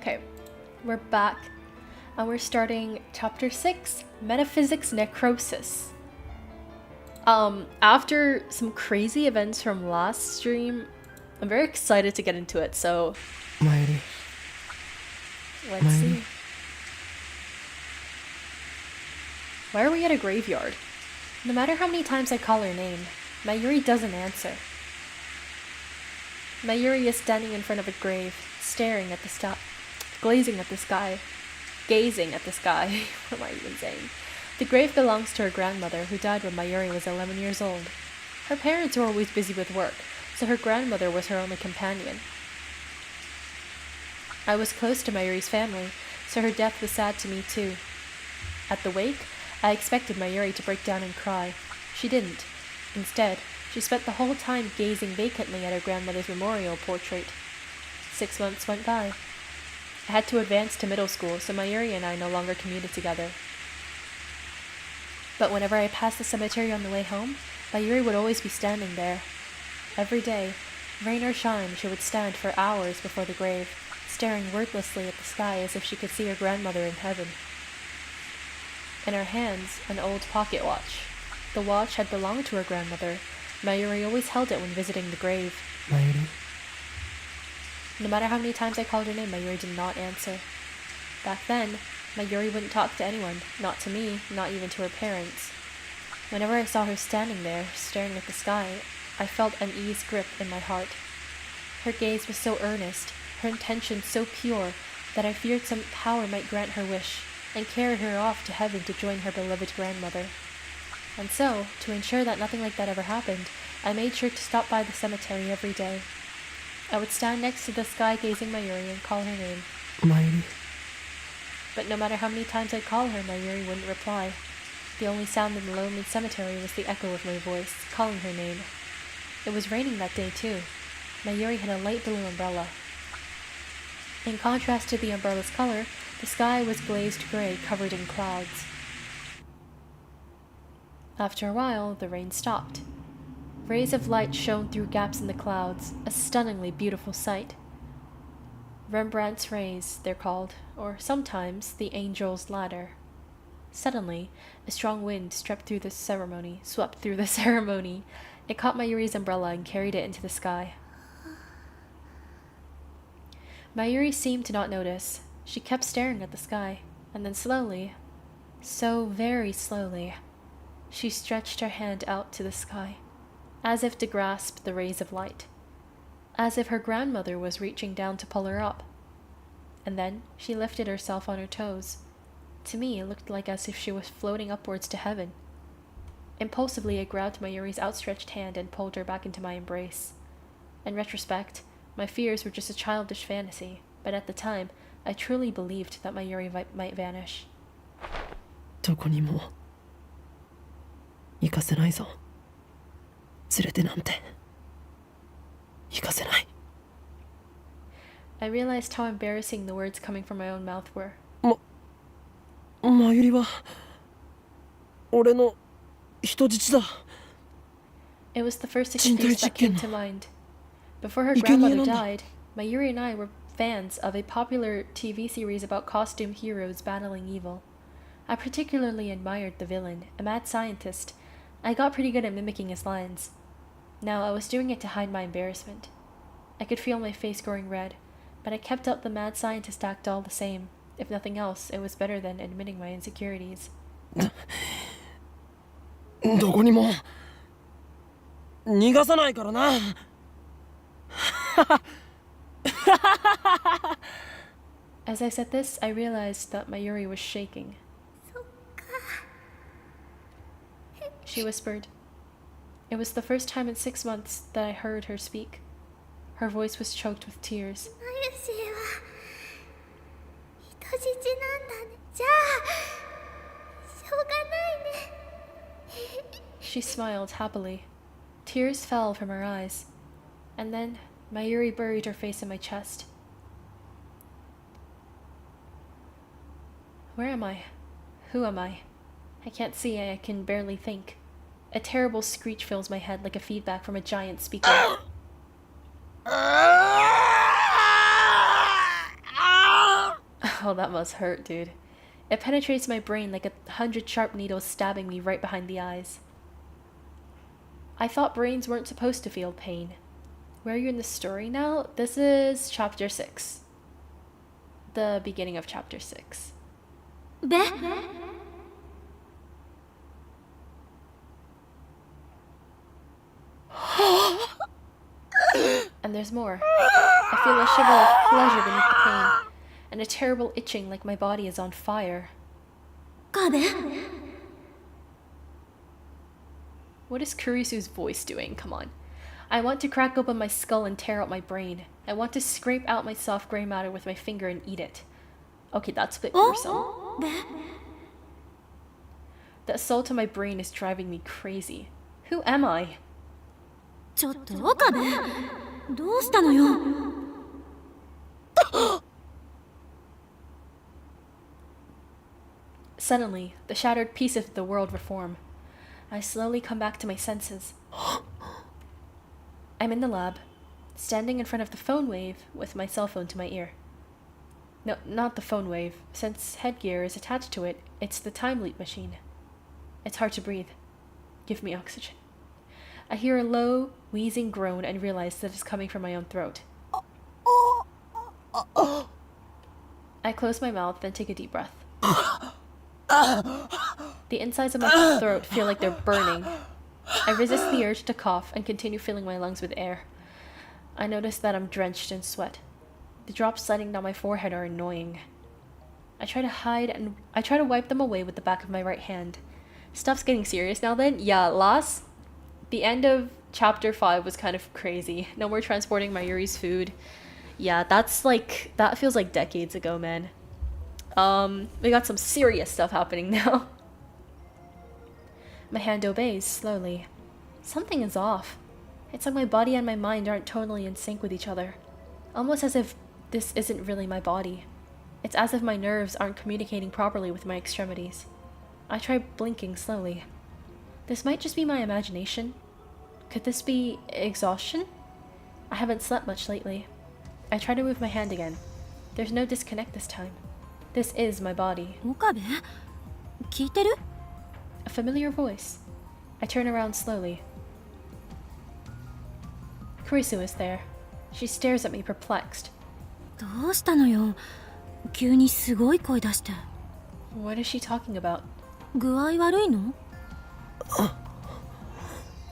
Okay, we're back, and we're starting chapter 6, Metaphysics Necrosis. After some crazy events from last stream, I'm very excited to get into it, so... Let's see. Why are we at a graveyard? No matter how many times I call her name, Mayuri doesn't answer. Mayuri is standing in front of a grave, staring at the sky, gazing at the sky. What am I even saying? The grave belongs to her grandmother, who died when Mayuri was 11 years old. Her parents were always busy with work, so her grandmother was her only companion. I was close to Mayuri's family, so her death was sad to me too. At the wake, I expected Mayuri to break down and cry. She didn't. Instead, she spent the whole time gazing vacantly at her grandmother's memorial portrait. 6 months went by. I had to advance to middle school, so Mayuri and I no longer commuted together. But whenever I passed the cemetery on the way home, Mayuri would always be standing there. Every day, rain or shine, she would stand for hours before the grave, staring wordlessly at the sky as if she could see her grandmother in heaven. In her hands, an old pocket watch. The watch had belonged to her grandmother. Mayuri always held it when visiting the grave. Mayuri? No matter how many times I called her name, Mayuri did not answer. Back then, Mayuri wouldn't talk to anyone, not to me, not even to her parents. Whenever I saw her standing there, staring at the sky, I felt unease grip in my heart. Her gaze was so earnest, her intention so pure, that I feared some power might grant her wish, and carry her off to heaven to join her beloved grandmother. And so, to ensure that nothing like that ever happened, I made sure to stop by the cemetery every day. I would stand next to the sky-gazing Mayuri and call her name. Mayuri. But no matter how many times I'd call her, Mayuri wouldn't reply. The only sound in the lonely cemetery was the echo of my voice, calling her name. It was raining that day, too. Mayuri had a light blue umbrella. In contrast to the umbrella's color, the sky was glazed gray, covered in clouds. After a while, the rain stopped. Rays of light shone through gaps in the clouds, a stunningly beautiful sight. Rembrandt's rays, they're called, or sometimes the angel's ladder. Suddenly, a strong wind swept through the ceremony. It caught Mayuri's umbrella and carried it into the sky. Mayuri seemed to not notice. She kept staring at the sky, and then slowly, so very slowly, she stretched her hand out to the sky, as if to grasp the rays of light, as if her grandmother was reaching down to pull her up. And then she lifted herself on her toes. To me, it looked like as if she was floating upwards to heaven. Impulsively, I grabbed Mayuri's outstretched hand and pulled her back into my embrace. In retrospect, my fears were just a childish fantasy, but at the time, I truly believed that Mayuri might vanish. どこにも行かせないぞ。連れてなんて行かせない。 I realized how embarrassing the words coming from my own mouth were. Mayuriは俺の人質だ。 It was the first excuse that came to mind. Before her grandmother died, Mayuri and I were fans of a popular TV series about costume heroes battling evil. I particularly admired the villain, a mad scientist. I got pretty good at mimicking his lines. Now I was doing it to hide my embarrassment. I could feel my face growing red, but I kept up the mad scientist act all the same. If nothing else, it was better than admitting my insecurities. どこにも逃がさないからな。As I said this, I realized that Mayuri was shaking. She whispered. It was the first time in 6 months that I heard her speak. Her voice was choked with tears. She smiled happily. Tears fell from her eyes. And then Mayuri buried her face in my chest. Where am I? Who am I? I can't see, I can barely think. A terrible screech fills my head like a feedback from a giant speaker. Oh, that must hurt, dude. It penetrates my brain like 100 sharp needles stabbing me right behind the eyes. I thought brains weren't supposed to feel pain. Where are you in the story now? This is chapter 6. The beginning of chapter 6. And there's more. I feel a shiver of pleasure beneath the pain, and a terrible itching like my body is on fire. What is Kurisu's voice doing? Come on. I want to crack open my skull and tear out my brain. I want to scrape out my soft gray matter with my finger and eat it. Okay, that's a bit gruesome. The assault on my brain is driving me crazy. Who am I? ちょっと岡部、どうしたのよ。Suddenly, the shattered pieces of the world reform. I slowly come back to my senses. I'm in the lab, standing in front of the phone wave with my cell phone to my ear. No, not the phone wave. Since headgear is attached to it, it's the time leap machine. It's hard to breathe. Give me oxygen. I hear a low, wheezing groan and realize that it's coming from my own throat. I close my mouth, then take a deep breath. The insides of my throat feel like they're burning. I resist the urge to cough and continue filling my lungs with air. I notice that I'm drenched in sweat. The drops sliding down my forehead are annoying. I try to hide and I try to wipe them away with the back of my right hand. Stuff's getting serious now then? Yeah, the end of chapter 5 was kind of crazy. No more transporting Mayuri's food. Yeah, that feels like decades ago, man. We got some serious stuff happening now. My hand obeys, slowly. Something is off. It's like my body and my mind aren't totally in sync with each other. Almost as if this isn't really my body. It's as if my nerves aren't communicating properly with my extremities. I try blinking slowly. This might just be my imagination. Could this be exhaustion? I haven't slept much lately. I try to move my hand again. There's no disconnect this time. This is my body. 岡部、聞いてる？ A familiar voice. I turn around slowly. Kurisu is there. She stares at me perplexed. どうしたのよ。急にすごい声出して。What is she talking about? 具合悪いの？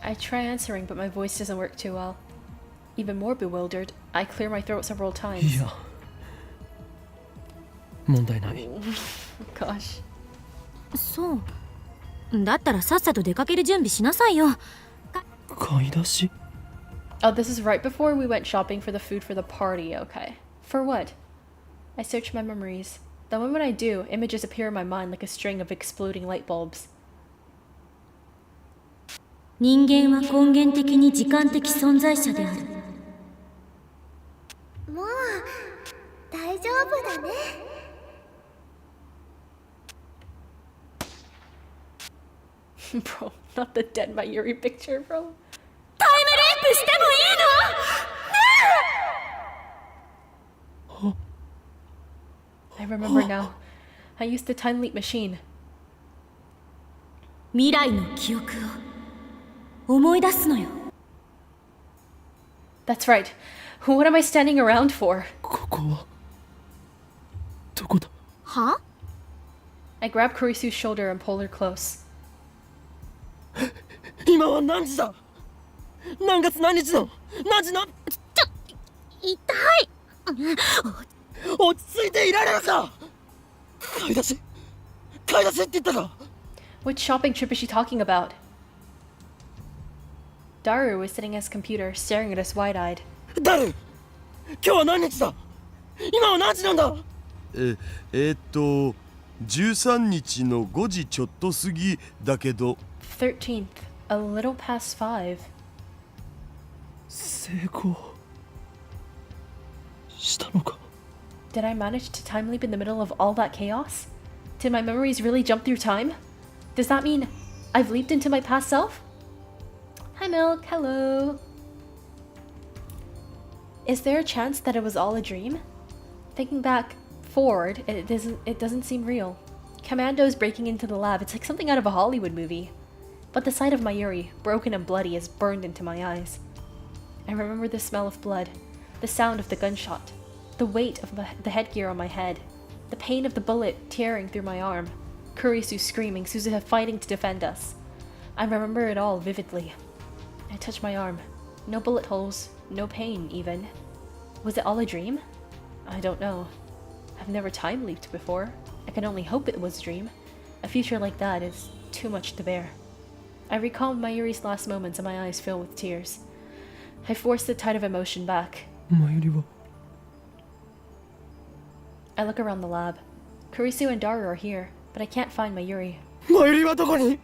I try answering, but my voice doesn't work too well. Even more bewildered, I clear my throat several times. いや、問題ない。Gosh. そう。だったらさっさと出かける準備しなさいよ。買い出し？ Oh, this is right before we went shopping for the food for the party, okay. For what? I search my memories. The moment I do, images appear in my mind like a string of exploding light bulbs. 人間は根源的に時間的存在者である。もう大丈夫だね。Bro, not the dead Mayuri picture, bro. タイムリープしてもいいの？ねえ！ I remember now. I used the time leap machine. 未来の記憶を思い出すのよ。 That's right. What am I standing around for? ここはどこだ？は？ I grab Kurisu's shoulder and pull her close. 今は何時だ？何月何日の？何時の？痛い。落ち着いていられるか？買い出しって言ったか？ Which shopping trip is she talking about? Daru was sitting at his computer, staring at us wide-eyed. ダル、今日は何日だ？今は何時なんだ？13日の5時ちょっと過ぎだけど。13th, a little past 5. 成功したのか？ Did I manage to time leap in the middle of all that chaos? Did my memories really jump through time? Does that mean I've leaped into my past self? Hi Milk, hello. Is there a chance that it was all a dream? Thinking back, forward, it doesn't seem real. Commandos breaking into the lab, it's like something out of a Hollywood movie. But the sight of Mayuri, broken and bloody, is burned into my eyes. I remember the smell of blood, the sound of the gunshot, the weight of the headgear on my head, the pain of the bullet tearing through my arm, Kurisu screaming, Suzuha fighting to defend us. I remember it all vividly. I touched my arm. No bullet holes, no pain even. Was it all a dream? I don't know. I've never time leaped before. I can only hope it was a dream. A future like that is too much to bear. I recall Mayuri's last moments and my eyes fill with tears. I force the tide of emotion back. マユリは I look around the lab. Kurisu and Daru are here, but I can't find Mayuri. マユリはどこに？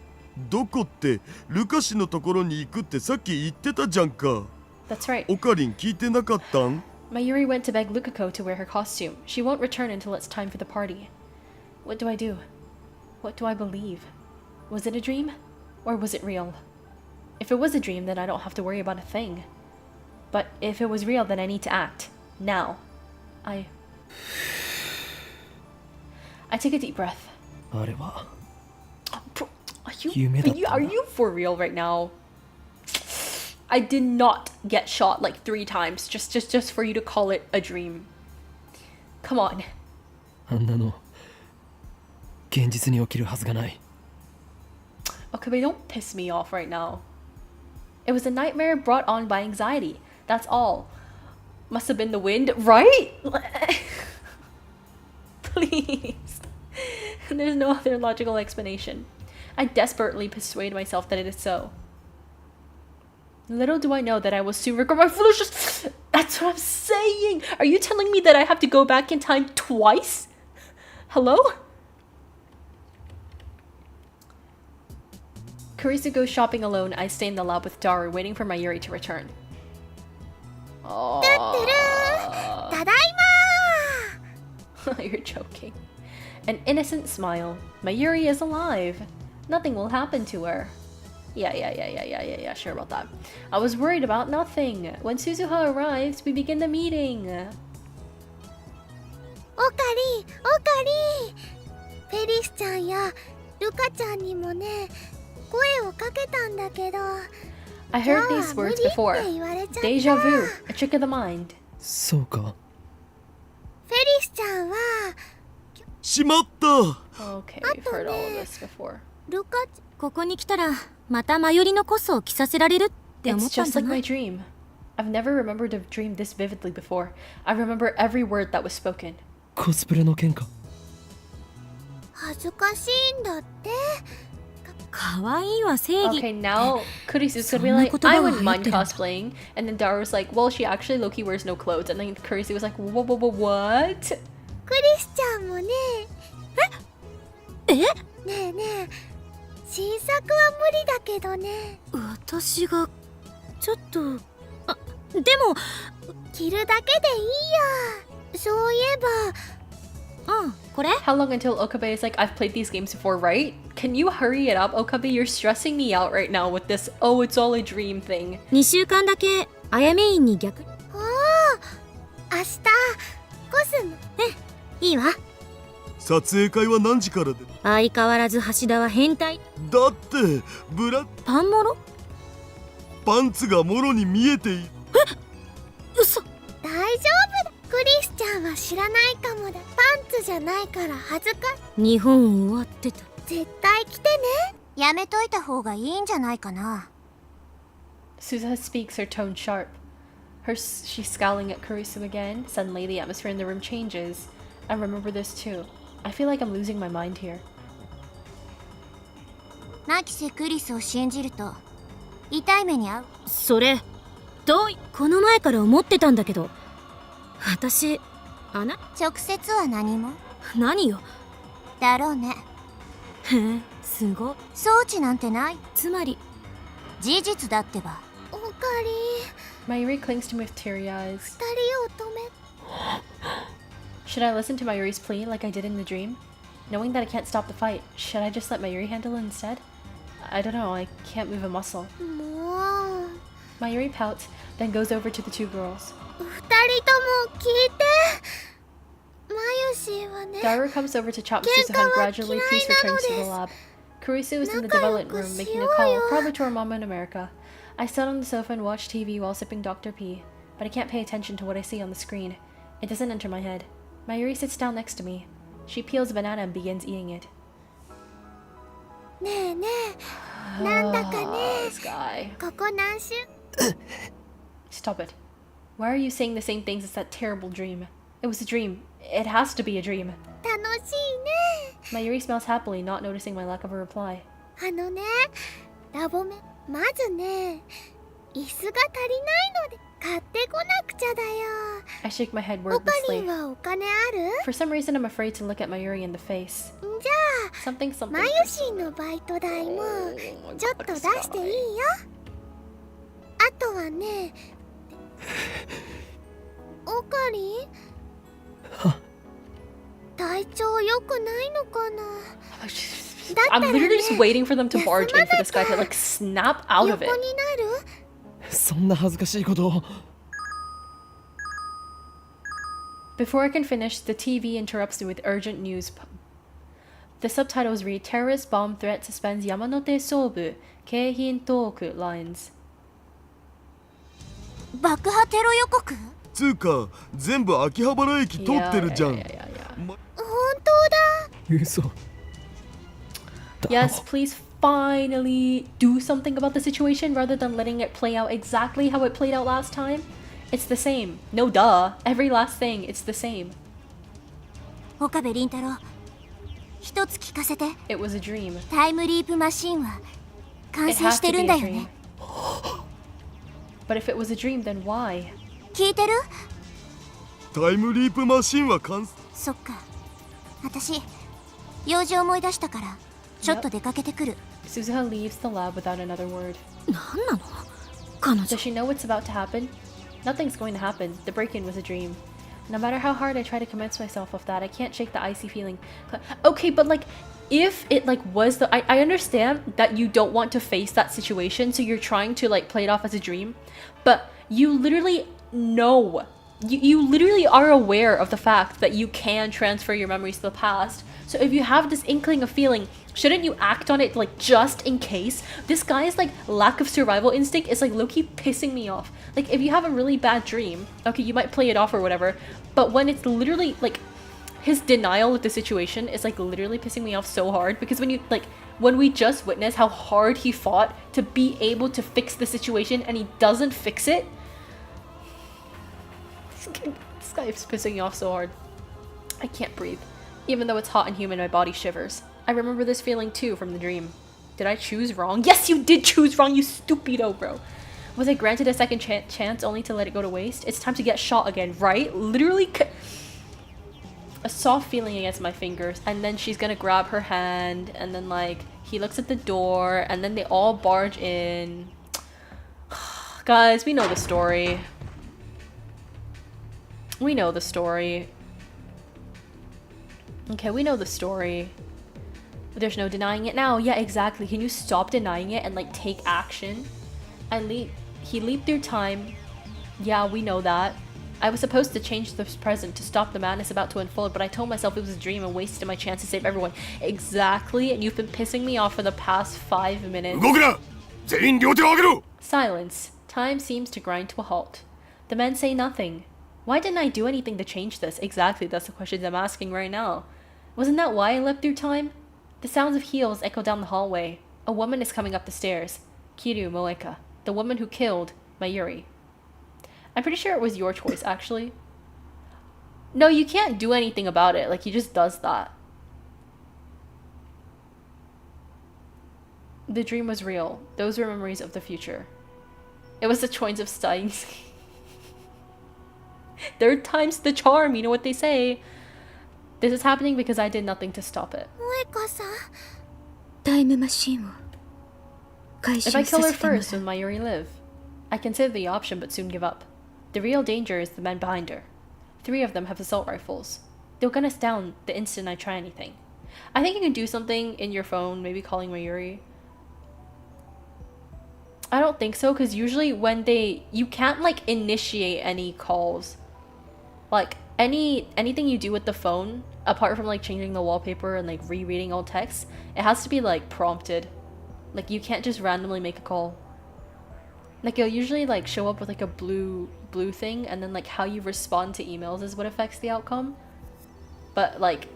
どこってルカシのところに行くってさっき言ってたじゃんか。 That's right. オカリン聞いてなかったん？ Mayuri went to beg Lukako to wear her costume. She won't return until it's time for the party. What do I do? What do I believe? Was it a dream? Or was it real? If it was a dream, then I don't have to worry about a thing. But if it was real, then I need to act. Now. I take a deep breath. あれは Are you for real right now? I did not get shot like 3 times just for you to call it a dream. Come on. あんなの現実に起きるはずがない Okay, but don't piss me off right now. It was a nightmare brought on by anxiety. That's all. Must have been the wind, right? Please. There's no other logical explanation. I desperately persuade myself that it is so. Little do I know that I will soon regret my foolishness. That's what I'm saying. Are you telling me that I have to go back in time twice? Hello? Kurisu goes shopping alone. I stay in the lab with Daru, waiting for Mayuri to return. Oh. ただいま You're joking. An innocent smile. Mayuri is alive. Nothing will happen to her. Yeah, sure about that. I was worried about nothing. When Suzuha arrives, we begin the meeting. オカリフェリスちゃんやルカちゃんにもね声をかけたんだけど I heard these words before. Deja vu, a trick of the mind. そうかフェリスちゃんはしまった。 Okay, we've heard all of this before. ルカここに来たらまたマヨリのコスを着させられるって思 It's ったん just じゃ like な my い dream. I've never remembered a dream this vividly before. I remember every word that was spoken. コスプレの件か恥ずかしいんだってかわいいわ正義 Okay, now Kurisu's gonna be like, I wouldn't mind cosplaying. And then Daru's like, well, she actually low-key wears no clothes. And then Kurisu was like, what? クリスちゃんもねえねえねえ新作は無理だけどね私がちょっとあでも着るだけでいいやそういえばこれ How long until Okabe is like, I've played these games before, right? Can you hurry it up, Okabe? You're stressing me out right now with this, oh, it's all a dream thing. 2週間だけあやめ院に逆おお明日コスモいいわ撮影会は何時からで？相変わらず橋田は変態だってパンモロパンツがもろに見えている。嘘大丈夫だクリスちゃんは知らないかもだパンツじゃないから恥ずか日本終わってた絶対着てねやめといた方がいいんじゃないかな Suzuha speaks, her tone sharp. She's scowling at Kurisu again. Suddenly, the atmosphere in the room changes. I remember this too. I feel like I'm losing my mind here. マキセクリスを信じると痛い目に遭うそれこの前から思ってたんだけど私直接は何も何よだろうねへえすごい装置なんてないつまり事実だってばおかり Mayuri clings to me with teary eyes. 二人を止め Should I listen to Mayuri's plea like I did in the dream? Knowing that I can't stop the fight, should I just let Mayuri handle it instead? I don't know, I can't move a muscle. もう Mayuri pouts, then goes over to the 2 girls. 二人とも聞いて Mayushi はね Daira comes over to chop Misuzu hand gradually. Peace returns to the lab. Kurisu is in the development room making a call, probably to her mama in America. I sit on the sofa and watch TV while sipping Dr. P, but I can't pay attention to what I see on the screen. It doesn't enter my head. Mayuri sits down next to me. She peels a banana and begins eating it. ねえねえなんだかね This guy. ここ何週 Stop it. Why are you saying the same things as that terrible dream? It was a dream. It has to be a dream. 楽しいね Mayuri smiles happily, not noticing my lack of a reply. あのねラボメまずね椅子が足りないので買ってこなくちゃだよ I shake my head オカリ wordlessly. ンはお金ある For some reason, I'm afraid to look at Mayuri in the face. じゃ Something, あ something. マユシンのバイト代もちょっと出していいよあとはねオカリン体調良くないのかな I'm literally just waiting for them to barge in for this guy to like snap out of 横 it. になるそんな恥ずかしいことを Before I can finish, the TV interrupts me with urgent news. The subtitles read, Terrorist bomb threat suspends Yamanote Sobu, Keihin Toku lines. 爆破テロ予告？つうか全部秋葉原駅通ってるじゃん Yeah. 本当だ嘘 Yes, please finally do something about the situation rather than letting it play out exactly how it played out last time. It's the same. No duh. Every last thing, it's the same. 岡部倫太郎、一つ聞かせて。 It was a dream. タイムリープマシンは完 It 成 has して to る be んだ a よ dream. ね。 But if it was a dream, then why? 聞いてる？タイムリープマシンは完成そっか。私、用事思い出したから、ちょっと出かけてくる。 Suzuha leaves the lab without another word. なんなの？彼女。 Does she know what's about to happen? Nothing's going to happen. The break-in was a dream. No matter how hard I try to convince myself of that, I can't shake the icy feeling. Okay, but like, if it like was the... I understand that you don't want to face that situation, so you're trying to like play it off as a dream. But you literally know... You literally are aware of the fact that you can transfer your memories to the past. So if you have this inkling of feeling, shouldn't you act on it like just in case? This guy's like lack of survival instinct is like low-key pissing me off. Like if you have a really bad dream, okay, you might play it off or whatever, but when it's literally like his denial of the situation is like literally pissing me off so hard, because when we just witnessed how hard he fought to be able to fix the situation and he doesn't fix it, this guy is pissing me off so hard. I can't breathe. Even though it's hot and humid, my body shivers. I remember this feeling too from the dream. Did I choose wrong? Yes, you did choose wrong, you stupido, bro. Was I granted a second chance only to let it go to waste? It's time to get shot again, right? Literally a soft feeling against my fingers, and then she's gonna grab her hand, and then like he looks at the door, and then they all barge in. Guys, we know the story. We know the story. Okay, we know the story. But there's no denying it now. Yeah, exactly. Can you stop denying it and like take action? He leaped through time. Yeah, we know that. I was supposed to change the present to stop the madness about to unfold, but I told myself it was a dream and wasted my chance to save everyone. Exactly, and you've been pissing me off for the past 5 minutes. 動くな全員両手を上げろ Silence. Time seems to grind to a halt. The men say nothing. Why didn't I do anything to change this? Exactly, that's the questions I'm asking right now. Wasn't that why I leapt through time? The sounds of heels echo down the hallway. A woman is coming up the stairs. Kiryu Moeka, the woman who killed Mayuri. I'm pretty sure it was your choice, actually. No, you can't do anything about it. Like, he just does that. The dream was real. Those were memories of the future. It was the choice of Steins. Third time's the charm, you know what they say. This is happening because I did nothing to stop it. 萌香さんタイムマシンを回収 If I さ kill her せてもらう。 first, will Mayuri live? I consider the option but soon give up. The real danger is the men behind her. 3 of them have assault rifles. They'll gun us down the instant I try anything. I think you can do something in your phone, maybe calling Mayuri. I don't think so, because usually when you can't like initiate any calls. Like, anything you do with the phone, apart from like changing the wallpaper and like rereading old text, it has to be like prompted. Like you can't just randomly make a call. Like it'll usually like show up with like a blue thing, and then like how you respond to emails is what affects the outcome. But like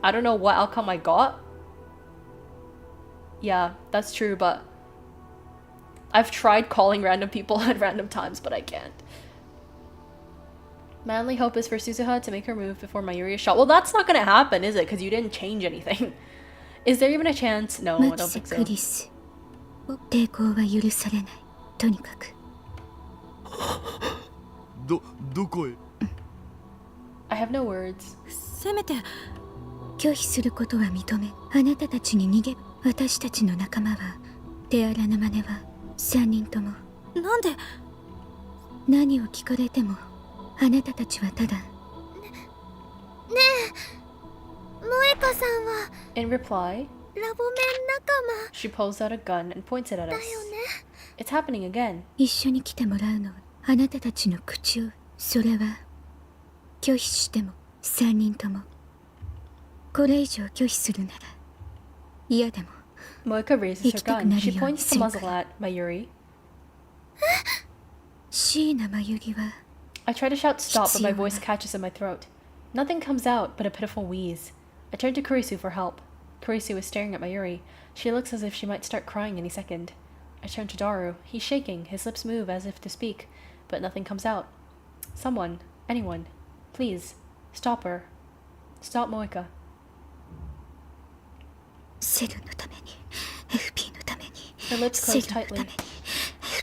I don't know what outcome I got. Yeah, that's true, but I've tried calling random people at random times, but I can't. My only hope is for Suzuha to make her move before Mayuri is shot. Well, that's not gonna happen, is it? Because you didn't change anything. Is there even a chance? No, I don't think so. 抵抗は許されない。とにかく。どこへ I have no words. せめて拒否することは認め、あなたたちに逃げ。私たちの仲間は手荒な真似は3人とも。なんで何を聞かれてもあなたたちはただ。ねえ、萌香さんは In reply, ラボメン仲間 she pulls out a gun and points it at だ us. よね。 It's happening again. 一緒に来てもらうのはあなたたちの口を。それは拒否しても3人とも。これ以上拒否するなら嫌でも。 Moika raises her gun. She points the muzzle at Mayuri. 椎名真由里は I try to shout stop, but my voice catches in my throat. Nothing comes out but a pitiful wheeze. I turn to Kurisu for help. Kurisu is staring at Mayuri. She looks as if she might start crying any second. I turn to Daru. He's shaking. His lips move as if to speak, but nothing comes out. Someone, anyone, please, stop her. Stop Moika. セルのために FP のために Her lips セ close ルのため tightly. に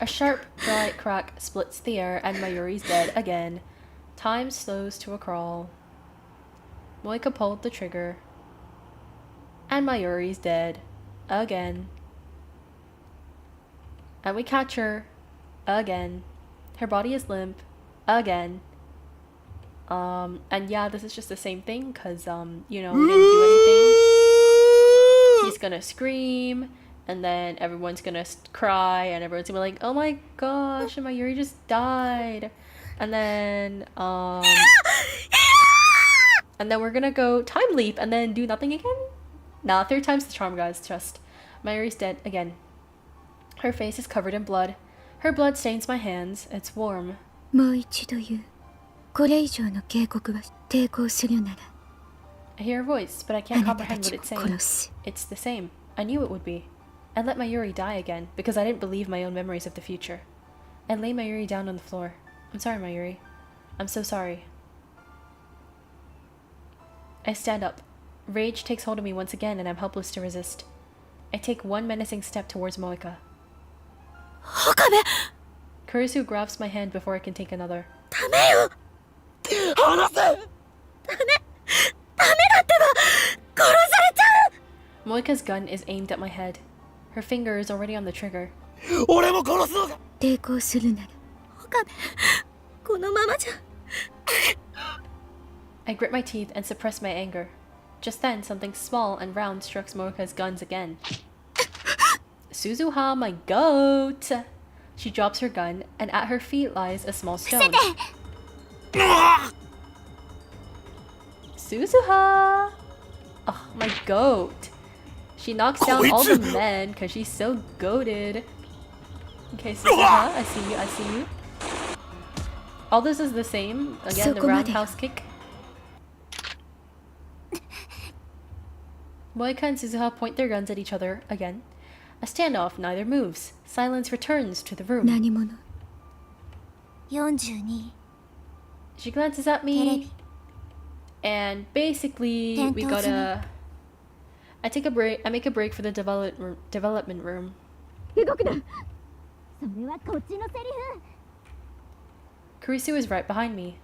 A sharp, bright crack splits the air, and Mayuri's dead again. Time slows to a crawl. Moika pulled the trigger. And Mayuri's dead. Again. And we catch her. Again. Her body is limp. Again. And yeah, this is just the same thing, because, you know, we didn't do anything. He's gonna scream, and then everyone's gonna cry, and everyone's gonna be like, oh my gosh, Mayuri just died. And then we're gonna go time leap and then do nothing again? Nah, third time's the charm, guys, trust. Mayuri's dead again. Her face is covered in blood. Her blood stains my hands. It's warm. もう一度言う。これ以上の警告は抵抗するなら I hear a voice, but I あ can't なたた comprehend ち what を it's saying. 殺す。 It's the same. I knew it would be. I let Mayuri die again because I didn't believe my own memories of the future. I lay Mayuri down on the floor. I'm sorry, Mayuri. I'm so sorry. I stand up. Rage takes hold of me once again, and I'm helpless to resist. I take one menacing step towards Moika. 岡部 Kurisu grabs my hand before I can take another. ダメよ。離せ。ダメだってば殺されちゃう。 Moika's gun is aimed at my head. Her finger is already on the trigger. 俺も殺すのか。抵抗するなら岡部このままじゃ。 I grit my teeth and suppress my anger. Just then, something small and round strikes Moika's guns again. Suzuha, my goat! She drops her gun, and at her feet lies a small stone. Suzuha! Oh, my goat. She knocks down all the men because she's so goated. Okay, Suzuha, I see you, I see you. All this is the same. Again, the roundhouse kick. Moika and Suzuha point their guns at each other again. A standoff, neither moves. Silence returns to the room. 何者 42 She glances at me, and basically we gotta. I take a break. I make a break for the development room. 動くな。それはこっちのセリフ。 Kurisu is right behind me.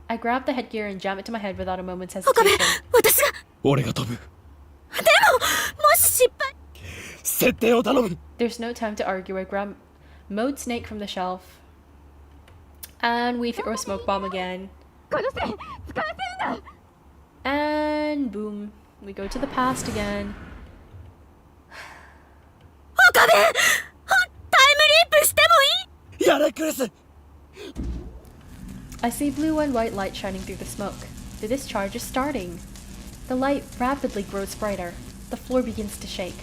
I grab the headgear and jam it to my head without a moment's 岡部 hesitation. 私が。俺が飛ぶ。でももし失敗。設定を頼む。 There's no time to argue. I grab Mode Snake from the shelf, and we throw a smoke bomb again. 殺せ。使わせるな。 And boom, we go to the past again. 岡部タイムリープしてもいい。やれクリス。 I see blue and white light shining through the smoke. The discharge is starting. The light rapidly grows brighter. The floor begins to shake.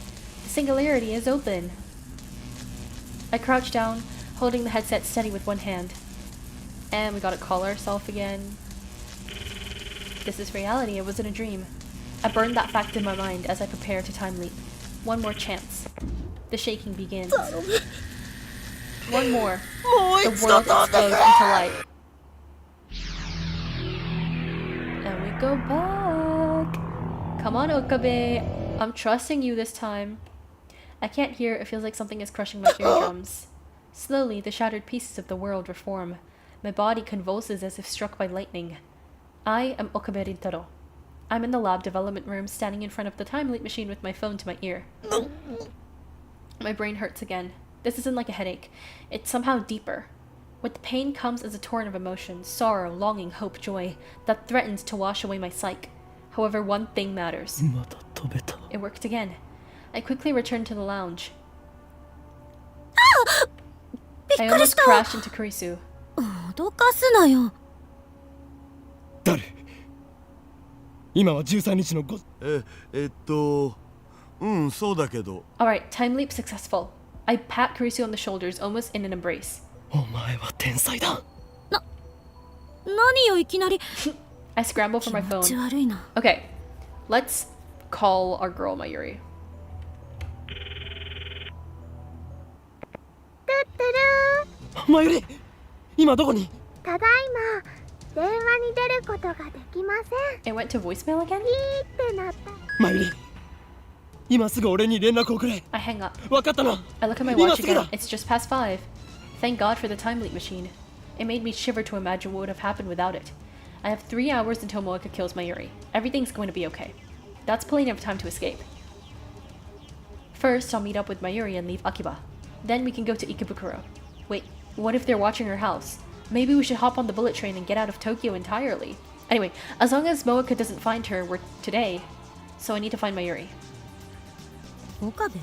The singularity is open. I crouch down, holding the headset steady with one hand. And we gotta call ourselves again. This is reality, it wasn't a dream. I burned that fact in my mind as I prepare to time leap. One more chance. The shaking begins. One more. The world explodes into light. And we go back. Come on, Okabe. I'm trusting you this time. I can't hear, it feels like something is crushing my eardrums. Slowly, the shattered pieces of the world reform. My body convulses as if struck by lightning. I am Okabe Rintaro. I'm in the lab development room, standing in front of the time leap machine with my phone to my ear. My brain hurts again. This isn't like a headache. It's somehow deeper. With the pain comes as a torrent of emotions, sorrow, longing, hope, joy, that threatens to wash away my psyche. However, one thing matters. It worked again. I quickly returned to the lounge. I almost crashed into Kurisu. 脅かすなよ。誰？今は13日のご…そうだけど。Alright, time leap successful. I pat Kurisu on the shoulders, almost in an embrace. お前は天才だ。何よいきなり。 I scramble for my 気持 phone. ち悪いな。 Okay, let's call our girl Mayuri. トゥットゥルー。マユリ、今どこに？ただいま電話に出ることができません。 It went to voicemail again? ピーってなった。マユリ、今すぐ俺に連絡をくれ。 I hang up. わかったな。 I look at my 今 watch すぐだ。 again. It's just past 5. Thank God for the time leap machine. It made me shiver to imagine what would have happened without it. I have 3 hours until Moeka kills Mayuri. Everything's going to be okay. That's plenty of time to escape. First, I'll meet up with Mayuri and leave Akiba. Then we can go to Ikebukuro. Wait, what if they're watching her house? Maybe we should hop on the bullet train and get out of Tokyo entirely. Anyway, as long as Moeka doesn't find her, we're today. So I need to find Mayuri. 岡部？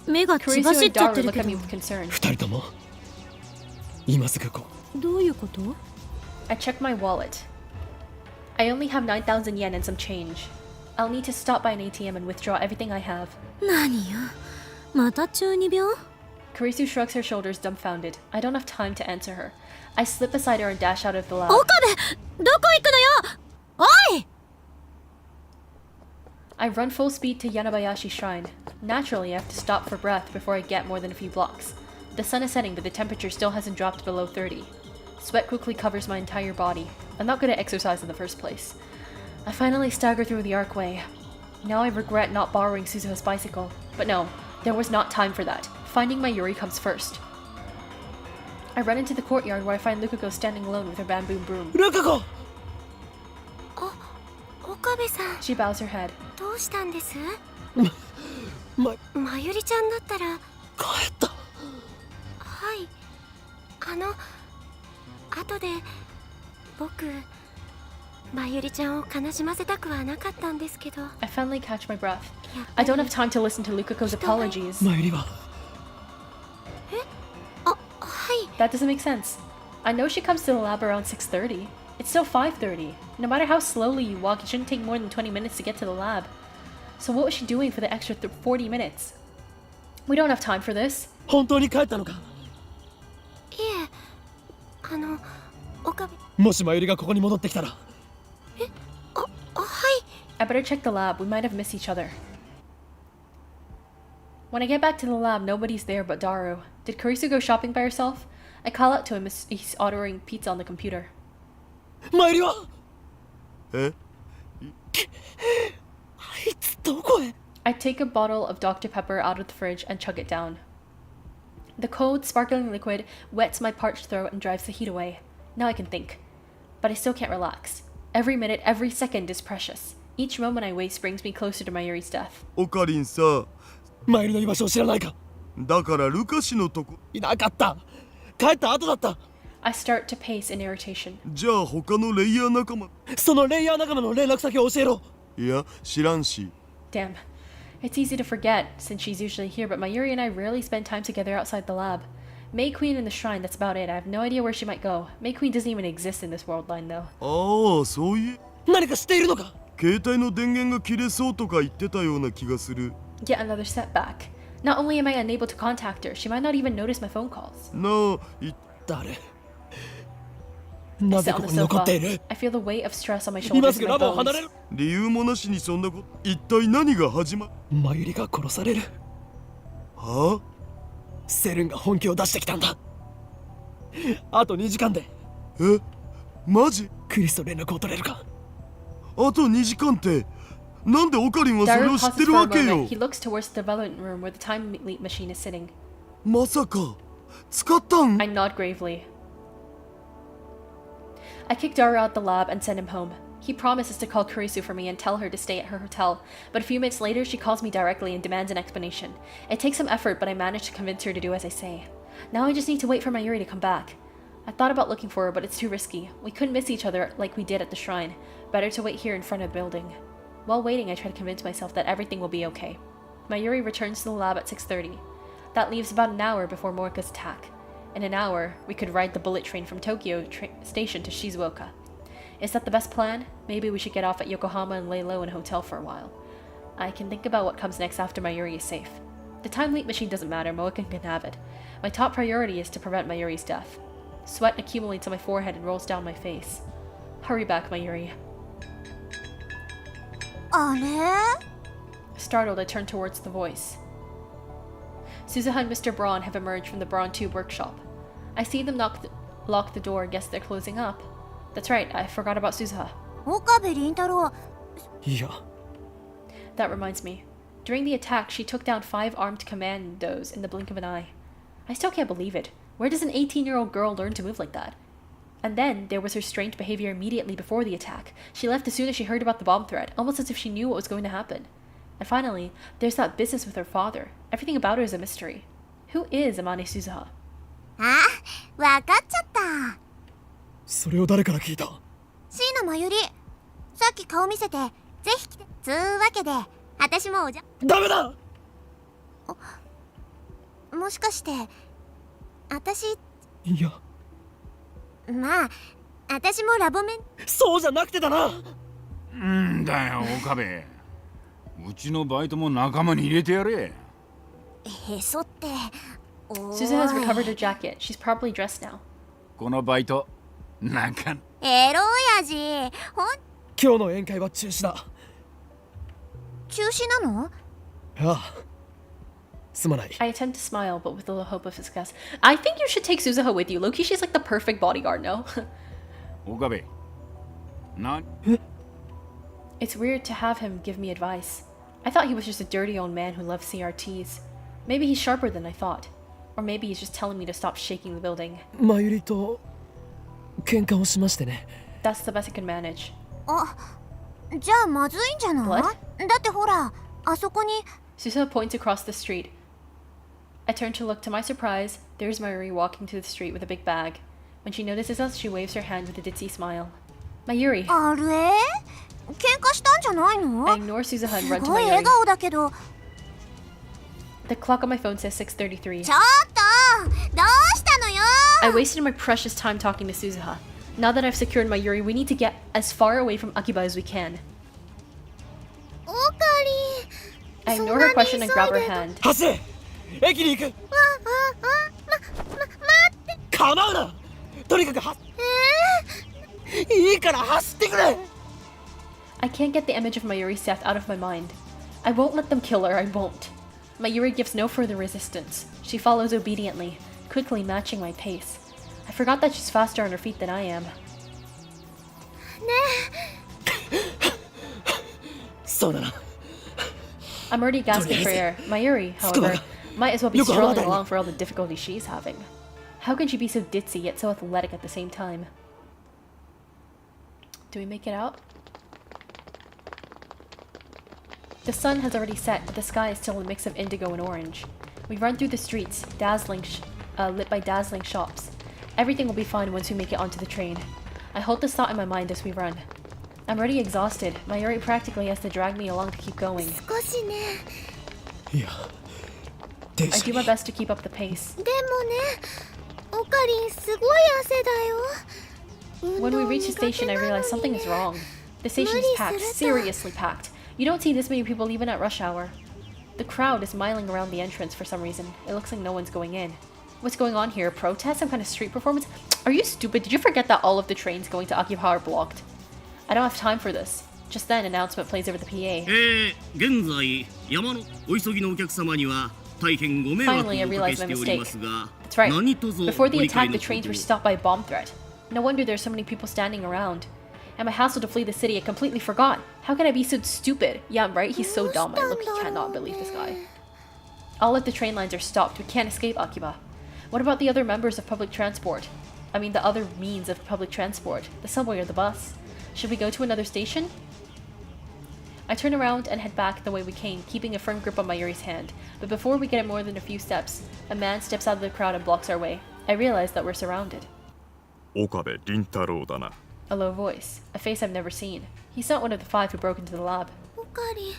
目が血 Kurisu 走っ and ちゃっ Daru てる look け at ど me with concern. 二人とも今すぐこう。どういうこと？ I check my wallet. I only have 9,000 yen and some change. I'll need to stop by an ATM and withdraw everything I have. 何よ。また中二病？ Kurisu shrugs her shoulders, dumbfounded. I don't have time to answer her. I slip beside her and dash out of the lab. 岡部！どこ行くのよ！おい！ I run full speed to Yanabayashi Shrine. Naturally, I have to stop for breath before I get more than a few blocks. The sun is setting, but the temperature still hasn't dropped below 30. Sweat quickly covers my entire body. I'm not good at exercise in the first place. I finally stagger through the archway. Now I regret not borrowing Suzuha's bicycle. But no, there was not time for that. Finding Mayuri comes first. I run into the courtyard where I find Lukako standing alone with her bamboo broom. ルカ子。岡部さん、 She bows her head. どうしたんです？まゆりちゃんだったら。帰った。はい。後で僕まゆりちゃんを悲しませたくはなかったんですけど。 I finally catch my breath. I don't have time to listen to Lukako's apologies. マユリは。はい。 That doesn't make sense. I know she comes to the lab around 6:30. It's still 5:30. No matter how slowly you walk, it shouldn't take more than 20 minutes to get to the lab. So what was she doing for the extra 40 minutes? We don't have time for this. 本当に帰ったのか。いえ、岡部。もしマユリがここに戻ってきたら。はい。 I better check the lab. We might have missed each other. When I get back to the lab, nobody's there but Daru. Did Kurisu go shopping by herself? I call out to him as he's ordering pizza on the computer. マユリは。え？あいつどこへ？ I take a bottle of Dr. Pepper out of the fridge and chug it down. The cold, sparkling liquid wets my parched throat and drives the heat away. Now I can think. But I still can't relax. Every minute, every second is precious. Each moment I waste brings me closer to Mayuri's death. オカリンさ、マユリの居場所を知らないか。だからルカ氏のとこ。いなかった。帰った後だった。 I start to pace in irritation. じゃあ他のレイヤー仲間。そのレイヤー仲間の連絡先を教えろ。いや、知らんし。Damn. It's easy to forget, since she's usually here, but Mayuri and I rarely spend time together outside the lab. May Queen in the shrine, that's about it. I have no idea where she might go. May Queen doesn't even exist in this world line though. ああ、そういえ何かしているのか。携帯の電源が切れそうとか言ってたような気がする。 Yet another setback. Not only am I unable to contact her, she might not even notice my phone calls. なあ、誰 I なぜ sit こ on こ the に残 sofa. っている。 I feel the weight of stress on my 今 shoulders す and ぐ my ラボを離 bones. れる。理由もなしにそんなこと。一体何が始ま。マユリが殺される。はセルンが本気を出してきたんだ。あと2時間であ？え、マジ？クリスと連絡を取れるか。あと2時間って、なんでオカリンはそれ Daru を知っ pauses てる for a わけよ。 moment. He looks towards the development room where the time leap machine is sitting. まさか使ったん？ I nod gravely. I kick Daru out the lab and send him home. He promises to call Kurisu for me and tell her to stay at her hotel, but a few minutes later she calls me directly and demands an explanation. It takes some effort, but I manage to convince her to do as I say. Now I just need to wait for Mayuri to come back. I thought about looking for her, but it's too risky. We couldn't miss each other like we did at the shrine. Better to wait here in front of the building. While waiting, I try to convince myself that everything will be okay. Mayuri returns to the lab at 6:30. That leaves about an hour before Morika's attack. In an hour, we could ride the bullet train from Tokyo Station to Shizuoka. Is that the best plan? Maybe we should get off at Yokohama and lay low in a hotel for a while. I can think about what comes next after Mayuri is safe. The time leap machine doesn't matter, Morika can have it. My top priority is to prevent Mayuri's death. Sweat accumulates on my forehead and rolls down my face. Hurry back, Mayuri. あれ Startled, I turn towards the voice. Suzuha and Mr. Braun have emerged from the Braun Tube workshop. I see them lock the door, guess they're closing up. That's right, I forgot about Suzuha. 岡部倫太郎いや、 That reminds me. During the attack, she took down 5 armed commandos in the blink of an eye. I still can't believe it. Where does an 18-year-old girl learn to move like that? And then, there was her strange behavior immediately before the attack. She left as soon as she heard about the bomb threat, almost as if she knew what was going to happen. And finally, there's that business with her father. Everything about her is a mystery. Who is Amane Suzuha? あ、わかっちゃった。それを誰から聞いた。椎名真由里、さっき顔見せて、ぜひ来て。つうわけで、私もダメだ。もしかして、私、いや、まあ、私もラボメン。そうじゃなくてだな。んだよ、岡部。うちのバイトも仲間に入れてやれ。へそって。Suzuha has recovered her jacket. She's properly dressed now. このバイト、なんか。エロ親父、今日の宴会は中止だ。中止なの？ああ、すまない。 I attempt to smile, but with little hope of success. I think you should take Suzuha with you. Loki, she's like the perfect bodyguard, no? 岡部。な。It's weird to have him give me advice. I thought he was just a dirty old man who loved CRTs. Maybe he's sharper than I thought. Or maybe he's just telling me to stop shaking the building. マユリと喧嘩をしましてね。 That's the best I can manage. あ、じゃあまずいんじゃない？ What? だってほら、あそこに。Suzuha points across the street. I turn to look. To my surprise, there's Mayuri walking to the street with a big bag. When she notices us, she waves her hand with a ditzy smile. Mayuri! あれ？喧嘩したんじゃないの？ I ignore Suzuha and run す to ごい笑 Mayuri. 顔だけど。 The clock on my phone says 6:33. ちょっと、どうしたのよ？ I wasted my precious time talking to Suzuha. Now that I've secured Mayuri, we need to get as far away from Akiba as we can. オカリ I ignore her question and grab her hand. 走れ。駅に行く。待って。構うな。とにかくいいから走ってくれ。 I can't get the image of Mayuri's death out of my mind. I won't let them kill her, I won't. Mayuri gives no further resistance. She follows obediently, quickly matching my pace. I forgot that she's faster on her feet than I am. そうだな。 I'm already gasping for air. Mayuri, however, might as well be strolling along for all the difficulty she's having. How can she be so ditzy yet so athletic at the same time? Do we make it out? The sun has already set, but the sky is still a mix of indigo and orange. We run through the streets, lit by dazzling shops. Everything will be fine once we make it onto the train. I hold this thought in my mind as we run. I'm already exhausted. Mayuri practically has to drag me along to keep going. 少しね。いや、電 I 車 do に my best to keep up the pace. でもねオカリンすごい汗だよ When we reach the station, I realize something is wrong. The station is packed, seriously packed. You don't see this many people even at rush hour. The crowd is miling around the entrance for some reason. It looks like no one's going in. What's going on here? A protest? Some kind of street performance? Are you stupid? Did you forget that all of the trains going to Akihabara are blocked? I don't have time for this. Just then, an announcement plays over the PA. 現在山のお急ぎのお客様には大変ご迷惑をお Finally, I かけ realized し my ておりま mistake. すが That's right. 何卒 Before ご the 理解 attack, の the ほ trains ど were stopped by a bomb threat. No wonder there's so many people standing around. And my hassle to flee the city, I completely forgot. How can I be so stupid? Yeah, I'm right. He's so dumb. I look, he cannot believe this guy. All of the train lines are stopped. We can't escape Akiba. What about the other members of public transport? I mean, the other means of public transport. The subway or the bus. Should we go to another station? I turn around and head back the way we came, keeping a firm grip on Mayuri's hand. But before we get more than a few steps, a man steps out of the crowd and blocks our way. I realize that we're surrounded. 岡部倫太郎だな。 A low voice. A face I've never seen. He's not one of the 5 who broke into the lab. オカリン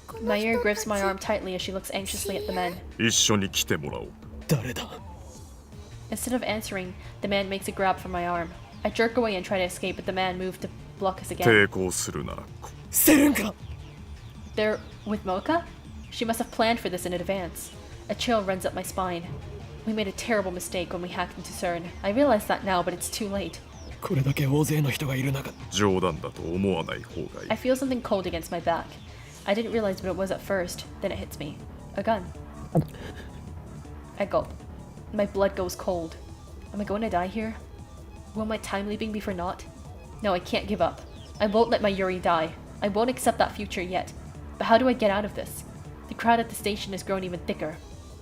この Mayuri 人 grips た my ち arm tightly as she looks anxiously at the men. 一緒に来てもらおう。誰だ Instead of answering, the man makes a grab for my arm. I jerk away and try to escape, but the man moved to block us again. 抵抗するなら せるんか They're with Mocha? She must have planned for this in advance. A chill runs up my spine. We made a terrible mistake when we hacked into CERN. I realize that now, but it's too late. これだけ大勢の人がいる中冗談だと思わない方がいい I。feel something cold against my back. I didn't realize what it was at first. Then it hits me. A gun. I gulp. My blood goes cold. Am I going to die here? Will my time leaving be for naught? No, I can't give up. I won't let my Yuri die. I won't accept that future yet. But how do I get out of this? The crowd at the station has grown even thicker.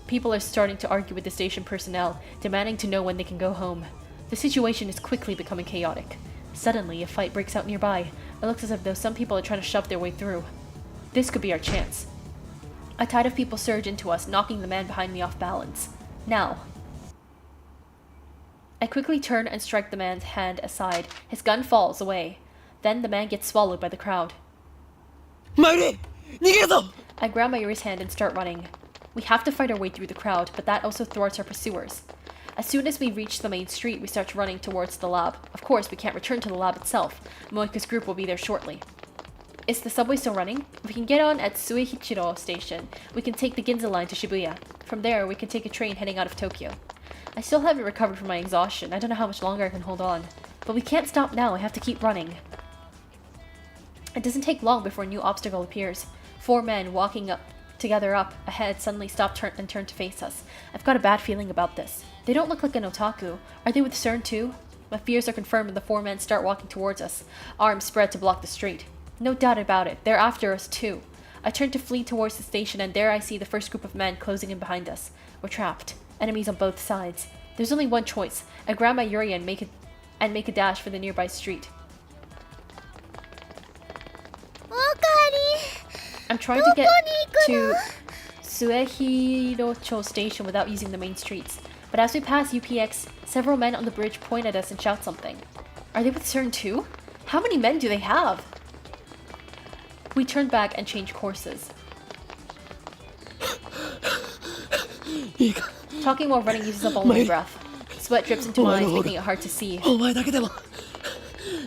People are starting to argue with the station personnel, demanding to know when they can go home. The situation is quickly becoming chaotic. Suddenly, a fight breaks out nearby. It looks as though some people are trying to shove their way through. This could be our chance. A tide of people surge into us, knocking the man behind me off balance. Now. I quickly turn and strike the man's hand aside. His gun falls away. Then the man gets swallowed by the crowd. マユリ逃げるぞ I grab Mayuri's hand and start running. We have to fight our way through the crowd, but that also thwarts our pursuers. As soon as we reach the main street, we start running towards the lab. Of course, we can't return to the lab itself. Moika's group will be there shortly. Is the subway still running? If we can get on at Suihichiro Station, we can take the Ginza line to Shibuya. From there, we can take a train heading out of Tokyo. I still haven't recovered from my exhaustion. I don't know how much longer I can hold on. But we can't stop now. I have to keep running. It doesn't take long before a new obstacle appears. 4 men walking together up ahead suddenly stop and turn to face us. I've got a bad feeling about this. They don't look like an otaku. Are they with CERN too? My fears are confirmed when the 4 men start walking towards us, arms spread to block the street. No doubt about it, they're after us too. I turn to flee towards the station, and there I see the first group of men closing in behind us. We're trapped. Enemies on both sides. There's only one choice. I grab my Yuri and make a dash for the nearby street. オカリ I'm trying to get to Suehirocho Station without using the main streets. But as we pass UPX, several men on the bridge point at us and shout something. Are they with CERN too? How many men do they have? We turn back and change courses. いいか Talking while running uses up all my breath. Sweat drips into my eyes, making it hard to see. お前だけでも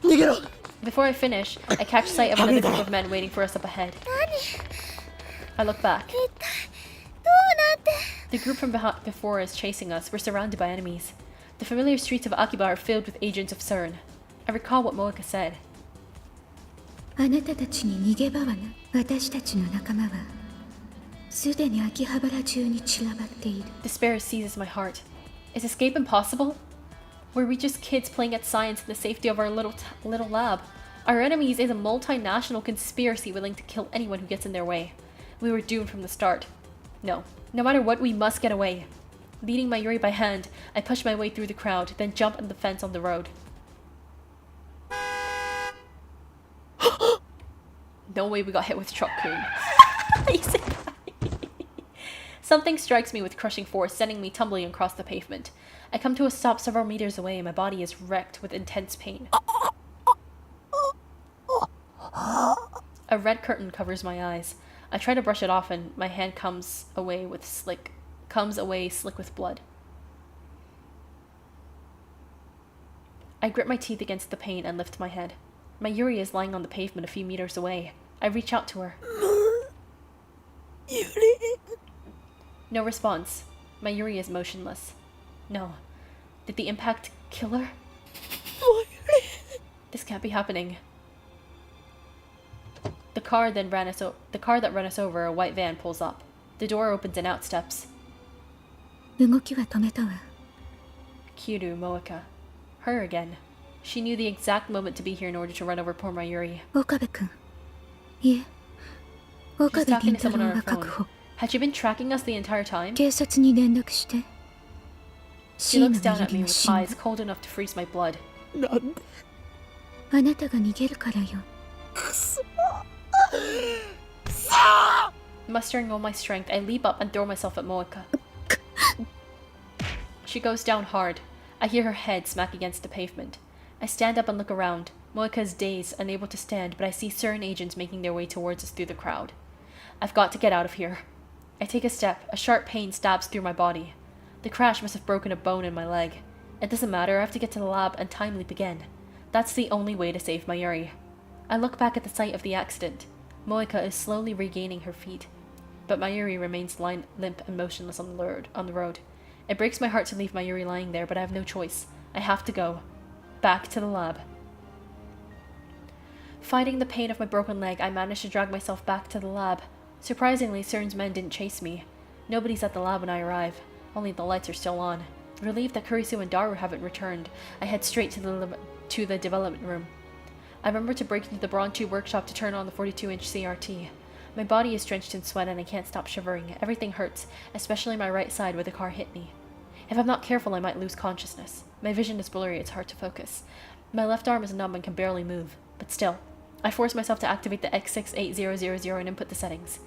逃げろ Before I finish, I catch sight of another group of men waiting for us up ahead. I look back. どうなって The group from before us chasing us were surrounded by enemies. The familiar streets of Akiba are filled with agents of CERN. I recall what Moika said. あなたたちに逃げ場はな私たちの仲間はすでに秋葉原中に散らばっている Despair seizes my heart. Is escape impossible? Were we just kids playing at science in the safety of our little lab? Our enemies is a multinational conspiracy willing to kill anyone who gets in their way. We were doomed from the start. No matter what, we must get away. Leading my Yuri by hand, I push my way through the crowd, then jump on the fence on the road. No way we got hit with truck-kun. Something strikes me with crushing force, sending me tumbling across the pavement. I come to a stop several meters away and my body is wrecked with intense pain. A red curtain covers my eyes. I try to brush it off and my hand comes away slick with blood. I grip my teeth against the pain and lift my head. Mayuri is lying on the pavement a few meters away. I reach out to her. Yuri. No response. Mayuri is motionless. No. Did the impact kill her? Mayuri. This can't be happening. The car that ran us over, a white van, pulls up. The door opens and out steps 動きは止めたわ。 Kiryu Moeka. Her again. She knew the exact moment to be here in order to run over poor Mayuri. 岡部君。いえ、岡 She's 部 talking 倫 to 太 someone 郎 on が her 確 phone. 保。 Had she been tracking us the entire time? 警察に連絡して。 She 椎名 looks down の at 指 me の with 芯 eyes cold enough to freeze my blood. なんであなたが逃げるからよ。くそ。 Mustering all my strength, I leap up and throw myself at Moeka. She goes down hard. I hear her head smack against the pavement. I stand up and look around. Moeka is dazed, unable to stand, but I see certain agents making their way towards us through the crowd. I've got to get out of here. I take a step. A sharp pain stabs through my body. The crash must have broken a bone in my leg. It doesn't matter, I have to get to the lab and time leap again. That's the only way to save Mayuri. I look back at the site of the accident. Moeka is slowly regaining her feet, but Mayuri remains limp and motionless on the road. It breaks my heart to leave Mayuri lying there, but I have no choice. I have to go. Back to the lab. Fighting the pain of my broken leg, I manage to drag myself back to the lab. Surprisingly, CERN's men didn't chase me. Nobody's at the lab when I arrive. Only the lights are still on. Relieved that Kurisu and Daru haven't returned, I head straight to the development room. I remember to break into the Brawn 2 workshop to turn on the 42-inch CRT. My body is drenched in sweat and I can't stop shivering. Everything hurts, especially my right side where the car hit me. If I'm not careful, I might lose consciousness. My vision is blurry, it's hard to focus. My left arm is numb and can barely move, but still. I force myself to activate the X68000 and input the settings.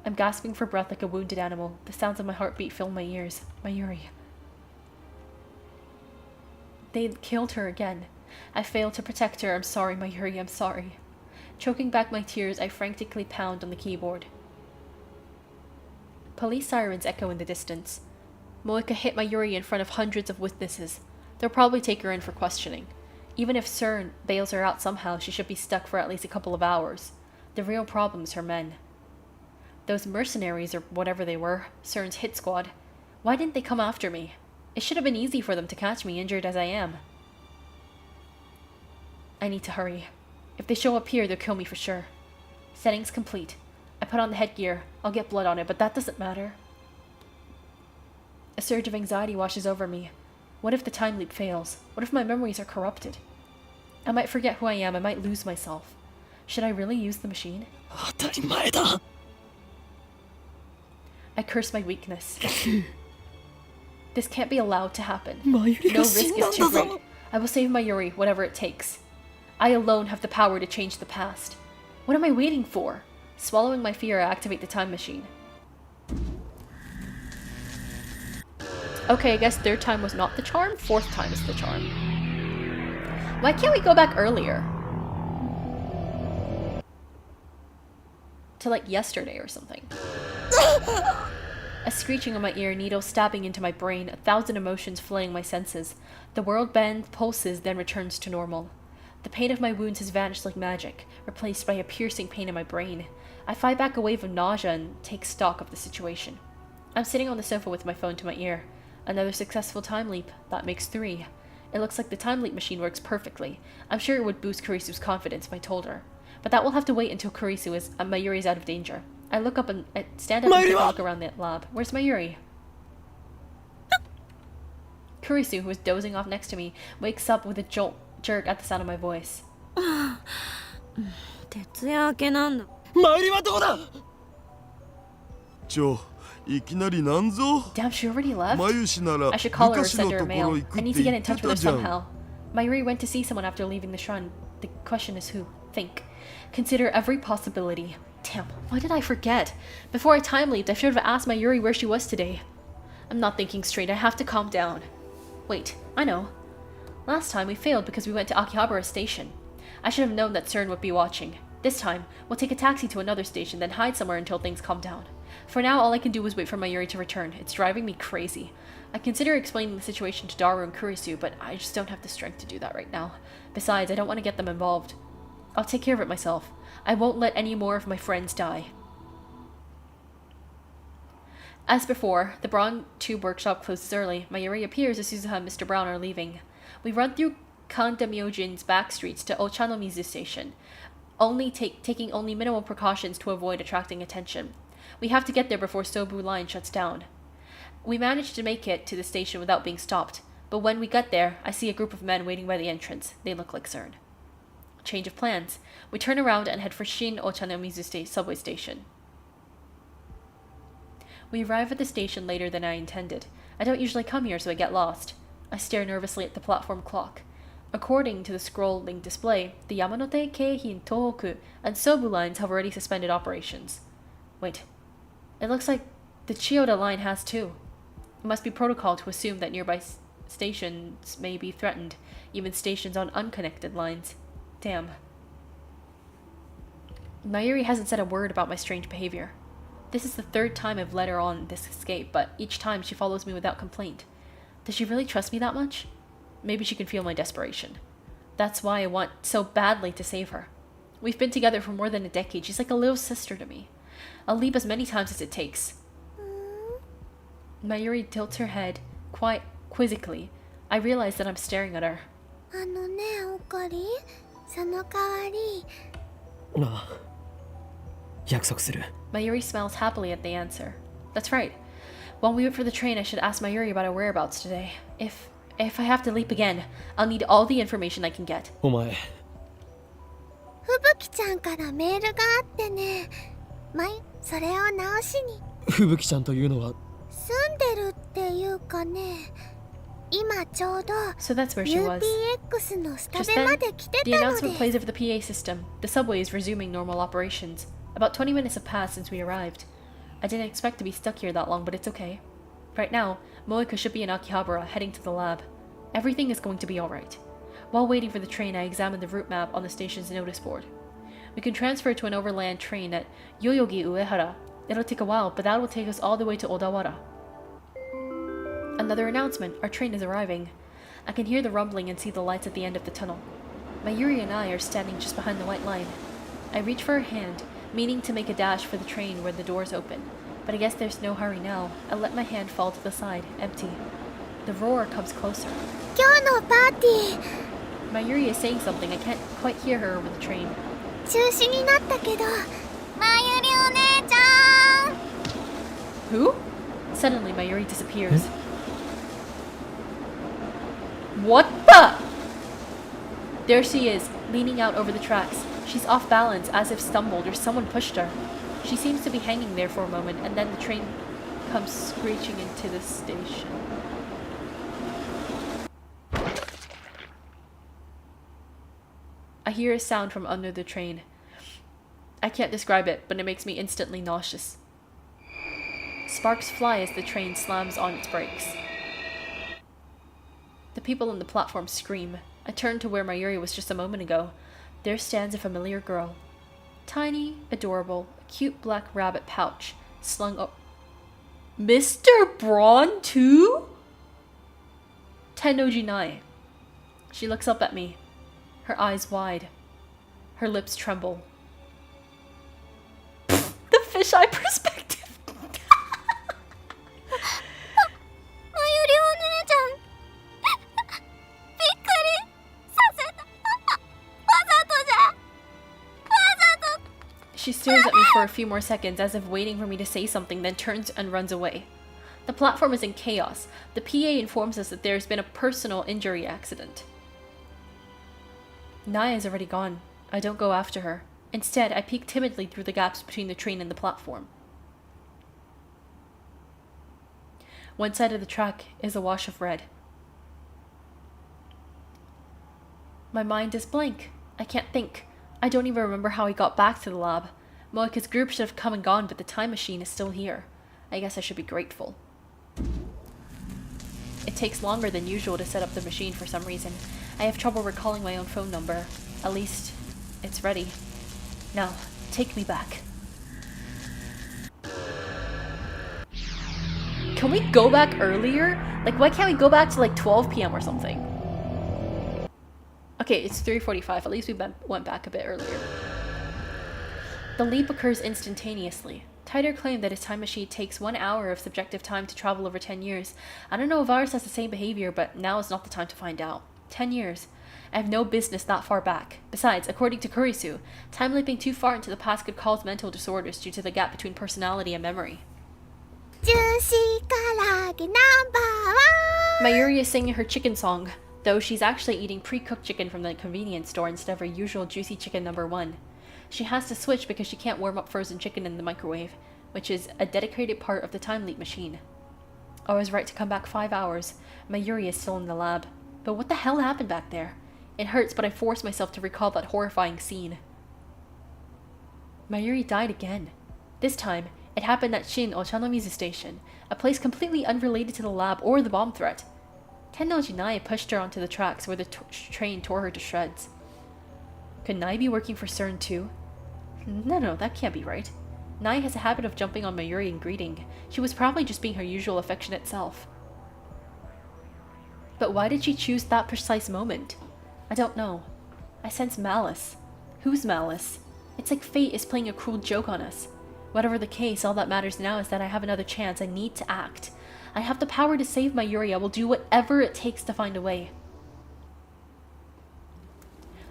I'm gasping for breath like a wounded animal. The sounds of my heartbeat fill my ears. Mayuri. They killed her again. I failed to protect her. I'm sorry, Mayuri, I'm sorry. Choking back my tears, I frantically pound on the keyboard. Police sirens echo in the distance. Moeka hit Mayuri in front of hundreds of witnesses. They'll probably take her in for questioning. Even if CERN bails her out somehow, she should be stuck for at least a couple of hours. The real problem is her men. Those mercenaries, or whatever they were, CERN's hit squad. Why didn't they come after me? It should have been easy for them to catch me, injured as I am. I need to hurry. If they show up here, they'll kill me for sure. Settings complete. I put on the headgear. I'll get blood on it, but that doesn't matter. A surge of anxiety washes over me. What if the time leap fails? What if my memories are corrupted? I might forget who I am. I might lose myself. Should I really use the machine? 当たり前だ。 I curse my weakness. This can't be allowed to happen. マユリ No が risk 死んだ is ん too だ great. ぞ。 I will save Mayuri, whatever it takes. I alone have the power to change the past. What am I waiting for? Swallowing my fear, I activate the time machine. Okay, I guess third time was not the charm, fourth time is the charm. Why can't we go back earlier? To like yesterday or something. A screeching in my ear, needles stabbing into my brain, 1,000 emotions flaying my senses. The world bends, pulses, then returns to normal. The pain of my wounds has vanished like magic, replaced by a piercing pain in my brain. I fight back a wave of nausea and take stock of the situation. I'm sitting on the sofa with my phone to my ear. Another successful time leap. That makes 3. It looks like the time leap machine works perfectly. I'm sure it would boost Kurisu's confidence if I told her. But that will have to wait until Mayuri's out of danger. I look up and stand up and take a look around the lab. Where's Mayuri? Kurisu, who is dozing off next to me, wakes up with a jerk at the sound of my voice. 徹夜明けなんだ。マユリはどこだ。いきなりなんぞ。 Damn, she already left? マユ氏なら I should call her ル or カ氏 send の her a ところ mail. 行く I っ need て to get 言 in っ touch て with her たじゃん。 somehow. Mayuri went to see someone after leaving the shrine. The question is who. Think. Consider every possibility. Damn, why did I forget? Before I time leaped, I should have asked Mayuri where she was today. I'm not thinking straight. I have to calm down. Wait, I know. Last time we failed because we went to Akihabara Station. I should have known that CERN would be watching. This time, we'll take a taxi to another station, then hide somewhere until things calm down. For now, all I can do is wait for Mayuri to return. It's driving me crazy. I consider explaining the situation to Daru and Kurisu, but I just don't have the strength to do that right now. Besides, I don't want to get them involved. I'll take care of it myself. I won't let any more of my friends die. As before, the Braun Tube workshop closes early. Mayuri appears as Suzuha and Mr. Brown are leaving. We run through Kanda Myojin's back streets to Ochanomizu Station, taking only minimal precautions to avoid attracting attention. We have to get there before Sobu Line shuts down. We manage to make it to the station without being stopped, but when we get there, I see a group of men waiting by the entrance. They look like CERN. Change of plans. We turn around and head for Shin Ochanomizu subway station. We arrive at the station later than I intended. I don't usually come here, so I get lost. I stare nervously at the platform clock. According to the scrolling display, the Yamanote, Keihin, Tohoku, and Sobu lines have already suspended operations. Wait, it looks like the Chiyoda line has too. It must be protocol to assume that nearby stations may be threatened, even stations on unconnected lines. Damn. Mayuri hasn't said a word about my strange behavior. This is the third time I've led her on this escape, but each time she follows me without complaint. Does she really trust me that much? Maybe she can feel my desperation. That's why I want so badly to save her. We've been together for more than a decade. She's like a little sister to me. I'll leave as many times as it takes. Mayuri tilts her head, quite quizzically. I realize that I'm staring at her. あのね、オカリ、その代わり。ああ、約束する。 Mayuri smiles happily at the answer. That's right. While we wait for the train, I should ask Mayuri about her whereabouts today. If I have to leap again, I'll need all the information I can get. お前、吹雪ちゃんからメールがあってね。それを直しに。吹雪ちゃんというのは。住んでるっていうかね。今ちょうど So that's where she was. UTX のスタ Just ベま then, で来て the たの announcement で。 plays over the PA system. The subway is resuming normal operations. About 20 minutes have passed since we arrived. I didn't expect to be stuck here that long, but it's okay. Right now, Moeka should be in Akihabara, heading to the lab. Everything is going to be alright. While waiting for the train, I examined the route map on the station's notice board. We can transfer to an overland train at Yoyogi Uehara. It'll take a while, but that will take us all the way to Odawara. Another announcement. Our train is arriving. I can hear the rumbling and see the lights at the end of the tunnel. Mayuri and I are standing just behind the white line. I reach for her hand, meaning to make a dash for the train where the doors open. But I guess there's no hurry now. I let my hand fall to the side, empty. The roar comes closer. 今日のパーティー Mayuri is saying something. I can't quite hear her over the train. 中止になったけど。まゆりお姉ちゃん Who? Suddenly, Mayuri disappears. What the? There she is, leaning out over the tracks. She's off balance, as if stumbled or someone pushed her. She seems to be hanging there for a moment, and then the train comes screeching into the station. I hear a sound from under the train. I can't describe it, but it makes me instantly nauseous. Sparks fly as the train slams on its brakes. The people on the platform scream. I turn to where Mayuri was just a moment ago. There stands a familiar girl. Tiny, adorable, a cute black rabbit pouch slung up. Mr. Braun too? Tennoji Nai. She looks up at me, her eyes wide. Her lips tremble. The fisheye perspective. まゆりお姉ちゃんびっくりさせたわざとじゃわざと She stares at me for a few more seconds as if waiting for me to say something, then turns and runs away. The platform is in chaos. The PA informs us that there has been a personal injury accident. Naya is already gone. I don't go after her. Instead, I peek timidly through the gaps between the train and the platform. One side of the track is a wash of red. My mind is blank. I can't think. I don't even remember how I got back to the lab. Moeka's group should have come and gone, but the time machine is still here. I guess I should be grateful. It takes longer than usual to set up the machine for some reason. I have trouble recalling my own phone number. At least, it's ready. Now, take me back. Can we go back earlier? Like, why can't we go back to like 12 p.m. or something? Okay, it's 3:45. At least we went back a bit earlier. The leap occurs instantaneously. Tider claimed that his time machine takes 1 hour of subjective time to travel over 10 years. I don't know if ours has the same behavior, but now is not the time to find out. 10 years. I have no business that far back. Besides, according to Kurisu, time leaping too far into the past could cause mental disorders due to the gap between personality and memory. Mayuri is singing her chicken song, though she's actually eating pre-cooked chicken from the convenience store instead of her usual juicy chicken number 1. She has to switch because she can't warm up frozen chicken in the microwave, which is a dedicated part of the time leap machine. I was right to come back 5 hours. Mayuri is still in the lab. But what the hell happened back there? It hurts, but I force myself to recall that horrifying scene. Mayuri died again. This time, it happened at Shin Ochanomizu Station, a place completely unrelated to the lab or the bomb threat. Tennoji Nai pushed her onto the tracks where the train tore her to shreds. Could Nai be working for CERN too? No, that can't be right. Nai has a habit of jumping on Mayuri and greeting. She was probably just being her usual affectionate self. But why did she choose that precise moment? I don't know. I sense malice. Whose malice? It's like fate is playing a cruel joke on us. Whatever the case, all that matters now is that I have another chance. I need to act. I have the power to save Mayuri. I will do whatever it takes to find a way.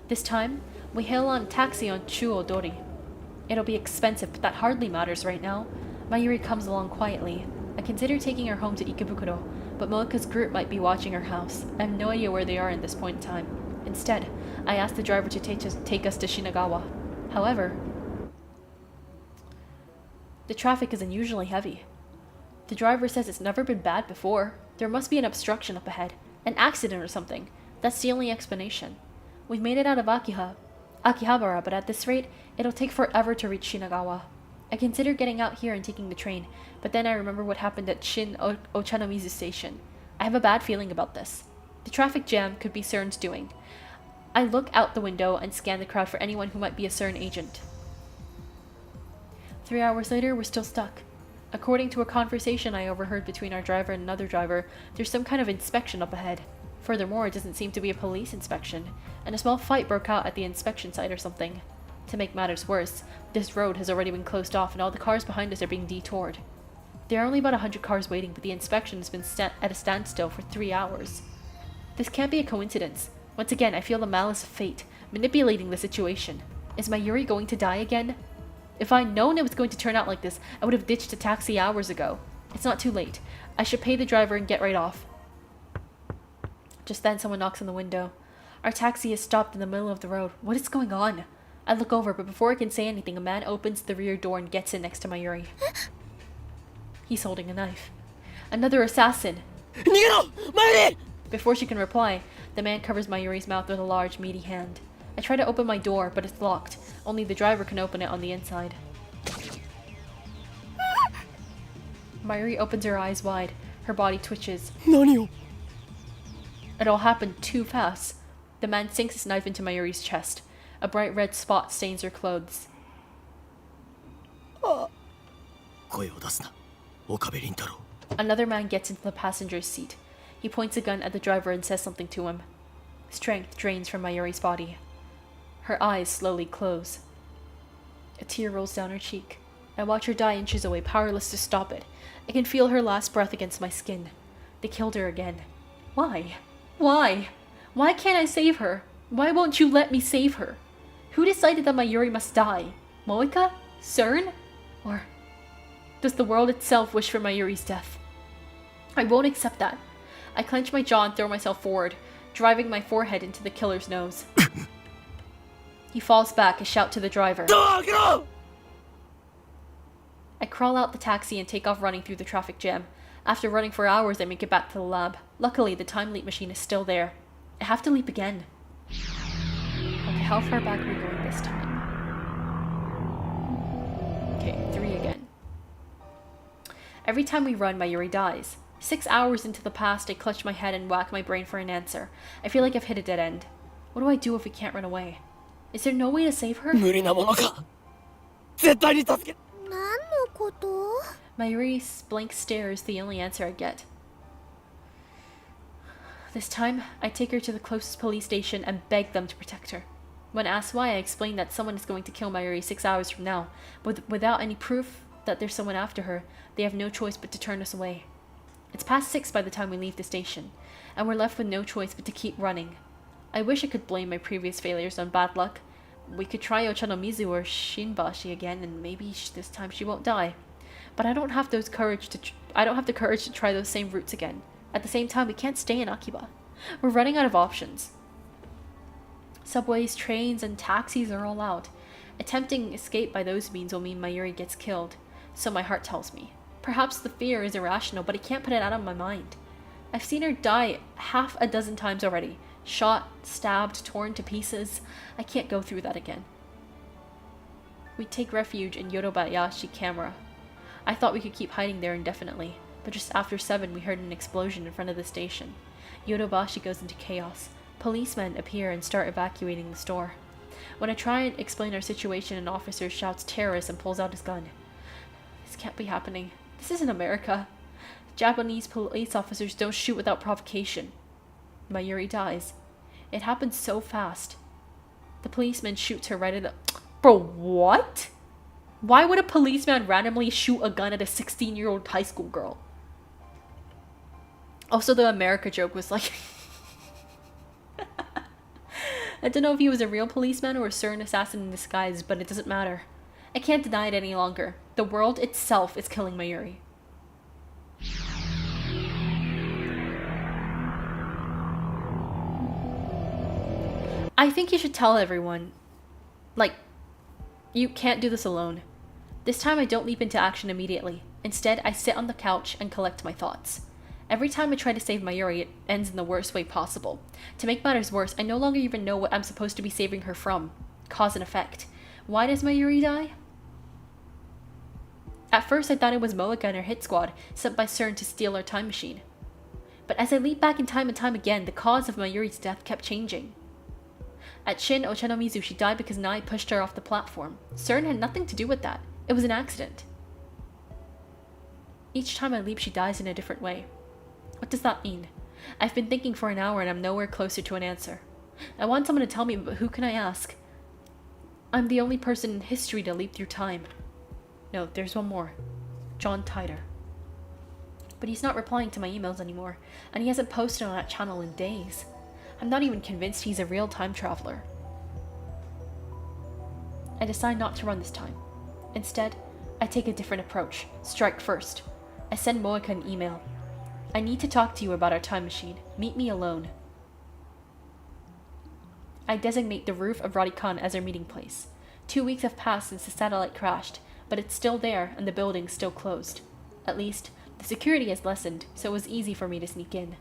This time, we hail on a taxi on Chuo-dori. It'll be expensive, but that hardly matters right now. Mayuri comes along quietly. I consider taking her home to Ikebukuro, but Moeka's group might be watching her house. I have no idea where they are in this point in time. Instead, I asked the driver to take us to Shinagawa. However, the traffic is unusually heavy. The driver says it's never been bad before. There must be an obstruction up ahead. An accident or something. That's the only explanation. We've made it out of Akihabara, but at this rate, it'll take forever to reach Shinagawa. I consider getting out here and taking the train, but then I remember what happened at Shin Ochanomizu Station. I have a bad feeling about this. The traffic jam could be CERN's doing. I look out the window and scan the crowd for anyone who might be a CERN agent. 3 hours later, we're still stuck. According to a conversation I overheard between our driver and another driver, there's some kind of inspection up ahead. Furthermore, it doesn't seem to be a police inspection, and a small fight broke out at the inspection site or something. To make matters worse, this road has already been closed off and all the cars behind us are being detoured. There are only about 100 cars waiting, but the inspection has been at a standstill for 3 hours. This can't be a coincidence. Once again, I feel the malice of fate, manipulating the situation. Is Mayuri going to die again? If I'd known it was going to turn out like this, I would have ditched a taxi hours ago. It's not too late. I should pay the driver and get right off. Just then, someone knocks on the window. Our taxi is stopped in the middle of the road. What is going on? I look over, but before I can say anything, a man opens the rear door and gets in next to Mayuri. He's holding a knife. Another assassin! Before she can reply, the man covers Mayuri's mouth with a large, meaty hand. I try to open my door, but it's locked. Only the driver can open it on the inside. Mayuri opens her eyes wide. Her body twitches. It all happened too fast. The man sinks his knife into Mayuri's chest. A bright red spot stains her clothes. Another man gets into the passenger's seat. He points a gun at the driver and says something to him. Strength drains from Mayuri's body. Her eyes slowly close. A tear rolls down her cheek. I watch her die inches away, powerless to stop it. I can feel her last breath against my skin. They killed her again. Why? Why? Why can't I save her? Why won't you let me save her? Who decided that Mayuri must die? Moeka? CERN? Or does the world itself wish for Mayuri's death? I won't accept that. I clench my jaw and throw myself forward, driving my forehead into the killer's nose. He falls back, a shout to the driver. I crawl out the taxi and take off running through the traffic jam. After running for hours, I make it back to the lab. Luckily, the time leap machine is still there. I have to leap again. Okay, how far back are we going this time? Okay, 3 again. Every time we run, Mayuri dies. 6 hours into the past, I clutch my head and whack my brain for an answer. I feel like I've hit a dead end. What do I do if we can't run away? Is there no way to save her? 無理なものか。絶対に助け。何のこと？ Mayuri's blank stare is the only answer I get. This time, I take her to the closest police station and beg them to protect her. When asked why, I explain that someone is going to kill Mayuri 6 hours from now. Without any proof that there's someone after her, they have no choice but to turn us away. It's past 6 by the time we leave the station, and we're left with no choice but to keep running. I wish I could blame my previous failures on bad luck. We could try Ochanomizu or Shinbashi again, and maybe this time she won't die. But I don't have the courage to try those same routes again. At the same time, we can't stay in Akiba. We're running out of options. Subways, trains, and taxis are all out. Attempting escape by those means will mean Mayuri gets killed, so my heart tells me. Perhaps the fear is irrational, but I can't put it out of my mind. I've seen her die half a dozen times already. Shot, stabbed, torn to pieces. I can't go through that again. We take refuge in Yodobayashi Camera. I thought we could keep hiding there indefinitely, but just after 7 we heard an explosion in front of the station. Yodobashi goes into chaos. Policemen appear and start evacuating the store. When I try and explain our situation, an officer shouts terrorist and pulls out his gun. This can't be happening. This isn't America. Japanese police officers don't shoot without provocation. Mayuri dies. It happens so fast. The policeman shoots her right in the... Bro, what? Why would a policeman randomly shoot a gun at a 16-year-old high school girl? Also, the America joke was like... I don't know if he was a real policeman or a certain assassin in disguise, but it doesn't matter. I can't deny it any longer. The world itself is killing Mayuri. I think you should tell everyone. Like, you can't do this alone. This time I don't leap into action immediately. Instead, I sit on the couch and collect my thoughts. Every time I try to save Mayuri, it ends in the worst way possible. To make matters worse, I no longer even know what I'm supposed to be saving her from. Cause and effect. Why does Mayuri die? At first I thought it was Moeka and her hit squad, sent by CERN to steal our time machine. But as I leap back in time and time again, the cause of Mayuri's death kept changing. At Shin Ochanomizu, she died because Nai pushed her off the platform. CERN had nothing to do with that. It was an accident. Each time I leap, she dies in a different way. What does that mean? I've been thinking for an hour and I'm nowhere closer to an answer. I want someone to tell me, but who can I ask? I'm the only person in history to leap through time. No, there's one more. John Titor. But he's not replying to my emails anymore, and he hasn't posted on that channel in days. I'm not even convinced he's a real time traveler. I decide not to run this time. Instead, I take a different approach. Strike first. I send Moeka an email. I need to talk to you about our time machine. Meet me alone. I designate the roof of Radikan as our meeting place. 2 weeks have passed since the satellite crashed, but it's still there and the building's still closed. At least, the security has lessened, so it was easy for me to sneak in.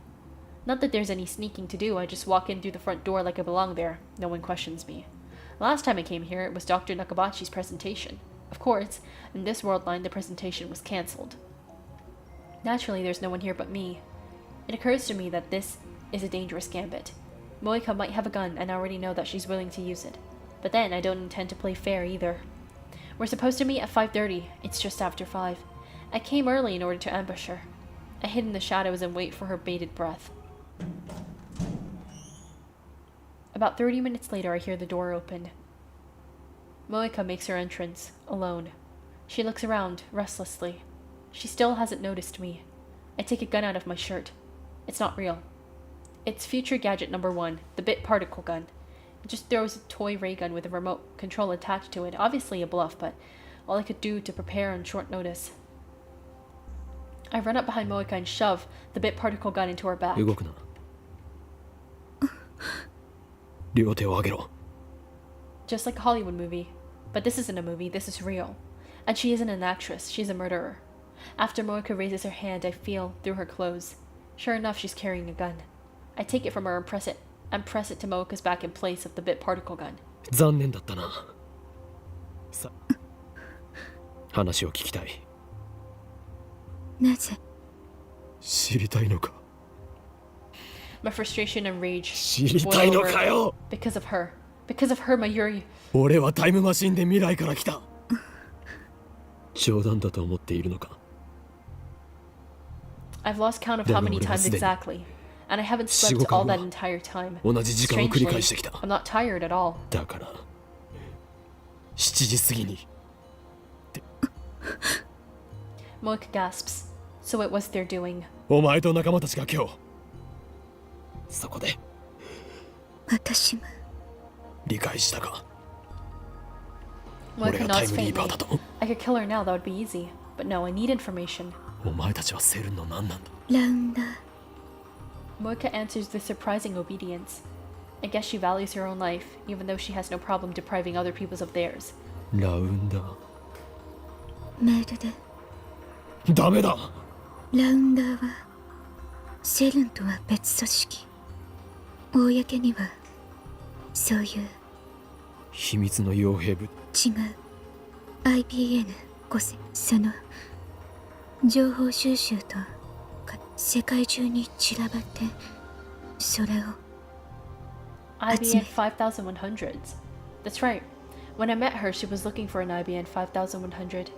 Not that there's any sneaking to do, I just walk in through the front door like I belong there. No one questions me. Last time I came here, it was Dr. Nakabachi's presentation. Of course, in this world line, the presentation was cancelled. Naturally, there's no one here but me. It occurs to me that this is a dangerous gambit. Moeka might have a gun, and I already know that she's willing to use it. But then, I don't intend to play fair either. We're supposed to meet at 5:30. It's just after 5. I came early in order to ambush her. I hid in the shadows and wait for her bated breath. About 30 minutes later, I hear the door open. Moeka makes her entrance, alone. She looks around, restlessly. She still hasn't noticed me. I take a gun out of my shirt. It's not real. It's future gadget number 1, the bit particle gun. It just throws a toy ray gun with a remote control attached to it. Obviously a bluff, but all I could do to prepare on short notice. I run up behind Moeka and shove the bit particle gun into her back. 動くな。両手を上げろ。 Just like a Hollywood movie. But this isn't a movie, this is real. And she isn't an actress, she's a murderer. After Moeka raises her hand, I feel through her clothes. Sure enough, she's carrying a gun. I take it from her and press it to Moeka's back in place of the bit particle gun. 残念だったな。さ、話を聞きたい。なぜ？知りたいのか。 My frustration and rage 知りたいのかよ。 because of her. Because of her, Mayuri. 俺はタイムマシンで未来から来た。冗談だと思っているのか。 I've lost count of how many times exactly, and I haven't slept all that entire time. 同じ時間を繰り返してき Strangely, た。 I'm not tired at all. だから7時過ぎに Moika gasps. So it was their doing. お前と仲間たちが今日そこで私も理解したか。 Moika 俺がタイ nods ムリーパー faintly. だと。 I could kill her now, that would be easy. But no, I need information. お前たちはセルンの何なんだ。ラウンダー Moika answers with surprising obedience. I guess she values her own life, even though she has no problem depriving other people's of theirs. ラウンダー。メールでダメだ。ラウンダーはセルンとは別組織。公にはそういう秘密の傭兵部。違う IBN5 世その情報収集とか世界中に散らばってそれを IBN 5100s. That's right. When I met her, she was looking for an IBN 5100.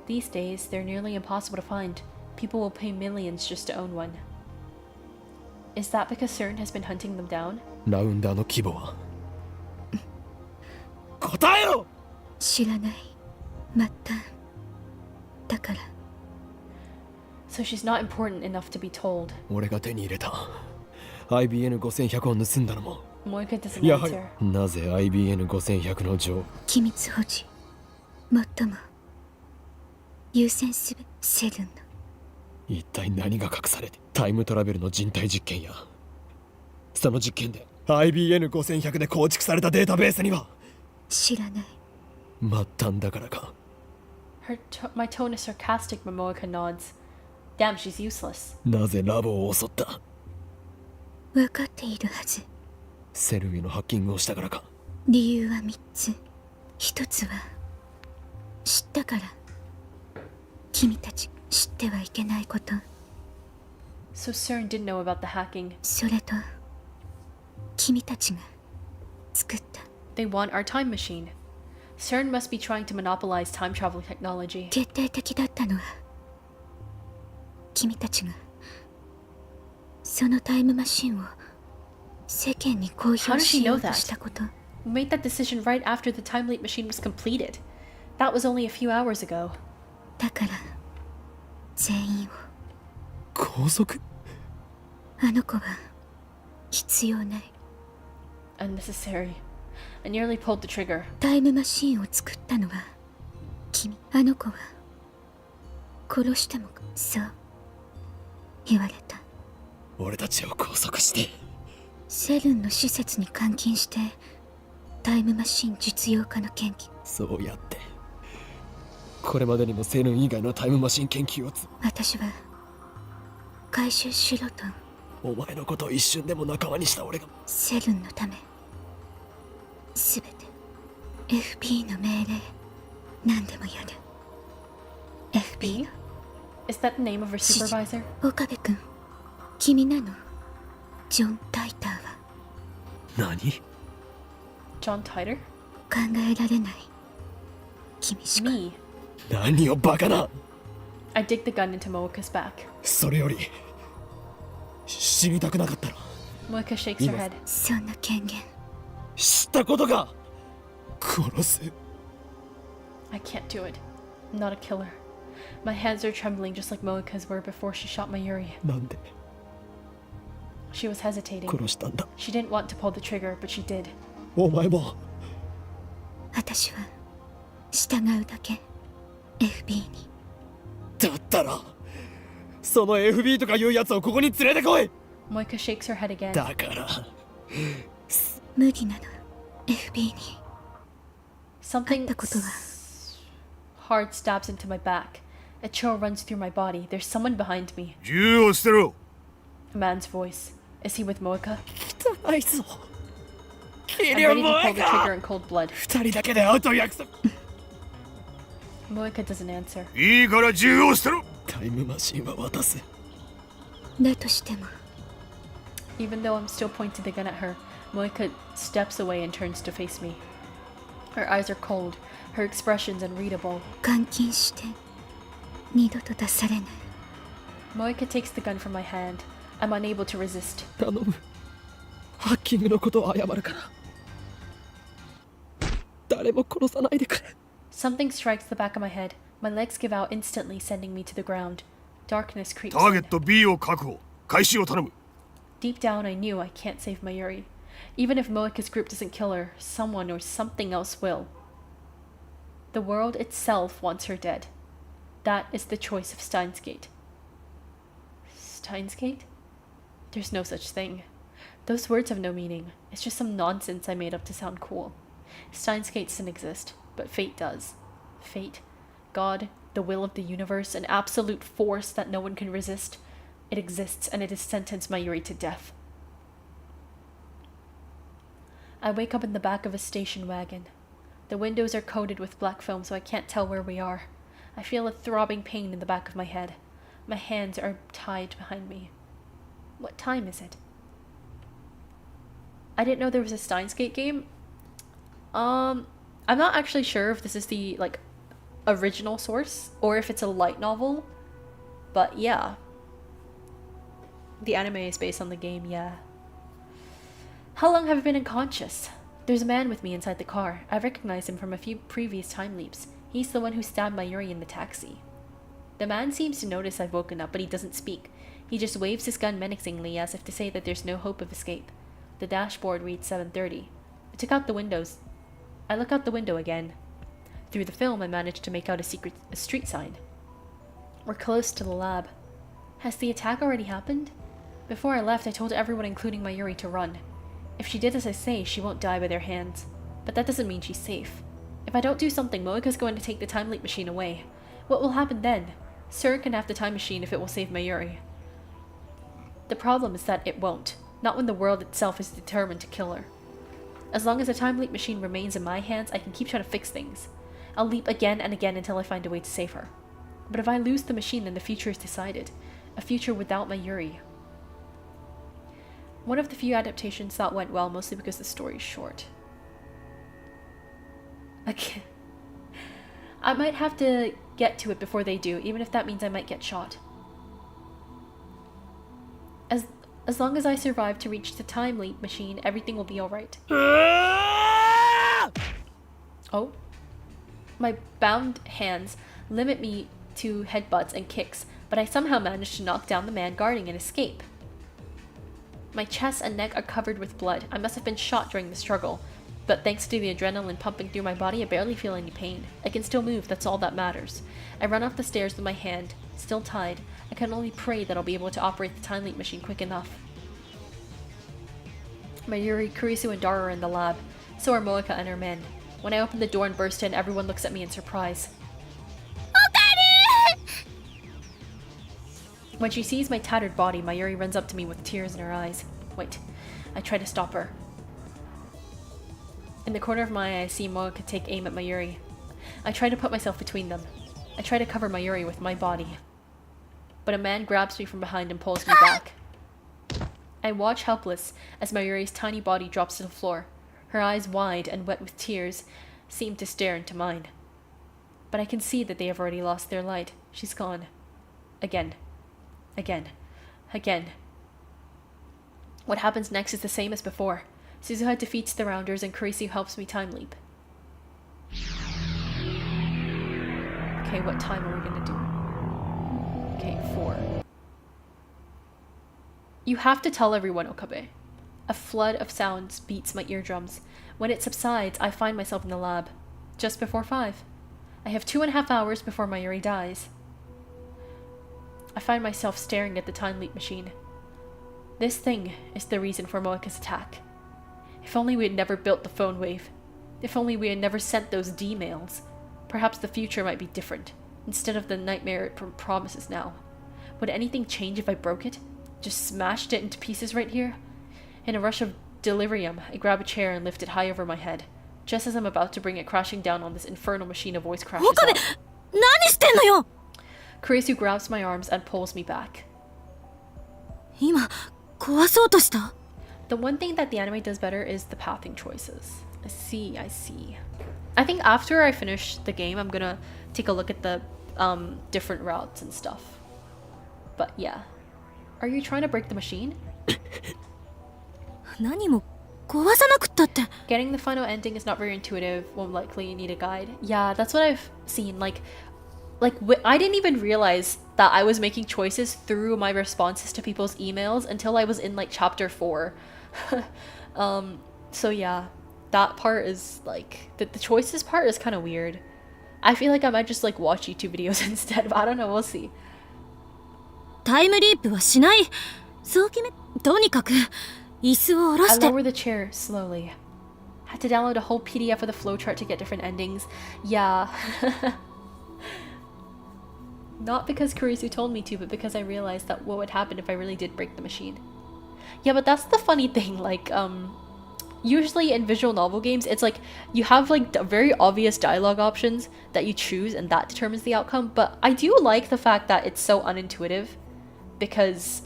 These days, they're nearly impossible to find. People will pay millions just to own one. Is that because CERN has been hunting them down? ラウンダーの規模は答えろ。知らない末端だから So she's not important enough to be told. 俺が手に入れた IBN5100 を盗んだのも Moika doesn't やはり answer. なぜ IBN5100 の情機密保持最も優先すべセルンの一体何が隠されてタイムトラベルの人体実験やその実験で IBN5100 で構築されたデータベースには知らない末端だからか。 My tone is sarcastic, but Moika nods. Damn, she's useless. なぜラボを襲った。分かっているはずセルンへのハッキングをしたからか。理由は3つ1つは知ったから君たち知ってはいけないこと So CERN did know about the hacking. それと君たちが作った They want our time machine. CERN must be trying to monopolize time travel technology. 決定的だったのは君たちがそのタイムマシンを世間に公表しようとしたこと We made that decision right after the time leap machine was completed. That was only a few hours ago. だから全員を拘束。あの子は必要ない Unnecessary. I nearly pulled the trigger. タイムマシンを作ったのは君あの子は殺してもそう言われた俺たちを拘束してセルンの施設に監禁してタイムマシン実用化の研究そうやってこれまでにもセルン以外のタイムマシン研究を私は回収しろとお前のことを一瞬でも仲間にした俺がセルンのためすべて FP の命令何でもやる FP の Is that the name of her supervisor? 岡部君君なのジョン・タイターは何 John Titer? 考えられない君しか Me. 何をバカな I dig the gun into Moika's back. それより死にたくなかったら Moika shakes her head. そんな権限知ったことが殺す I can't do it. I'm not a killer. My hands are trembling just like Moika's were before she shot Mayuri. なんで She was hesitating. 殺したんだ She didn't want to pull the trigger, but she did. お前も私は従うだけ FB にだったらその FB とかいうやつをここに連れてこい Moika shakes her head again. だから無理なの FB に Something あったことは hard stabs into my back. A chill runs through my body. There's someone behind me. 銃を捨てろ。 A man's voice. Is he with Moika? 汚いぞ I'm ready to pull the trigger in cold blood. 二人だけで会うと約束 Moika doesn't answer. いいから銃を捨てろ。タイムマシンは渡すだとしても Even though I'm still pointing the gun at her, Moika steps away and turns to face me. Her eyes are cold, her expressions unreadable. 監禁して二度と出されない。 Moika takes the gun from my hand. I'm unable to resist. 頼む。ハッキングのことを謝るから。誰も殺さないでくれ。 Something strikes the back of my head. My legs give out instantly, sending me to the ground. Darkness creeps ターゲ in. ット B を確保。開始を頼む。 Deep down, I knew I can't save Mayuri. Even if Moika's group doesn't kill her, someone or something else will. The world itself wants her dead. That is the choice of Steins Gate. Steins Gate? There's no such thing. Those words have no meaning. It's just some nonsense I made up to sound cool. Steins Gate doesn't exist, but fate does. Fate, God, the will of the universe, an absolute force that no one can resist. It exists, and it has sentenced Mayuri to death. I wake up in the back of a station wagon. The windows are coated with black film, so I can't tell where we are. I feel a throbbing pain in the back of my head. My hands are tied behind me. What time is it? I didn't know there was a Steins Gate game. I'm not actually sure if this is the, like, original source, or if it's a light novel. But yeah. The anime is based on the game, yeah. How long have I been unconscious? There's a man with me inside the car. I recognize him from a few previous time leaps. He's the one who stabbed Mayuri in the taxi. The man seems to notice I've woken up, but he doesn't speak. He just waves his gun menacingly as if to say that there's no hope of escape. The dashboard reads 7:30. I took out the windows. I look out the window again. Through the film, I managed to make out a street sign. We're close to the lab. Has the attack already happened? Before I left, I told everyone, including Mayuri, to run. If she did as I say, she won't die by their hands. But that doesn't mean she's safe. If I don't do something, Moika's going to take the time leap machine away. What will happen then? Sir can have the time machine if it will save Mayuri. The problem is that it won't. Not when the world itself is determined to kill her. As long as the time leap machine remains in my hands, I can keep trying to fix things. I'll leap again and again until I find a way to save her. But if I lose the machine, then the future is decided. A future without Mayuri. One of the few adaptations that went well, mostly because the story is short. Again, I might have to get to it before they do, even if that means I might get shot. As long as I survive to reach the time leap machine, everything will be alright. Oh. My bound hands limit me to headbutts and kicks, but I somehow manage to knock down the man guarding and escape. My chest and neck are covered with blood. I must have been shot during the struggle, but thanks to the adrenaline pumping through my body, I barely feel any pain. I can still move, that's all that matters. I run off the stairs with my hand, still tied. I can only pray that I'll be able to operate the time leap machine quick enough. Mayuri, Kurisu, and Dara are in the lab. So are Moika and her men. When I open the door and burst in, everyone looks at me in surprise. When she sees my tattered body, Mayuri runs up to me with tears in her eyes. Wait, I try to stop her. In the corner of my eye, I see Moika take aim at Mayuri. I try to put myself between them. I try to cover Mayuri with my body. But a man grabs me from behind and pulls me back. I watch helpless as Mayuri's tiny body drops to the floor. Her eyes, wide and wet with tears, seem to stare into mine. But I can see that they have already lost their light. She's gone. Again. Again. Again. What happens next is the same as before. Suzuha defeats the Rounders and Kurisu helps me time leap. Okay, what time are we gonna do? Okay, 4. You have to tell everyone, Okabe. A flood of sounds beats my eardrums. When it subsides, I find myself in the lab. Just before 5. I have 2.5 hours before Mayuri dies. I find myself staring at the time leap machine. This thing is the reason for Moika's attack. If only we had never built the phone wave. If only we had never sent those D-mails. Perhaps the future might be different, instead of the nightmare it promises now. Would anything change if I broke it? Just smashed it into pieces right here? In a rush of delirium, I grab a chair and lift it high over my head. Just as I'm about to bring it crashing down on this infernal machine, a voice crashes out. Kurisu grabs my arms and pulls me back. The one thing that the anime does better is the pathing choices. I see. I think after I finish the game, I'm gonna take a look at the different routes and stuff. But yeah. Are you trying to break the machine? 何も壊さなくったって。 Getting the final ending is not very intuitive, will likely need a guide. Yeah, that's what I've seen. I didn't even realize that I was making choices through my responses to people's emails until I was in like chapter 4. So yeah, that part is like, the choices part is kind of weird. I feel like I might just like watch YouTube videos instead, but I don't know, we'll see. タイムリープはしない。そう決め、とにかく椅子を下ろ I して。 lower the chair slowly. Had to download a whole PDF of the flowchart to get different endings. Yeah. Not because Kurisu told me to, but because I realized that what would happen if I really did break the machine. Yeah, but that's the funny thing, like, usually in visual novel games, it's like, you have like very obvious dialogue options that you choose and that determines the outcome, but I do like the fact that it's so unintuitive, because,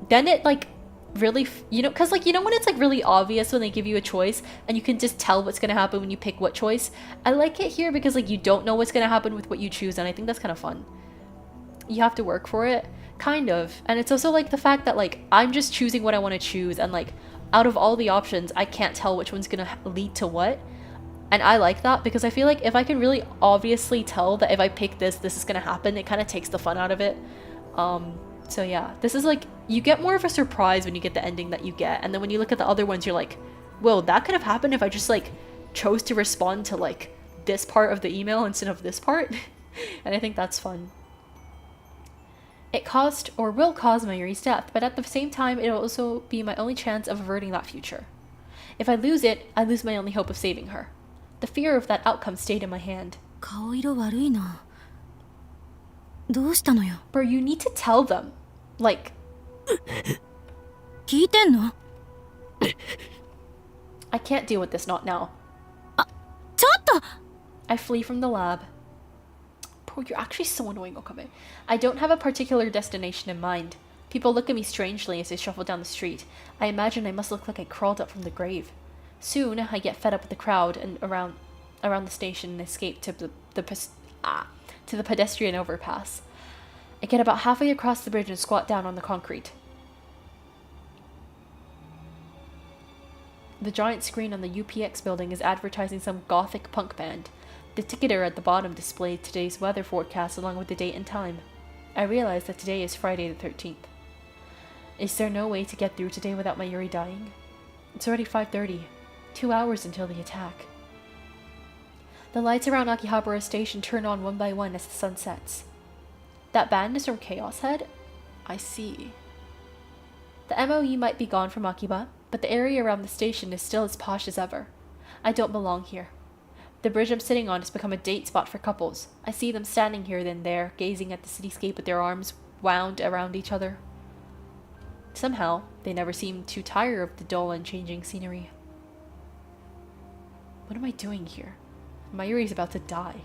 then it like, really, you know, because like, you know when it's like really obvious when they give you a choice and you can just tell what's gonna happen when you pick what choice? I like it here because like you don't know what's gonna happen with what you choose, and I think that's kind of fun. You have to work for it, kind of, and it's also like the fact that like I'm just choosing what I want to choose, and like out of all the options I can't tell which one's gonna lead to what, and I like that because I feel like if I can really obviously tell that if I pick this is gonna happen, it kind of takes the fun out of it. So yeah, this is like, you get more of a surprise when you get the ending that you get, and then when you look at the other ones, you're like, whoa, that could have happened if I just like chose to respond to like this part of the email instead of this part. And I think that's fun. It caused or will cause Mayuri's death, but at the same time, it'll also be my only chance of averting that future. If I lose it, I lose my only hope of saving her. The fear of that outcome stayed in my hand. 顔色悪いな。どうしたのよ。 Bro, you need to tell them. Like, 聞いてんの？ I can't deal with this, not now. ちょっと！ I flee from the lab. Bro, you're actually so annoying, Okame. I don't have a particular destination in mind. People look at me strangely as they shuffle down the street. I imagine I must look like I crawled up from the grave. Soon, I get fed up with the crowd and around the station and escape to the pedestrian overpass. I get about halfway across the bridge and squat down on the concrete. The giant screen on the UPX building is advertising some gothic punk band. The ticketer at the bottom displayed today's weather forecast along with the date and time. I realize that today is Friday the 13th. Is there no way to get through today without Mayuri dying? It's already 5:30. 2 hours until the attack. The lights around Akihabara Station turn on one by one as the sun sets. That band is from Chaos Head? I see. The MOE might be gone from Akiba, but the area around the station is still as posh as ever. I don't belong here. The bridge I'm sitting on has become a date spot for couples. I see them standing here then there, gazing at the cityscape with their arms wound around each other. Somehow, they never seem too tired of the dull and changing scenery. What am I doing here? Mayuri's about to die.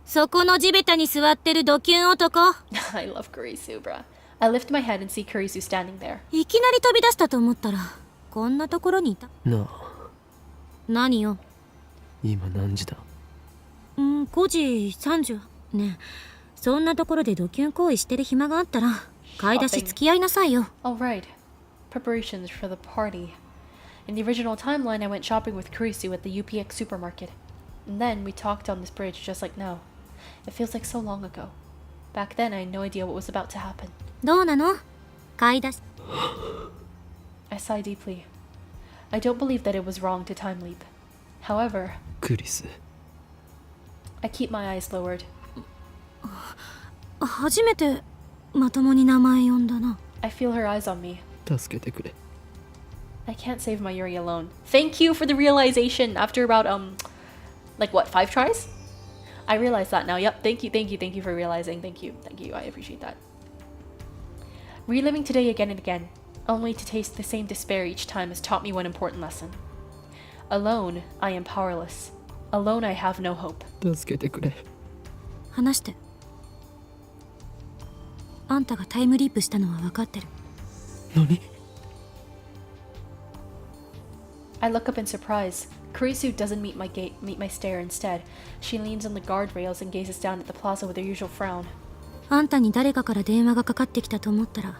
そこの地べたに座ってるドキュン男。 I love Kurisu, bruh. I lift my head and see Kurisu standing there. いきなり飛び出したと思ったら、こんなところにいた。なあ、何よ。今何時だ？ 5時30。ねえ、そんなところでドキュン行為してる暇があったら、買い出し付き合いなさいよ。 Alright. Preparations for the party. In the original timeline, I went shopping with Kurisu at the UPX supermarket. And then we talked on this bridge just like now. It feels like so long ago. Back then, I had no idea what was about to happen. どうなの？買い出し。 I sigh deeply. I don't believe that it was wrong to time leap. However, クリス、 I keep my eyes lowered. 初めてまともに名前呼んだな。 I feel her eyes on me. 助けてくれ。 I can't save Mayuri alone. Thank you for the realization after about, like what, 5 tries? I realize that now. Yep, thank you for realizing. Thank you, I appreciate that. Reliving today again and again, only to taste the same despair each time has taught me one important lesson. Alone, I am powerless. Alone, I have no hope. 助けてくれ。話して。あんたがタイムリープしたのは分かってる。何？ I look up in surprise. Kurisu doesn't meet my stare. Instead, she leans on the guardrails and gazes down at the plaza with her usual frown. あんたに誰かから電話がかかってきたと思ったら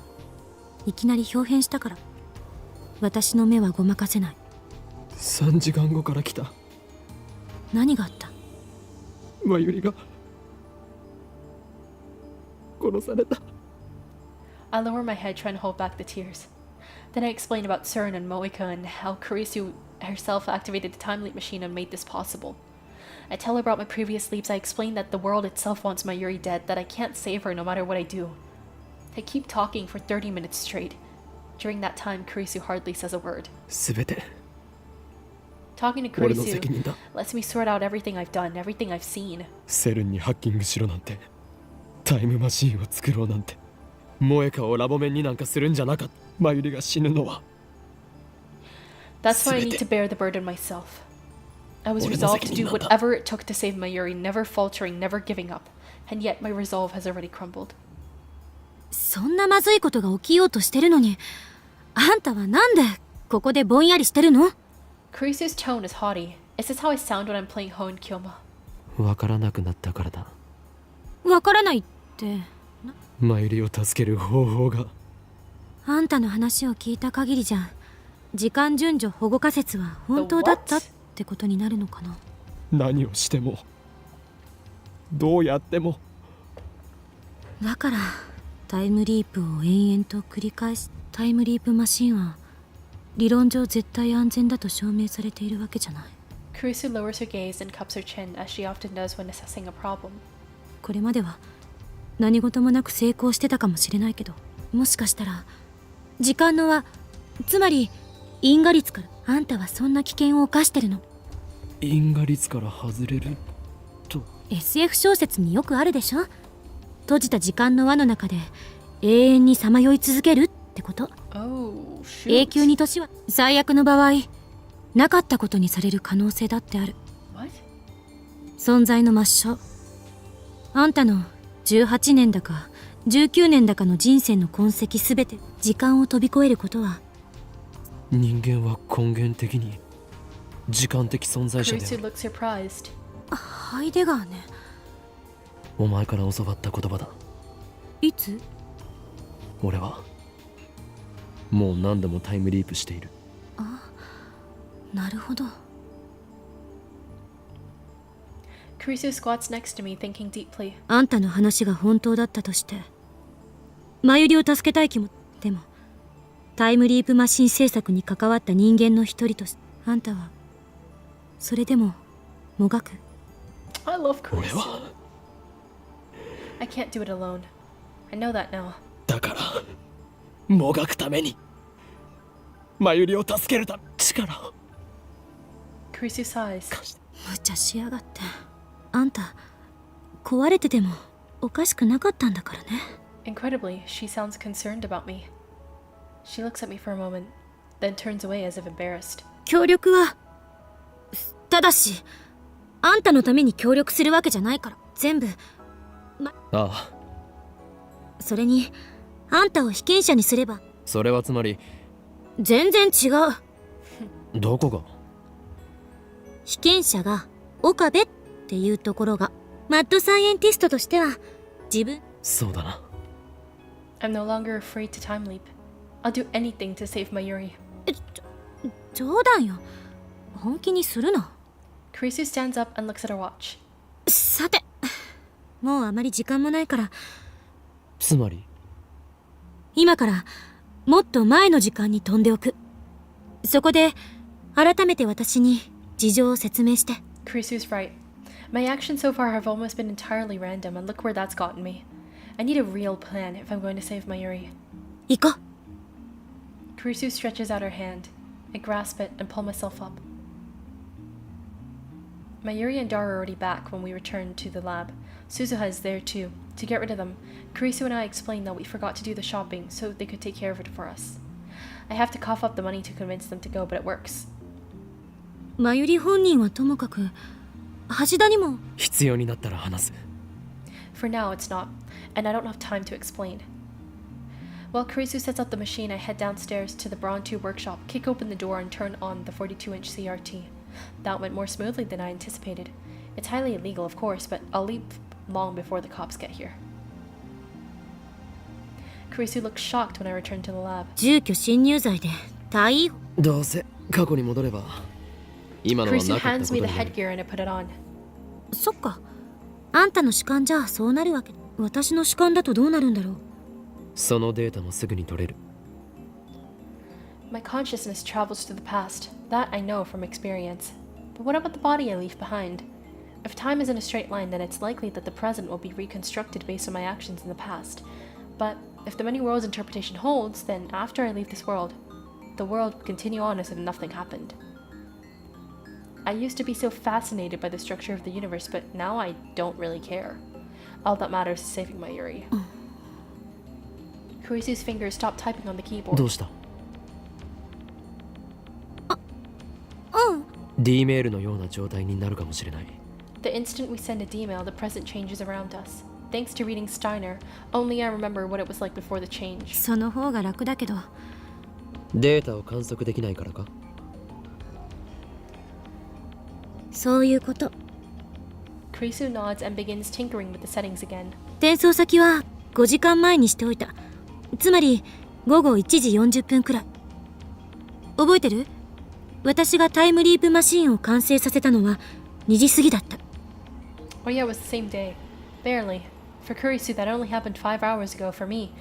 いきなり表変したから私の目はごまかせない。3時間後から来た。何があった？真由里が殺された。 I lower my head, trying to hold back the tears. Then I explain about Surin and Moika and how Kurisu herself activated the time leap machine and made this possible. I tell her about my previous leaps. I explain that the world itself wants Mayuri dead, that I can't save her no matter what I do. I keep talking for 30 minutes straight. During that time, Kurisu hardly says a word. 全て Talking to 俺の責任 Kurisu だ。 lets me sort out everything I've done, everything I've seen. セルンにハッキングしろなんて、タイムマシーンを作ろうなんて、萌香をラボメンになんかするんじゃなかった。真由里が死ぬのは That's why I need to bear the burden myself. I was resolved to do whatever it took to save Mayuri, never faltering, never giving up. And yet my resolve has already crumbled. そんなまずいことが起きようとしてるのにあんたはなんでここでぼんやりしてるの？ Kurisu's tone is haughty. Is this how I sound when I'm playing Ho and Kyoma? わからなくなったからだ。わからないって真由里を助ける方法が。あんたの話を聞いた限りじゃ時間順序保護仮説は本当だったってことになるのかな。何をしてもどうやっても。だからタイムリープを延々と繰り返す。タイムリープマシンは理論上絶対安全だと証明されているわけじゃない。 Kurisu lowers her gaze and cups her chin, as she often does when assessing a problem. これまでは何事もなく成功してたかもしれないけどもしかしたら時間の輪つまり因果率からあんたはそんな危険を冒してるの。因果率から外れると SF 小説によくあるでしょ。閉じた時間の輪の中で永遠にさまよい続けるってこと。 Oh, shoot. 永久に年は最悪の場合なかったことにされる可能性だってある。 What? 存在の抹消。あんたの18年だか19年だかの人生の痕跡すべて時間を飛び越えることは。人間は根源的に時間的存在者で Kurisu looks surprised. ハイデガーね。お前から教わった言葉だ。いつ？俺はもう何度もタイムリープしている。なるほど。 Kurisu squats next to me, thinking deeply. あんたの話が本当だったとして真由里を助けたい気も。でもタイムリープマシン制作に関わった人間の一人としてあんたはそれでももがく。 I love 俺 Kurisu. は I can't do it alone. I know that now. だからもがくために真由里を助けるため力を Kurisu sighs. 貸して。無茶しやがって。あんた壊れててもおかしくなかったんだからね。 Incredibly, she sounds concerned about me. She looks at me for a moment, then turns away as if embarrassed. 協力はただしあんたのために協力するわけじゃないから全部。ああ、それにあんたを被験者にすればそれはつまり全然違う。どこが？被験者が岡部っていうところがマッドサイエンティストとしては自分。そうだな。 I'm no longer afraid to time leap. I'll do anything to save Mayuri. 冗談よ。本気にするな。 Kurisu stands up and looks at her watch. さてもうあまり時間もないからつまり今からもっと前の時間に飛んでおく。そこで改めて私に事情を説明して。 Kurisu's right. My actions so far have almost been entirely random, and look where that's gotten me. I need a real plan if I'm going to save Mayuri. 行こう。 Kurisu stretches out her hand. I grasp it and pull myself up. Mayuri and Dara are already back when we return to the lab. Suzuha is there too. To get rid of them, Kurisu and I explained that we forgot to do the shopping so they could take care of it for us. I have to cough up the money to convince them to go, but it works. 真由里本人はともかく橋田にも。必要になったら話す。 For now, it's not, and I don't have time to explain. While Kurisu sets up the machine, I head downstairs to the Brawn 2 workshop, kick open the door, and turn on the 42-inch CRT. That went more smoothly than I anticipated. It's highly illegal, of course, but I'll leave long before the cops get here. Kurisu looks shocked when I return to the lab. 住居侵入罪で逮捕。どうせ過去に戻れば今のは Kurisu なかったこ hands と me に the なる。 headgear and I put it on. そっか。あんたの主観じゃそうなるわけ。私の主観だとどうなるんだろう。そのデータもすぐに取れる。 My consciousness travels to the past. That I know from experience. But what about the body I leave behind? If time is in a straight line, then it's likely that the present will be reconstructed based on my actions in the past. But if the many worlds interpretation holds, then after I leave this world, the world will continue on as if nothing happened. I used to be so fascinated by the structure of the universe, but now I don't really care. All that matters is saving my Yuri. Kurisu's fingers stop typing on the keyboard. どうした？うん。 D メールのような状態になるかもしれない。 The instant we send a D-mail, the present changes around us. Thanks to reading Steiner, only I remember what it was like before the change. その方が楽だけど。データを観測できないからか？そういうこと。 Kurisu nods and begins tinkering with the settings again. 転送先は5時間前にしておいた。つまり午後1時40分くらい。覚えてる？私がタイムリープマシーンを完成させたのは2時過ぎだった。Oh yeah, it was the same day. Barely. For Kurisu, that only happened 5 hours ago. For me,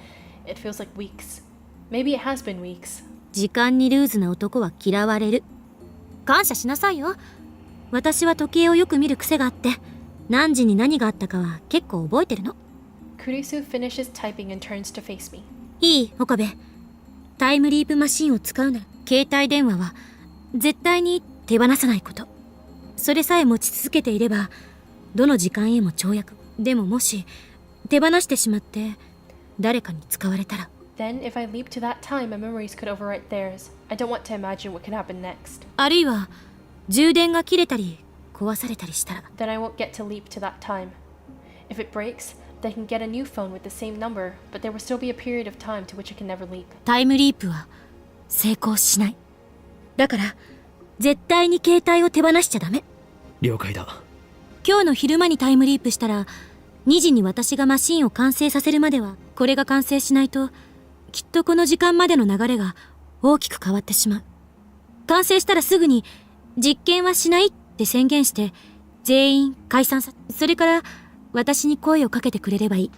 it feels like weeks. Maybe it has been weeks. 時間にルーズな男は嫌われる。感謝しなさいよ。私は時計をよく見る癖があって、何時に何があったかは結構覚えてるの。Kurisu finishes typing and turns to face me. いい、岡部。タイムリープマシンを使うなら、携帯電話は絶対に手放さないこと。それさえ持ち続けていれば、どの時間へも跳躍。でももし手放してしまって誰かに使われたら。Then, if I leap to that time, my memories could overwrite theirs. I don't want to imagine what could happen next. あるいは充電が切れたり壊されたりしたら。 Then I won't get to leap to that time. If it breaks, they can get a new phone with the same number, but there will still be a period of time to which it can never leap. タイムリープは成功しない。だから絶対に携帯を手放しちゃダメ。了解だ。今日の昼間にタイムリープしたら、2時に私がマシンを完成させるまではこれが完成しないと、きっとこの時間までの流れが大きく変わってしまう。完成したらすぐに実験はしないって宣言して全員解散さ。それから私に声をかけてくれればいい。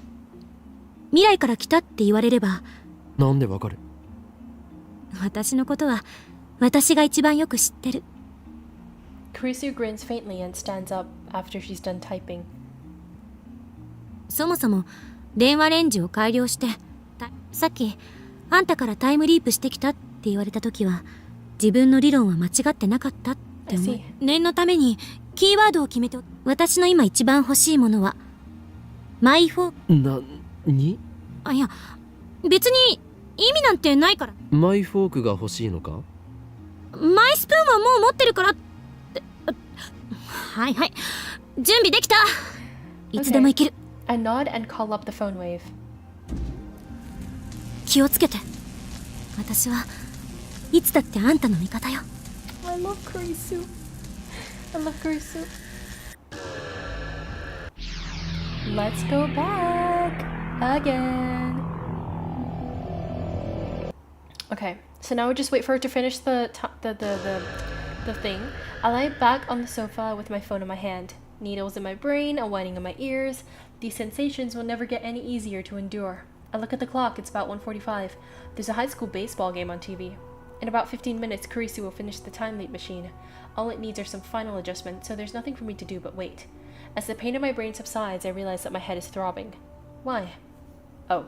未来から来たって言われれば。なんでわかる？私のことは私が一番よく知ってる。 Kurisu grins faintly and stands up after she's done typing. そもそも電話レンジを改良して、さっきあんたからタイムリープしてきたって言われた時は自分の理論は間違ってなかったって思う。念のためにキーワードを決めて。私の今一番欲しいものはマイフォー。に？いや別に意味なんてないから。マイフォークが欲しいのか？マイスプーンはもう持ってるからって。はいはい、準備できた。いつでも行ける。I nod and call up the phone wave. 気をつけて。私はいつだってあんたの味方よ。 I love Kurisu. I love Kurisu. Let's go back again. Okay, so now we just wait for her to finish the thing. I lie back on the sofa with my phone in my hand. Needles in my brain, a whining in my ears. These sensations will never get any easier to endure. I look at the clock, it's about 1:45. There's a high school baseball game on TV. In about 15 minutes, Kurisu will finish the time leap machine. All it needs are some final adjustments, so there's nothing for me to do but wait. As the pain in my brain subsides, I realize that my head is throbbing. Why? Oh,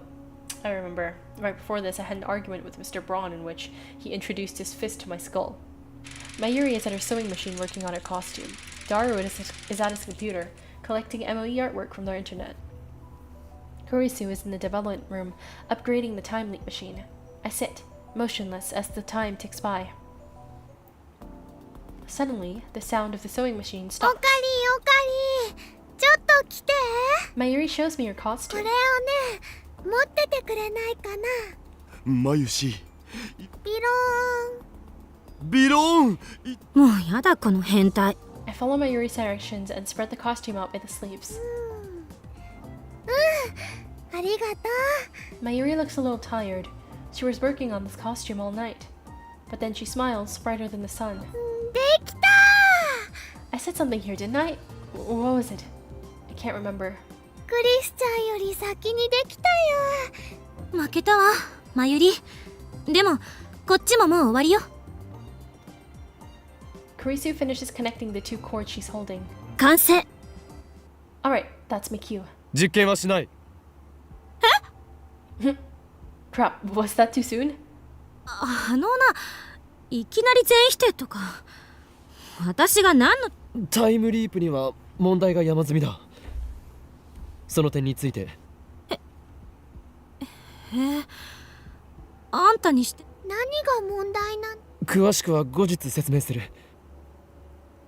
I remember. Right before this, I had an argument with Mr. Braun in which he introduced his fist to my skull. Mayuri is at her sewing machine working on her costume. Daru is at his computer, collecting MOE artwork from their internet. Kurisu is in the development room, upgrading the time leap machine. I sit, motionless, as the time ticks by. Suddenly, the sound of the sewing machine おかり stops. おかり、ちょっと来て。 Mayuri shows me her こ costume. れをね、持っててくれないかな。眉しビビローンもうやだこの変態。 I follow Mayuri's directions and spread the costume out by the sleeves. ロン。ありがと Mayuri looks a little tired. She was working on this costume all night. But then she smiles, brighter than the sun. う。できた I said something here, didn't I? What was it? I can't remember. クリスちゃんより先にできたよ。負けたわまゆり。でもこっちももう終わりよ。 Kurisu finishes connecting the two cords she's holding. 完成。 Alright, that's my cue. 実験はしない。 Crap, was that too soon? いきなり全否定とか。私が何の。タイムリープには問題が山積みだ。その点についてあんたにして。何が問題なの？詳しくは後日説明する。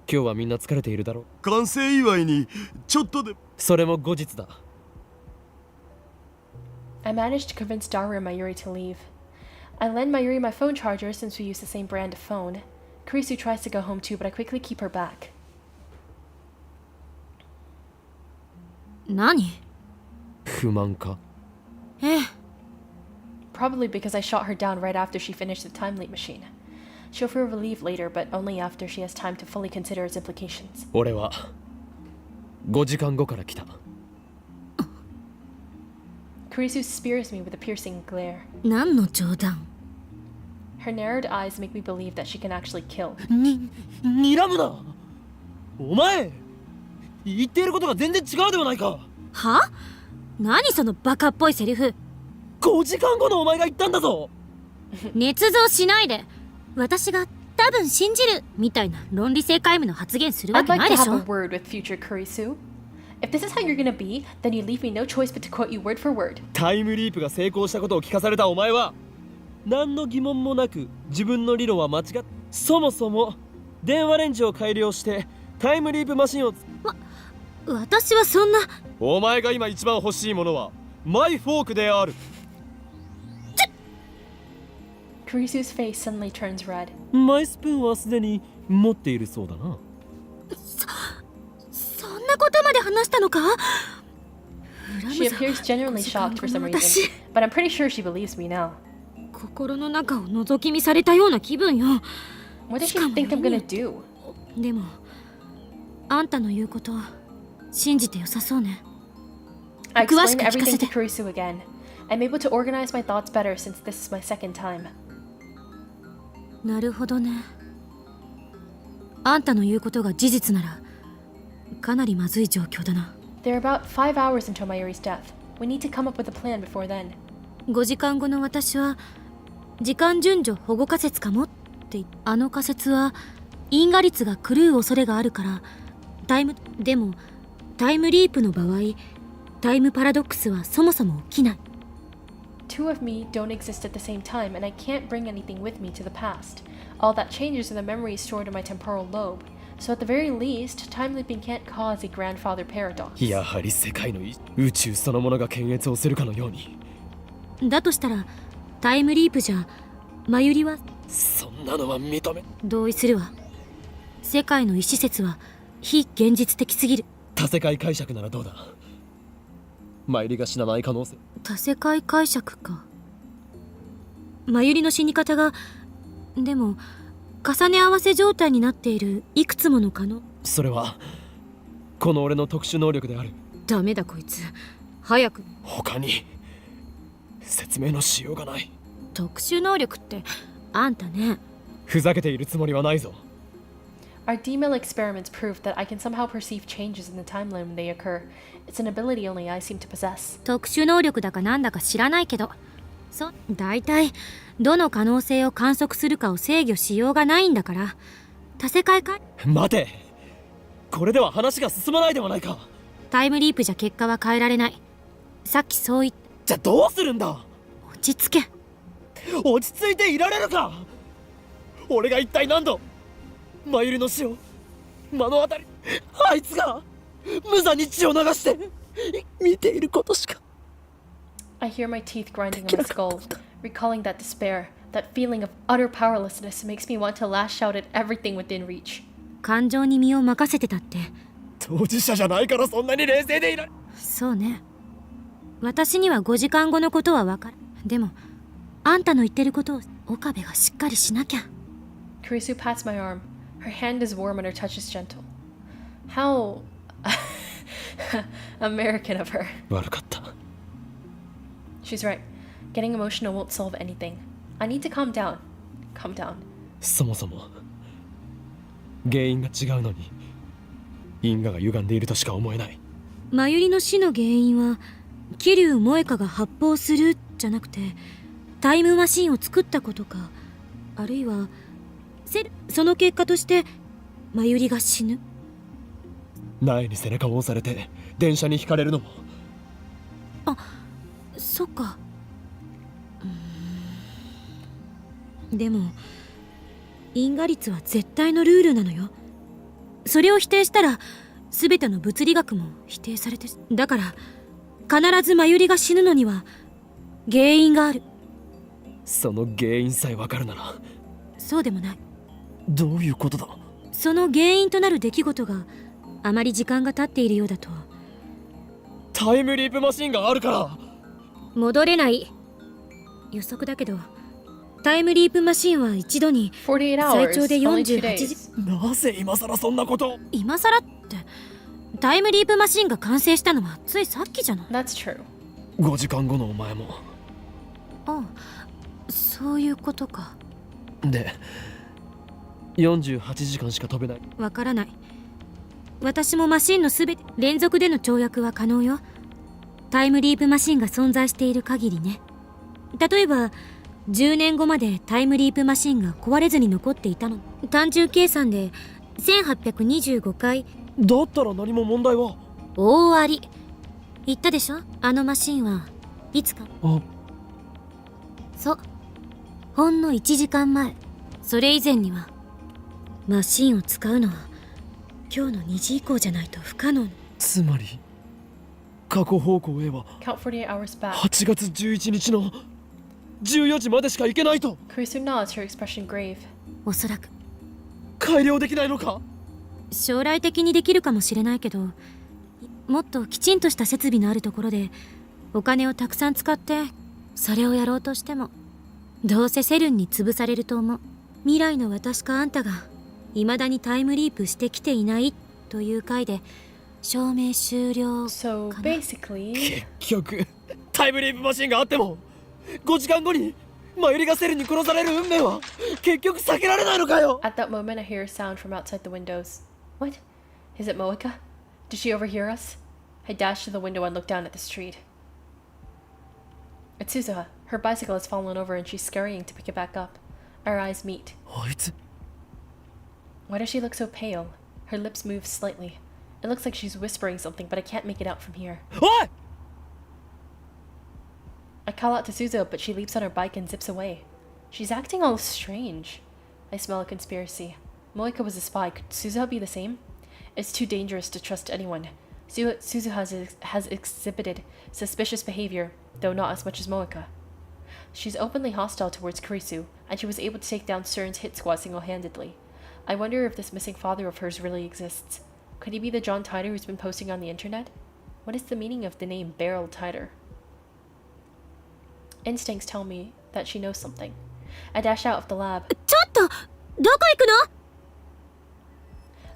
今日はみんな疲れているだろう。完成祝いにちょっとで。それも後日だ。 I managed to convince Daru and Mayuri to leave. I lend Mayuri my phone charger since we use the same brand of phone. Kurisu tries to go home too, but I quickly keep her back. 何？不満か？ええ。 Probably because I shot her down right after she finished the time leap machine. She'll feel relieved later, but only after she has time to fully consider its implications. 俺は5時間後から来た。 Kurisu spears me with a piercing glare. 何の冗談？ Her narrowed eyes make me believe that she can actually kill. 睨むな。お前言っていることが全然違うではないか。は？何そのバカっぽいセリフ。5時間後のお前が言ったんだぞ。捏造しないで。私が多分信じるみたいな論理性皆無の発言するわ I'd け like ない to でし have ょ。 a word with future Kurisu. If this is how you're gonna be, then you leave me no choice but to quote you word for word. タイムリープが成功したことを聞かされたお前は何の疑問もなく自分の理論は間違っ。そもそも電話レンジを改良してタイムリープマシンを。私はそんな。お前が今一番欲しいものはマイフォークである。 Kurisu's face suddenly turns red. マイスプーンはすでに持っているそうだな。そんなことまで話したのか？ She appears genuinely shocked for some reason, but I'm pretty sure she believes me now. 心の中を覗き見されたような気分よ。 What does she think I'm gonna do? でもあんたの言うこと信じてよさそうね。 I 詳し explained く聞か everything せ to て。 Kurisu again. I'm able to organize my thoughts better since this is my second time. なるほどね。あんたの言うことが事実ならかなりまずい状況だな。 There are about 5 hours until Mayuri's death. We need to come up with a plan before then. 5時間後の私は時間順序保護仮説かもってあの仮説は因果率が狂う恐れがあるからでもタイムリープの場合タイムパラドックスはそもそも起きない。 Two of me don't exist at the same time, and I can't bring anything with me to the past. All that changes are the memories stored in my temporal lobe. So at the very least, time looping can't cause a grandfather paradox. やはり世界の宇宙そのものが検閲をするかのように。だとしたらタイムリープじゃマユリはそんなのは認め。同意するわ。世界の意思説は非現実的すぎる。多世界解釈ならどうだ。マユリが死なない可能性。多世界解釈か。マユリの死に方がでも重ね合わせ状態になっているいくつもの可能。それはこの俺の特殊能力である。ダメだこいつ。早く。他に説明のしようがない。特殊能力ってあんたね。ふざけているつもりはないぞ。Our D-mill experiments proved that I can somehow perceive changes in the timeline when they occur. It's an ability only I seem to possess. 特殊能力だかなんだか知らないけど、大体どの可能性を観測するかを制御しようがないんだから。多世界か。待て、これでは話が進まないではないか。タイムリープじゃ結果は変えられない。さっきそう言っ。じゃあどうするんだ。落ち着け。落ち着いていられるか。俺が一体何度マユリの死を目の当たり、あいつが無残に血を流して見ていることしか。 I hear my teeth grinding on my skull. Recalling that despair, that feeling of utter powerlessness makes me want to lash out at everything within reach. 感情に身を任せてたって。当事者じゃないからそんなに冷静でいない。そうね。私には5時間後のことはわかる。でも、あんたの言ってることを岡部がしっかりしなきゃ。Kurisu pats my arm. Her hand is warm and her touch is gentle. How American of her. 悪かった。She's right. Getting emotional won't solve anything. I need to calm down. Calm down. そもそも原因が違うのに因果が歪んでいるとしか思えない。真由里の死の原因は桐生萌香が発砲するじゃなくてタイムマシンを作ったことか、あるいはその結果として真由里が死ぬ。苗に背中を押されて電車にひかれるのも。あ、そっか。でも因果率は絶対のルールなのよ。それを否定したら全ての物理学も否定されて、だから必ず真由里が死ぬのには原因がある。その原因さえわかるなら。そうでもない。どういうことだ。その原因となる出来事があまり時間が経っているようだと。タイムリープマシンがあるから。戻れない。予測だけどタイムリープマシンは一度に48最長 hours, で only 2 48 days. 時。なぜ今さらそんなこと。今さらってタイムリープマシンが完成したのはついさっきじゃない。 That's true. 5時間後のお前も。ああ、そういうことか。で48時間しか飛べない。わからない。私もマシンのすべて連続での跳躍は可能よ。タイムリープマシンが存在している限りね。例えば10年後までタイムリープマシンが壊れずに残っていたの。単純計算で1825回。だったら何も問題は。大あり。言ったでしょ、あのマシンはいつか。あ、そう、ほんの1時間前。それ以前にはマシンを使うのは今日の2時以降じゃないと不可能。つまり過去方向へは Count 48 hours back. 8月11日の14時までしか行けないと。 Kurisu nods, her expression grave. おそらく改良できないのか。将来的にできるかもしれないけど、もっときちんとした設備のあるところでお金をたくさん使ってそれをやろうとしてもどうせセルンに潰されると思う。未来の私かあんたが未だにタイムリープしてきていないという回で証明終了。 So かな。 basically, 結局タイムリープマシンがあっても5時間後に真由里がセルに殺される運命は結局避けられないのかよ。 at that moment, I hear a sound from outside the windows. What? Is it Moeka? Did she overhear us? I dash to the window and look down at the street. It's Suzuha. Her bicycle has fallen over and she's scurrying to pick it back up. Our eyes meet. あいつ Why does she look so pale? Her lips move slightly. It looks like she's whispering something, but I can't make it out from here. おい。 I call out to Suzuha, but she leaps on her bike and zips away. She's acting all strange. I smell a conspiracy. Moeka was a spy. Could Suzuha be the same? It's too dangerous to trust anyone. Suzuha has exhibited suspicious behavior, though not as much as Moeka. She's openly hostile towards Kurisu, and she was able to take down Stern's hit squad single-handedly. I wonder if this missing father of hers really exists. Could he be the John Tider who's been posting on the internet? What is the meaning of the name Beryl Tider? Instincts tell me that she knows something. I dash out of the lab. ちょっとどこ行くの。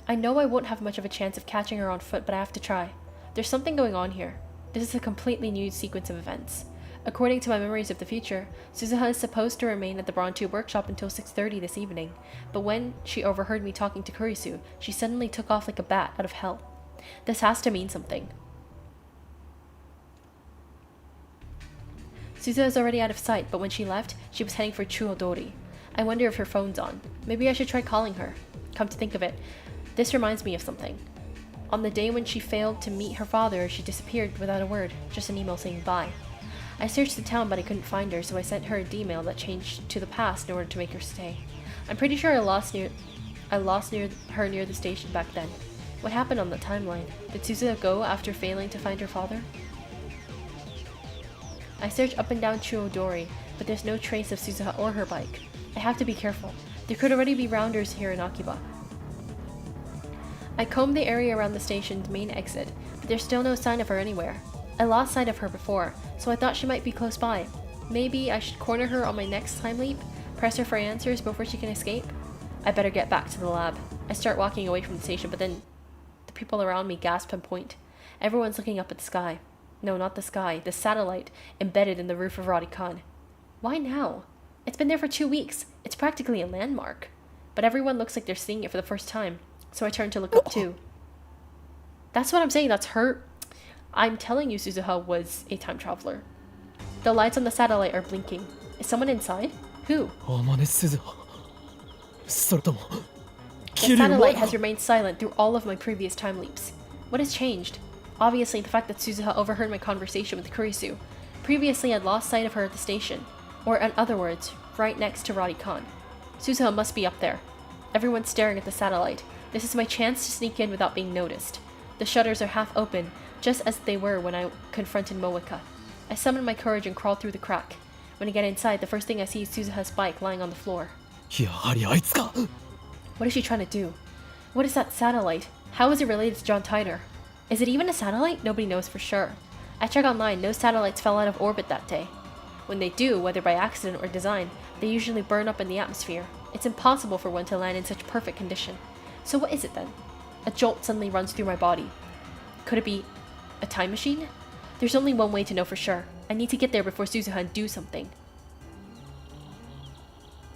I know I won't have much of a chance of catching her on foot, but I have to try. There's something going on here. This is a completely new sequence of events. According to my memories of the future, Suzuha is supposed to remain at the Bronte workshop until 6:30 this evening, but when she overheard me talking to Kurisu, she suddenly took off like a bat out of hell. This has to mean something. Suzuha is already out of sight, but when she left, she was heading for Chuodori. I wonder if her phone's on. Maybe I should try calling her. Come to think of it, this reminds me of something. On the day when she failed to meet her father, she disappeared without a word, just an email saying bye. I searched the town, but I couldn't find her, so I sent her a D-mail that changed to the past in order to make her stay. I'm pretty sure I lost her near the station back then. What happened on the timeline? Did Suzuha go after failing to find her father? I searched up and down Chuodori, but there's no trace of Suzuha or her bike. I have to be careful. There could already be rounders here in Akiba. I combed the area around the station's main exit, but there's still no sign of her anywhere. I lost sight of her before, so I thought she might be close by. Maybe I should corner her on my next time leap, press her for answers before she can escape? I better get back to the lab. I start walking away from the station, but then the people around me gasp and point. Everyone's looking up at the sky. No, not the sky, the satellite embedded in the roof of Radikan. Why now? It's been there for 2 weeks. It's practically a landmark. But everyone looks like they're seeing it for the first time, so I turn to look up too. That's what I'm saying, that's her. I'm telling you Suzuha was a time traveler. The lights on the satellite are blinking. Is someone inside? Who? The satellite has remained silent through all of my previous time leaps. What has changed? Obviously, the fact that Suzuha overheard my conversation with Kurisu. Previously, I'd lost sight of her at the station. Or, in other words, right next to Radikan. Suzuha must be up there. Everyone's staring at the satellite. This is my chance to sneak in without being noticed. The shutters are half open, just as they were when I confronted Moeka. I summon my courage and crawl through the crack. When I get inside, the first thing I see is Suzuha's bike lying on the floor. What is she trying to do? What is that satellite? How is it related to John Titor? Is it even a satellite? Nobody knows for sure. I check online, no satellites fell out of orbit that day. When they do, whether by accident or design, they usually burn up in the atmosphere. It's impossible for one to land in such perfect condition. So what is it then? A jolt suddenly runs through my body. Could it be a time machine? There's only one way to know for sure. I need to get there before Suzuha do something.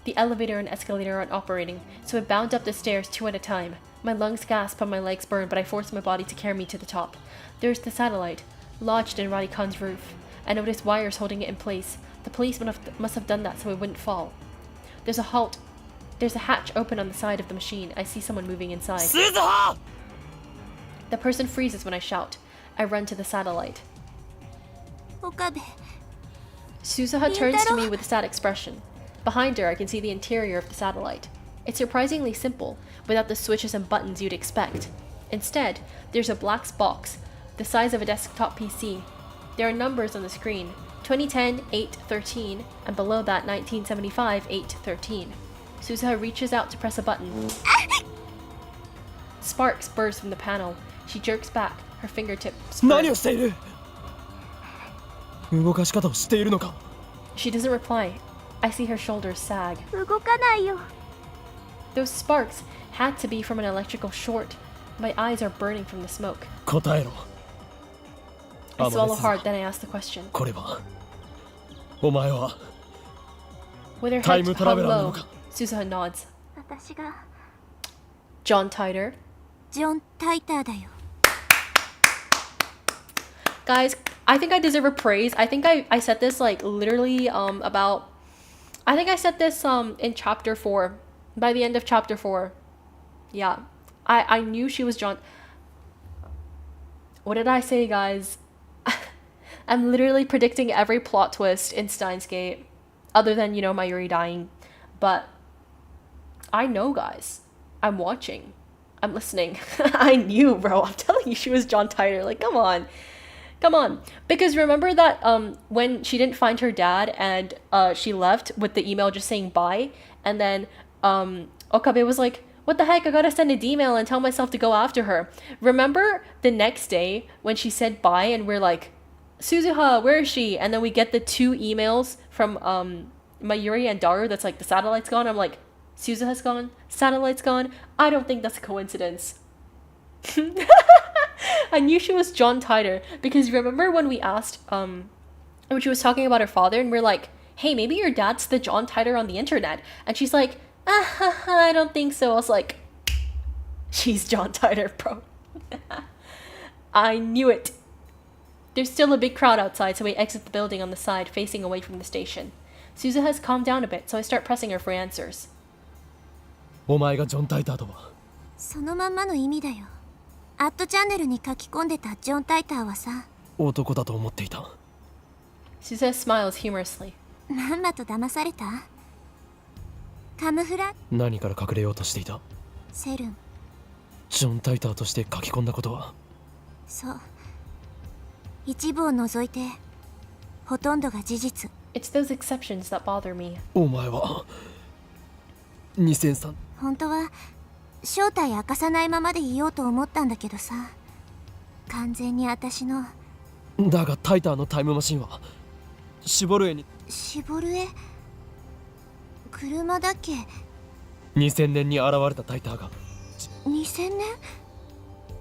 The elevator and escalator aren't operating, so I bound up the stairs 2 at a time. My lungs gasp and my legs burn, but I force my body to carry me to the top. There's the satellite, lodged in Radikan's roof. I notice wires holding it in place. The police must have done that so it wouldn't fall. There's a hatch open on the side of the machine. I see someone moving inside. Suzuha! The person freezes when I shout. I run to the satellite. Okabe. Suzuha turns to me with a sad expression. Behind her, I can see the interior of the satellite. It's surprisingly simple, without the switches and buttons you'd expect. Instead, there's a black box, the size of a desktop PC. There are numbers on the screen, 2010 813, and below that 1975 813. Suzuha reaches out to press a button. Sparks burst from the panel. She jerks back, her fingertips burn. She doesn't reply. I see her shoulders sag. 動かないよ。 Those sparks had to be from an electrical short. My eyes are burning from the smoke. I swallow hard, then I ask the question. With her head hung low, Suzuha nods. 私が John Titor. ジョン・タイターだよ。 Guys, I think I deserve a praise. I think I said this like literally about... I think I said this in chapter 4. By the end of chapter 4. Yeah. I knew she was John... What did I say, guys? I'm literally predicting every plot twist in Steins Gate. Other than, you know, Mayuri dying. But I know, guys. I'm watching. I'm listening. I knew, bro. I'm telling you she was John Titor. Like, come on. Come on. Because remember that when she didn't find her dad and she left with the email just saying bye, and then Okabe was like, what the heck, I gotta send an email and tell myself to go after her. Remember the next day when she said bye and we're like, Suzuha, where is she? And then we get the 2 emails from Mayuri and Daru that's like, the satellite's gone. I'm like, Suzuha's gone? Satellite's gone? I don't think that's a coincidence. I knew she was John Titor because remember when we asked, when she was talking about her father and we're like, hey, maybe your dad's the John Titor on the internet. And she's like, I don't think so. I was like, she's John Titor, bro. I knew it. There's still a big crowd outside, so we exit the building on the side, facing away from the station. Suzuha has calmed down a bit, so I start pressing her for answers. お前がジョン・タイターとはそのまんまの意味だよ。アットチャンネルに書き込んでたジョン・タイターはさ、男だと思っていた。 Suzuha smiles humorously. まんまと騙された？カムフラ？何から隠れようとしていた？セルン。ジョン・タイターとして書き込んだことは？そう。一部を除いて、ほとんどが事実。It's those exceptions that bother me. お前は2003本当は正体明かさないままでいようと思ったんだけどさ、完全に私のだがタイターのタイムマシンはシボルエにシボルエ車だっけ。2000年に現れたタイターが2000年。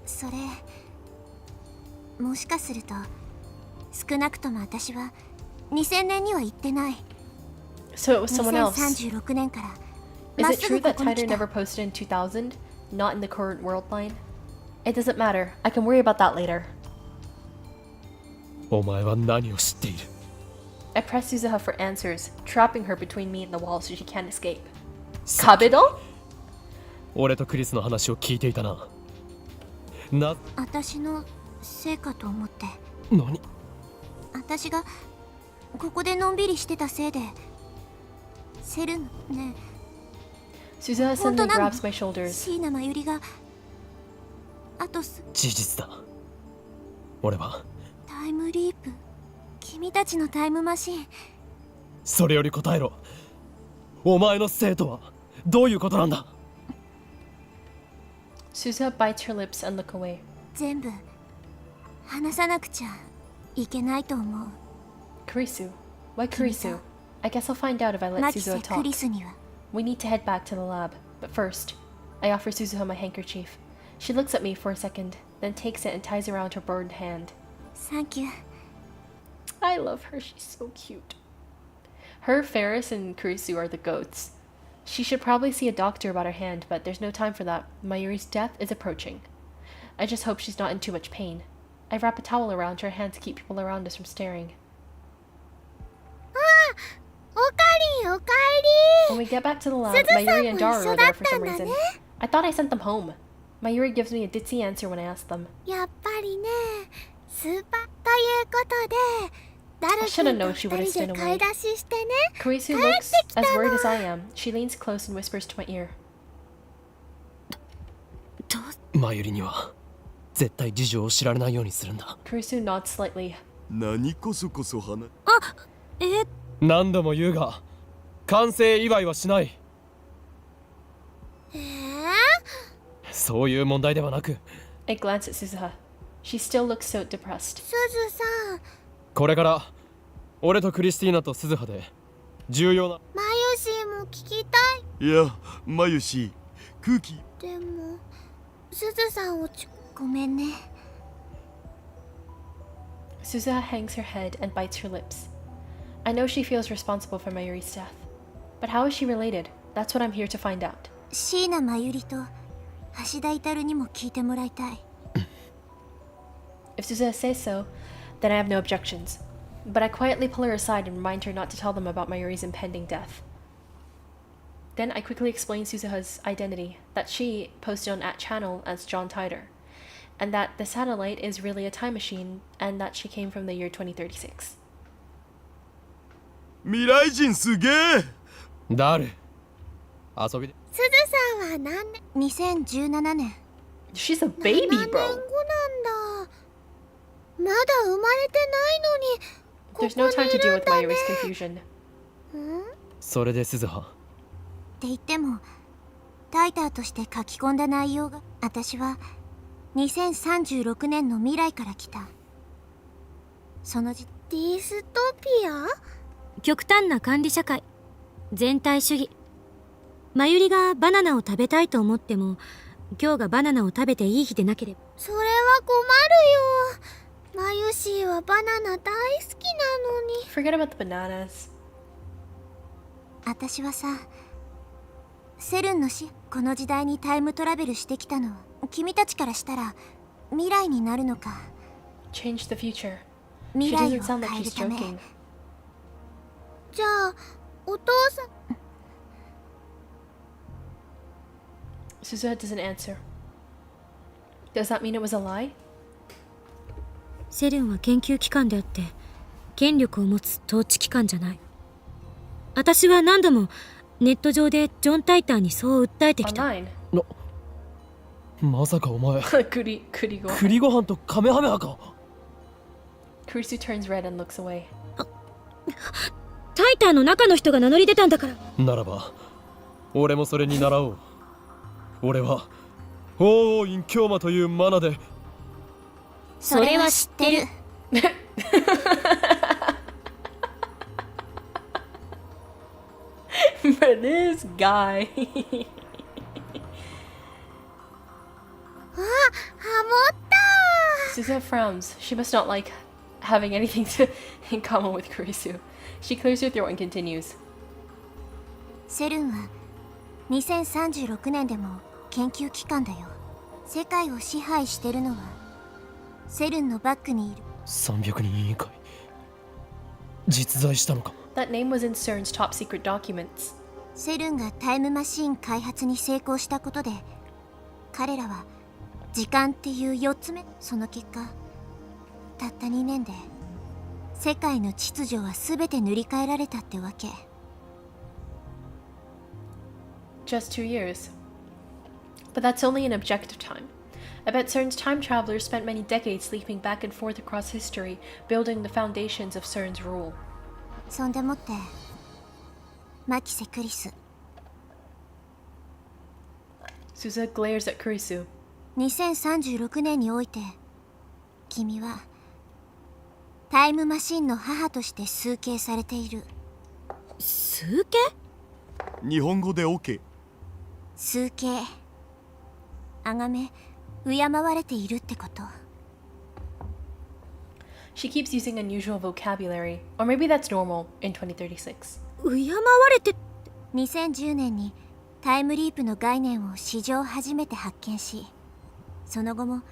それもしかすると少なくとも私は2000年には行ってない。 So it was someone else. 2036年から Is まっ it す true ぐこ that こに Tider 来た。 never posted in 2000? Not in the current world line? It doesn't matter. I can worry about that later. お前は何を知っている。 I press Suzuha for answers, trapping her between me and the wall so she can't escape. Kabido? 俺とクリスの話を聞いていたな。私のせいかと思って。何。私がここでのんびりしてたせいで。セルンね。 Suzuha 本 suddenly 当なの？ grabs my shoulders. 椎名真由里があと事実だ。俺はタイムリープ。君たちのタイムマシン。それより答えろ。お前のせいとはどういうことなんだ。 Suzuha bites her lips and look away. 全部話さなくちゃいけないと思う。 Kurisu? Why Kurisu? I guess I'll find out if I let 牧瀬 Suzuha ク talk. リスには We need to head back to the lab, but first, I offer Suzuha my handkerchief. She looks at me for a second, then takes it and ties it around her burned hand. サンキュー。 I love her, she's so cute. Her, Ferris, and Kurisu are the goats. She should probably see a doctor about her hand, but there's no time for that. Mayuri's death is approaching. I just hope she's not in too much pain. I wrap a towel around her hand to keep people around us from staring. おかりんおかえ When we get back to the lab, 鈴さんも Mayuri and Daru 一緒 are だ there っ for た some んだ reason. ね。 I thought I sent them home. Mayuri gives me a ditzy answer when I ask them. やっぱりね、スーパーということで、ダル I 君 should've と known she would've 二人 stayed で away. 買い出ししてね。 Kurisu 帰 looks ってきた as の。 worried as I am. She leans close and whispers to my ear. マユリには絶対事情を知られないようにするんだ。 Kurisu nods slightly. 何こそこそ話。何度も言うが完成祝いはしない。そういう問題ではなく、 I glance at Suzuha. She still looks so depressed. すずさん、これから俺とクリスティーナと鈴葉で重要なマユシーも聞きたい。いや、マユシ空気。でも、すずさんをごめんね。 Suzuha hangs her head and bites her lips. I know she feels responsible for Mayuri's death. But how is she related? That's what I'm here to find out. 椎名真由里と橋田至にも聞いてもらいたい。 If Suzuha says so, then I have no objections. But I quietly pull her aside and remind her not to tell them about Mayuri's impending death. Then I quickly explain Suzuha's identity, that she posted on @channel as John Tider, and that the satellite is really a time machine, and that she came from the year 2036. 未来人すげえ。誰遊びで。すずさんは何年 ?2017 年。 She's a baby, 7年後なん bro. だ。まだ生まれてないのに、ここ There's no に time to い deal る with んだね。 Mayuri's confusion. それで鈴葉、って言っても、タイターとして書き込んだ内容が、私は2036年の未来から来た。そのディストピア？極端な管理社会、全体主義。マユリがバナナを食べたいと思っても、今日がバナナを食べていい日でなければ。それは困るよ。マユシーはバナナ大好きなのに。 Forget about the bananas. 私はさ、セルンのこの時代にタイムトラベルしてきたの、君たちからしたら未来になるのか。 Change the future. 未 She 来 doesn't を sound like 変える she's ため。 joking. じゃあ、お父さん。 Suzuha doesn't answer. Does that mean it was a lie? セルンは研究機関であって権力を持つ統治機関じゃない。私は何度もネット上でジョン・タイターにそう訴えてきた。 Online? まさかお前 Kurigo. 栗ご飯とカメハメハか。 Kurisu turns red and looks away. タイターの中の人が名乗り出たんだから。ならば俺もそれに習おう。俺は王王院京馬というマナで。それは知ってる。But this guy. あ、ハモった。 Susa frowns. She must not like having anything in common with Kurisu. She clears her throat and continues. セルンは2036年でも研究機関だよ。世界を支配してるのはセルンのバックにいる300人委員会実在したのか。 That name was in CERN's top secret documents. セルンがタイムマシーン開発に成功したことで、彼らは時間っていう4つ目。その結果たった2年で世界の秩序は全て塗り替えられたってわけ。 Just 2 years. But that's only in objective time. I bet CERN's time travelers spent many decades leaping back and forth across history, building the foundations of CERN's rule. そんでもってマキセ・クリス、 Susa glares at Kurisu. 2036年において君はタイムマシンの母として崇敬されている。数形？日本語で OK。 崇敬、崇め、敬われているってこと。 She keeps using unusual vocabulary, or maybe that's normal in 2036. 敬われて。2010年にタイムリープの概念を史上初めて発見し、その後も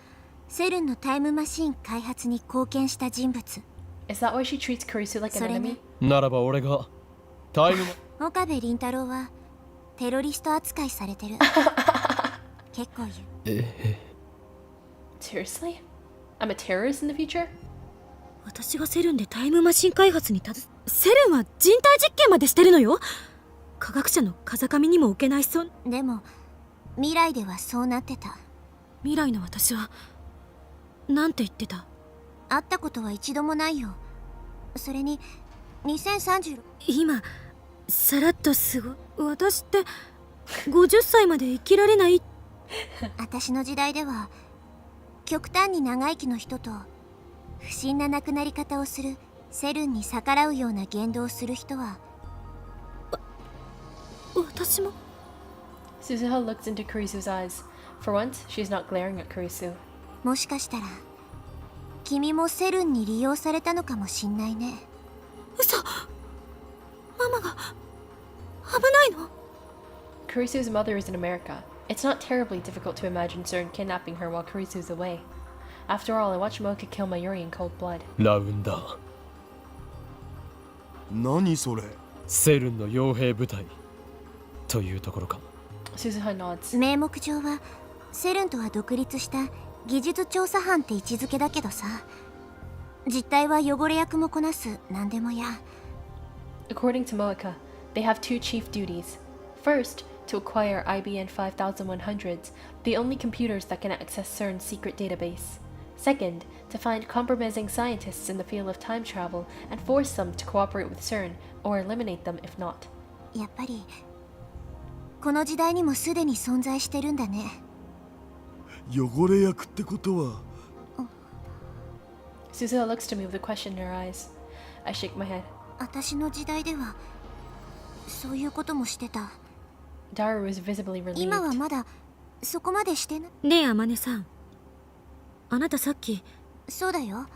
セルンのタイムマシン開発に貢献した人物。 Is that why she treats Kurisu like an それ enemy? ね、ならば俺がタイム岡部倫太郎はテロリスト扱いされてる。結構言う。Seriously? I'm a terrorist in the future? 私がセルンでタイムマシン開発にセルンは人体実験までしてるのよ。科学者の風上にも置けないでも未来ではそうなってた。未来の私はなんて言ってた？会ったことは一度もないよ。それに2036、今さらっと私って50歳まで生きられない。私の時代では極端に長生きの人と不審な亡くなり方をするセルンに逆らうような言動をする人は。私も。 Suzuha looks into Kurisu's eyes. For once, she's not glaring at Kurisu. もしかしたら君もセルンに利用されたのかもしんないね。嘘。ママが危ないの？ Kurisu's mother is in America. It's not terribly difficult to imagine CERN kidnapping her while Kurisu's away. After all, I watched Mocha kill Mayuri in cold blood. ラウンダー何それ。セルンの傭兵部隊というところか。 Suzuha nods. 名目上はセルンとは独立した技術調査班って位置づけだけどさ、実態は汚れ役もこなす何でもや。 According to Moeka, they have two chief duties. First, to acquire IBN 5100s, the only computers that can access CERN's secret database. Second, to find compromising scientists in the field of time travel and force them to cooperate with CERN or eliminate them if not. やっぱりこの時代にもすでに存在してるんだね。汚れ役ってことは。 Suzuha looks to me with a question in her eyes. I shake my head. 私の時代ではそういうこともしてた。 Daru was visibly relieved. 今はまだそこまでしてな。ねえ、あまねさん。あなたさっき。そうだよ。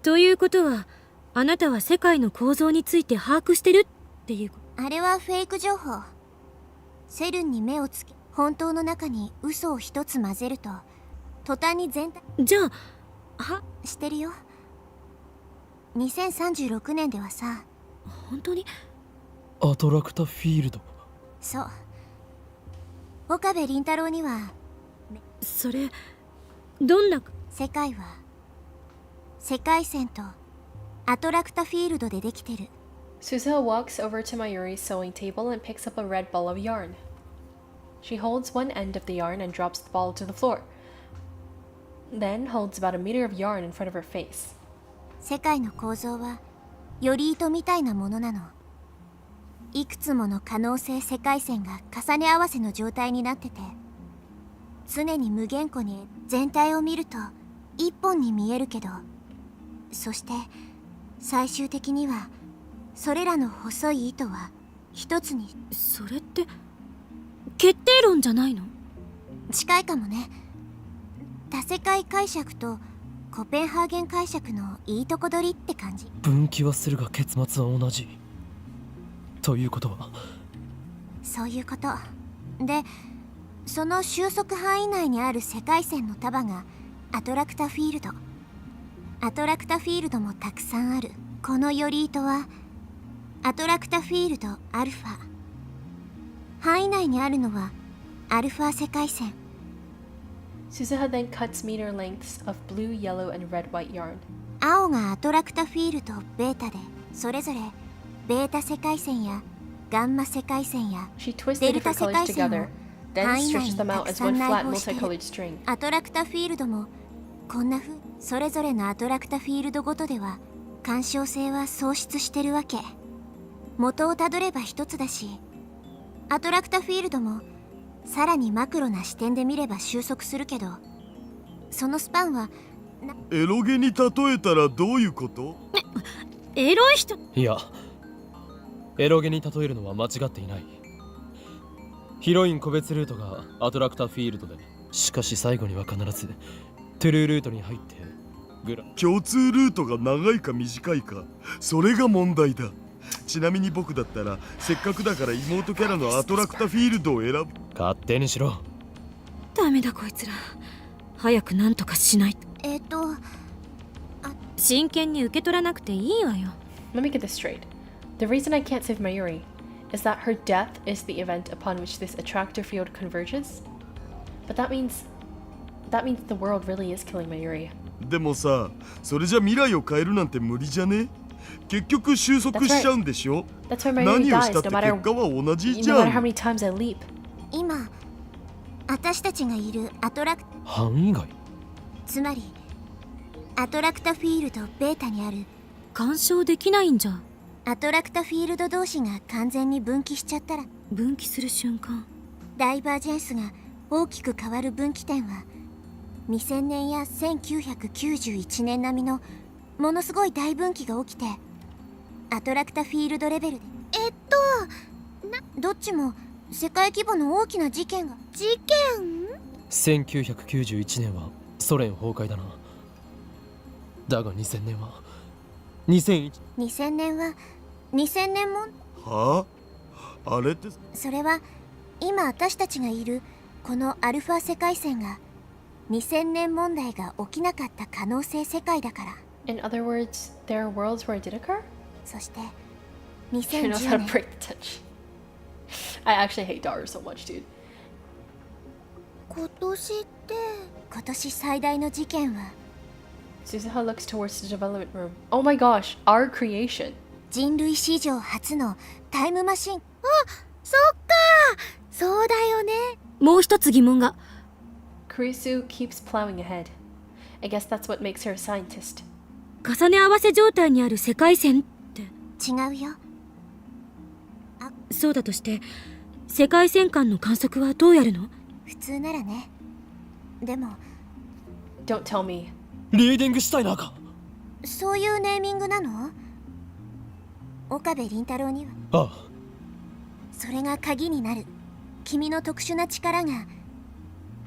ということは、あなたは世界の構造について把握してるっていう。あれはフェイク情報。セルンに目をつけ、本当の中に嘘を一つ混ぜると途端に全体。じゃあしてるよ。2036年ではさ。本当に？アトラクタフィールド。そう。岡部倫太郎にはそれどんな。世界は世界線とアトラクタフィールドでできてる。 Suzuha walks over to Mayuri's sewing table and picks up a red ball of yarn. She holds one end of the yarn and drops the ball to the floor, then holds about a meter of yarn in front of her face. 世界の構造はより糸みたいなものなの。いくつもの可能性世界線が重ね合わせの状態になってて、常に無限個に全体を見ると一本に見えるけど、そして最終的にはそれらの細い糸は一つに。それって決定論じゃないの？近いかもね。多世界解釈とコペンハーゲン解釈のいいとこ取りって感じ。分岐はするが結末は同じということは。そういうことで、その収束範囲内にある世界線の束がアトラクタフィールド。アトラクタフィールドもたくさんある。このより糸はアトラクタフィールドアルファ。範囲内にあるのはアルファ世界線。Suzuha then cuts meter lengths of blue, yellow, and red white yarn. 青がアトラクタフィールドベータで、それぞれベータ世界線やガンマ世界線や She twists the different colors together, then stretches them out as one flat multicolored string. アトラクタフィールドもこんな風、それぞれのアトラクタフィールドごとでは干渉性は喪失してるわけ。元をたどれば一つだし、アトラクタフィールドもさらにマクロな視点で見れば収束するけど、そのスパンはエロゲに例えたらどういうこと？エロい人。いや、エロゲに例えるのは間違っていない。ヒロイン個別ルートがアトラクタフィールドで、しかし最後には必ずトゥルールートに入って共通ルートが長いか短いか、それが問題だ。ちなみに僕だったらせっかくだから妹キャラのアトラクタフィールドを選ぶ。勝手にしろ。ダメだこいつら、早くなんとかしないと。真剣に受け取らなくていいわよ。 Let me get this straight. The reason I can't save Mayuri is that her death is the event upon which this attractor field converges? But that means the world really is killing Mayuri. でもさ、それじゃ未来を変えるなんて無理じゃね？結局収束しちゃうんでしょ？ That's why Mayuri 何を dies したって no 結 matter 果は同じじ no ゃ matter how ん。 many times I leap. 今私たちがいるアトラク範囲外。つまりアトラクタフィールドベータにある干渉できないんじゃ。アトラクタフィールド同士が完全に分岐しちゃったら、分岐する瞬間、ダイバージェンスが大きく変わる分岐点は2000年や1991年並みのものすごい大分岐が起きて、アトラクタフィールドレベルでどっちも世界規模の大きな事件が。1991年はソ連崩壊だな。だが2000年は2000年は2000年も。はあ？あれって。それは今私たちがいるこのアルファ世界線が2000年問題が起きなかった可能性世界だから。 In other words, there are worlds where it did occur? そして She knows how 2010 to 年 break the tension. I actually hate Daru so much, dude. 今年最大の事件は Suzuha looks towards the development room. Oh my gosh, our creation. 人類史上初のタイムマシン。そうだよね。もう一つ疑問が。 Kurisu keeps plowing ahead. I guess that's what makes her a scientist. 重ね合わせ状態にある世界線って。違うよ。そうだとして世界線間の観測はどうやるの？普通ならね。でも Don't tell me. リーディングしたいなか。そういうネーミングなの？岡部倫太郎にはああ。それが鍵になる。君の特殊な力が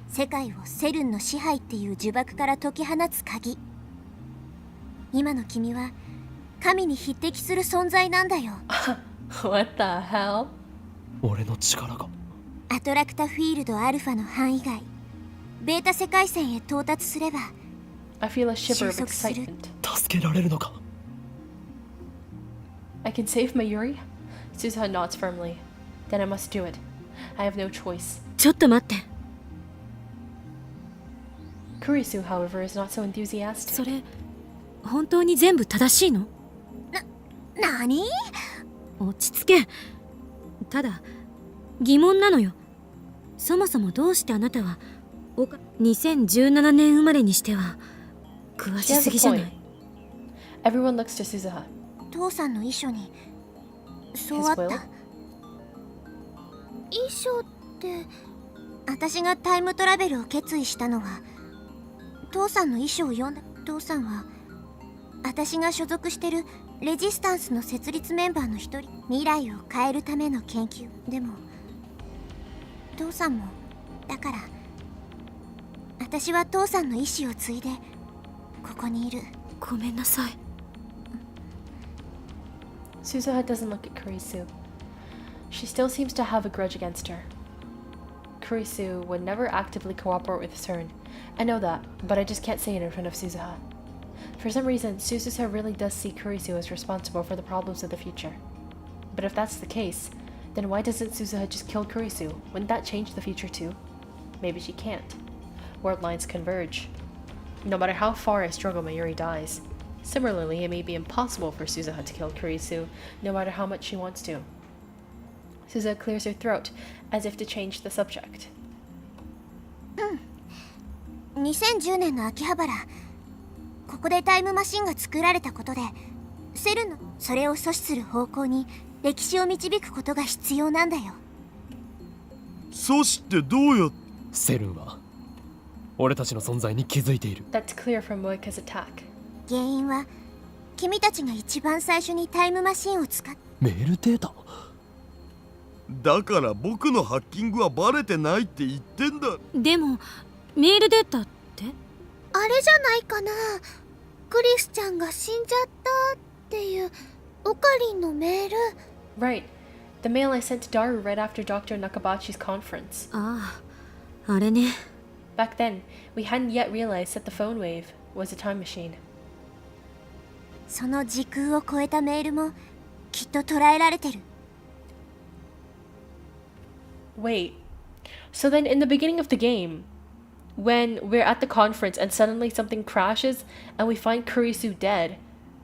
世界をセルンの支配っていう呪縛から解き放つ鍵。今の君は神に匹敵する存在なんだよ。What the hell? 俺の力が。アトラクタフィールドアルファの範囲外、ベータ世界線へ到達すれば I feel a shiver of 収束する。 excitement. 助けられるのか。 I can save Mayuri? Suzuha nods firmly. Then I must do it. I have no choice. ちょっと待って。 Kurisu, however, is not so enthusiastic. それ本当に全部正しいの？何？落ち着け。ただ疑問なのよ。そもそもどうしてあなたは2017年生まれにしては詳 She し has す a ぎじゃな point. い？ Everyone looks to Suzuha. 父さんの遺書にそうあ His っ will? た。衣装って。私がタイムトラベルを決意したのは父さんの衣装を読んだ。父さんは私が所属してるレジスタンスの設立メンバーの一人。未来を変えるための研究。でも父さんもだから、私は父さんの意志を継いでここにいる。ごめんなさい。 Suzuha doesn't look at Kurisu. She still seems to have a grudge against her. Kurisu would never actively cooperate with CERN. I know that, but I just can't say it in front of Suzuha. For some reason, Suzuha really does see Kurisu as responsible for the problems of the future. But if that's the case, then why doesn't Suzuha just kill Kurisu? Wouldn't that change the future too? Maybe she can't. World lines converge. No matter how far I struggle, Mayuri dies. Similarly, it may be impossible for Suzuha to kill Kurisu, no matter how much she wants to. Suzuha clears her throat, as if to change the subject. 2010年の秋葉原、ここでタイムマシンが作られたことで、セルのそれを阻止する方向に歴史を導くことが必要なんだよ。阻止ってどうやって？セルンは俺たちの存在に気づいている。 That's clear from Moika's attack. 原因は君たちが一番最初にタイムマシンを使っ。メールデータ？だから僕のハッキングはバレてないって言ってんだ。でもメールデータって？あれじゃないかな。クリスちゃんが死んじゃったっていうオカリンのメール。 Right. The mail I sent to Daru right after Dr. Nakabachi's conference. ああ、あれね。 Back then, we hadn't yet realized that the phone wave was a time machine. その時空を超えたメールもきっと捉えられてる。 Wait. So then in the beginning of the game, when we're at the conference and suddenly something crashes and we find Kurisu dead,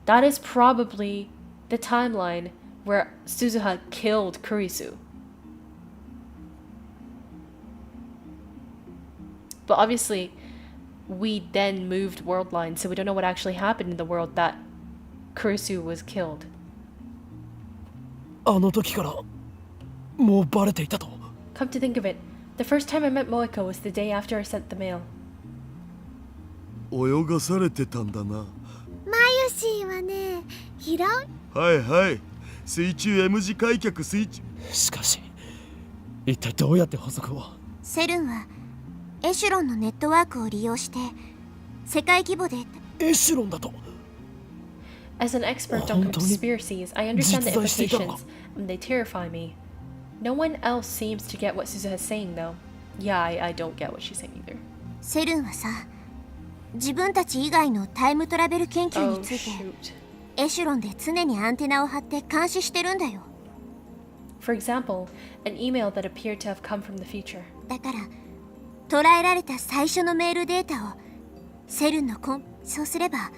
that is probably the timeline where Suzuha killed Kurisu. But obviously, we then moved world lines, so we don't know what actually happened in the world that Kurisu was killed. あの時からもうバレていたと。 Come to think of it, the first time I met Moeka was the day after I sent the mail. 泳がされてたんだな。マユシーはね、広い。はいはい。水中 M 字開脚水中。しかし一体どうやって補足を？セルンはエシュロンのネットワークを利用して世界規模で。エシュロンだと？ As an expert on conspiracies, I understand the implications, and they terrify me. No one else seems to get what Suzuha is saying, though. Yeah, I don't get what she's saying either. セルンはさ、自分たち以外のタイムトラベル研究 Oh, について shoot. エシュロンで常にアンテナを張って監視してるんだよ。 For example, an email that appeared to have come from the future. だから捉えられた最初のメールデータをセルンのそうすれば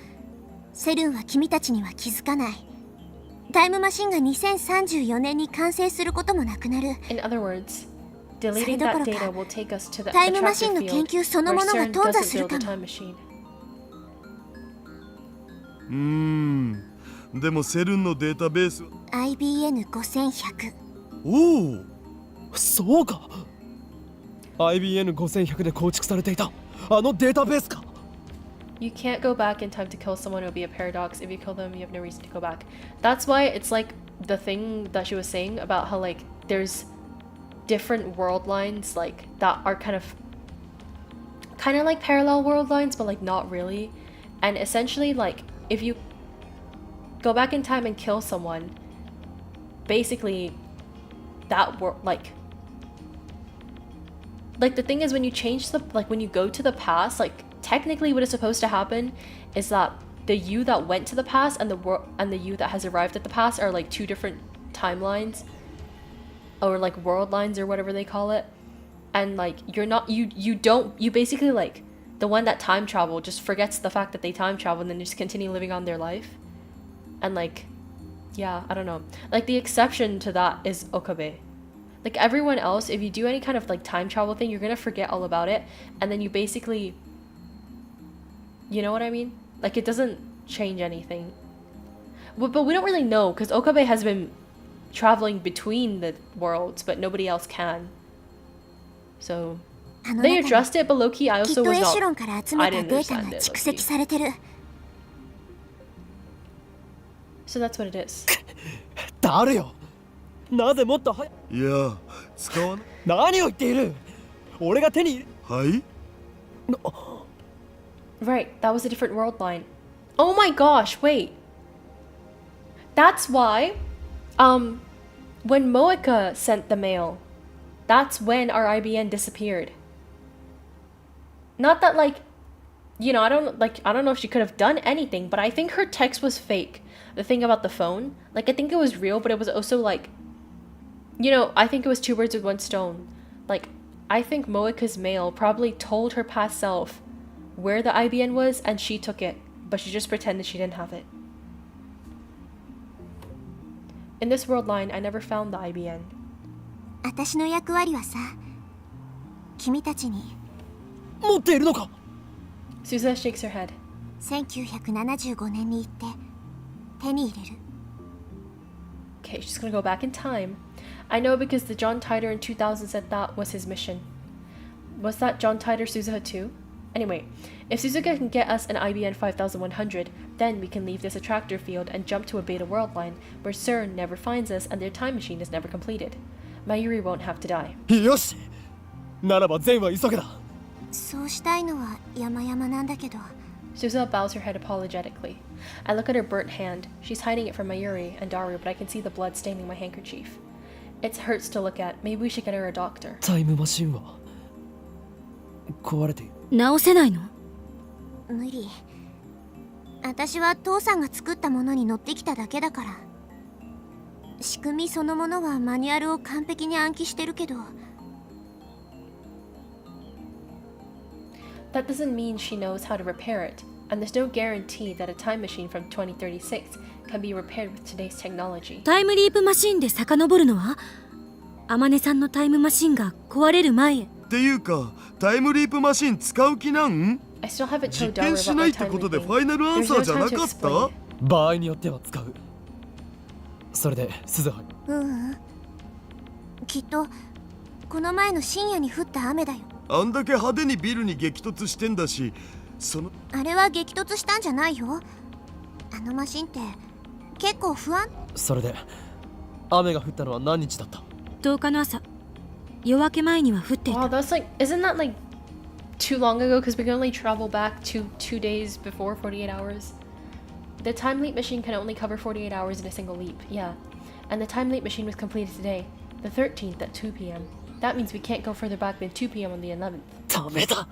セルンは君たちには気づかない。タイムマシンが2034年に完成することもなくなる。 In other words, deleting that data will take us to the タイムマシン attractive の研 field 究その where ものが CERN 頓挫 doesn't する build か a も。 time machine. でもセルンのデータベースは IBN5100。おお。そうか。IBN5100 で構築されていたあのデータベースか。 You can't go back in time to kill someone. It would be a paradox. If you kill them, you have no reason to go back. That's why it's like the thing that she was saying about how like there's different world lines like that are kind of like parallel world lines, but like not really. And essentially, like if you go back in time and kill someone, basically that world like the thing is when you change the like when you go to the past, like technically what is supposed to happen is that the you that went to the past and the you that has arrived at the past are like two different timelines or like world lines or whatever they call it. And like you basically like the one that time travel just forgets the fact that they time travel and then just continue living on their life. And like yeah, I don't know. Like the exception to that is Okabe. Like everyone else, if you do any kind of like time travel thing, you're gonna forget all about it and then you basically, you know what I mean? Like it doesn't change anything. But we don't really know because Okabe has been traveling between the worlds, but nobody else can. So あの they 中に addressed it, but low-key I きっ also と was エシュロ not. ンから集 I めた didn't データ understand が it, 蓄積 low-key. されてる。 So that's what it is. 誰よ。なぜもっと早く。いや使わない。何を言っている。俺が手に入れ。はい。 Right, that was a different world line. Oh my gosh, wait. That's why, when Moeka sent the mail, that's when our IBN disappeared. Not that like, you know, I don't know if she could have done anything, but I think her text was fake. The thing about the phone, like I think it was real, but it was also like, you know, I think it was two birds with one stone. Like, I think Moeka's mail probably told her past self where the IBN was and she took it, but she just pretended she didn't have it. In this world line, I never found the IBN. 私の役割はさ、君たちに持っているのか。 Suza shakes her head. 1975年に行って手に入れる。 Okay, she's gonna go back in time. I know because the John Titor in 2000 said that was his mission. Was that John Titor Suzuha too? Anyway, if Suzuka can get us an IBN 5100, then we can leave this attractor field and jump to a beta world line where CERN never finds us and their time machine is never completed. Mayuri won't have to die. よし。ならば善は急げだ。そうしたいのは山々なんだけど。 Suzuha bows her head apologetically. I look at her burnt hand. She's hiding it from Mayuri and Daru, but I can see the blood staining my handkerchief. It hurts to look at. Maybe we should get her a doctor. タイムマシンは壊れている。直せないの？無理。私は父さんが作ったものに乗ってきただけだから。仕組みそのものはマニュアルを完璧に暗記してるけど。 That doesn't mean she knows how to repair it, and there's no guarantee that a time machine from 2036 can be repaired with today's technology. タイムリープマシンで遡るのは？天音さんのタイムマシンが壊れる前へ。っていうかタイムリープマシン使う気なん？ I still haven't 実 told Daru 験し about な my いって time ことで leaping. ファイナルアン There's サ no ーじゃ time な to かっ explain. た？場合によっては使う。それで鈴葉。きっとこの前の深夜に降った雨だよ。あんだけ派手にビルに激突してんだし、そのあれは激突したんじゃないよ。あのマシンって結構不安。それで雨が降ったのは何日だった？ 10日の朝、夜明け前には降ってい Wow, た。 that's like, isn't that like too long ago? Because we can only travel back to 2 days before 48 hours. The time leap machine can only cover 48 hours in a single leap, yeah. And the time leap machine was completed today, the 13th at 2 p.m. That means we can't go further back than 2 p.m. on the 11th. ダメだ。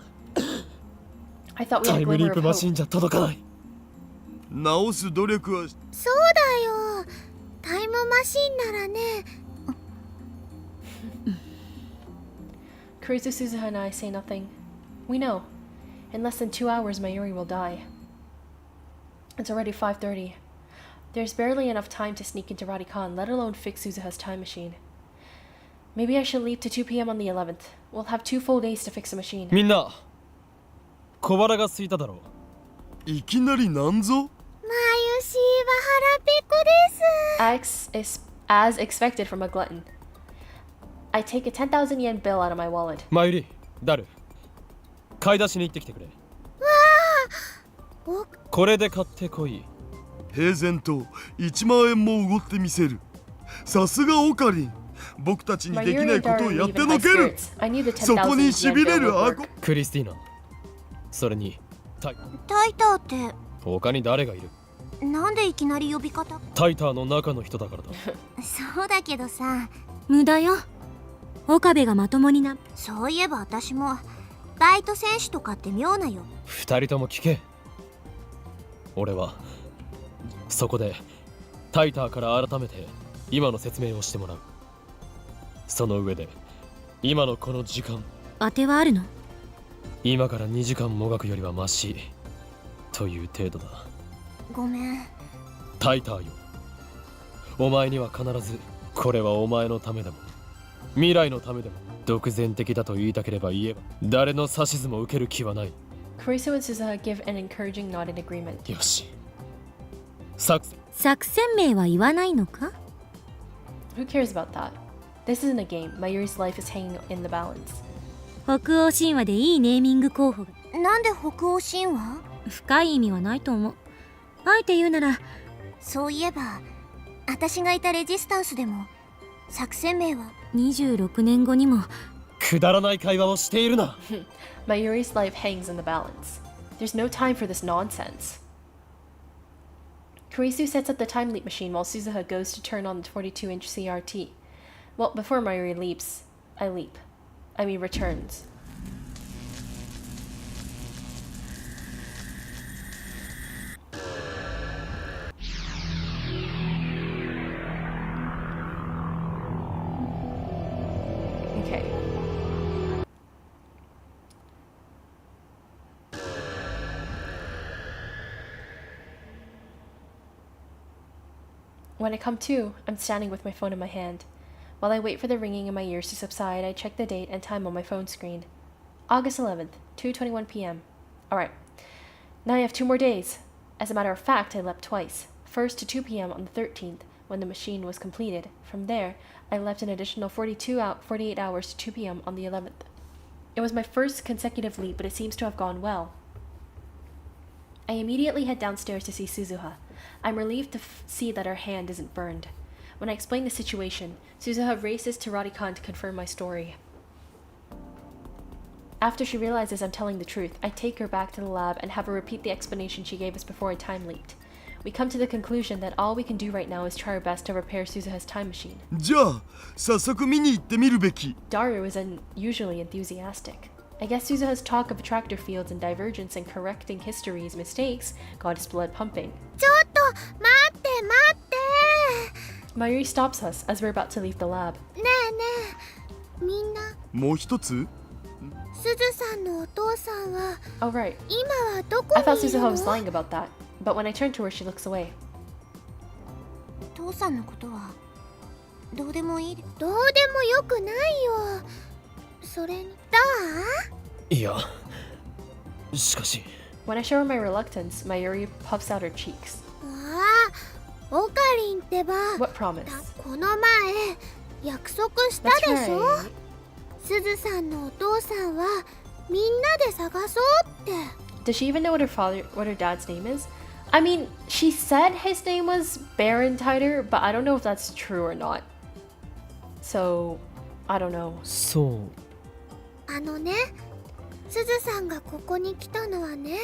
I thought we タ had a イムリ glimmer ー of プマ hope. シンじゃ届かない。直す努力はそうだよ。タイムマシンならね。 Kurisu, Suzuha, and I say nothing. We know. In less than 2 hours, Mayuri will die. It's already 5:30. There's barely enough time to sneak into Radikan, let alone fix Suzuha's time machine. Maybe I should leap to 2 p.m. on the 11th. We'll have 2 full days to fix the machine. みんな、小腹が空いただろう。いきなりなんぞ？マユシーは腹ペコです。As expected from a glutton. I take a 10,000 yen bill out of my wallet. マユリ、ダル、買い出しに行ってきてくれ。おこれで買ってこい。平然と1万円もおごってみせる。さすがオカリン。僕たちにでき Mayuri ない and こと Daru をやっ leave て in の high ける。 spirits. I knew the そこに 10,000 し yen びれ bill る would 顎 work. クリスティーナ、それにタイターって他に誰がいる？なんでいきなり呼び方？タイターの中の人だからだ。そうだけどさ。無駄よ。岡部がまともにな。そういえば私もバイト選手とかって妙なよ。二人とも聞け。俺はそこでタイターから改めて今の説明をしてもらう。その上で今のこの時間、当てはあるの？今から2時間もがくよりはマシという程度だ。ごめん。タイターよ、お前には必ずこれはお前のためでも未来のためでも独善的だと言いたければ言えば誰の指図も受ける気はない。 Kurisu and Suzuha give an encouraging nod in agreement. よし、作戦。作戦名は言わないのか？ Who cares about that? This isn't a game. Mayuri's life is hanging in the balance. 北欧神話でいいネーミング候補が。なんで北欧神話？深い意味はないと思う。あえて言うなら、そういえば私がいたレジスタンスでも作戦名は26年後にも。くだらない会話をしているな。Mayuri's life hangs in the balance. There's no time for this nonsense. Kurisu sets up the time leap machine while Suzuha goes to turn on the 42-inch CRT. Well, before Mayuri leaps, I leap. I mean returns. Okay. When I come to, I'm standing with my phone in my hand. While I wait for the ringing in my ears to subside, I check the date and time on my phone screen. August 11th, 2:21 p.m. Alright. Now I have 2 more days. As a matter of fact, I leapt twice. First to 2 p.m. on the 13th, when the machine was completed. From there, I leapt an additional 48 hours to 2 p.m. on the 11th. It was my first consecutive leap, but it seems to have gone well. I immediately head downstairs to see Suzuha. I'm relieved to see that her hand isn't burned. When I explain the situation, Suzuha races to Radikan to confirm my story. After she realizes I'm telling the truth, I take her back to the lab and have her repeat the explanation she gave us before I time leaped. We come to the conclusion that all we can do right now is try our best to repair Suzuha's time machine. じゃあ早速見に行ってみるべき。 Daru is unusually enthusiastic. I guess Suzuha's talk of attractor fields and divergence and correcting history's mistakes got his blood pumping. ちょっと待って待って。 Mayuri stops us as we're about to leave the lab. ねえねえ、みんなもう一つ？すずさんのお父さんは Oh right. 今はどこ I thought にいる Suzuha の？ was lying about that. But when I turn to her, she looks away. 父さんのことはどうでもいい。どうでもよくないよ。それにいや、しかし。 When I show her my reluctance, Mayuri puffs out her cheeks. ああ、オカリンってば。 What promise? この前約束したでしょ。 That's right. すずさんのお父さんはみんなで探そうって。 Does she even know what her dad's name is? I mean, she said his name was Baron Titer, but I don't know if that's true or not. So, I don't know. そう。あのね、すずさんがここに来たのはね、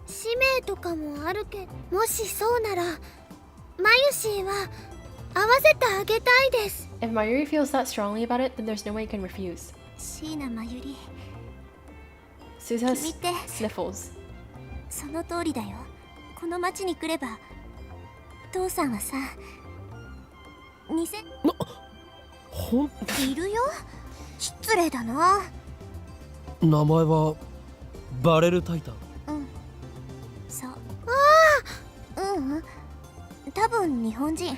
使命とかもあるけど、もしそうなら、マユシーは合わせてあげたいです。 If Mayuri feels that strongly about it, then there's no way I can refuse. 椎名マユリ、 Suzuha 見て、 sniffles. その通りだよ。この町に来れば、父さんはさ、ほん、いるよ。失礼だな。名前はバレルタイタン。うん、そう。ああ、うん、多分日本人。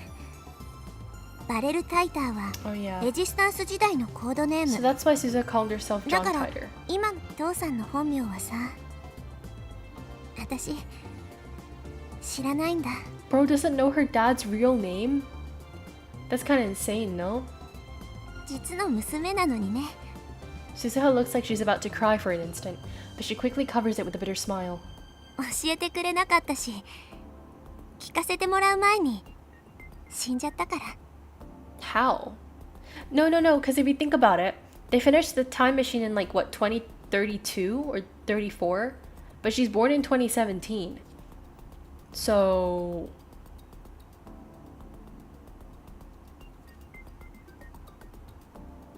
バレルタイターは Oh yeah. レジスタンス時代のコードネー So ム。 that's why Suzuha called herself だ John から Titer. 今の父さんの本名はさ、私知らないんだ。 Bro doesn't know her dad's real name? That's kind of insane, no? 実の娘なのにね。 Suzuha looks like she's about to cry for an instant, but she quickly covers it with a bitter smile. 教えてくれなかったし、聞かせてもらう前に死んじゃったから。 How? No, because if you think about it, they finished the time machine in like, what, 2032 or 34? But she's born in 2017. So...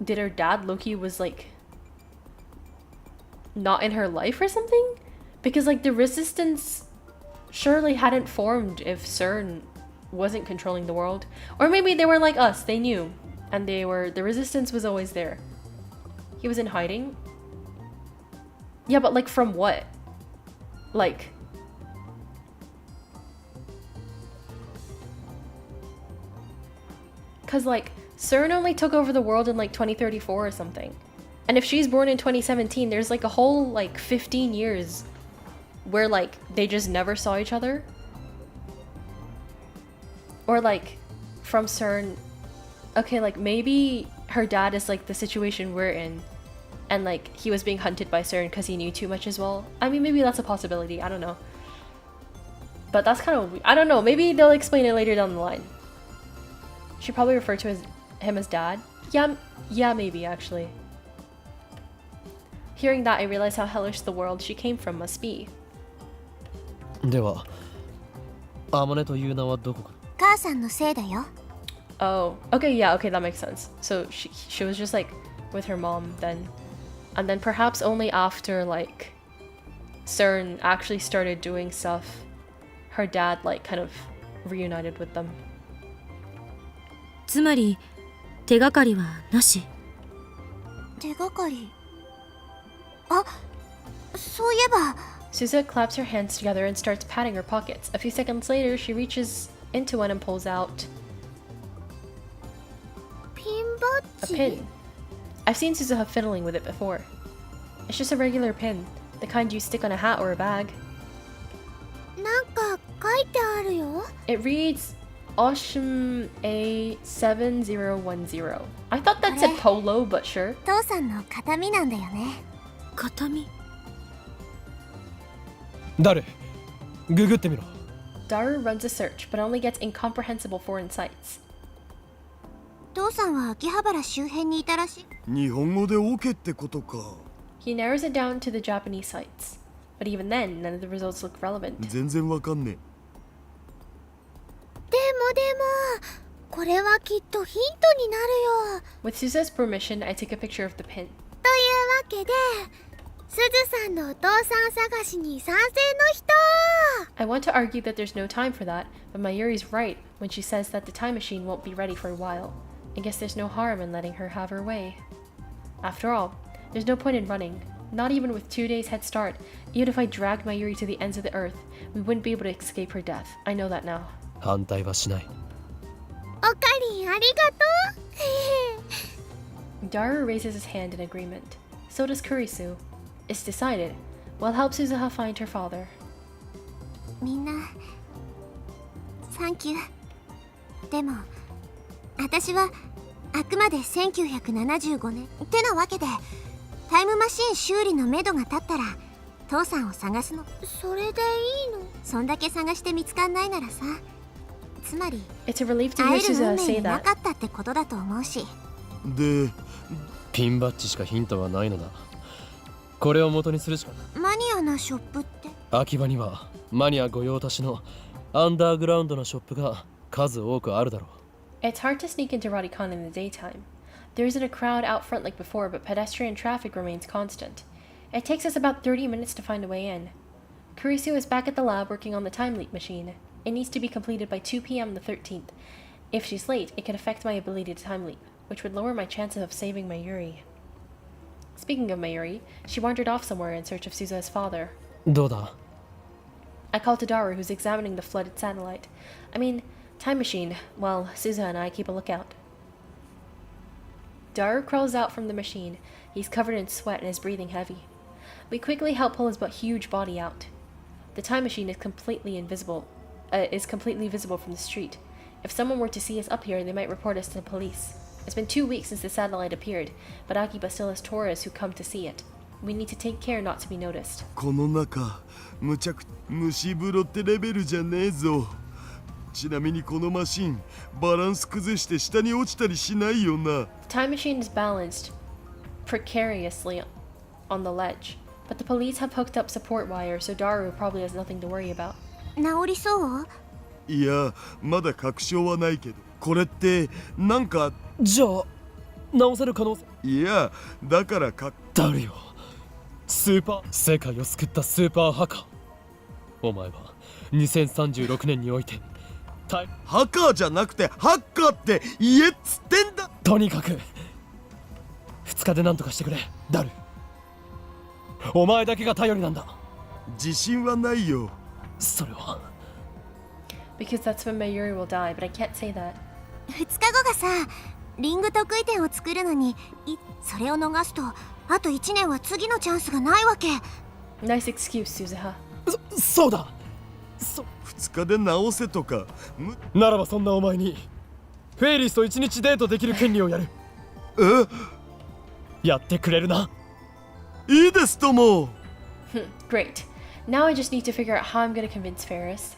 Did her dad, Loki, was like... not in her life or something? Because like the resistance surely hadn't formed if CERN wasn't controlling the world. Or maybe they were like us, they knew. And the resistance was always there. He was in hiding? Yeah, but like from what? Like... Cause like, CERN only took over the world in like 2034 or something. And if she's born in 2017, there's like a whole like 15 years where like they just never saw each other. Or like from CERN, Okay, like maybe her dad is like the situation we're in, and like he was being hunted by CERN because he knew too much as well. I mean, maybe that's a possibility. I don't know. But that's kind of, I don't know. Maybe they'll explain it later down the line. She probably referred to him as dad. Yeah, maybe actually. Hearing that, I realized how hellish the world she came from must be. ではアマネという名はどこから？母さんのせいだよ。 Oh, okay, yeah, okay, that makes sense. So she was just like with her mom then, and then perhaps only after like CERN actually started doing stuff, her dad like kind of reunited with them. つまり手がかりはなし。手がかり。あ、そういえば。 Suza claps her hands together and starts patting her pockets. A few seconds later, she reaches into one and pulls out ピンバ a ッジ。 pin. I've seen Suzuha fiddling with it before. It's just a regular pin, the kind you stick on a hat or a bag. なんか書いてあるよ。 It reads Oshim A7010. I thought that said polo, but sure. 父さんの形見なんだよね。形見。誰？ググってみろ。 Daru runs a search, but only gets incomprehensible foreign sites. 父さんは秋葉原周辺にいたらしい。日本語でオケってことか。 He narrows it down to the Japanese sites. But even then, none of the results look relevant. 全然わかんねでもこれはきっとヒントになるよ。 With Suza's permission, I take a picture of the pin. というわけで、すずさんのお父さん探しに賛成の人。 I want to argue that there's no time for that, but Mayuri's right when she says that the time machine won't be ready for a while. I guess there's no harm in letting her have her way. After all, there's no point in running. Not even with 2 days head start. Even if I dragged Mayuri to the ends of the earth, we wouldn't be able to escape her death. I know that now. 反対はしない。おかりんありがとう。 Daru raises his hand in agreement. So does Kurisu. It's decided. We'll help Suzuha find her father. みんな、サンキュー。でも、私はあくまで1975年ってなわけで、タイムマシン修理のめどが立ったら父さんを探すの。それでいいの？そんだけ探して見つかんないならさ、つまり It's a relief to 会 hear える運 Suzuha 命 say にな that. かったってことだと思うし。で、ピンバッジしかヒントはないのだ。これを元にするしか。マニアなショップって？秋葉にはマニア御用達のアンダーグラウンドなショップが数多くあるだろう。 It's hard to sneak into Radicon in the daytime. There isn't a crowd out front like before, but pedestrian traffic remains constant. It takes us about 30 minutes to find a way in. Kurisu is back at the lab working on the time leap machine. It needs to be completed by 2 p.m. the 13th. If she's late, it could affect my ability to time leap, which would lower my chances of saving Mayuri. Speaking of Mayuri, she wandered off somewhere in search of Suza's father. どうだ？ I call to Daru, who's examining the flooded satellite. I mean, time machine. Well, Suza and I keep a lookout. Daru crawls out from the machine. He's covered in sweat and is breathing heavy. We quickly help pull his huge body out. The time machine is completely visible from the street. If someone were to see us up here, they might report us to the police. It's been 2 weeks since the satellite appeared, but Akiba still has tourists who come to see it. We need to take care not to be noticed. この中、蒸し風呂ってレベルじゃねえぞ。ちなみにこのマシン、バランス崩して下に落ちたりしないよな。The time machine is balanced precariously on the ledge, but the police have hooked up support wires, so Daru probably has nothing to worry about. 治りそう？いや、まだ確証はないけど、これってなんか。じゃあ直せる可能性。いや、だから誰よ。スーパー世界を救ったスーパーハカー。お前は2036年においてハカーじゃなくてハッカーって言えっつってんだ。とにかく2日で何とかしてくれ、ダル。お前だけが頼りなんだ。自信はないよ。それは Because that's when Mayuri will die, but I can't say that. 2日後がさ、リング得意点を作るのに、それを逃すとあと1年は次のチャンスがないわけ。 Nice excuse, Suzuha. そうだ。2日で直せとか。ならばそんなお前にフェイリスと一日デートできる権利をやる。やってくれるな。いいですとも。Great. Now I just need to figure out how I'm gonna convince Ferris.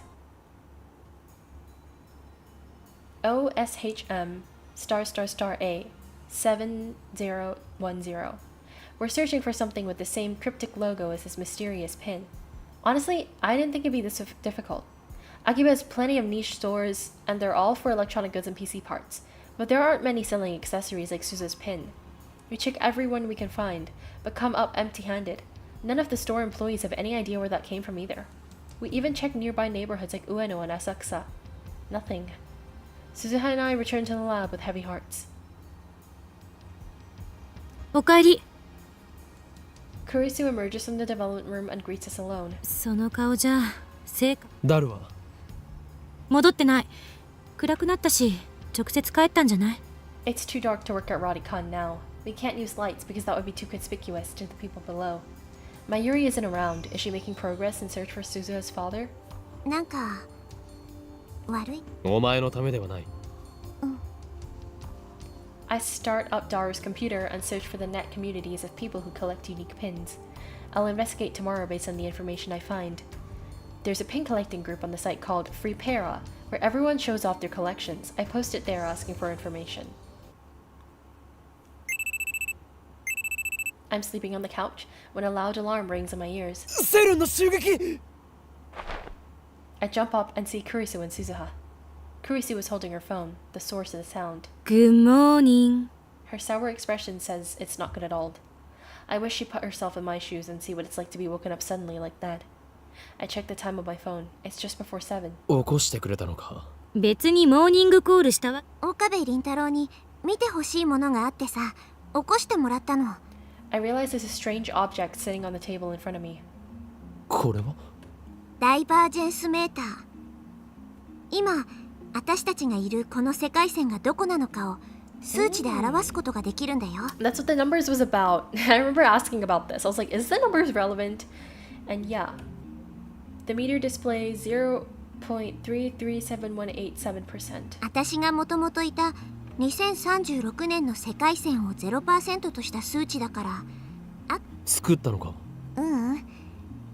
OSHM ****A 7010. We're searching for something with the same cryptic logo as this mysterious pin. Honestly, I didn't think it'd be this difficult. Akiba has plenty of niche stores, and they're all for electronic goods and PC parts, but there aren't many selling accessories like Suza's pin. We check every one we can find, but come up empty-handed. None of the store employees have any idea where that came from either. We even check nearby neighborhoods like Ueno and Asakusa. Nothing. Suzuha and I return to the lab with heavy hearts. おかえり。 Kurisu emerges from the development room and greets us alone. その顔じゃ成果ダルは戻ってない。暗くなったし直接帰ったんじゃない？ It's too dark to work at Radicon now. We can't use lights because that would be too conspicuous to the people below. Mayuri isn't around. Is she making progress in search for Suzuha's father? なんか悪い。お前のためではない。I start up Daru's computer and search for the net communities of people who collect unique pins. I'll investigate tomorrow based on the information I find. There's a pin collecting group on the site called Free Para, where everyone shows off their collections. I post it there asking for information. I'm sleeping on the couch when a loud alarm rings in my ears. セルンの襲撃。 I jump up and see Kurisu and Suzuha. Kurisu was holding her phone, the source of the sound. Good morning. Her sour expression says it's not good at all. I wish she put herself in my shoes and see what it's like to be woken up suddenly like that. I check the time on my phone. It's just before 7. 起こしてくれたのか。別にモーニングコールしたわ。岡部倫太郎に見てほしいものがあってさ、起こしてもらったの。I realize there's a strange object sitting on the table in front of me. これはダイバージェンスメーター。今私たちがいるこの世界線がどこなのかを数値で表すことができるんだよ。That's what the numbers was about. I remember asking about this. I was like, is the numbers relevant? And yeah. The meter displays 0.337187%. 私がもともといた2036年の世界線を 0% とした数値だから。作ったのか。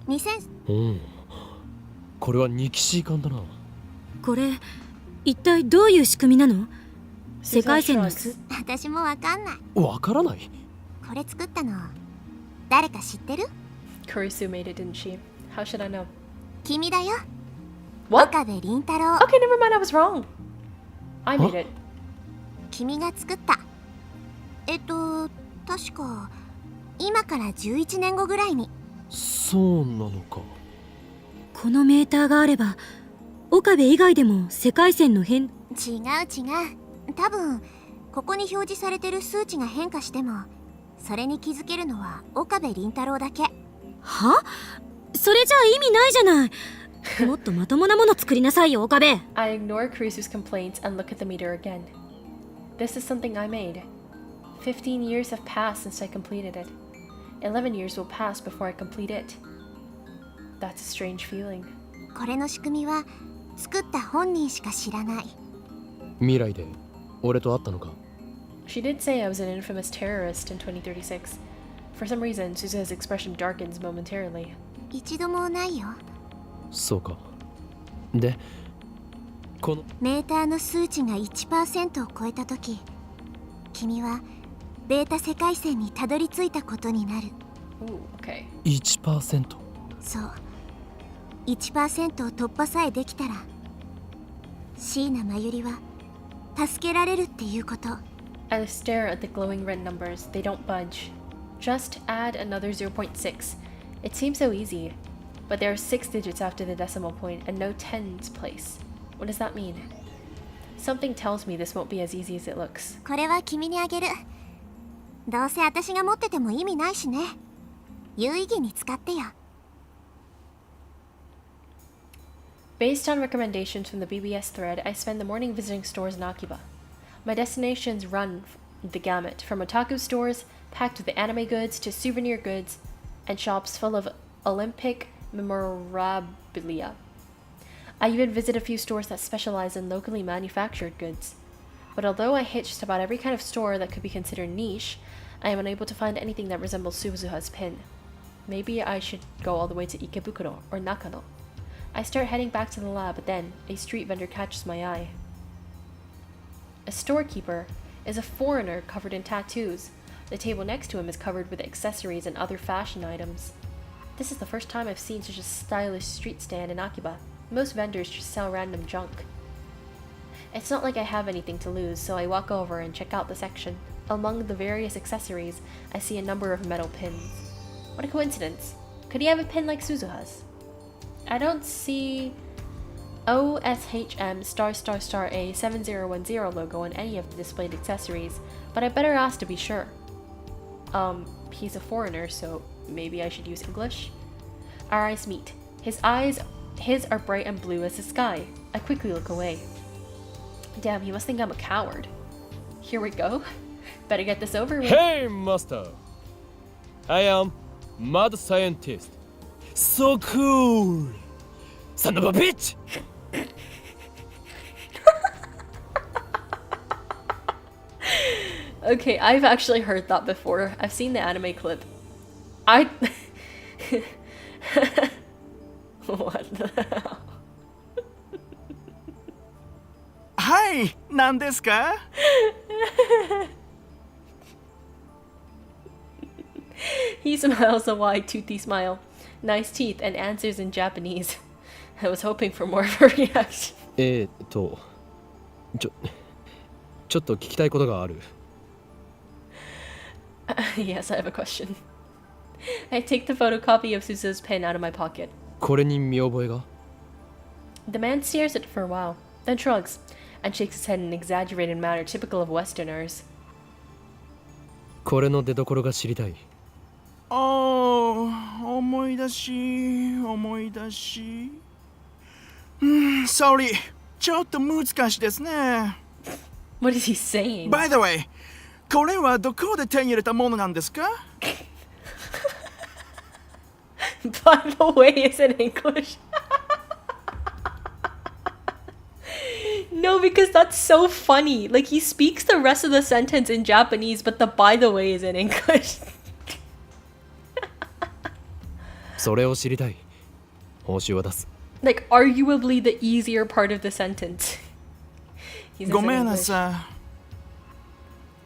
2000これはニキシー缶だな。これ一体どういう仕組みなの？世界線の私もわかんない。わからない。これ作ったの誰か知ってる？ Kurisu made it, didn't she? How should I know? 君だよ。 What? 岡部倫太郎。 Okay, never mind, I was wrong. I made it. 君が作った。確か今から11年後ぐらいに。そうなのか。このメーターがあれば岡部以外でも世界線の変。違う。多分ここに表示されてる数値が変化してもそれに気づけるのは岡部倫太郎だけ。は？それじゃあ意味ないじゃない。もっとまともなもの作りなさいよ、岡部。I ignore Kurisu's complaints and look at the meter again. This is something I made. 15 years have passed since I completed it. 11 years will pass before I complete it. That's a strange feeling. これの仕組みは作った本人しか知らない。未来で俺と会ったのか。 She did say I was an infamous terrorist in 2036. For some reason, Suzuha's expression darkens momentarily. 一度もないよ。そうか。で、このメーターの数値が 1% を超えた時、君はベータ世界線にたどり着いたことになる。 Ooh, okay. 1%。そう。1% を突破さえできたら、椎名真由里は助けられるっていうこと。I stare at the glowing red numbers. They don't budge. Just add another 0.6. It seems so easy. But there are 6 digits after the decimal point and no tens place. What does that mean? Something tells me this won't be as easy as it looks. これは君にあげる。どうせ私が持ってても意味ないしね。有意義に使ってよ。Based on recommendations from the BBS thread, I spend the morning visiting stores in Akiba. My destinations run the gamut, from otaku stores packed with anime goods to souvenir goods and shops full of Olympic memorabilia. I even visit a few stores that specialize in locally manufactured goods. But although I hitched about every kind of store that could be considered niche, I am unable to find anything that resembles Suzuha's pin. Maybe I should go all the way to Ikebukuro or Nakano. I start heading back to the lab, but then a street vendor catches my eye. A storekeeper is a foreigner covered in tattoos. The table next to him is covered with accessories and other fashion items. This is the first time I've seen such a stylish street stand in Akiba. Most vendors just sell random junk. It's not like I have anything to lose, so I walk over and check out the section. Among the various accessories, I see a number of metal pins. What a coincidence. Could he have a pin like Suzuha's? I don't see OSHM *** A 7010 logo on any of the displayed accessories, but I better ask to be sure. He's a foreigner, so maybe I should use English? Our eyes meet. His are bright and blue as the sky. I quickly look away. Damn, he must think I'm a coward. Here we go. Better get this over with. Hey, master! I am mad scientist. So cool! Son of a bitch! Okay, I've actually heard that before. I've seen the anime clip. What the hell? はい、何ですか? He smiles a wide, toothy smile. Nice teeth, and answers in Japanese. I was hoping for more of a reaction. ちょっと聞きたいことがある。Yes, I have a question. I take the photocopy of Suzu's pen out of my pocket. これに見覚えが? The man stares at it for a while, then shrugs, and shakes his head in an exaggerated manner typical of Westerners. これの出所が知りたい。思い出し。Sorry, ちょっと難しいですね。What is he saying? By the way, これはどこで手に入れたものなんですか? By the way, is in English. No, because that's so funny. Like, he speaks the rest of the sentence in Japanese, but the by the way is in English. それを知りたい。報酬を出す。Like, arguably the easier part of the sentence. He says in ごめんな English. さ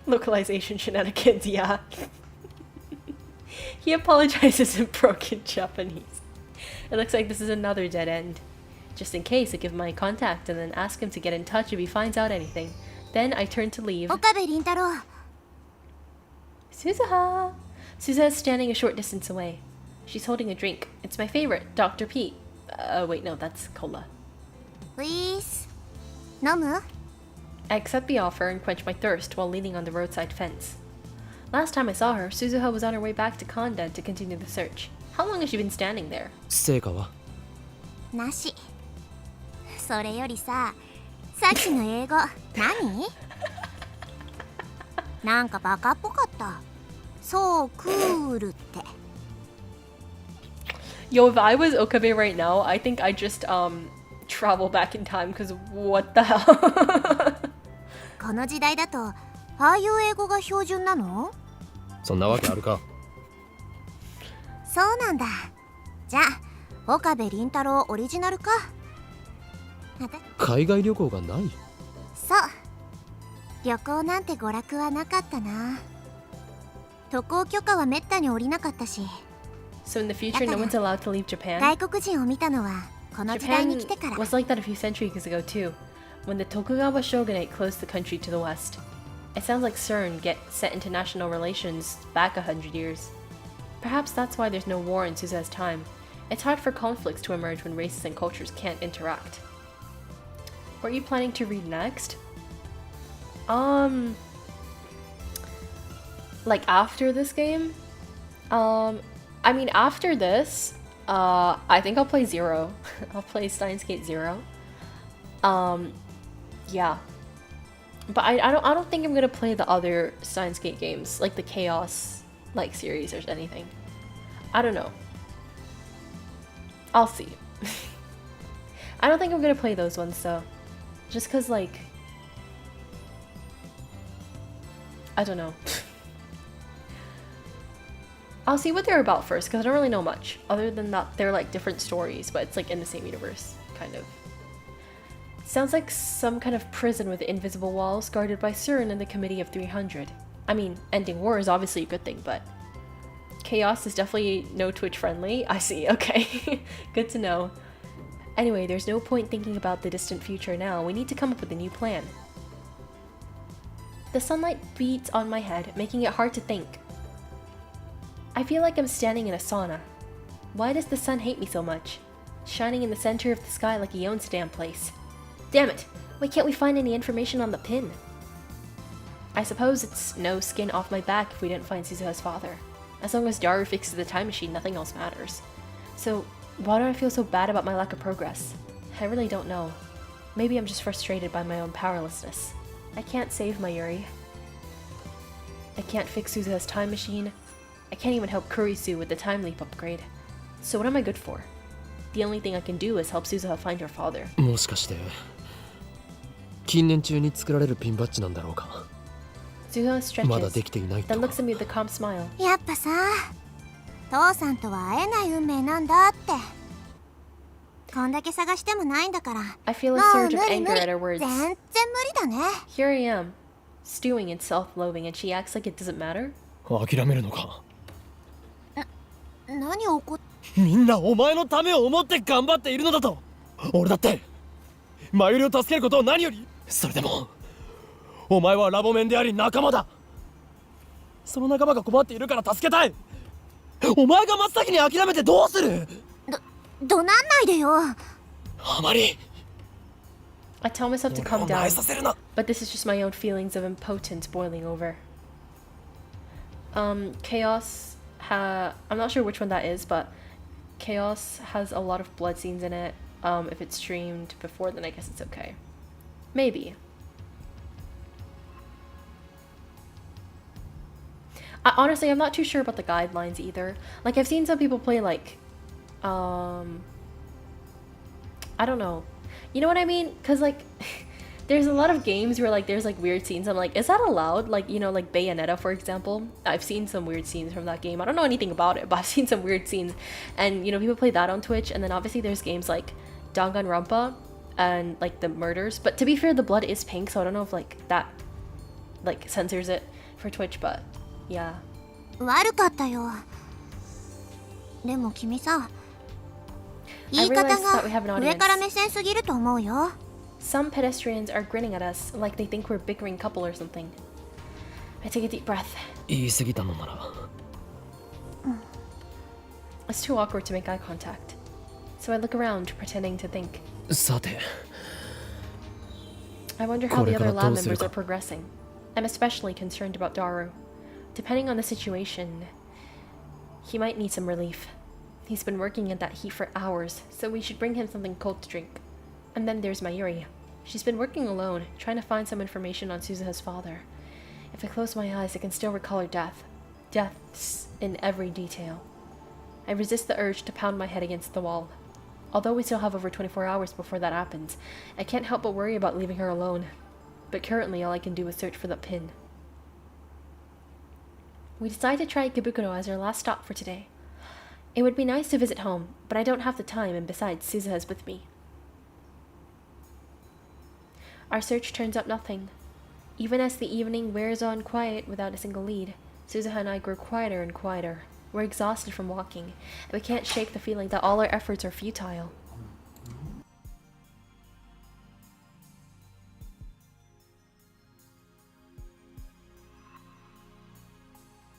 い。 Localization shenanigans, yeah. He apologizes in broken Japanese. It looks like this is another dead end. Just in case, I give my contact and then ask him to get in touch if he finds out anything. Then I turn to leave. 岡部倫太郎 Suzuha! Suzuha is standing a short distance away. She's holding a drink. It's my favorite, Dr. P. Wait, no, that's cola. Please 飲む? I accept the offer and quench my thirst while leaning on the roadside fence. Last time I saw her, Suzuha was on her way back to Kondan to continue the search. How long has she been standing there? 成果は? なし。それよりさ、さっきの英語何? なんかバカっぽかった。そうクールって。Yo, if I was Okabe right now, I think I'd just travel back in time, because what the hell? この時代だと、ああいう英語が標準なの? そんなわけあるか。そうなんだ。じゃあ、岡部倫太郎オリジナルか。海外旅行がない？そう。旅行なんて娯楽はなかったな。渡航許可はめったに下りなかったし。So in the future, no one's allowed to leave Japan? 外国人を見たのはこの時代に来てから。 Japan was like that a few centuries ago too, when the Tokugawa shogunate closed the country to the west. It sounds like CERN get set international relations back 100 years. Perhaps that's why there's no war in Suzuha's time. It's hard for conflicts to emerge when races and cultures can't interact. What are you planning to read next? Like after this game? I mean, after this, I think I'll play Zero. I'll play Steins Gate Zero. Yeah. But I don't think I'm gonna play the other Steins Gate games, like the Chaos like series or anything. I don't know. I'll see. I don't think I'm gonna play those ones though. Just cause like I don't know. I'll see what they're about first, because I don't really know much. Other than that, they're like different stories, but it's like in the same universe, kind of. Sounds like some kind of prison with invisible walls guarded by Surin and the Committee of 300. I mean, ending war is obviously a good thing, but chaos is definitely no Twitch friendly. I see, okay. Good to know. Anyway, there's no point thinking about the distant future now. We need to come up with a new plan. The sunlight beats on my head, making it hard to think. I feel like I'm standing in a sauna. Why does the sun hate me so much? Shining in the center of the sky like he owns the damn place. Damn it! Why can't we find any information on the pin? I suppose it's no skin off my back if we didn't find Suzuha's father. As long as Daru fixes the time machine, nothing else matters. So, why do I feel so bad about my lack of progress? I really don't know. Maybe I'm just frustrated by my own powerlessness. I can't save Mayuri. I can't fix Suzuha's time machine. I can't even help Kurisu with the time leap upgrade. So what am I good for? The only thing I can do is help Suzuha find her father. もしかして近年中に作られるピンバッジなんだろうか。 Suzuha stretches, まだできていないと then looks at me with a calm smile. やっぱさ、父さんとは会えない運命なんだって。こんだけ探してもないんだから。 I feel a もう surge 無 of 理 anger 無理。 at her words. 全然無理だね。 Here I am, stewing in self-loathing, and she acts like it doesn't matter? 諦めるのか。何起こっみんなお前のためを思って頑張っているのだと。俺だってマユリを助けることを何より。それでもお前はラボメンであり仲間だ。その仲間が困っているから助けたい。お前が真っ先に諦めてどうする。怒鳴んないでよ。あまり I tell myself to calm 俺を前 down, させるな。 but this is just my own feelings of impotence boiling over. Chaos I'm not sure which one that is, but Chaos has a lot of blood scenes in it. If it's streamed before, then I guess it's okay. Maybe. Honestly, I'm not too sure about the guidelines either. Like, I've seen some people play, like, I don't know. You know what I mean? Because, like, there's a lot of games where, like, there's, like, weird scenes. I'm like, is that allowed? Like, you know, like Bayonetta, for example. I've seen some weird scenes from that game. I don't know anything about it, but I've seen some weird scenes. And, you know, people play that on Twitch. And then, obviously, there's games like Danganronpa and, like, the murders. But to be fair, the blood is pink, so I don't know if, like, that, like, censors it for Twitch, but, yeah. 悪かったよ。でも君さ、言い方が上から目線すぎると思うよ。Some pedestrians are grinning at us like they think we're a bickering couple or something. I take a deep breath. 言い過ぎたのなら。It's too awkward to make eye contact. So I look around, pretending to think. さて I wonder how the other これから lab どうする members か。 are progressing. I'm especially concerned about Daru. Depending on the situation, he might need some relief. He's been working in that heat for hours, so we should bring him something cold to drink. And then there's Mayuri. She's been working alone, trying to find some information on Suzuha's father. If I close my eyes, I can still recall her death. Deaths in every detail. I resist the urge to pound my head against the wall. Although we still have over 24 hours before that happens, I can't help but worry about leaving her alone. But currently all I can do is search for the pin. We decide to try Kibukuro as our last stop for today. It would be nice to visit home, but I don't have the time, and besides, Suzuha's with me. Our search turns up nothing. Even as the evening wears on quiet without a single lead, Suzuha and I grow quieter and quieter. We're exhausted from walking, and we can't shake the feeling that all our efforts are futile.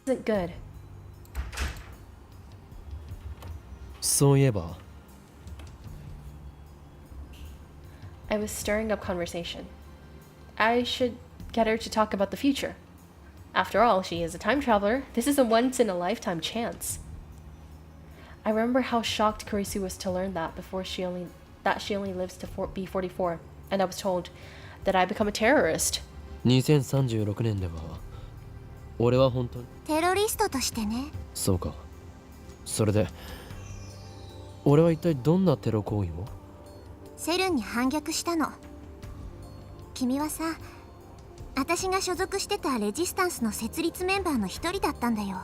Isn't good. そういえば I was stirring up conversation. I should get her to talk about the future. After all, she is a time traveler. This is a once-in-a-lifetime chance. I remember how shocked Kurisu was to learn that she only lives to be 44, and I was told that I become a terrorist. 2036年では俺は本当にテロリストとしてね。そうか。それで俺は一体どんなテロ行為を？セルンに反逆したの。君はさ、私が所属してたレジスタンスの設立メンバーの一人だったんだよ。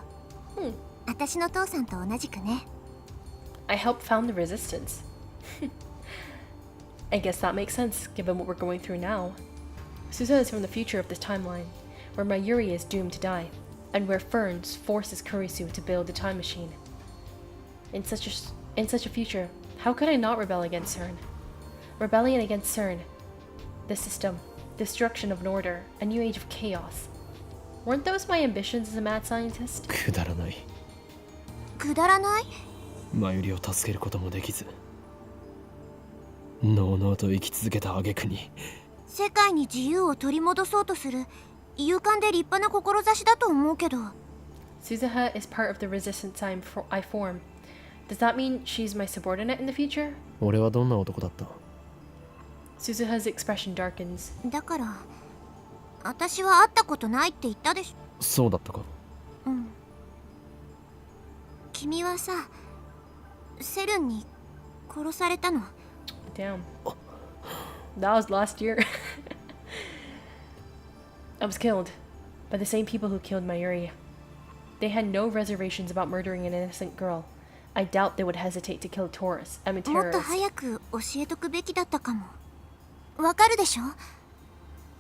私の父さんと同じくね。I helped found the resistance. I guess that makes sense, given what we're going through now. Suzuha is from the future of this timeline, where Mayuri is doomed to die, and where Ferns forces Kurisu to build a time machine. In such a future, how could I not rebel against CERN? Rebellion against CERN, the system, destruction of an order, a new age of chaos. Weren't those my ambitions as a mad scientist? くだらない。くだらない？マユリを助けることもできず、のうのうと生き続けた挙句に。世界に自由を取り戻そうとする勇敢で立派な志だと思うけど。Suzuha is part of the resistance I form. Does that mean she's my subordinate in the future? 俺はどんな男だった？ Suzuha's expression darkens. だから私は会ったことないって言ったでしょ。そうだったか。うん。君はさ、セルンに殺されたの。Damn. That was last year. I was killed by the same people who killed Mayuri. They had no reservations about murdering an innocent girl. I doubt they would hesitate to kill tourists. I mean もっと terrorists. 早く教えとくべきだったかも。わかるでしょ？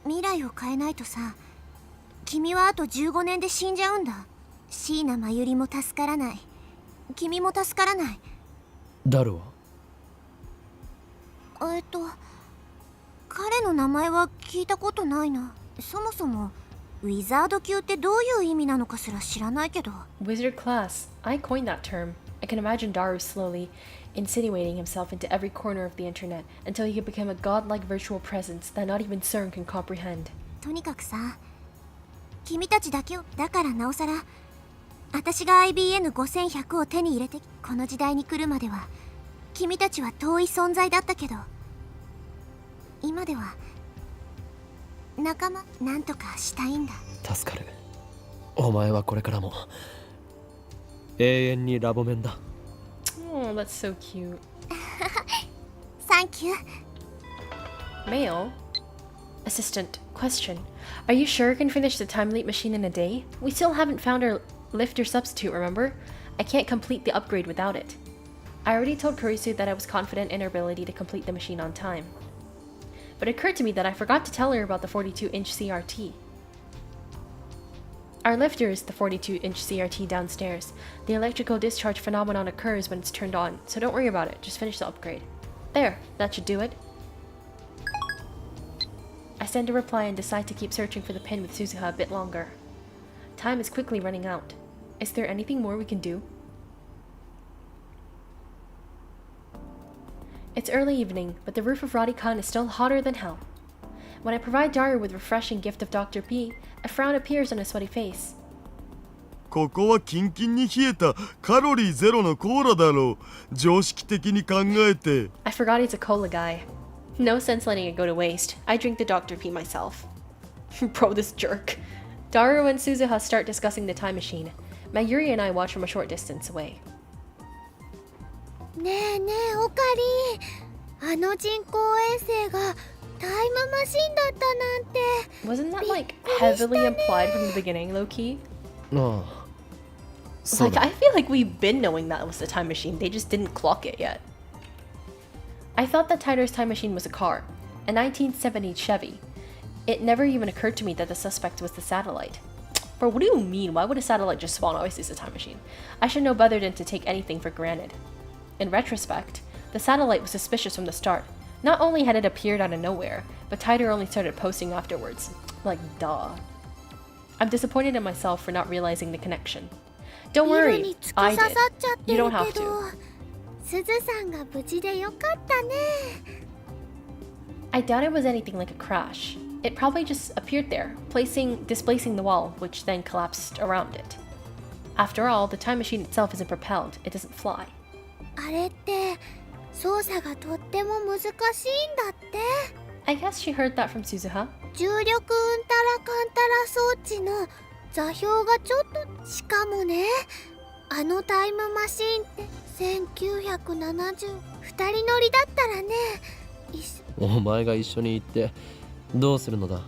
未来を変えないとさ、君はあと15年で死んじゃうんだ。椎名真由里も助からない。君も助からない。ダルは？彼の名前は聞いたことないな。そもそもウィザード級ってどういう意味なのかすら知らないけど。Wizard class. I coined that term. I can imagine Daru slowly insinuating himself into every corner of the internet until he could become a godlike virtual presence that not even CERN can comprehend. とにかくさ、君たちだけを、だからなおさら私が IBN5100 を手に入れて、この時代に来るまでは君たちは遠い存在だったけど、今では仲間なんとかしたいんだ。助かる。お前はこれからも永遠にラボメンだ。Oh, that's so cute. サンキュー。 Mail? Assistant, question. Are you sure you can finish the time leap machine in a day? We still haven't found our lifter substitute, remember? I can't complete the upgrade without it. I already told Kurisu that I was confident in her ability to complete the machine on time. But it occurred to me that I forgot to tell her about the 42-inch CRT. Our lifter is the 42-inch CRT downstairs. The electrical discharge phenomenon occurs when it's turned on, so don't worry about it, just finish the upgrade. There, that should do it. I send a reply and decide to keep searching for the pin with Suzuha a bit longer. Time is quickly running out. Is there anything more we can do? It's early evening, but the roof of Radikan is still hotter than hell. When I provide Daru with refreshing gift of Dr. P, a frown appears on his sweaty face. ここはキンキンに冷えたカロリーゼロのコーラだろう。常識的に考えて。I forgot he's a cola guy. No sense letting it go to waste. I drink the Dr. P myself. Bro, this jerk. Daru and Suzuha start discussing the time machine. Mayuri and I watch from a short distance away. ねえねえオカリー、あの人工衛星がタイムマシンだったなんて。 Wasn't that like heavily implied from the beginning, low key? ああ。そう Like だ。 I feel like we've been knowing that was the time machine. They just didn't clock it yet. I thought that Tyler's time machine was a car, a 1970 Chevy. It never even occurred to me that the suspect was the satellite. Bro, what do you mean? Why would a satellite just spawn? Obviously, it's a time machine. I should know better than to take anything for granted. In retrospect, the satellite was suspicious from the start. Not only had it appeared out of nowhere, but Tyler only started posting afterwards. Like, duh. I'm disappointed in myself for not realizing the connection. Don't worry, I did. You don't have to. すずさんが無事でよかったね。 I doubt it was anything like a crash. It probably just appeared there, displacing the wall, which then collapsed around it. After all, the time machine itself isn't propelled, it doesn't fly. あれって操作がとっても難しいんだって。 I guess she heard that from Suzuha. 重力うんたらかんたら装置の座標がちょっと、しかもね、あのタイムマシーンって1970、二人乗りだったらね。お前が一緒に行ってどうするのだ？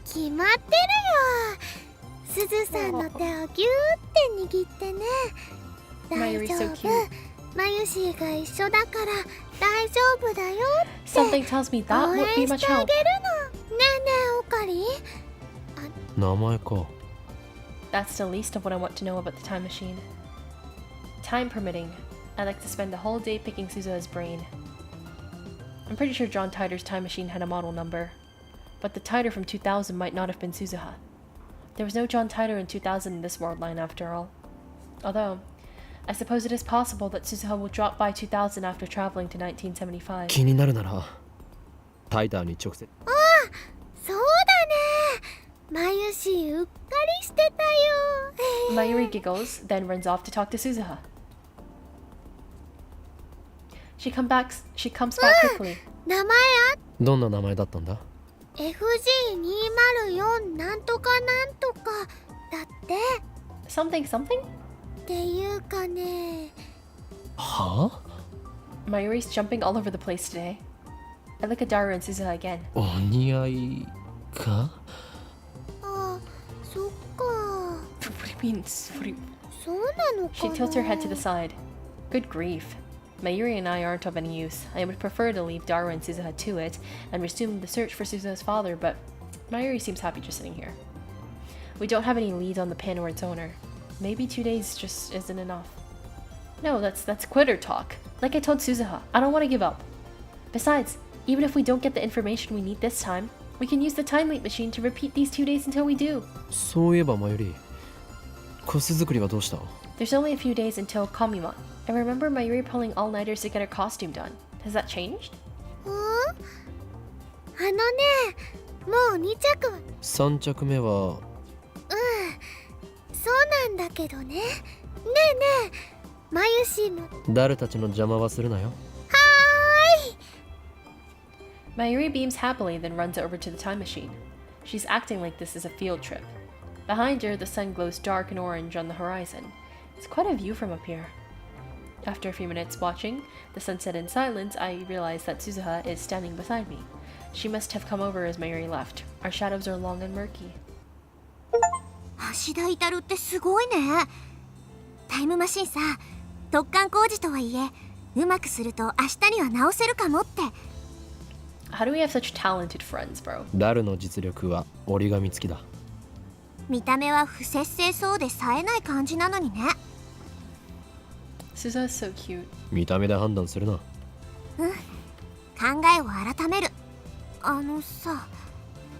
決まってるよ。すずさんの手をギューって握ってね。大 Mayuri's 丈 so 夫。 cute. マユシーが一緒だから大丈夫だよって Something tells me that 応 won't 援 be し much てあ help. げるの。ねえねえオカリ。名前か。 That's the least of what I want to know about the time machine. Time permitting, I'd like to spend the whole day picking Suzuha's brain. I'm pretty sure John Titor's time machine had a model number, but the Titor from 2000 might not have been Suzuha. There was no John Titor in 2000 in this world line after all. Although, I suppose it is possible that Suzuha will drop by 2000 after traveling to 1975. 気になるならタイターに直接。そうだね。マユシーうっかりしてたよ。 Mayuri giggles, then runs off to talk to Suzuha. She comes back quickly. 名前どんな名前だったんだ？ FG204 なんとかなんとかだって。 Something something? っていうかね。はあ？ Mayuri's jumping all over the place today. I look at Daru and Suzuha again. お似合いか？あ、そっか。 What do you mean? そうなのか She な。 tilts her head to the side. Good grief. Mayuri and I aren't of any use. I would prefer to leave Daru and Suzuha to it and resume the search for Suzuha's father, but Mayuri seems happy just sitting here. We don't have any leads on the pin or its owner. Maybe 2 days just isn't enough. No, that's quitter talk. Like I told Suzuha, I don't want to give up. Besides, even if we don't get the information we need this time, we can use the time leap machine to repeat these 2 days until we do. そういえばマユリ、コス作りはどうした？ There's only a few days until Kamima. I remember Mayuri pulling all-nighters to get her costume done. Has that changed? あのね、もう2着は。 3着目はそうなんだけどね。ねえねえ、マユシーも。誰たちの邪魔はするなよ。 Mayuri beams happily, then runs over to the time machine. She's acting like this is a field trip. Behind her, the sun glows dark and orange on the horizon. It's quite a view from up here. After a few minutes watching the sunset in silence, I realize that Suzuha is standing beside me. She must have come over as Mayuri left. Our shadows are long and murky. 橋田至ってすごいね。タイムマシンさ、突貫工事とはいえ、うまくすると明日には直せるかもって。 How do we have such talented friends, bro? ダルの実力は折り紙付きだ。見た目は不摂生そうで冴えない感じなのにね。 Suzuha's so cute. 見た目で判断するな。考えを改める。あのさ、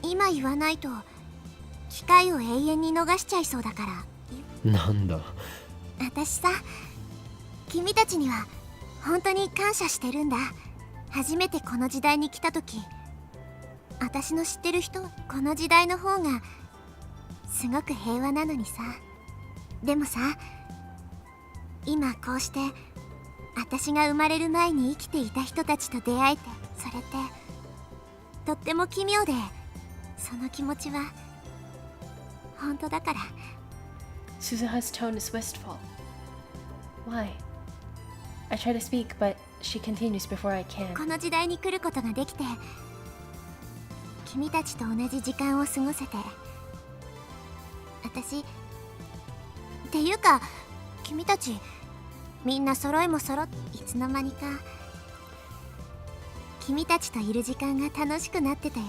今言わないと機会を永遠に逃しちゃいそうだから。なんだ。私さ、君たちには本当に感謝してるんだ。初めてこの時代に来た時、私の知ってる人はこの時代の方がすごく平和なのにさ。でもさ、今こうして私が生まれる前に生きていた人たちと出会えて、それってとっても奇妙で、その気持ちは本当だから。 Suzuha's tone is wistful. Why? I try to speak, but she continues before I can. この時代に来ることができて、君たちと同じ時間を過ごせて、私っていうか君たちみんな揃いも揃って、いつの間にか君たちといる時間が楽しくなってたよ。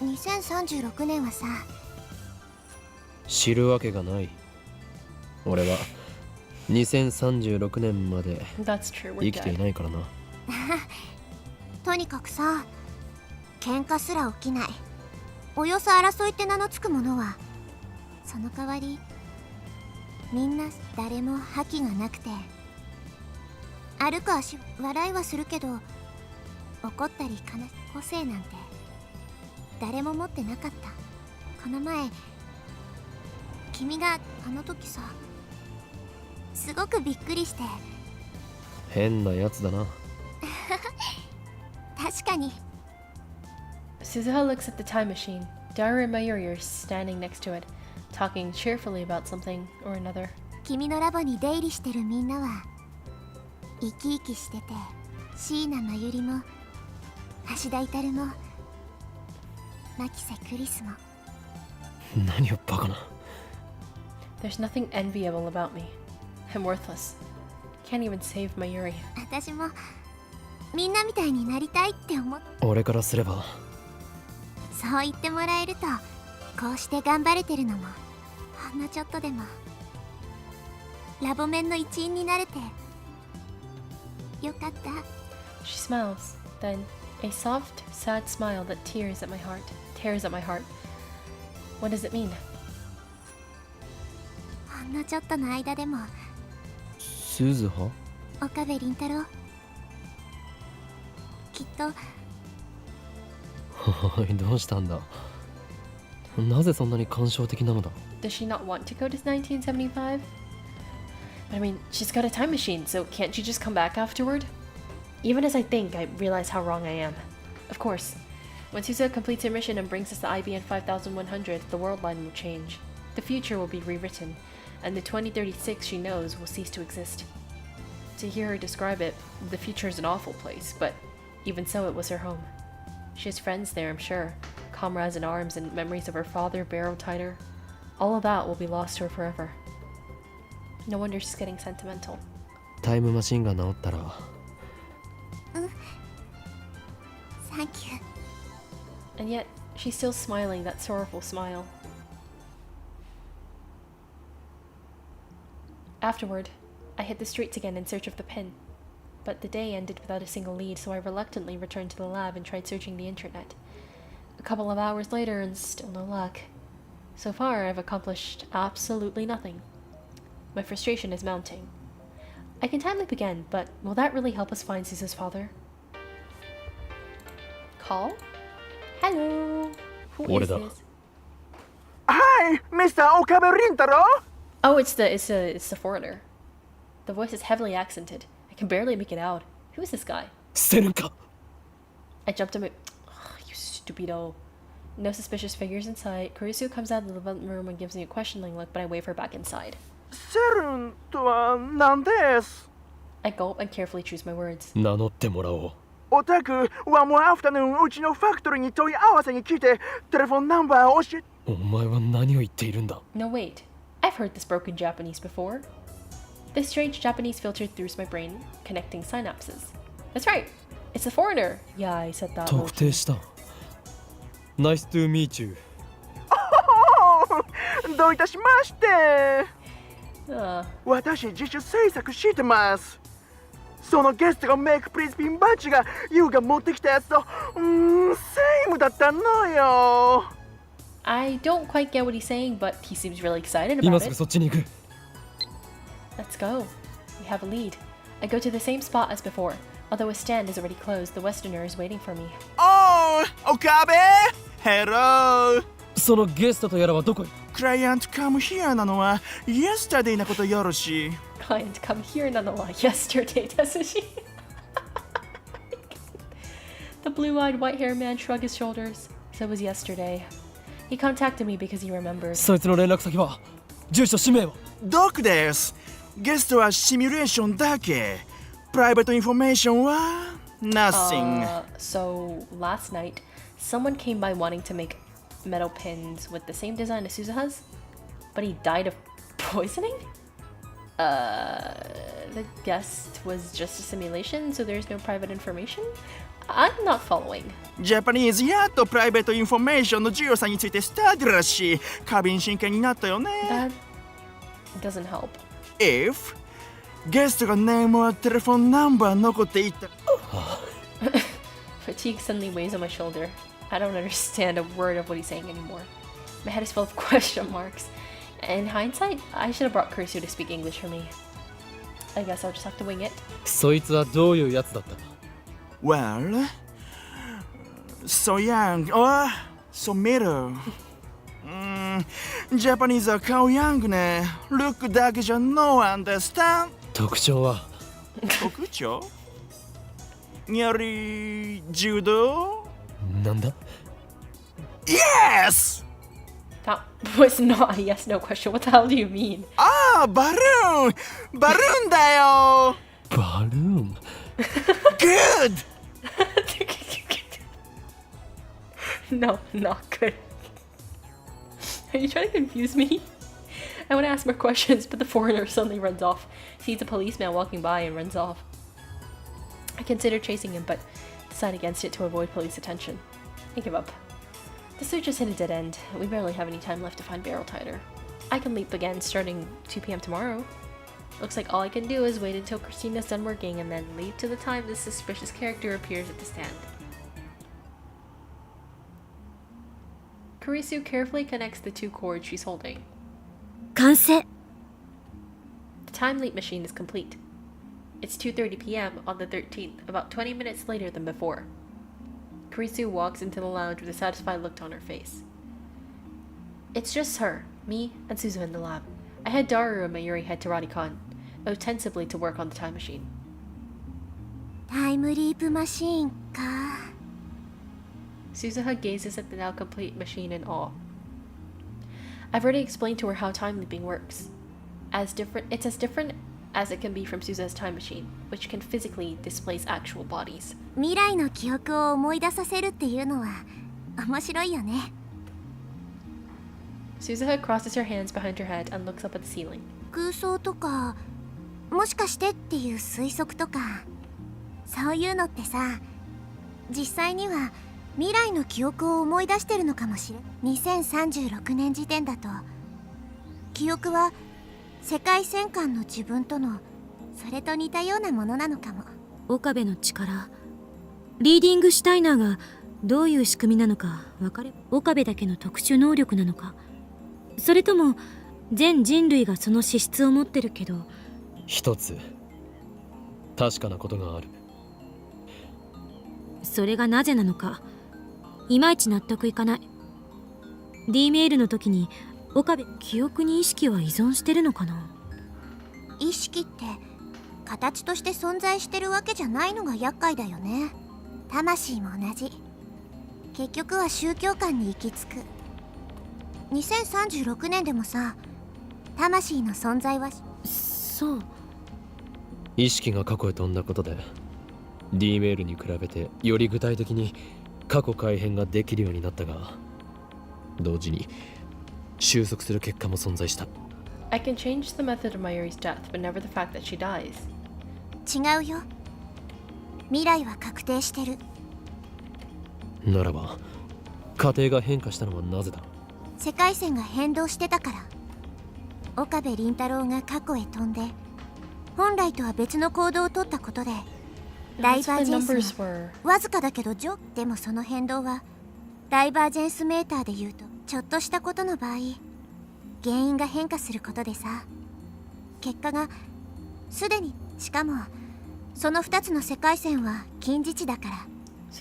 2036年はさ、知るわけがない。俺は2036年まで That's true, 生 we're きてい dead. ないからな。とにかくさ、喧嘩すら起きない、およそ争いって名のつくものは、その代わりみんな誰も覇気がなくて、歩く足笑いはするけど、怒ったり悲しい個性なんて誰も持ってなかった。この前君があの時さ、すごくびっくりして。変なやつだな。確かに。 Suzuha looks at the time machine. Daru and Mayuri are standing next to it, talking cheerfully about something or another. 君のラボに出入りしてるみんなは生き生きしてて、椎名真由里も橋田至もマキセクリスも。何をバカな。 There's nothing enviable about me. I'm worthless. Can't even save my Yuri. 私もみんなみたいになりたいって思っ。俺からすればそう言ってもらえると、こうして頑張れてるのもほんのちょっとでもラボメンの一員になれてよかった。 She smiles, then a soft, sad smile that tears at my heart. What does it mean? ほんのちょっとの間でも。鈴葉。岡部倫太郎、きっと。おい、どうしたんだ。なぜそんなに感傷的なのだ。 Does she not want to go to 1975? I mean, she's got a time machine, so can't she just come back afterward? Even as I think, I realize how wrong I am. Of course, when Susa completes her mission and brings us the IBN 5100, the world line will change. The future will be rewritten, and the 2036 she knows will cease to exist. To hear her describe it, the future is an awful place, but even so, it was her home. She has friends there, I'm sure, comrades in arms and memories of her father barrow tied her. All of that will be lost to her forever. No wonder she's getting sentimental. タイムマシンが治ったら。サンキュー。 And yet, she's still smiling that sorrowful smile. Afterward, I hit the streets again in search of the pin. But the day ended without a single lead, so I reluctantly returned to the lab and tried searching the internet. A couple of hours later, and still no luck. So far, I've accomplished absolutely nothing. My frustration is mounting. I can time loop again, but will that really help us find Susa's father? Call? Hello? Who is Orida. this? Hi, Mr. Okabe Rintaro. Oh, it's the foreigner. The voice is heavily accented. I can barely make it out. Who is this guy? 捨てるんか。 I jumped him. You stupido. No suspicious figures in sight. Kurisu comes out of the living room and gives me a questioning look, but I wave her back inside. セルンとは何です？ I gulp and carefully choose my words. 名乗ってもらおう。おたくはもうアフタヌーンうちのファクトリーに問い合わせに来てテレフォンナンバーを教え。お前は何を言っているんだ。 No, wait. I've heard this broken Japanese before. This strange Japanese filtered through my brain, connecting synapses. That's right. It's a foreigner. Yeah, I said that. 特定した。Nice to meet you. どういたしまして。私自主制作してます。そのゲストがメイクプリズピンバッジがユウが持ってきたやつとセイムだったのよ。I don't quite get what he's saying, but he seems really excited 今 about すぐ it. そっちに行く。 Let's go. We have a lead. I go to the same spot as before. Although a stand is already closed, the Westerner is waiting for me. おー、岡部 Hello そのゲストとやらはどこへ。クライアントカムヒアなのは Yesterday なことよろしい。 Client, come here, Nanawa. Yesterday, doesn't she? The blue-eyed, white-haired man shrugged his shoulders. So it was yesterday. He contacted me because he remembered. そいつの連絡先は。住所氏名は。ドクです。ゲストはシミュレーションだけ。プライベートインフォメーションは Nothing. So last night, someone came by wanting to make metal pins with the same design as Suzuha's, but he died of poisoning? The guest was just a simulation, so there's no private information? I'm not following. ジャパニーズやっとプライベートインフォメーションの重要さについてスタディらしい。過敏真剣になったよね。That doesn't help. If ゲストがネームはテレフォンナンバー残っていた。Fatigue suddenly weighs on my shoulder. I don't understand a word of what he's saying anymore. My head is full of question marks. In hindsight, I should have brought Kurisu to speak English for me. I guess I'll just have to wing it. そいつはどういうやつだった。 Well, so young or so middle. ジャパニーズは顔ヤングね。ルックだけじゃ No understand. 特徴は。特徴やはり柔道なんだ。 Yes! That was not a yes no question. What the hell do you mean? ああ、バルーンバルーンだよ。バルーン Good! No, not good. Are you trying to confuse me? I want to ask more questions, but the foreigner suddenly runs off, sees a policeman walking by, and runs off. I consider chasing him, but decide against it to avoid police attention. I give up. The search has hit a dead end. We barely have any time left to find Barrel Tighter. I can leap again starting 2 p.m. tomorrow. Looks like all I can do is wait until Christina's done working and then leave to the time this suspicious character appears at the stand. Kurisu carefully connects the 2 cords she's holding. 完成 The time leap machine is complete. It's 2:30 p.m. on the 13th, about 20 minutes later than before. Kurisu walks into the lounge with a satisfied look on her face. It's just her, me, and Suzu in the lab. I had Daru and Mayuri head to Radicon, ostensibly to work on the time machine. タイムリープマシーンか。 Suzuha gazes at the now complete machine in awe. I've already explained to her how time leaping works. It's as different as it can be from Suzuha's time machine, which can physically displace actual bodies. 未来の記憶を思い出させるっていうのは面白いよね。 Suzuha crosses her hands behind her head and looks up at the ceiling. 空想とか、もしかしてっていう推測とか、そういうのってさ、実際には未来の記憶を思い出してるのかもしれん。2036年時点だと、記憶は世界戦艦の自分とのそれと似たようなものなのかも。岡部の力、リーディングシュタイナーがどういう仕組みなのか分かれば、岡部だけの特殊能力なのか、それとも全人類がその資質を持ってるけど、一つ確かなことがある。それがなぜなのかいまいち納得いかない。 D メールの時に岡部、記憶に意識は依存してるのかな。意識って形として存在してるわけじゃないのが厄介だよね。魂も同じ。結局は宗教観に行き着く。2036年でもさ、魂の存在は。そう。意識が過去へ飛んだことで D メールに比べてより具体的に過去改変ができるようになったが、同時に収束する結果も存在した。 I can change the method of Mayuri's death, but never the fact that she dies. 違うよ。未来は確定してる。ならば過程が変化したのはなぜだ。世界線が変動してたから。岡部倫太郎が過去へ飛んで、本来とは別の行動をとったことで、ダイバージェンスはわずかだけどでもその変動はダイバージェンスメーターで言うとちょっとしたことの場合、原因が変化することでさ、結果がすでに、しかもその2つの世界線は近似値だから、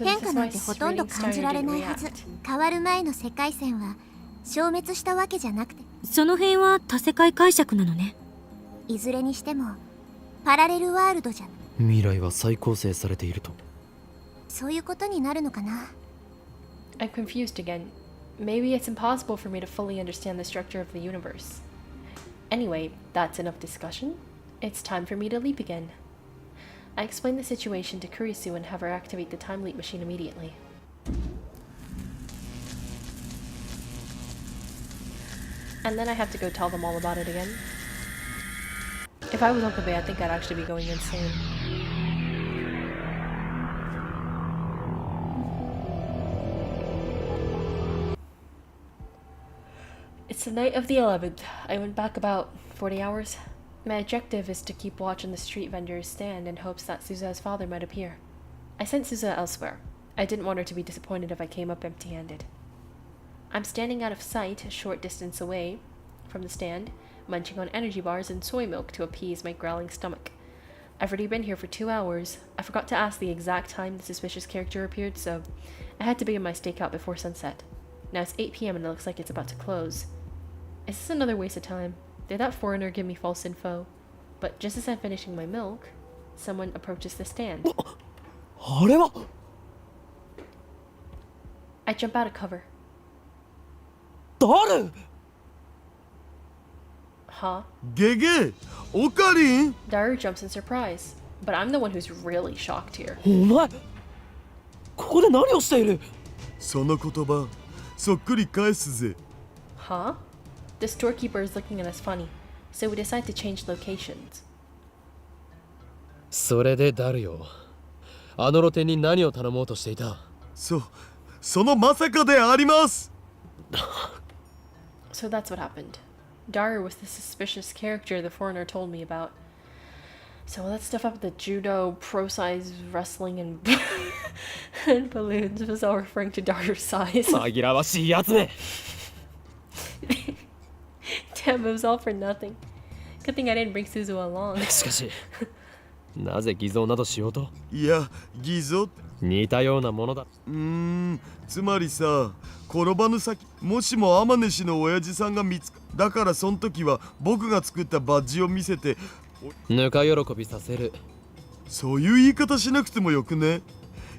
変化なんてほとんど感じられないはず。変わる前の世界線は消滅したわけじゃなくて、その辺は多世界解釈なのね。いずれにしてもパラレルワールドじゃん。未来は再構成されていると。そういうことになるのかな。 I'm confused again. Maybe it's impossible for me to fully understand the structure of the universe. Anyway, that's enough discussion. It's time for me to leap again. I explain the situation to Kurisu and have her activate the time leap machine immediately. And then I have to go tell them all about it again. If I was Okabe, I think I'd actually be going insane. It's the night of the 11th. I went back about 40 hours. My objective is to keep watch on the street vendor's stand in hopes that Suzuha's father might appear. I sent Suzuha elsewhere. I didn't want her to be disappointed if I came up empty-handed. I'm standing out of sight a short distance away from the stand, munching on energy bars and soy milk to appease my growling stomach. I've already been here for 2 hours. I forgot to ask the exact time the suspicious character appeared, so I had to begin my stakeout before sunset. Now it's 8 p.m. and it looks like it's about to close. Is this another waste of time? Did that foreigner give me false info? But just as I'm finishing my milk, someone approaches the stand. あれは I jump out of cover. 誰 Huh? ゲゲオカリン Daru jumps in surprise, but I'm the one who's really shocked here. お前ここで何をしている。その言葉そっくり返すぜ。 Huh? The storekeeper is looking at us funny, so we decide to change locations. それでダルよ、あの露店に何を頼もうとしていた？そのまさかであります。 So that's what happened. Daru was the suspicious character the foreigner told me about. So all that stuff up at the judo, pro-size wrestling, and and balloons was all referring to Daru's size. 紛らわしいやつめ。 Damn, it was all for nothing. Good thing I didn't bring Suzu along. しかし、なぜ偽造などしようと？いや、偽造って似たようなものだ。つまりさ、転ばぬ先、もしも天音氏の親父さんが見つか、だからその時は僕が作ったバッジを見せて、ぬか喜びさせる。そういう言い方しなくてもよくね。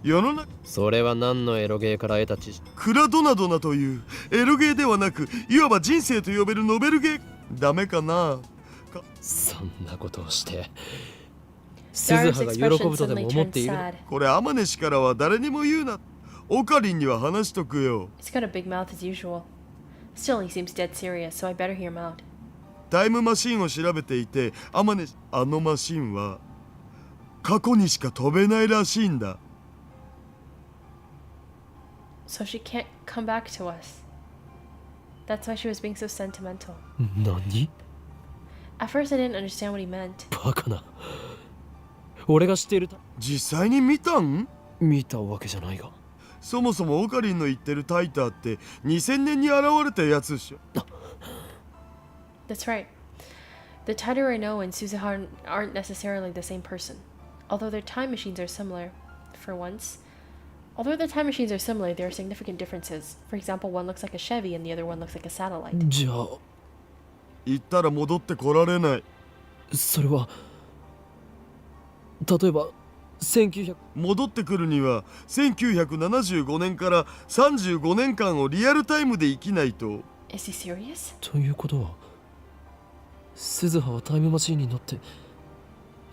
世の中、それは何のエロゲーから得た知識？クラドナドナというエロゲーではなく、いわば人生と呼べるノベルゲー。ダメかな？そんなことをして鈴葉が喜ぶとでも思っている。これ天音氏からは誰にも言うな。オカリンには話しとくよ。 He's got a big mouth as usual. Still, he seems dead serious, so I better hear him out. タイムマシンを調べていて、天音氏、あのマシンは過去にしか飛べないらしいんだ。 So she can't come back to us. That's why she was being so sentimental. 何？ At first, I didn't understand what he meant. バカな。俺が知っている。実際に見たん？見たわけじゃないが。そもそもオカリンの言ってるタイターって2000年に現れたやつっしょ。 That's right. The Taito I know and Suzuha aren't necessarily the same person. Although their time machines are similar, for once. Although their time machines are similar, there are significant differences. For example, one looks like a Chevy and the other one looks like a satellite. じゃあ言ったら戻ってこられない。それは例えば1900戻ってくるには1975年から35年間をリアルタイムで生きないと。 Is he serious? ということは鈴葉はタイムマシーンに乗って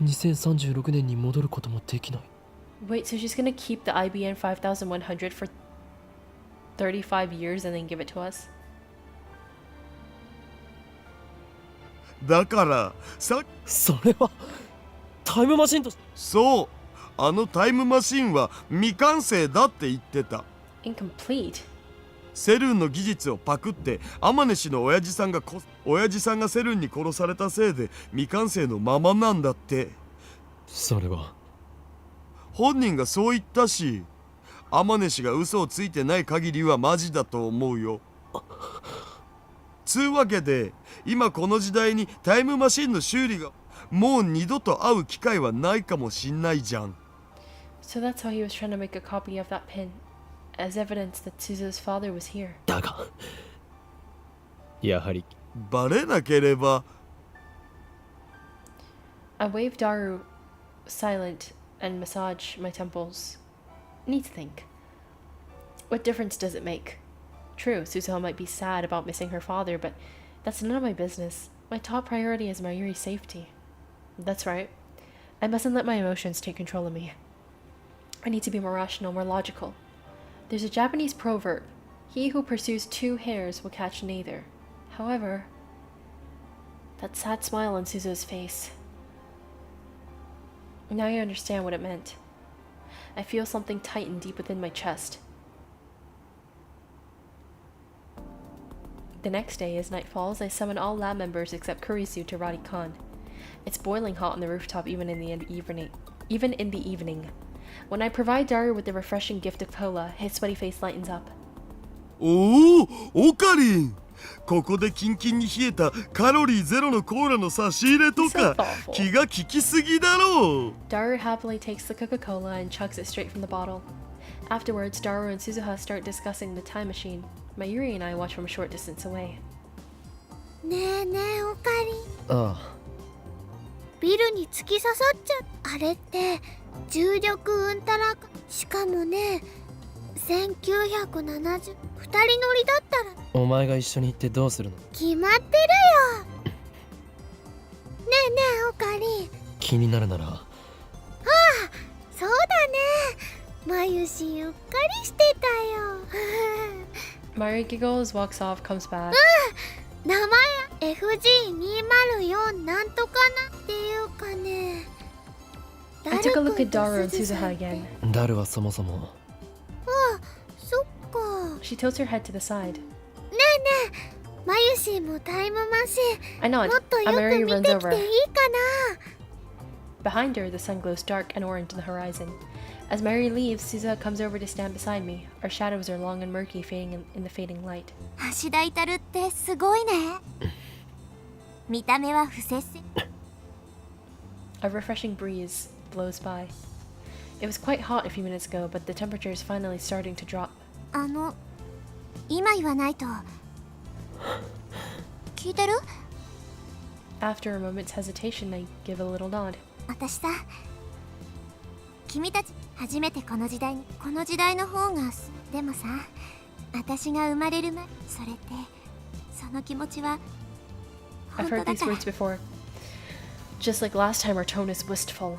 2036年に戻ることもできない。 Wait, so she's gonna keep the IBN 5100 for 35 years and then give it to us? だからさ、それはタイムマシンと。そう、あのタイムマシンは未完成だって言ってた。 Incomplete. セルンの技術をパクって天音氏の親父さんがセルンに殺されたせいで未完成のままなんだって。それは本人がそう言ったし、天音氏が嘘をついてない限りはマジだと思うよ。つうわけで今この時代にタイムマシンの修理がもう二度と会う機会はないかもしんないじゃん。 So that's how he was trying to make a copy of that pin, as evidence that Suzu's father was here. だがやはりバレなければ。 I wave Daru silent and massage my temples. Need to think. What difference does it make? True, Suzuha might be sad about missing her father, but that's none of my business. My top priority is Mayuri's safety. That's right. I mustn't let my emotions take control of me. I need to be more rational, more logical. There's a Japanese proverb. He who pursues two hares will catch neither. However, that sad smile on Suzu's face. Now I understand what it meant. I feel something tighten deep within my chest. The next day, as night falls, I summon all lab members except Kurisu to Radikan. It's boiling hot on the rooftop even in the evening. When I provide Daru with the refreshing gift of cola, his sweaty face lightens up. おお、オカリン、ここでキンキンに冷えたカロリーゼロのコーラの差し入れとか So thoughtful. 気が利きすぎだろう。 Daru happily takes the Coca-Cola and chugs it straight from the bottle. Afterwards, Daru and Suzuha start discussing the time machine. Mayuri and I watch from a short distance away. ねえねえオカリン、ああビルに突き刺さっちゃう。あれって重力うんたらか。しかもね、1970、二人乗りだったらお前が一緒に行ってどうするの？決まってるよ。ねえねえオカリン。気になるならそうだね。まゆしうっかりしてたよ。 Mayuri giggles, walks off, comes back. 名前 FG204 なんとかなっていうかね。 I took a look at Daru and Suzuha again. ダルはそもそもそっか。 She tilts her head to the side. ねえねえ、まゆしもタイムマシン I nod, もっと and よ Mayuri く見 runs てき over. ていいかな。 Behind her, the sun glows dark and orange in the horizon. As Mayuri leaves, Suzuha comes over to stand beside me. Our shadows are long and murky, fading in the fading light. 橋田至ってすごいね。見た目は不摂生。 A refreshing breeze blows by. It was quite hot a few minutes ago, but the temperature is finally starting to drop. 今言わないと。聞いてる？ After a moment's hesitation, I give a little nod. 私さ、君たち初めてこの時代の方がでもさ、私が生まれる前、それってその気持ちは I've 本 heard 当だ these から。 words before. Just like last time, our tone is wistful.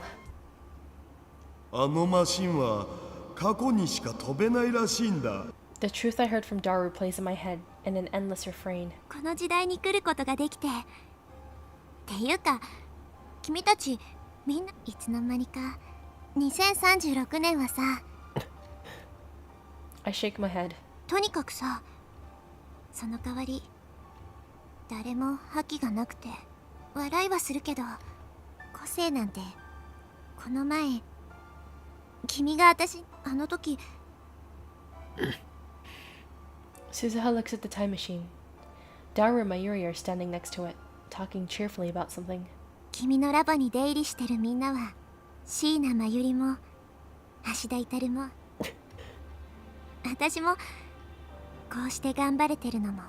あのマシンは過去にしか飛べないらしいんだ。 The truth I heard from Daru plays in my head in an endless refrain. この時代に来ることができて。っていうか、君たちみんないつの間にか2036年はさ、 I shake my head. とにかくさ、その代わり誰も覇気がなくて笑いはするけど個性なんて。この前君があの時 Suzuha looks at the time machine. Daru and Mayuri are standing next to it, talking cheerfully about something. 君のラボに出入りしてるみんなは椎名真由里も橋田至も私もこうして頑張れてるのも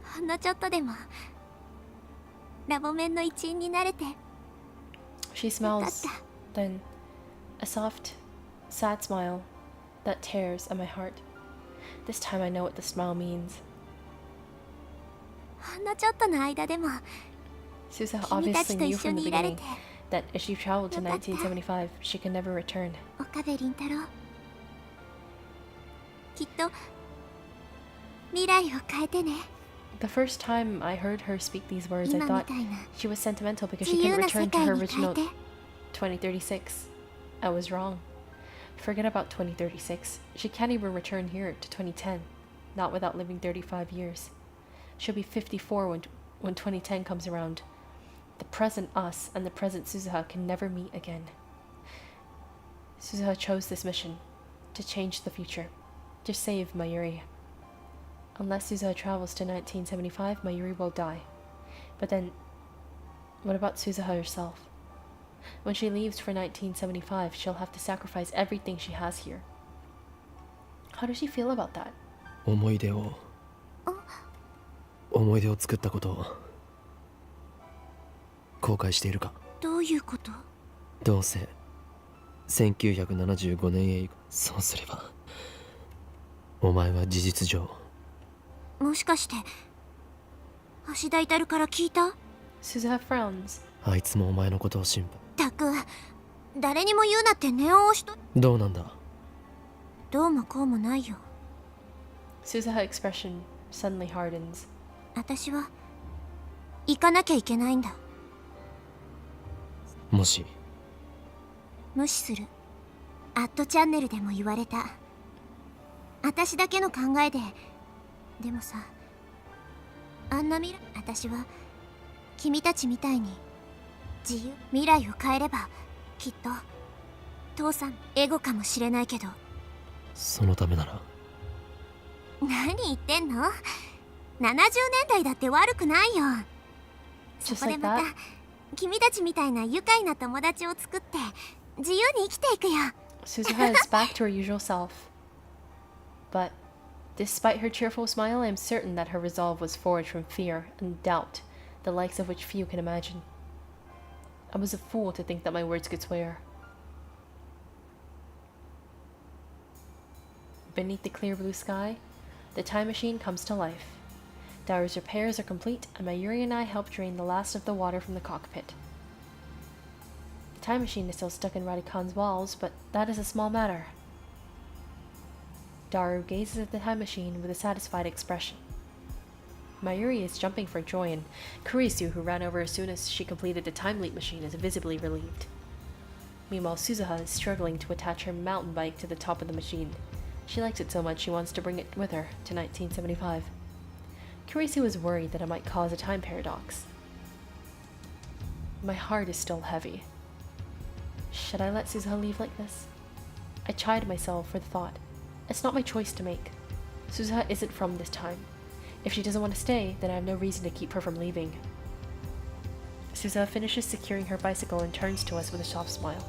ほんのちょっとでもラボ面の一員になれて。 She smiles, then a soft, sad smile that tears at my heart. This time I know what the smile means. ほんのちょっとの間でも Suzuha 君たち obviously と knew 一緒 from the にいられ beginning て。 that if she traveled to 1975, she could never return. 岡部倫太郎、きっと未来を変えてね。 The first time I heard her speak these words, I 今み thought たいな she was sentimental because 自 she 由 couldn't な世 return to 界 her に変え original て。 2036. I was wrong. Forget about 2036. She can't even return here to 2010, not without living 35 years. She'll be 54 when 2010 comes around. The present us and the present Suzuha can never meet again. Suzuha chose this mission, to change the future, to save Mayuri. Unless Suzuha travels to 1975, Mayuri will die. But then, what about Suzuha herself? When she leaves for 1975, she'll have to sacrifice everything she has here. How does she feel about that? 思い出を作ったことを後悔しているか。どういうこと？どうせ1975年へ行く。そうすればお前は事実上もしかして橋田至から聞いた？ Suzuha frowns. あいつもお前のことを心配。たく誰にも言うなって念を押しと。どうなんだ。どうもこうもないよ。 Suzuha expression suddenly hardens. 私は行かなきゃいけないんだ。もし無視する。アットチャンネルでも言われた。私だけの考えで。でもさ、あんな未来、私は君たちみたいに自由、未来を変えればきっと父さんエゴかもしれないけど。そのためなら。何言ってんの？ 70年代だって悪くないよ。そ Just こで like また that? 君たちみたいな愉快な友達を作って自由に生きていくよ。 Suzuha is back to her usual self. But, despite her cheerful smile, I am certain that her resolve was forged from fear and doubt, the likes of which few can imagine. I was a fool to think that my words could sway her. Beneath the clear blue sky, the time machine comes to life. Daru's repairs are complete, and Mayuri and I help drain the last of the water from the cockpit. The time machine is still stuck in Radikan's walls, but that is a small matter. Daru gazes at the time machine with a satisfied expression. Mayuri is jumping for joy, and Kurisu, who ran over as soon as she completed the time leap machine, is visibly relieved. Meanwhile, Suzuha is struggling to attach her mountain bike to the top of the machine. She likes it so much she wants to bring it with her to 1975. Kurisu is worried that it might cause a time paradox. My heart is still heavy. Should I let Suzuha leave like this? I chide myself for the thought. It's not my choice to make. Suzuha isn't from this time. If she doesn't want to stay, then I have no reason to keep her from leaving. Suzuha finishes securing her bicycle and turns to us with a soft smile.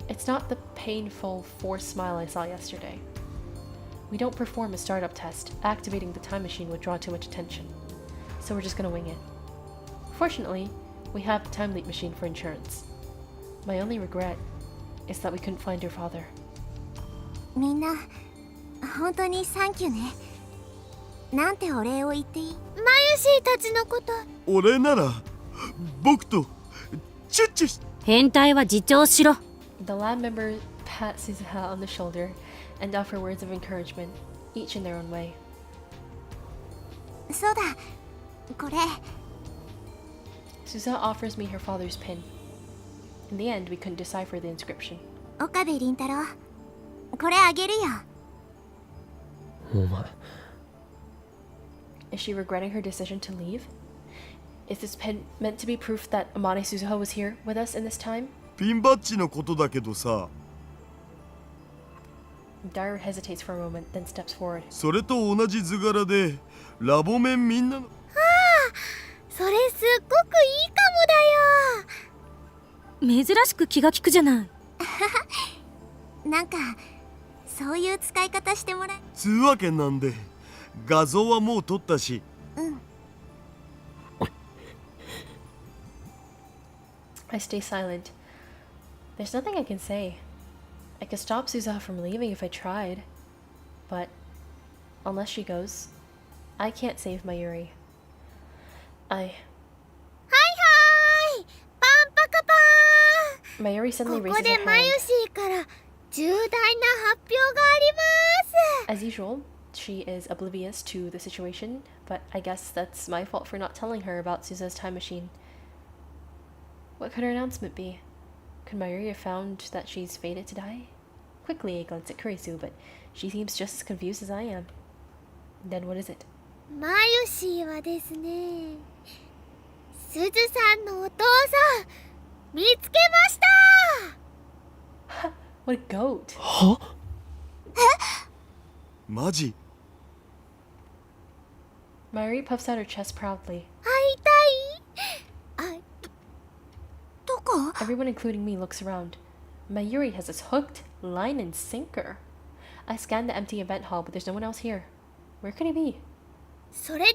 It's not the painful, forced smile I saw yesterday. We don't perform a startup test. Activating the time machine would draw too much attention. So we're just gonna wing it. Fortunately, we have the time leap machine for insurance. My only regret is that we couldn't find your father. みんな本当にサンキューね。なんてお礼を言っていい？マユシーたちのこと。俺なら僕とチュッチュし。変態は自重しろ。The lab members pat Suzuha on the shoulder and offer words of encouragement, each in their own way. そうだ、これ。Suzuha offers me her father's pin. In the end, we couldn't decipher the inscription. 岡部倫太郎、これあげるよ。お前。 Is she regretting her decision to leave? Is this pin meant to be proof that Amane Suzuha was here with us in this time? ピンバッジのことだけどさ。Daru hesitates for a moment, then steps forward. それと同じ図柄でラボメンみんなの。それすっごくいいかもだよ。珍しく気が利くじゃない。なんかそういう使い方してもらえ。つうわけなんで画像はもう撮ったし。うん。I stay silent. There's nothing I can say. I could stop Suzuha from leaving if I tried. But unless she goes, I can't save Mayuri. はいはい、パンパカパーン。 Mayuri suddenly こ raises こ her でマユ hand. シーから重大な発表があります。 As usual, she is oblivious to the situation, but I guess that's my fault for not telling her about Suzuha's time machine. What could her announcement be? Could Mayuri have found that she's fated to die? Quickly, I glance at Kurisu, but she seems just as confused as I am. Then what is it? マユシーはですね、すずさんのお父さん見つけました。 What a goat! は？マジ？ Mayuri puffs out her chest proudly. 会いたい？どこ？ Everyone, including me, looks around. Mayuri has us hooked, line and sinker. I scan the empty event hall, but there's no one else here. Where could he be? それでは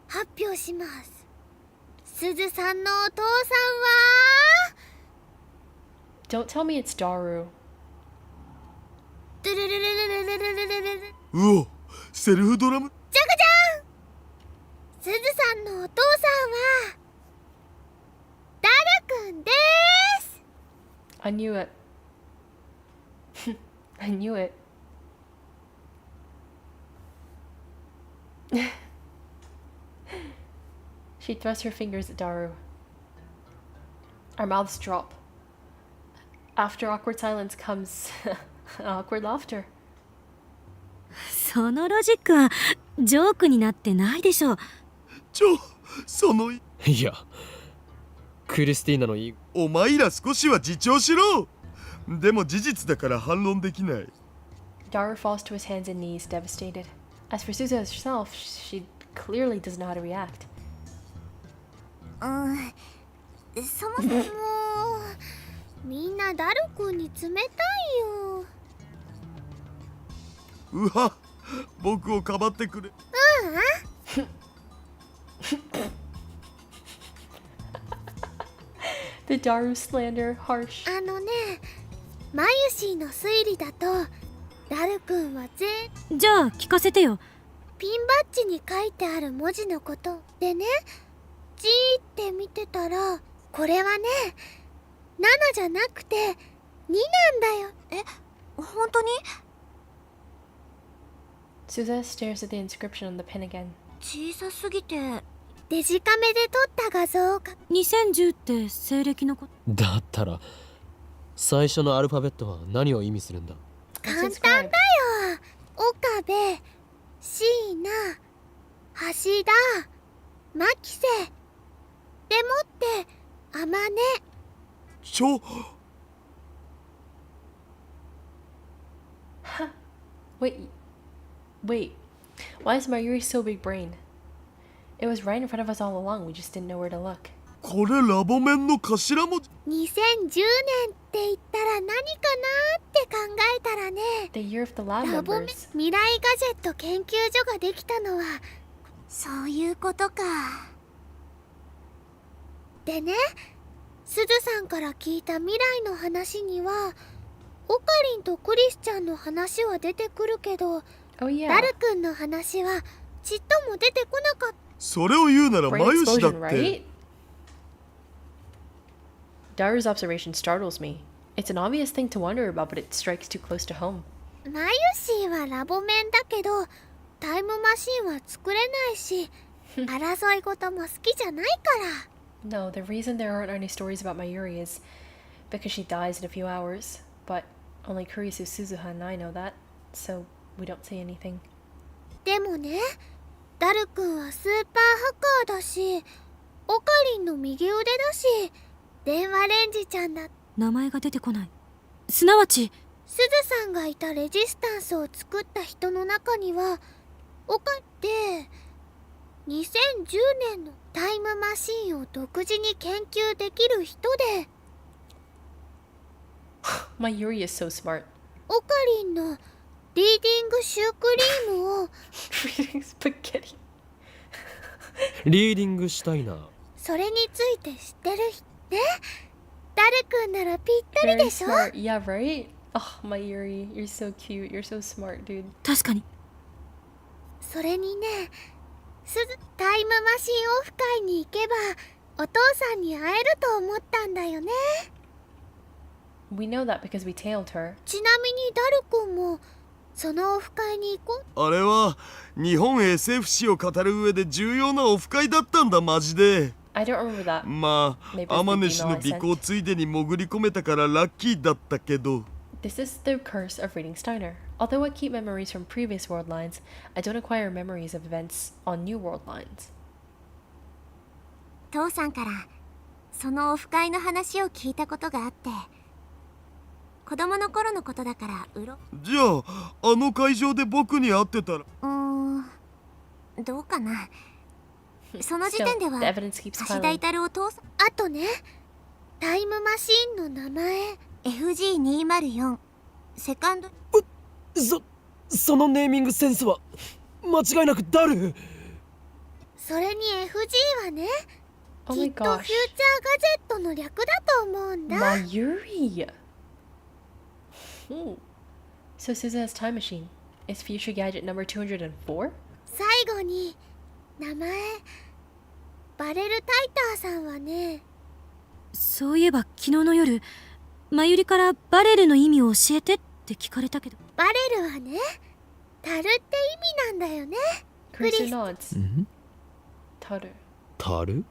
発表します。すずさんのお父さんは Don't tell me it's Daru. ドゥルルルルルルルルルルル。うお、セルフドラム。ジャカジャン。すずさんのお父さんはダルくんです。 I knew it. I knew it. She thrusts her fingers at Daru. Our mouths drop. After awkward silence comes awkward laughter. そのロジックはジョークになってないでしょう。そのいや、クリスティーナの言い。お前ら少しは自重しろ。でも事実だから反論できない。 Daru falls to his hands and knees, devastated. As for Suzuha herself, she clearly doesn't know how to react. そもそもみんなダルくんに冷たいよ。うわ、僕をかばってくれ。The Daru slander, harsh. あのね、マユシーの推理だとダルくんはじゃあ聞かせてよ。ピンバッジに書いてある文字のことでね、じーって見てたらこれはね、7じゃなくて2なんだよ。え、本当に？ Suzuha stares at the inscription on the pin again. 小さすぎてデジカメで撮った画像か。2010って西暦のこと。だったら最初のアルファベットは何を意味するんだ？簡単だよ。岡部、椎名、橋田、牧瀬でもって天音。Wait. Why is Mayuri so big brained? It was right in front of us all along, we just didn't know where to look. これラボ面の頭文字。2010年って言ったら何かなって考えたらね。 The year of the lab ラボ面 members. 未来ガジェット研究所ができたのはそういうことか。でね、すずさんから聞いた未来の話にはオカリンとクリスちゃんの話は出てくるけど、 Oh yeah. ダルくんの話はちっとも出てこなかった。それを言うなら Brain マユシだっ explosion, て。 right? Daru's observation startles me. It's an obvious thing to wonder about, but it strikes too close to home. マユシーはラボ面だけどタイムマシンは作れないし争い事も好きじゃないから。 No, the reason there aren't any stories about Mayuri is because she dies in a few hours. But only Kurisu, Suzuha, and I know that, so we don't say anything. でもね、ダルくんはスーパーハッカーだし、オカリンの右腕だし、電話レンジちゃんだ。名前が出てこない。すなわちすずさんがいたレジスタンスを作った人の中にはオカって2010年のタイムマシンを独自に研究できる人で、 Mayuri is so smart. オカリンのリーディングシュークリームを Reading spaghetti. リーディングしたいな。それについて知ってる人ね。ダルくんならぴったり Very でしょ。 smart. Yeah, right? Oh, Mayuri, you're so cute. You're so smart, dude. 確かに。それにね、タイムマシンオフ会に行けばお父さんに会えると思ったんだよね。 We know that because we tailed her. ちなみにダルくんもそのオフ会に行こう。あれは日本 SF 史を語る上で重要なオフ会だったんだマジで。 I don't remember that. まあ天音氏の尾行ついでに潜り込めたからラッキーだったけど。 This is the curse of reading Steiner. Although I keep memories from previous world lines, I don't acquire memories of events on new world lines. 父さんからそのオフ会の話を聞いたことがあって、子供の頃のことだからじゃああの会場で僕に会ってたら。どうかな。その時点で Still, は the evidence keeps 橋田 piling. 至お父さん。あとね、タイムマシンの名前 FG204 セカンド。そのネーミングセンスは間違いなくダル。それに FG はね、Oh き my っとフューチャーガジ gosh. ェットの略だと思うんだ。 Mayuri! So Suzuha's time machine is future gadget number 204? 最後に名前バレルタイターさんはね、そういえば昨日の夜、マユリからバレルの意味を教えてって聞かれたけど。バレルはね、樽って意味なんだよね。 Kurisu nods. Taru. タル？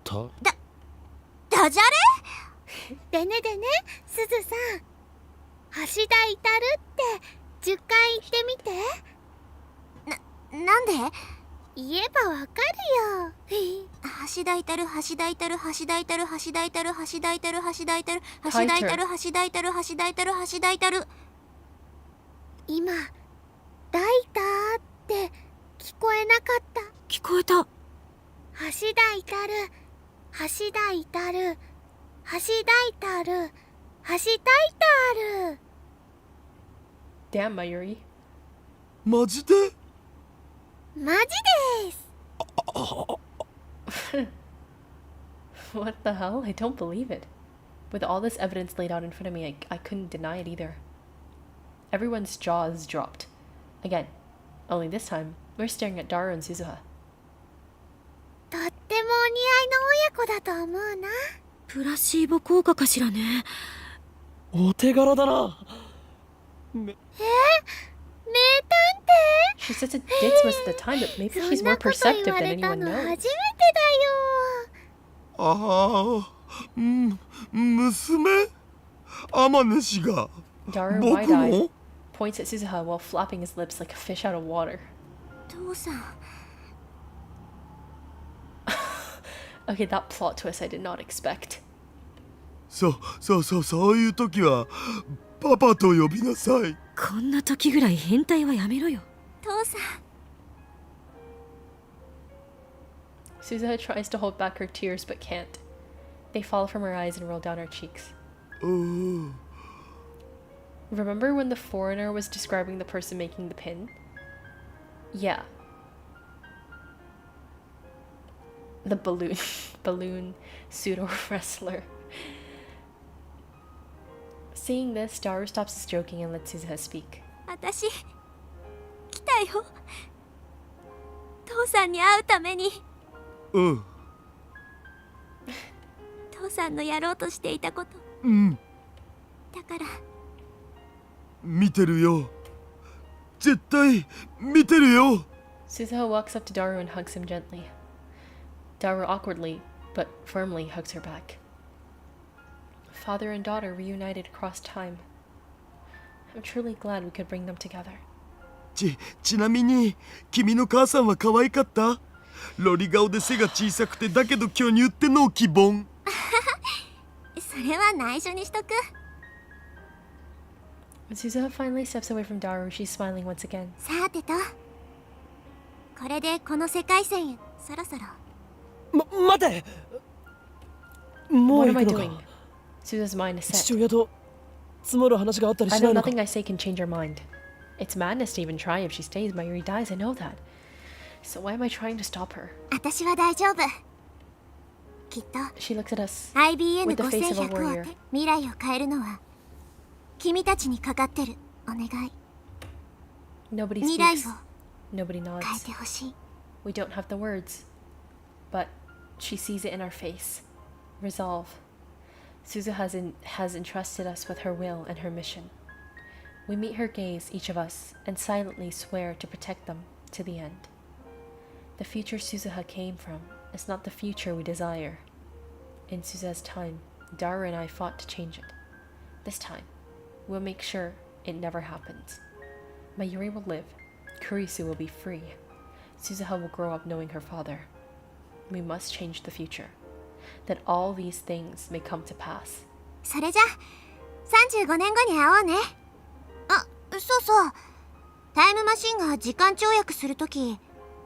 ダジャレでね、すずさん、橋田至って10回言ってみて。なんで？言えばわかるよ。橋田至る、橋田至る、橋田至る、橋田至る、橋田至る、橋田至る、橋田至る、橋田至る、橋田至る、橋田至る。今、ダイターって聞こえなかった。聞こえた。橋田至る、橋田至る、橋田至る、橋田至る。 Damn, Mayuri. マジで？マジです。 What the hell? I don't believe it. With all this evidence laid out in front of me, I couldn't deny it either. Everyone's jaws dropped. Again. Only this time, we're staring at Daru and Suzuha. とってもお似合いの親子だと思うな。プラシーボ効果かしらね。お手柄だな。何 She says it ditz most of the time, but maybe she's more perceptive than anyone knows. ああ、娘天音氏が Daru 僕 wide-eyed の points at Suzuha while flapping his lips like a fish out of water. 父さん Okay, that plot twist I did not expect. そういう時はパパと呼びなさい。こんな時ぐらい変態はやめろよ。父さん Suzuha tries to hold back her tears but can't. They fall from her eyes and roll down her cheeks. おー Remember when the foreigner was describing the person making the pin? Yeah. The balloon pseudo wrestler. Seeing this, Daru stops his joking and lets Suzuha speak. 私来たよ父さんに会うためにうん父さんのやろうとしていたことうんだから見てるよ絶対見てるよ Suzuha walks up to Daru and hugs him gently. Daru awkwardly, but firmly hugs her back. Father and daughter reunited across time. I'm truly glad we could bring them together. ちなみに君の母さんは可愛かった？ロリ顔で背が小さくてだけど巨乳ってのを希望。それは内緒にしとく When Suzuha finally steps away from Daru, she's smiling once again. さてとこれでこの世界線へそろそろ待ても What う am 行 I くの doing? か Suzuha's mind is 父 set. 親と積もる話があったり I しな know いのか nothing I say can change her mind. It's madness to even try. If she stays, Mayuri dies. I know that. So why am I trying to stop her? 私は大丈夫きっと She looks at us IBN with the face of a 5100 warrior. を未来を変えるのは君たちにかかってるお願い Nobody 未来を speaks. Nobody 変え nods. てほしい We don't have the words. But she sees it in our face. Resolve. Suzu has entrusted us with her will and her mission. We meet her gaze, each of us, and silently swear to protect them to the end. The future Suzuha came from is not the future we desire. In Suzuha's time, Daru and I fought to change it. This time, we'll make sure it never happens. Mayuri will live. Kurisu will be free. Suzuha will grow up knowing her father. We must change the future, that all these things may come to pass. それじゃ35年後に会おうねあ、そうそうタイムマシンが時間跳躍するとき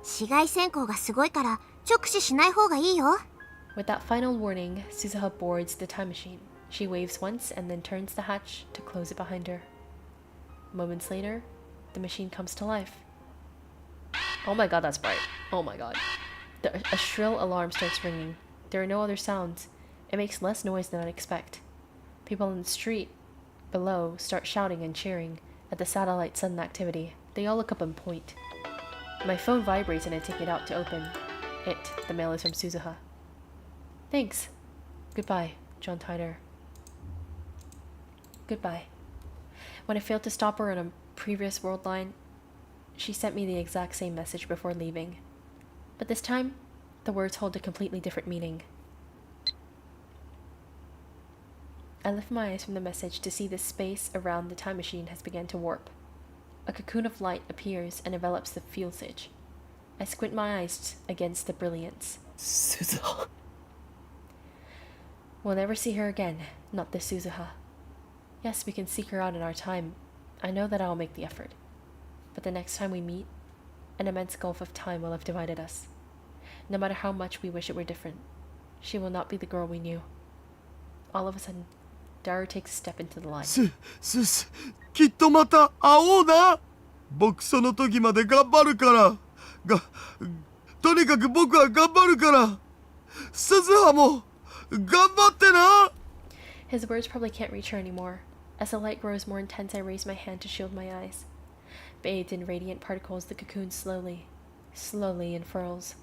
紫外線光がすごいから直視しない方がいいよ With that final warning, Suzuha boards the time machine. She waves once and then turns the hatch to close it behind her. Moments later, the machine comes to life. Oh my god, that's bright. Oh my god. A shrill alarm starts ringing. There are no other sounds. It makes less noise than I'd expect. People in the street below start shouting and cheering at the satellite sudden activity. They all look up and point. My phone vibrates and I take it out to open. The mail is from Suzuha. Thanks. Goodbye, John Tider. Goodbye. When I failed to stop her on a previous world line, she sent me the exact same message before leaving. But this time, the words hold a completely different meaning. I lift my eyes from the message to see the space around the time machine has begun to warp. A cocoon of light appears and envelops the fuel switch. I squint my eyes against the brilliance. 鈴葉 We'll never see her again, not this Suzuha. Yes, we can seek her out in our time. I know that I'll make the effort. But the next time we meet, an immense gulf of time will have divided us. No matter how much we wish it were different, she will not be the girl we knew. All of a sudden, Daru takes a step into the light. きっとまた会おうな僕その時まで頑張るからとにかく僕は頑張るから鈴葉も頑張ってな His words probably can't reach her anymore. As the light grows more intense, I raise my hand to shield my eyes. Bathed in radiant particles, the cocoon slowly unfurls.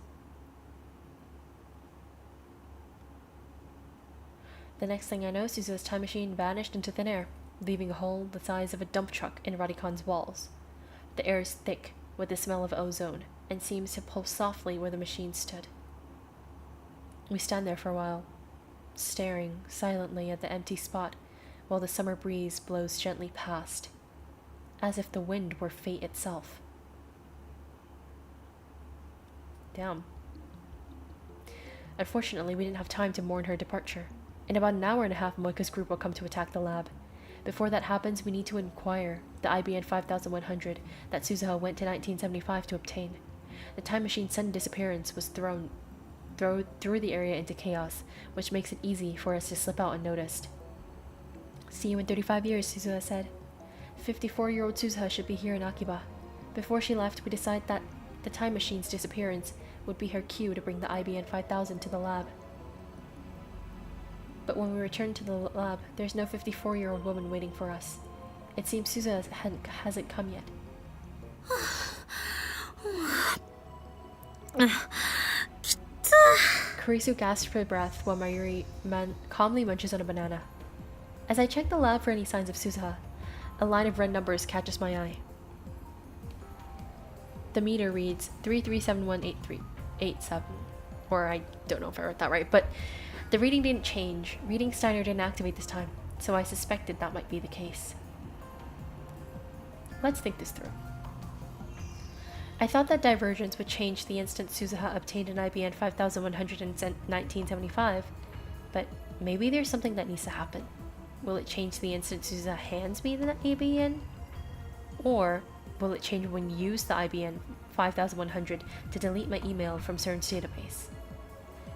The next thing I know, Suzu's time machine vanished into thin air, leaving a hole the size of a dump truck in Radikon's walls. The air is thick with the smell of ozone and seems to pulse softly where the machine stood. We stand there for a while, staring silently at the empty spot while the summer breeze blows gently past, as if the wind were fate itself. Damn. Unfortunately, we didn't have time to mourn her departure. In about an hour and a half, Moika's group will come to attack the lab. Before that happens, we need to inquire the IBN 5100 that Suzuha went to 1975 to obtain. The time machine's sudden disappearance was thrown through the area into chaos, which makes it easy for us to slip out unnoticed. See you in 35 years, Suzuha said. 54-year-old Suzuha should be here in Akiba. Before she left, we decided that the time machine's disappearance would be her cue to bring the IBN 5000 to the lab. But when we return to the lab, there's no 54-year-old woman waiting for us. It seems Suzuha hasn't come yet. Kurisu gasps for breath while Mayuri calmly munches on a banana. As I check the lab for any signs of Suzuha, a line of red numbers catches my eye. The meter reads 33718387, or I don't know if I wrote that right, but the reading didn't change. Reading Steiner didn't activate this time, so I suspected that might be the case. Let's think this through. I thought that divergence would change the instant Suzuha obtained an IBN 5100 in 1975, but maybe there's something that needs to happen. Will it change the instant Suzuha hands me the IBN? Or will it change when you use the IBN 5100 to delete my email from CERN's database?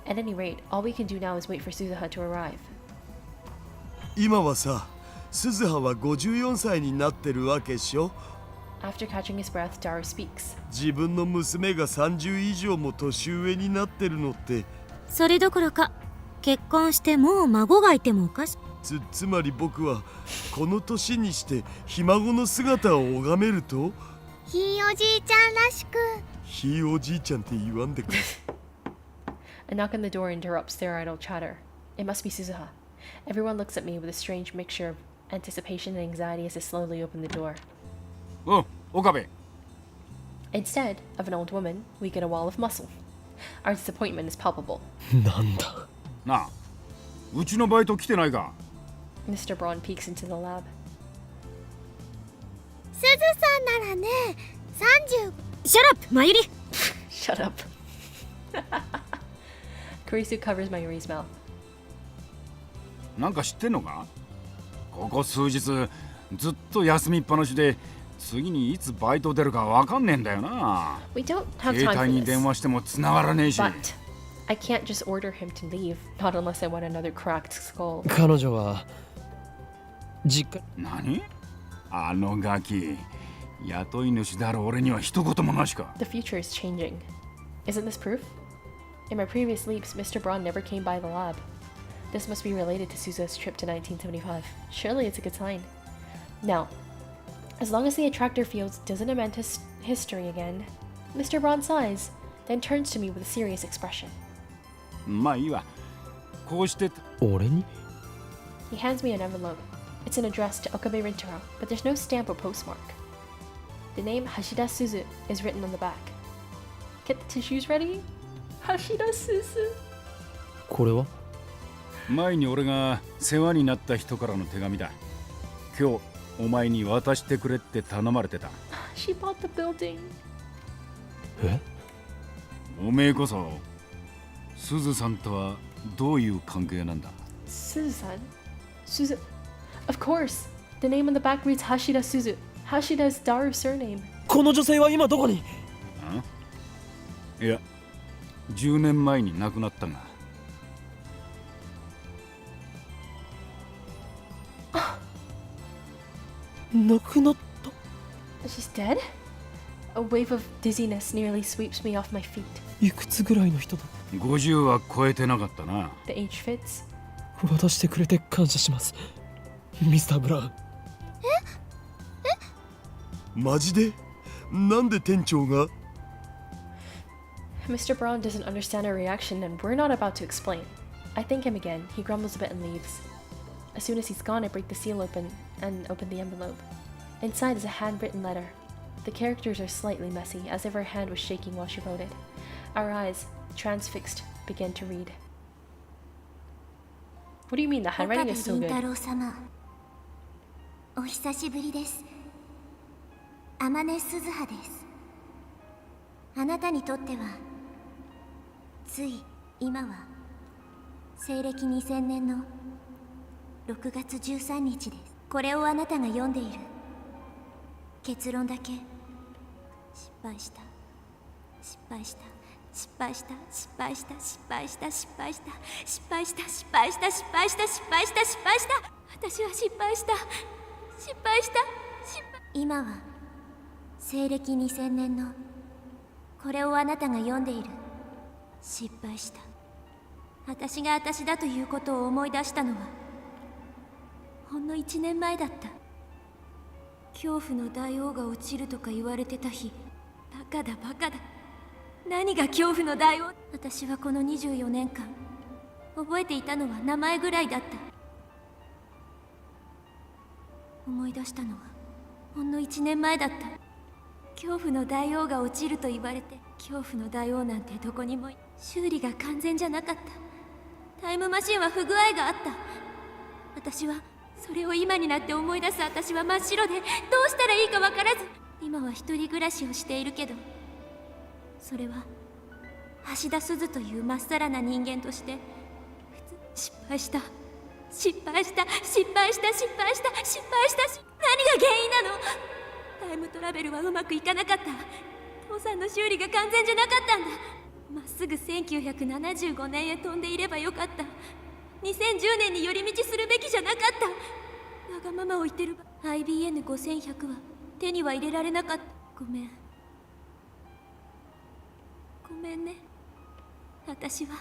At any rate, all we can do now is wait for Suzuha to arrive. 今はさ、鈴葉は54歳になってるわけっしょ。 After catching his breath, Daru speaks. 自分の娘が30以上も年上になってるのって。それどころか、結婚してもう孫がいてもおかしい。つまり僕はこの年にしてひ孫の姿を拝めると。ひいおじいちゃんらしく。ひいおじいちゃんって言わんでくれ。A knock on the door interrupts their idle chatter. It must be Suzuha. Everyone looks at me with a strange mixture of anticipation and anxiety as I slowly open the door. おう、岡部。 Instead of an old woman, we get a wall of muscle. Our disappointment is palpable. なんだ。なあ、うちのバイト来てないか。 Mr. Braun peeks into the lab. すずさんならね、30。シャラップ、マユリ Shut up. Kurisu covers Mayuri's mouth. なんか知ってんのか？ここ数日ずっと休みっぱなしで次にいつバイト出るかわかんねえんだよな。 We don't have 携 time 帯 for に電 this. 話しても繋がらねえし。 But I can't just order him to leave, not unless I want another cracked skull. 彼女は実家。何？あのガキ、雇い主である俺には一言もなしか。 The future is changing. Isn't this proof? In my previous leaps, Mr. Braun never came by the lab. This must be related to Suzuha's trip to 1975. Surely it's a good sign. Now, as long as the attractor field doesn't amend his history again, Mr. Braun sighs, then turns to me with a serious expression. まあいいわ。こうして。俺に？ He hands me an envelope. It's an address to Okabe Rintaro, but there's no stamp or postmark. The name Hashida Suzu is written on the back. Get the tissues ready? Hashida Suzu. これは？前に俺が世話になった人からの手紙だ。今日お前に渡してくれって頼まれてた。She bought the building. え？おめえこそすずさんとはどういう関係なんだ？ Suzu-san? Suzu... Of course! The name on the back reads Hashida Suzu. Hashida is Daru's surname. この女性は今どこに？いや、10年前に亡くなったが。亡くなった？ She's dead? A wave of dizziness nearly sweeps me off my feet. いくつぐらいの人だ？50は超えてなかったな。 The age fits. 渡してくれて感謝しますミスター・ブラウン。マジで？なんで店長が？ Mr. Braun doesn't understand our reaction and we're not about to explain. I thank him again. He grumbles a bit and leaves. As soon as he's gone, I break the seal open and open the envelope. Inside is a handwritten letter. The characters are slightly messy, as if her hand was shaking while she wrote it. Our eyes, transfixed, began to read. What do you mean? The handwriting is so 岡部 good. 倫太郎様、お久しぶりです。天音鈴葉です。あなたにとってはつい今は西暦2000年の6月13日です。これをあなたが読んでいる。結論だけ失敗した失敗した失敗した失敗した失敗した失敗した失敗した失敗した失敗した失敗した失敗した私は失敗した失敗した失敗。今は西暦2000年のこれをあなたが読んでいる。失敗した。私が私だということを思い出したのはほんの1年前だった。恐怖の大王が落ちるとか言われてた日。バカだバカだ。何が恐怖の大王。私はこの24年間覚えていたのは名前ぐらいだった。思い出したのはほんの1年前だった。恐怖の大王が落ちると言われて、恐怖の大王なんてどこにも。修理が完全じゃなかった。タイムマシンは不具合があった。私はそれを今になって思い出す。私は真っ白でどうしたらいいか分からず、今は一人暮らしをしているけど、それは橋田鈴というまっさらな人間として失敗した失敗した失敗した失敗した失敗したし、何が原因なの。タイムトラベルはうまくいかなかった。父さんの修理が完全じゃなかったんだ。まっすぐ1975年へ飛んでいればよかった。2010年に寄り道するべきじゃなかった。わがままを言ってるば。 IBN5100 は手には入れられなかった。ごめんごめんね。私は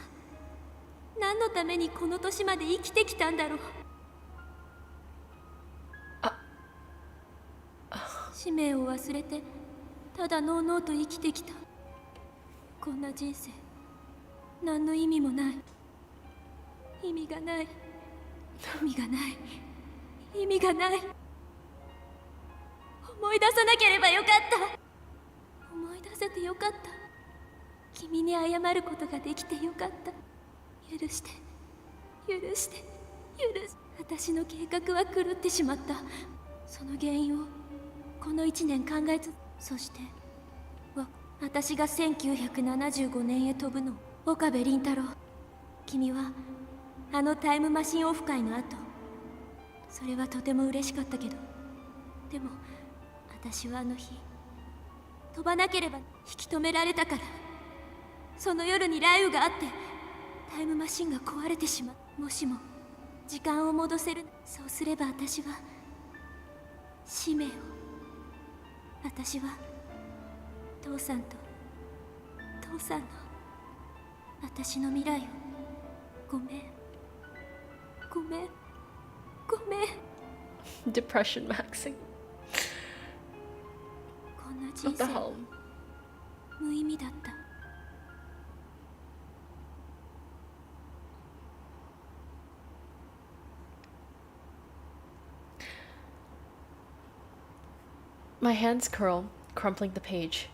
何のためにこの年まで生きてきたんだろう。使命を忘れてただのうのうと生きてきた。こんな人生何の意味もない。意味がない意味がない意味がない。思い出さなければよかった。思い出せてよかった。君に謝ることができてよかった。許して許して許し。私の計画は狂ってしまった。その原因をこの1年考えつ。そして私が1975年へ飛ぶの。岡部倫太郎、君はあのタイムマシンオフ会の後、それはとても嬉しかったけど、でも私はあの日飛ばなければ引き止められたから。その夜に雷雨があってタイムマシンが壊れてしまう。もしも時間を戻せる、そうすれば私は使命を、私は父さんと父さんの私の未来を。ごめんごめんごめん。 Depression maxing. こんな人 What the 生 hell? 無意味だった。My hands curl, crumpling the page.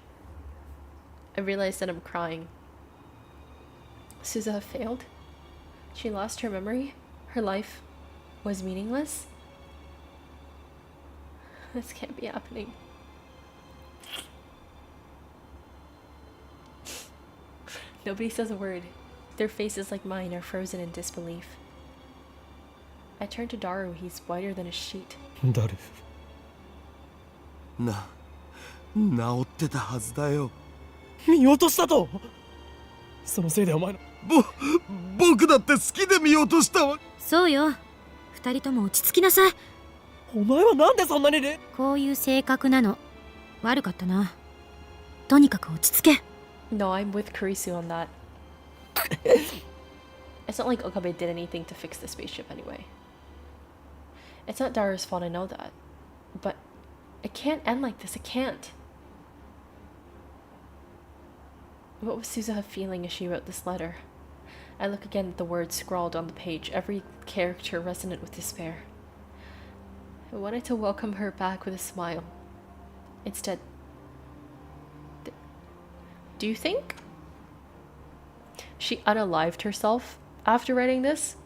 I realize that I'm crying. Suzuha failed? She lost her memory? Her life was meaningless? This can't be happening. Nobody says a word. Their faces, like mine, are frozen in disbelief. I turn to Daru. He's whiter than a sheet. 誰治ってたはずだよ。見落としたと。そのせいでお前の僕だって好きで見落としたわ。そうよ。二人とも落ち着きなさい。お前はなんでそんなにね。こういう性格なの。悪かったな。とにかく落ち着け。No, I'm with Kurisu on that. It's not like Okabe did anything to fix the spaceship anyway. It's not Daru's fault, I know that. But it can't end like this, it can't. What was Suzuha feeling as she wrote this letter? I look again at the words scrawled on the page, every character resonant with despair. I wanted to welcome her back with a smile. Instead, Do you think she unalived herself after writing this?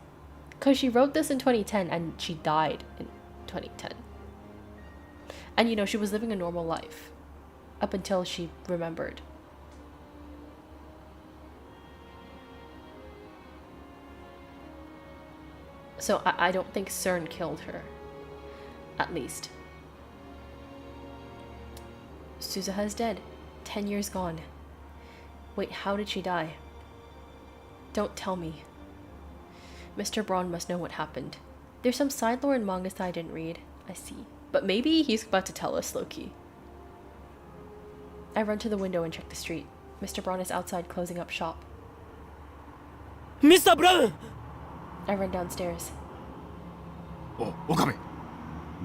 Because she wrote this in 2010 and she died in 2010. And you know, she was living a normal life up until she remembered. So I don't think CERN killed her. At least. Suzuha is dead. 10 years gone. Wait, how did she die? Don't tell me. Mr. Braun must know what happened. There's some side lore in mangas that I didn't read. I see. But maybe he's about to tell us, Loki. I run to the window and check the street. Mr. Braun is outside closing up shop. Mr. Brown! I run downstairs. お、岡部。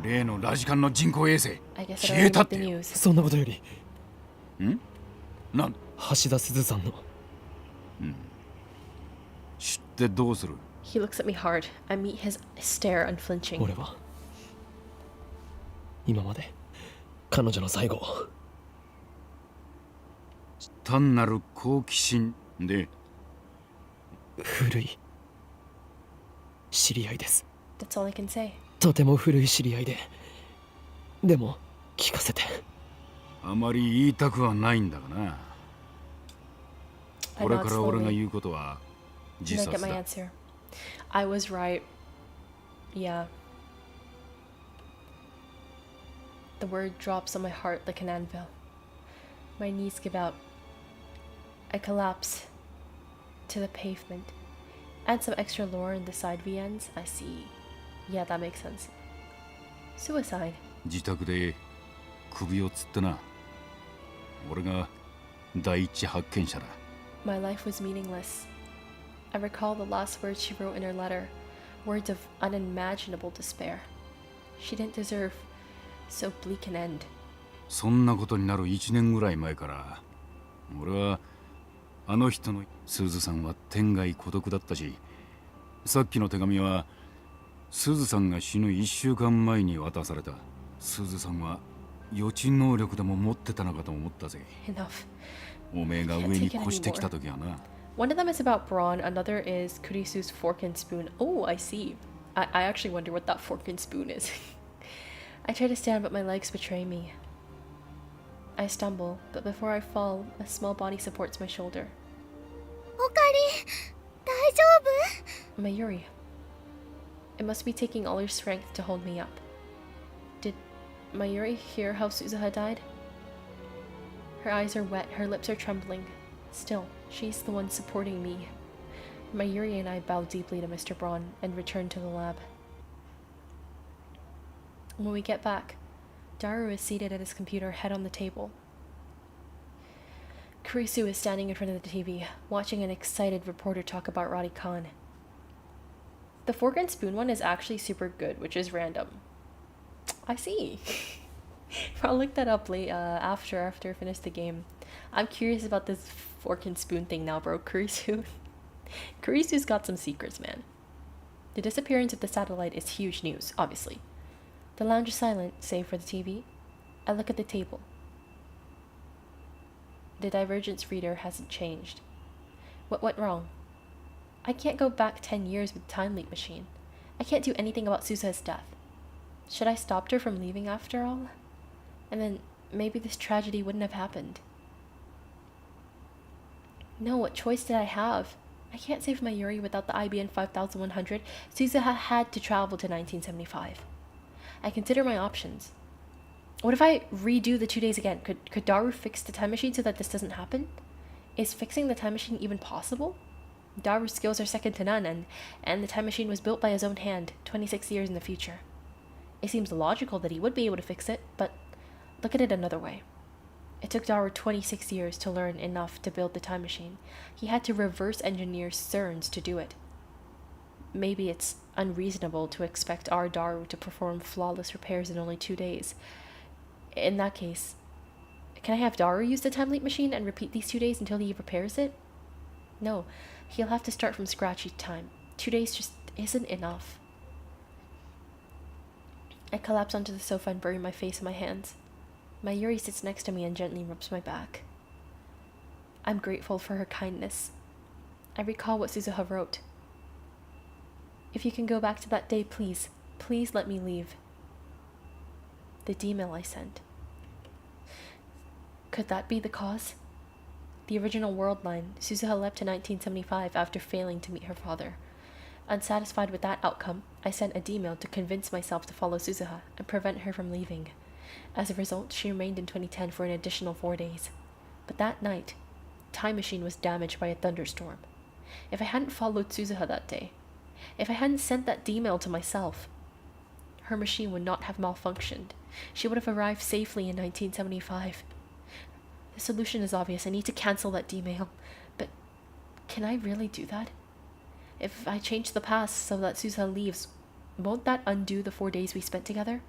例のラジカンの人工衛星 I guess I 消え don't たっ read the てよ。 news. そんなことよりなん橋田鈴さんの知ってどうする He looks at me hard. I meet his stare unflinching. 俺は今まで彼女の最後を単なる好奇心で古い知り合いです。 That's all I can say. とても古い知り合いで、でも聞かせて。あまり言いたくはないんだがな。 I これ nod から俺が slowly. 言うことは Did 自 I get 殺 my だ。 answer? I was right. Yeah. The word drops on my heart like an anvil. My knees give out. I collapse to the pavement. Add some extra lore in the side VNs. I see. Yeah, that makes sense. Suicide. 自宅で首をつってな。俺が第一発見者だ。 My life was meaningless. I recall the last words she wrote in her letter, words of unimaginable despair. She didn't deserve so bleak an end. そんなことになる1年ぐらい前から俺はあの人のスズさんは天涯孤独だったし、さっきの手紙はスズさんが死ぬ1週間前に渡された。スズさんは予知能力でも持ってたのかと思ったぜ。 Enough. おめえが上に越してきた時はな。 One of them is about Braun, another is Kurisu's fork and spoon. Oh, I see. I actually wonder what that fork and spoon is. I try to stand, but my legs betray me. I stumble, but before I fall, a small body supports my shoulder. おかり、大丈夫？ Mayuri. It must be taking all her strength to hold me up. Did Mayuri hear how Suzuha died? Her eyes are wet, her lips are trembling. Still, she's the one supporting me. Mayuri and I bow deeply to Mr. Braun and return to the lab. When we get back, Daru is seated at his computer, head on the table. Kurisu is standing in front of the TV, watching an excited reporter talk about Roddy Khan. The fork and spoon one is actually super good, which is random. I see. I'll look that up after I finish the game. I'm curious about this fork and spoon thing now, bro. Kurisu. Kurisu's got some secrets, man. The disappearance of the satellite is huge news, obviously. The lounge is silent, save for the TV. I look at the table. The divergence reader hasn't changed. What went wrong? I can't go back 10 years with the time leap machine. I can't do anything about Susa's death. Should I stopped her from leaving after all? And then maybe this tragedy wouldn't have happened. No, what choice did I have? I can't save Mayuri without the IBN 5100. Suzuha had to travel to 1975. I consider my options. What if I redo the 2 days again? Could Daru fix the time machine so that this doesn't happen? Is fixing the time machine even possible? Daru's skills are second to none, and the time machine was built by his own hand 26 years in the future. It seems logical that he would be able to fix it, but look at it another way. It took Daru 26 years to learn enough to build the time machine. He had to reverse engineer CERNs to do it. Maybe it's unreasonable to expect our Daru to perform flawless repairs in only 2 days. In that case, can I have Daru use the time leap machine and repeat these 2 days until he repairs it? No, he'll have to start from scratch each time. 2 days just isn't enough. I collapse onto the sofa and bury my face in my hands. Mayuri sits next to me and gently rubs my back. I'm grateful for her kindness. I recall what Suzuha wrote. If you can go back to that day, please, please let me leave. The D-mail I sent. Could that be the cause? The original world line, Suzuha left in 1975 after failing to meet her father. Unsatisfied with that outcome, I sent a D-mail to convince myself to follow Suzuha and prevent her from leaving. As a result, she remained in 2010 for an additional 4 days. But that night, Time Machine was damaged by a thunderstorm. If I hadn't followed Suzuha that day, if I hadn't sent that D-mail to myself, her machine would not have malfunctioned. She would have arrived safely in 1975. The solution is obvious. I need to cancel that D-mail. But can I really do that? If I change the past so that Suzuha leaves, won't that undo the 4 days we spent together?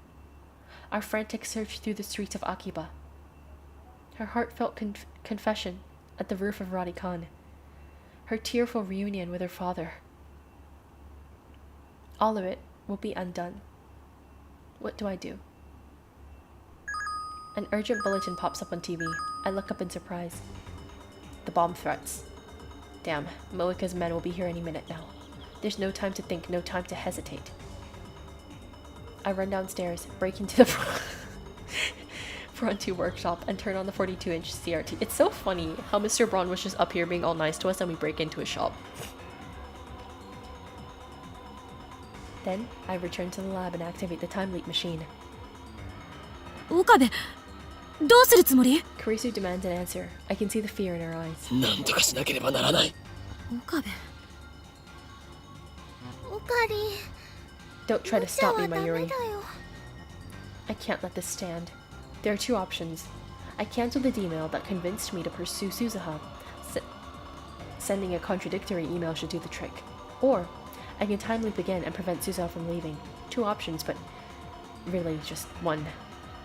Our frantic search through the streets of Akiba. Her heartfelt confession at the roof of Radikan. Her tearful reunion with her father. All of it will be undone. What do I do? An urgent bulletin pops up on TV. I look up in surprise. The bomb threats. Damn, Moika's men will be here any minute now. There's no time to think, no time to hesitate. I run downstairs, break into the Frontier workshop, and turn on the 42-inch CRT. It's so funny how Mr. Braun was just up here being all nice to us and we break into his shop. Then, I return to the lab and activate the time leap machine. Okabe, どうするつもり? Kurisu demands an answer. I can see the fear in her eyes. なんとかしなければならない。Okabe. オカリ Don't try to stop me, 無茶はダメ Mayuri. だよ I can't let this stand. There are two options. I cancel the D-mail that convinced me to pursue Suzuha. Sending a contradictory email should do the trick. Or, I can time leap again and prevent Suzuha from leaving. Two options, but really just one.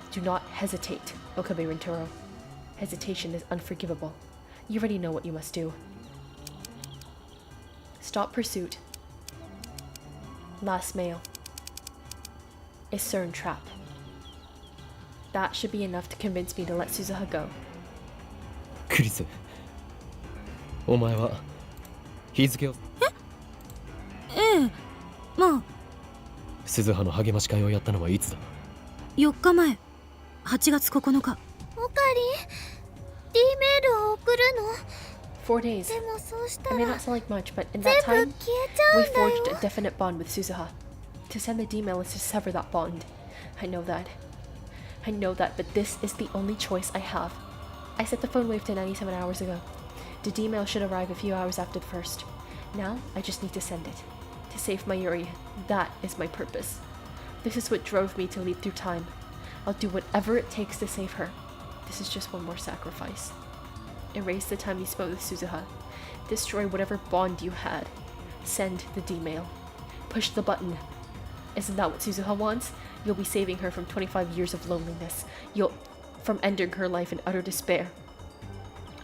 Do not hesitate, Okabe Rintaro. Hesitation is unforgivable. You already know what you must do. Stop pursuit. Last mail. A CERN trap. That should be enough to convince me to let Suzuha go. クリス、お前は日付をええ、まあ鈴葉の励まし会をやったのはいつだ。4日前、8月9日。オカリ D メールを送るの 4 days. でもそうした It ら may not sound like much, but in 全 that 部 time, 消えちゃ we うんだよ forged a definite bond with Suzuha. To send the D-mail is to sever that bond. I know that. I know that, but this is the only choice I have. I set the phone wave to 97 hours ago. The D-mail should arrive a few hours after the first. Now, I just need to send it. To save Mayuri. That is my purpose. This is what drove me to leap through time. I'll do whatever it takes to save her. This is just one more sacrifice. Erase the time you spoke with Suzuha. Destroy whatever bond you had. Send the D-mail. Push the button. Isn't that what Suzuha wants? You'll be saving her from 25 years of loneliness. From ending her life in utter despair.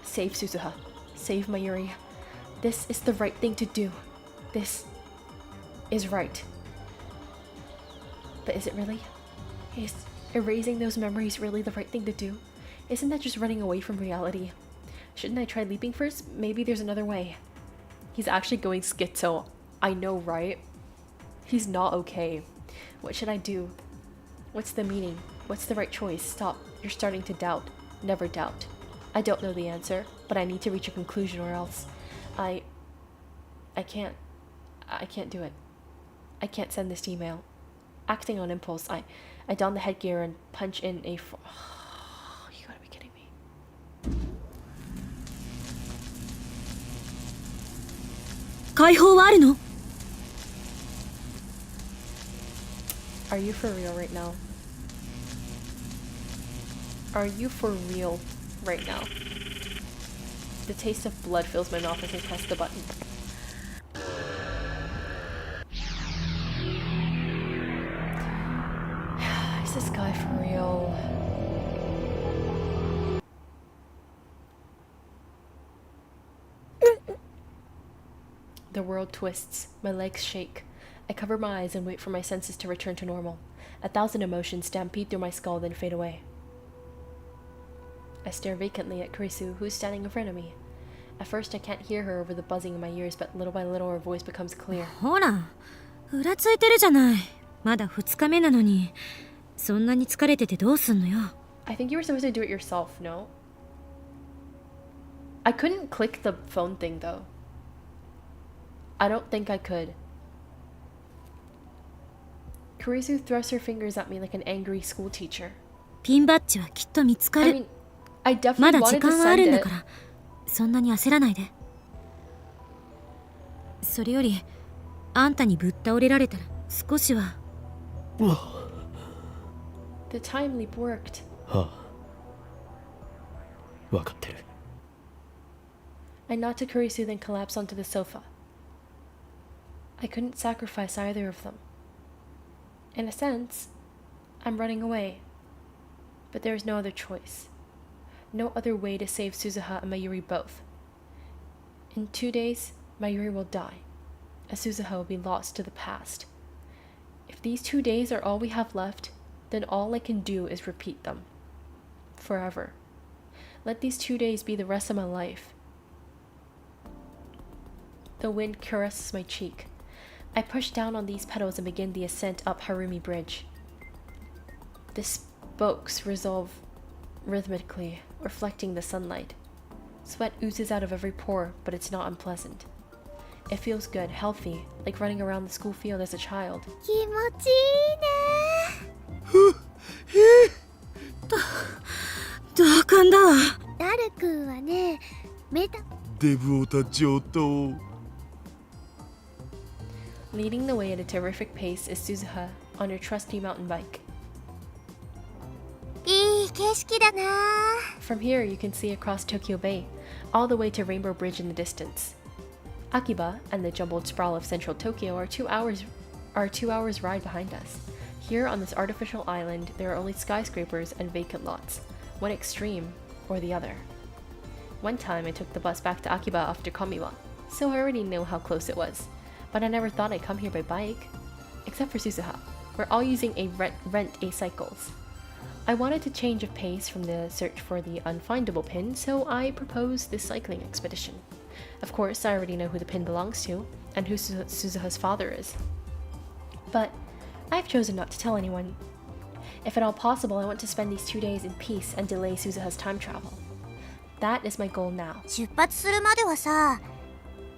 Save Suzuha. Save Mayuri. This is the right thing to do. This is right. But is it really? Is erasing those memories really the right thing to do? Isn't that just running away from reality? Shouldn't I try leaping first? Maybe there's another way. He's actually going schizo. I know, right? He's not okay. What should I do? What's the meaning? What's the right choice? Stop. You're starting to doubt. Never doubt. I don't know the answer, but I need to reach a conclusion or else I can't do it. I can't send this email. Acting on impulse, I don the headgear and punch in a you gotta be kidding me. 解放はあるの? Are you for real right now? Are you for real right now? The taste of blood fills my mouth as I press the button. Is this guy for real? The world twists. My legs shake. I cover my eyes and wait for my senses to return to normal. 1,000 emotions stampede through my skull, then fade away. I stare vacantly at Kurisu, who's standing in front of me. At first I can't hear her over the buzzing in my ears, but little by little her voice becomes clear. ほら、ふらついてるじゃない。まだ2日目なのに、そんなに疲れててどうすんのよ。I think you were supposed to do it yourself, no? I couldn't click the phone thing though. I don't think I could. Kurisu thrusts her fingers at me like an angry school teacher. ピンバッジはきっと見つか I る。 mean, I ま definitely だ時 wanted to 間はあ send るんだ it. から、そんなに焦らないで。それより、あんたにぶっ倒れられたら少しは。The time leap worked. はあ、分かってる。I nod to Kurisu, then collapse onto the sofa. I couldn't sacrifice either of them. In a sense, I'm running away. But there is no other choice. No other way to save Suzuha and Mayuri both. In 2 days, Mayuri will die, and Suzuha will be lost to the past. If these 2 days are all we have left, then all I can do is repeat them. Forever. Let these 2 days be the rest of my life. The wind caresses my cheek. I push down on these petals and begin the ascent up Harumi Bridge. The spokes resolve rhythmically, reflecting the sunlight. Sweat oozes out of every pore, but it's not unpleasant. It feels good, healthy, like running around the school field as a child. 気持ちいいね。同感だわ。ダル君はね、メタデブオタ上等。 Leading the way at a terrific pace is Suzuha on her trusty mountain bike. いい景色だな。 From here, you can see across Tokyo Bay, all the way to Rainbow Bridge in the distance. Akiba and the jumbled sprawl of central Tokyo are 2 hours ride behind us. Here on this artificial island, there are only skyscrapers and vacant lots, one extreme or the other. One time I took the bus back to Akiba after Komiwa, so I already know how close it was. But I never thought I'd come here by bike. Except for Suzuha. We're all using rent a cycles. I wanted to change of pace from the search for the unfindable pin, so I proposed this cycling expedition. Of course, I already know who the pin belongs to, and who Suzuha's father is. But I've chosen not to tell anyone. If at all possible, I want to spend these 2 days in peace and delay Suzuha's time travel. That is my goal now. 出発するまではさ、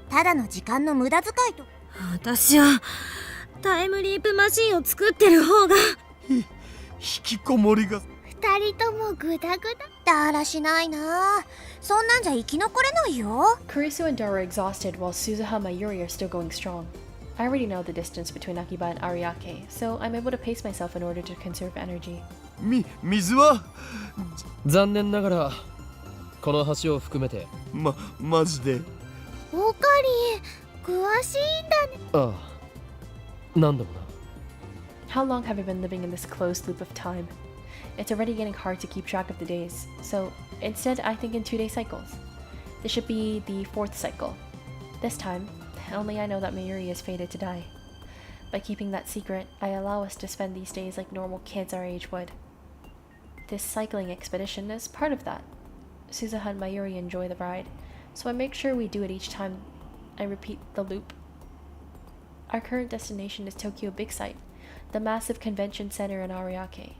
ただの時間の無駄遣いと。私はタイムリープマシンを作ってる方が。引きこもりが。二人ともグダグダ。だらしないな。そんなんじゃ生き残れないよ。Kurisu and Dara are exhausted while Suzuha and Mayuri are still going strong. I already know the distance between Akiba and Ariake, so I'm able to pace myself in order to conserve energy. 水は残念ながらこの橋を含めてマジでオカリン、詳しいんだね。ああ何度もな。 How long have I been living in this closed loop of time? It's already getting hard to keep track of the days, so instead I think in 2-day cycles. This should be the 4th cycle. This time, only I know that Mayuri is fated to die. By keeping that secret, I allow us to spend these days like normal kids our age would. This cycling expedition is part of that. Suzuha and Mayuri enjoy the ride, so I make sure we do it each time I repeat the loop. Our current destination is Tokyo Big Sight, the massive convention center in Ariake.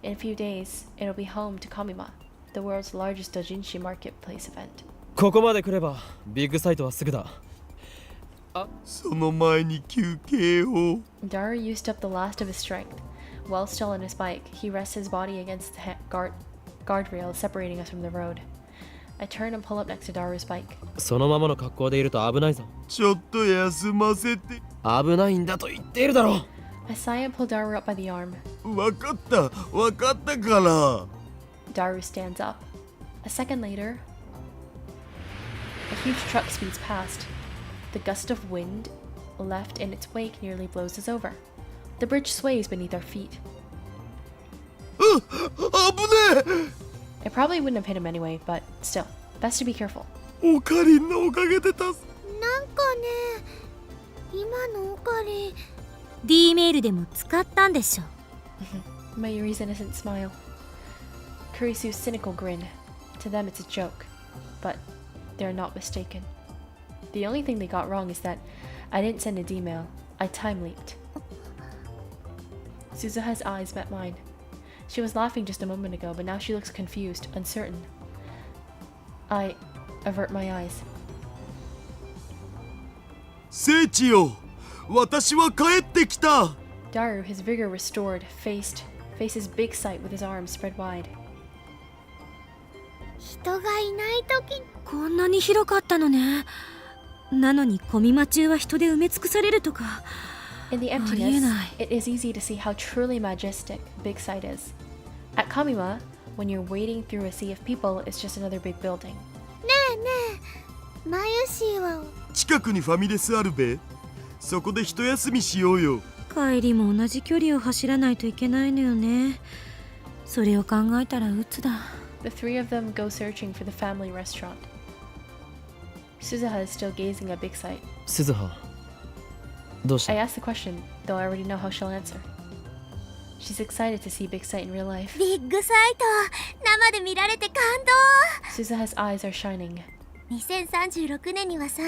In a few days, it'll be home to Kamima, the world's largest doujinshi marketplace event. ここまで来ればビッグサイトはすぐだ。その前に休憩を。 Dara used up the last of his strength. While still on his bike, he rests his body against the guardrail separating us from the road. I turn and pull up next to Dara's bike. そのままの格好でいると危ないぞ。ちょっと休ませて。危ないんだと言っているだろう。 I sigh and pull Dara up by the arm. わかったから。 Daru stands up. A second later, a huge truck speeds past. The gust of wind left in its wake nearly blows us over. The bridge sways beneath our feet. 危ね It probably wouldn't have hit him anyway, but still, best to be careful. え。オカリンのおかげで助なんかね、今のオカリン。D メールでも使ったんでしょ。Mayuri's innocent smile. Kurisu's cynical grin. To them it's a joke. But they're not mistaken. The only thing they got wrong is that I didn't send a D-mail. I time-leaped. Suzuha's eyes met mine. She was laughing just a moment ago, but now she looks confused, uncertain. I avert my eyes. 聖地よ、私は帰ってきた。 Daru, his vigor restored, faces big sight with his arms spread wide. 人がいない時、こんなに広かったのね。なのにコミマ中は人で埋め尽くされるとか。 In the ありえ emptiness, ない。 it is easy to see how truly majestic Big Sight is. At Kamima, when you're wading through a sea of people, it's just another big building. マユシーは近くにファミレスあるべ。そこで一休みしようよ。帰りも同じ距離を走らないといけないのよね。それを考えたら鬱だ。 The three of them go searching for the family restaurant. Suzuha is still gazing at Big Sight. 鈴葉どうし I た？ asked the question, though I already know how she'll answer. She's excited to see Big Sight in real life. ビッグサイト生で見られて感動。 Suzuha's eyes are shining. 2036年にはさ、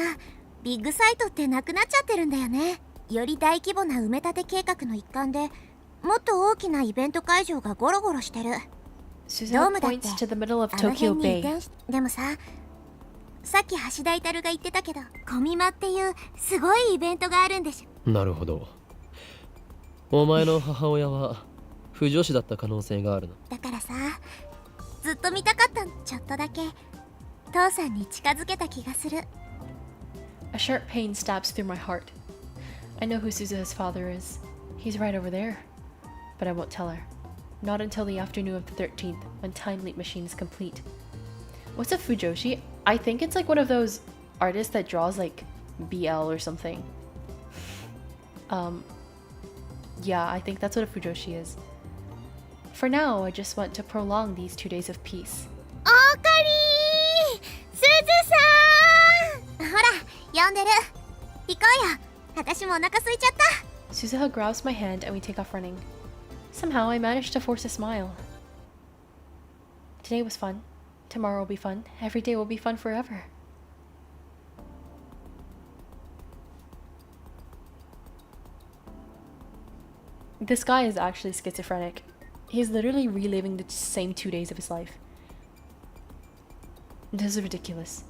ビッグサイトってなくなっちゃってるんだよね。より大規模な埋め立て計画の一環で、もっと大きなイベント会場がゴロゴロしてる。ドー Suzuha ムだって points to the middle of あの Tokyo 辺に移 Bay. 転し、でもさ、さっき橋田至が言ってたけど、コミマっていうすごいイベントがあるんでしょ。なるほど。お前の母親は不女子だった可能性があるな。だからさ、ずっと見たかったの。ちょっとだけ父さんに近づけた気がする。 A sharp pain stabs through my heart. I know who Suzuha's father is. He's right over there. But I won't tell her. Not until the afternoon of the 13th, when Time Leap Machine is complete. What's a Fujoshi? I think it's like one of those artists that draws like BL or something. Yeah, I think that's what a Fujoshi is. For now, I just want to prolong these 2 days of peace. オーカリー、すずさん。ほら、呼んでる。行こうよ。私もお腹空いちゃった。 Suzuha grabs my hand and we take off running. Somehow I managed to force a smile. Today was fun. Tomorrow will be fun. Every day will be fun forever. This guy is actually schizophrenic. He's literally reliving the same 2 days of his life. This is ridiculous.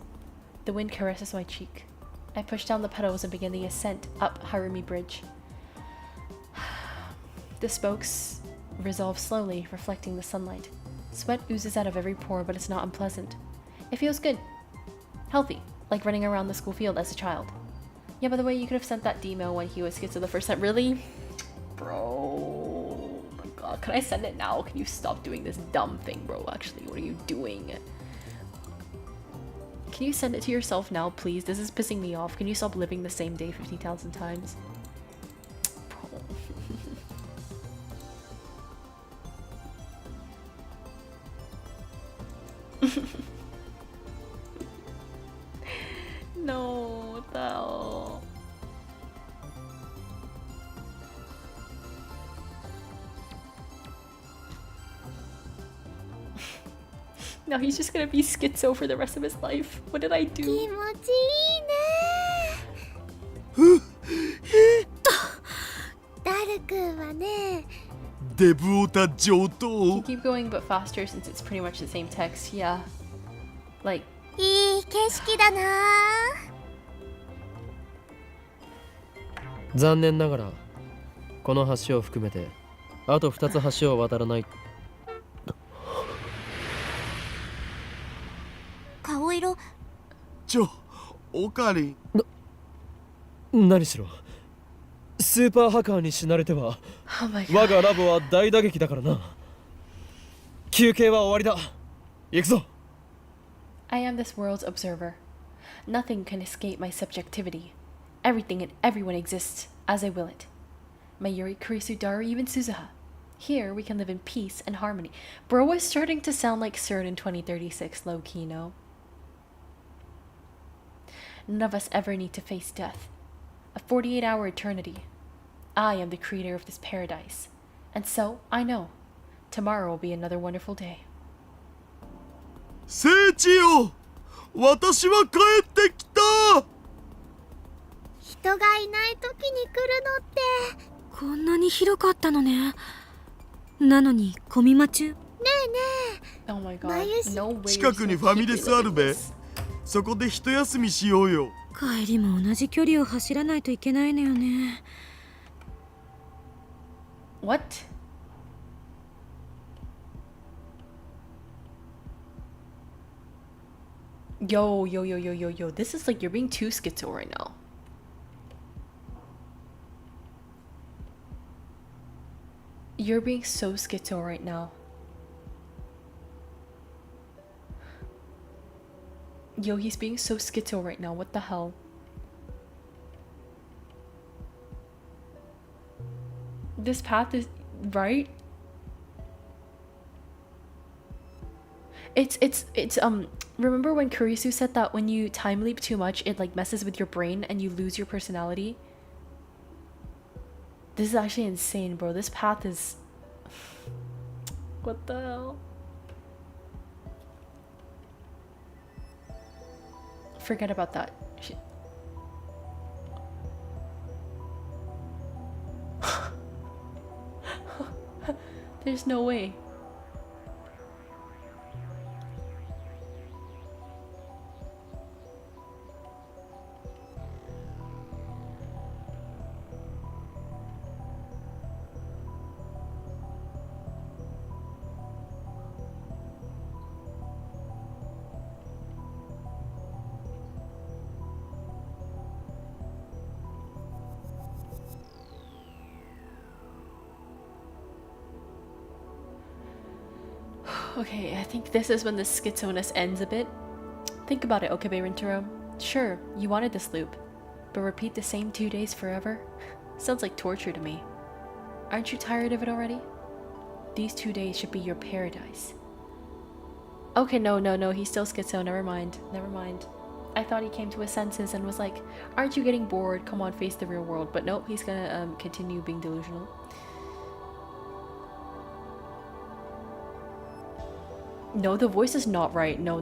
The wind caresses my cheek. I push down the pedals and begin the ascent up Harumi Bridge. The spokes resolve slowly, reflecting the sunlight. Sweat oozes out of every pore, but it's not unpleasant. It feels good. Healthy, like running around the school field as a child. Yeah, by the way, you could have sent that D-mail when he was schizo the first time. Really? Bro, oh my god, can I send it now? Can you stop doing this dumb thing, bro? Actually, what are you doing? Can you send it to yourself now, please? This is pissing me off. Can you stop living the same day 50,000 times? Bro. No, what the hell? Now he's just gonna be schizo for the rest of his life. What did I 気 do? 持ちいいね。ダル君はね、デブオタ上等。 You keep going but faster since it's pretty much the same text. Yeah. Like, いい景色だな。残念ながらこの橋を含めてあと2つ橋を渡らない。顔色、オカリン。何しろスーパーハッカーに死なれては oh my 我 god. がラボは大打撃だからな。休憩は終わりだ。行くぞ。 I am this world's observer. Nothing can escape my subjectivity. Everything and everyone exists as I will it. Mayuri, Kurisu, Daru, even Suzuha. Here we can live in peace and harmony. Bro is starting to sound like CERN in 2036, low-key, no? None of us ever need to face death. A 48-hour eternity. I am the creator of this paradise. And so, I know, tomorrow will be another wonderful day. 聖地よ、私は帰ってきた。人がいない時に来るのって。こんなに広かったのね。なのに混み待ち。ねえね Oh my え、 god. 眉し No way. 近くにファミレスあるべ。そこで一休みしようよ。帰りも同じ距離を走らないといけないのよね。What? Yo, yo, yo, yo, yo, yo. This is like you're being too schizo right now. You're being so schizo right now. Yo, he's being so schizo right now. What the hell? This path is right. It's remember when Kurisu said that when you time leap too much, it like messes with your brain and you lose your personality? This is actually insane, bro. This path is what the hell? Forget about that. There's no way. Okay, I think this is when the schizoness ends a bit. Think about it, Okabe Rintaro. Sure, you wanted this loop, but repeat the same 2 days forever? Sounds like torture to me. Aren't you tired of it already? These 2 days should be your paradise. Okay, no, he's still schizo, never mind. I thought he came to his senses and was like, aren't you getting bored? Come on, face the real world. But nope, he's gonna continue being delusional. No, the voice is not right. No.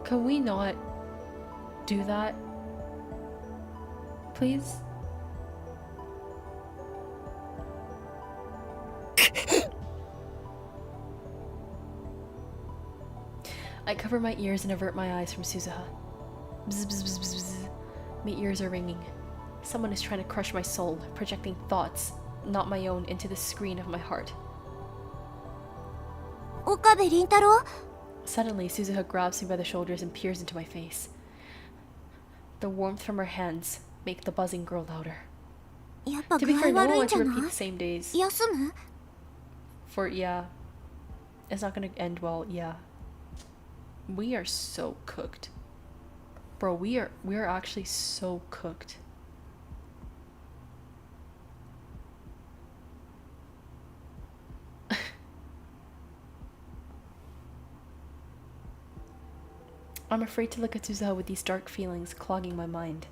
Can we not do that? Please? I cover my ears and avert my eyes from Suzuha. Bzz, bzz, bzz, bzz, bzz. My ears are ringing. Someone is trying to crush my soul, projecting thoughts, not my own, into the screen of my heart. Okabe Rintaro? Suddenly, Suzuha grabs me by the shoulders and peers into my face. The warmth from her hands make the buzzing grow louder. やっぱ To 具 be 合 fair, no 悪 one いん wants じ to ゃ repeat ない the same days. 休む For, yeah. It's not gonna end well, yeah. We are so cooked. Bro, we are actually so cooked. I'm afraid to look at Suzuha with these dark feelings clogging my mind.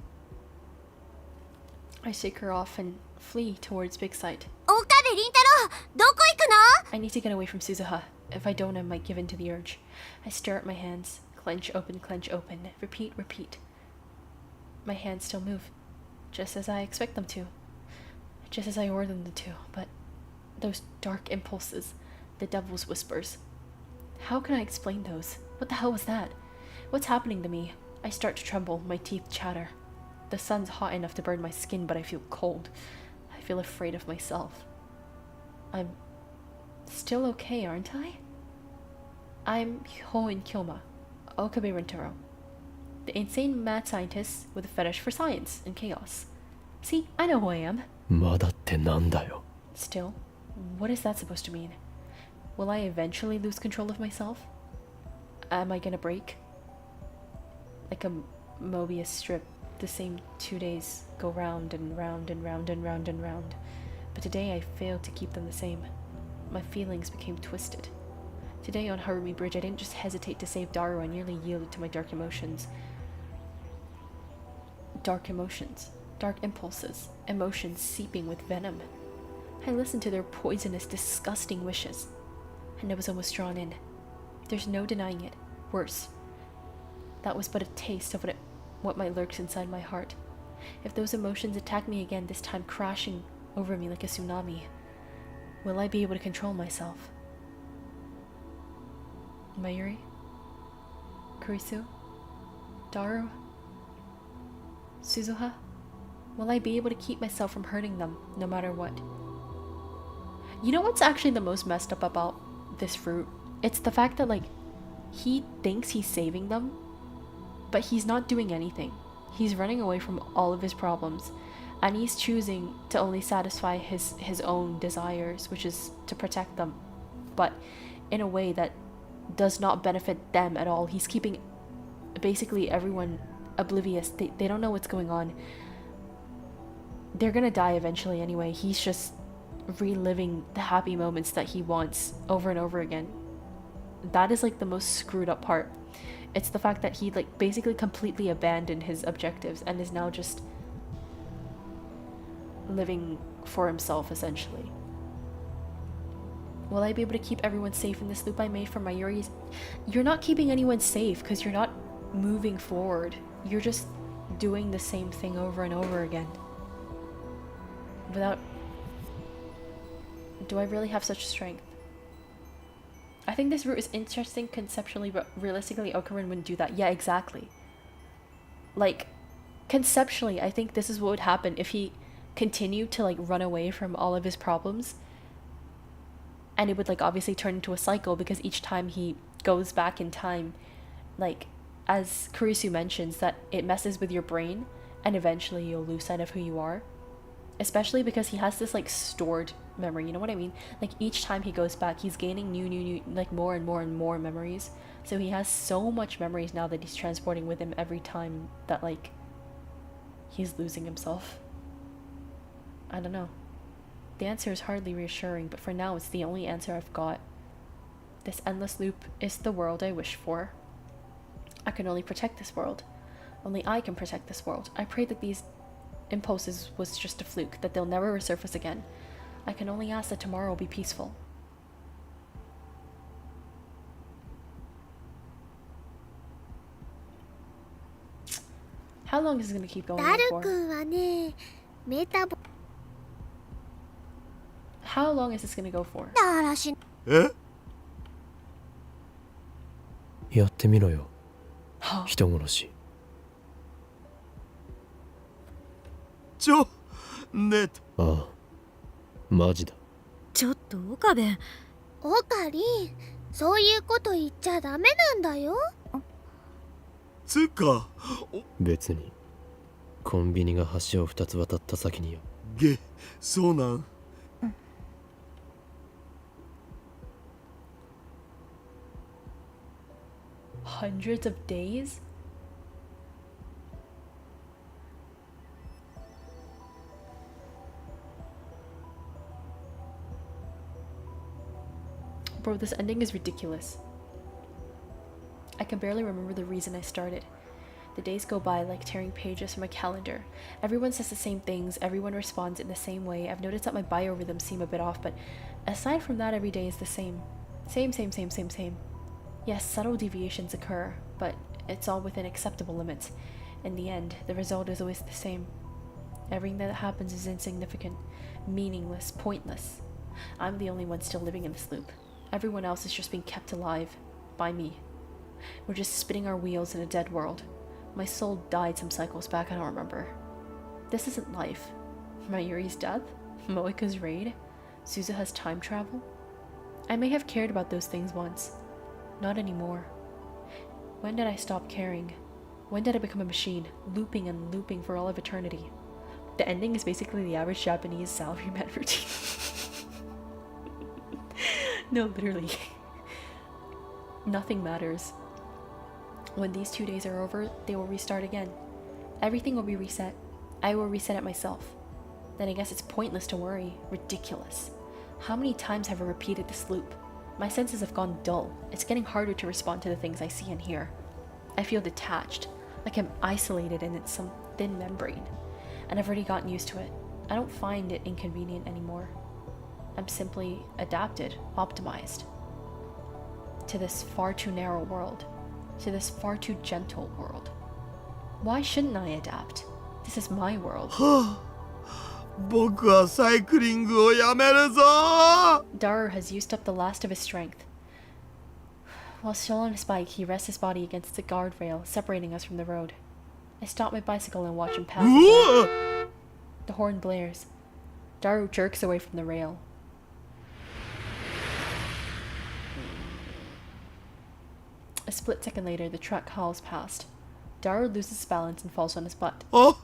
I shake her off and flee towards Big Sight. 岡部倫太郎どこ行くの I need to get away from Suzuha. If I don't, I might give in to the urge. I stare at my hands. Clench, open, repeat, repeat. My hands still move, just as I expect them to. Just as I order them to, but those dark impulses, the devil's whispers. How can I explain those? What the hell was that? What's happening to me? I start to tremble, my teeth chatter. The sun's hot enough to burn my skin, but I feel cold. I feel afraid of myself. I'm still okay, aren't I? I'm Hoen Kyoma, Okabe Rintaro, the insane mad scientist with a fetish for science and chaos. See, I know who I am. まだってなんだよ。 Still, what is that supposed to mean? Will I eventually lose control of myself? Am I gonna break? Like a Mobius strip, the same 2 days go round and round and round and round and round. But today I failed to keep them the same. My feelings became twisted. Today on Harumi Bridge, I didn't just hesitate to save Daru, I nearly yielded to my dark emotions. Dark emotions. Dark impulses. Emotions seeping with venom. I listened to their poisonous, disgusting wishes. and I was almost drawn in. There's no denying it. Worse. That was but a taste of what might lurk inside my heart. If those emotions attack me again, this time crashing over me like a tsunami, will I be able to control myself? Mayuri? Kurisu? Daru? Suzuha? Will I be able to keep myself from hurting them, no matter what? You know what's actually the most messed up about this fruit? It's the fact that, like, he thinks he's saving them, but he's not doing anything. He's running away from all of his problems, and he's choosing to only satisfy his own desires, which is to protect them, but in a way that does not benefit them at all. He's keeping basically everyone oblivious. They don't know what's going on. They're gonna die eventually anyway. He's just reliving the happy moments that he wants over and over again. That is like the most screwed up part. It's the fact that he like basically completely abandoned his objectives and is now just living for himself essentially. Will I be able to keep everyone safe in this loop I made for Mayuri's? You're not keeping anyone safe because you're not moving forward. You're just doing the same thing over and over again. Without... Do I really have such strength? I think this route is interesting conceptually, but realistically Okarin wouldn't do that. Yeah, exactly. Like, conceptually, I think this is what would happen if he continued to like run away from all of his problems. And it would like obviously turn into a cycle because each time he goes back in time, like, as Kurisu mentions, that it messes with your brain and eventually you'll lose sight of who you are. Especially because he has this like stored memory, you know what I mean? Like each time he goes back, he's gaining new, like more and more memories. So he has so much memories now that he's transporting with him every time that like he's losing himself. I don't know. The answer is hardly reassuring, but for now it's the only answer I've got. This endless loop is the world I wish for. I can only protect this world. Only I can protect this world. I pray that these impulses was just a fluke, that they'll never resurface again. I can only ask that tomorrow will be peaceful. How long is this going to keep going on for? How long is this going to go for? え？やってみろよ、人殺し。ねああ、マジだ。ちょっと岡部。オカリン、そういうこと言っちゃダメなんだよ。つか、別にコンビニが橋を2つ渡った先によ。そうなん。Hundreds of days? Bro, this ending is ridiculous. I can barely remember the reason I started. The days go by like tearing pages from a calendar. Everyone says the same things, everyone responds in the same way. I've noticed that my bio rhythms seem a bit off, but aside from that, every day is the same. Same. Yes, subtle deviations occur, but it's all within acceptable limits. In the end, the result is always the same. Everything that happens is insignificant, meaningless, pointless. I'm the only one still living in this loop. Everyone else is just being kept alive by me. We're just spinning our wheels in a dead world. My soul died some cycles back, I don't remember. This isn't life. Mayuri's death? Moika's raid? Suzuha's time travel? I may have cared about those things once. Not anymore. When did I stop caring? When did I become a machine, looping and looping for all of eternity? The ending is basically the average Japanese salaryman routine. No, literally. Nothing matters. When these 2 days are over, they will restart again. Everything will be reset. I will reset it myself. Then I guess it's pointless to worry. Ridiculous. How many times have I repeated this loop? My senses have gone dull. It's getting harder to respond to the things I see and hear. I feel detached, like I'm isolated in some thin membrane. And I've already gotten used to it. I don't find it inconvenient anymore. I'm simply adapted, optimized. to this far too narrow world, to this far too gentle world. Why shouldn't I adapt? This is my world. 僕はサイクリングをやめるぞ。 Daru has used up the last of his strength. While still on his bike, he rests his body against the guardrail, separating us from the road. I stop my bicycle and watch him pass. うわ The horn blares. Daru jerks away from the rail. A split second later, the truck hauls past. Daru loses balance and falls on his butt. あ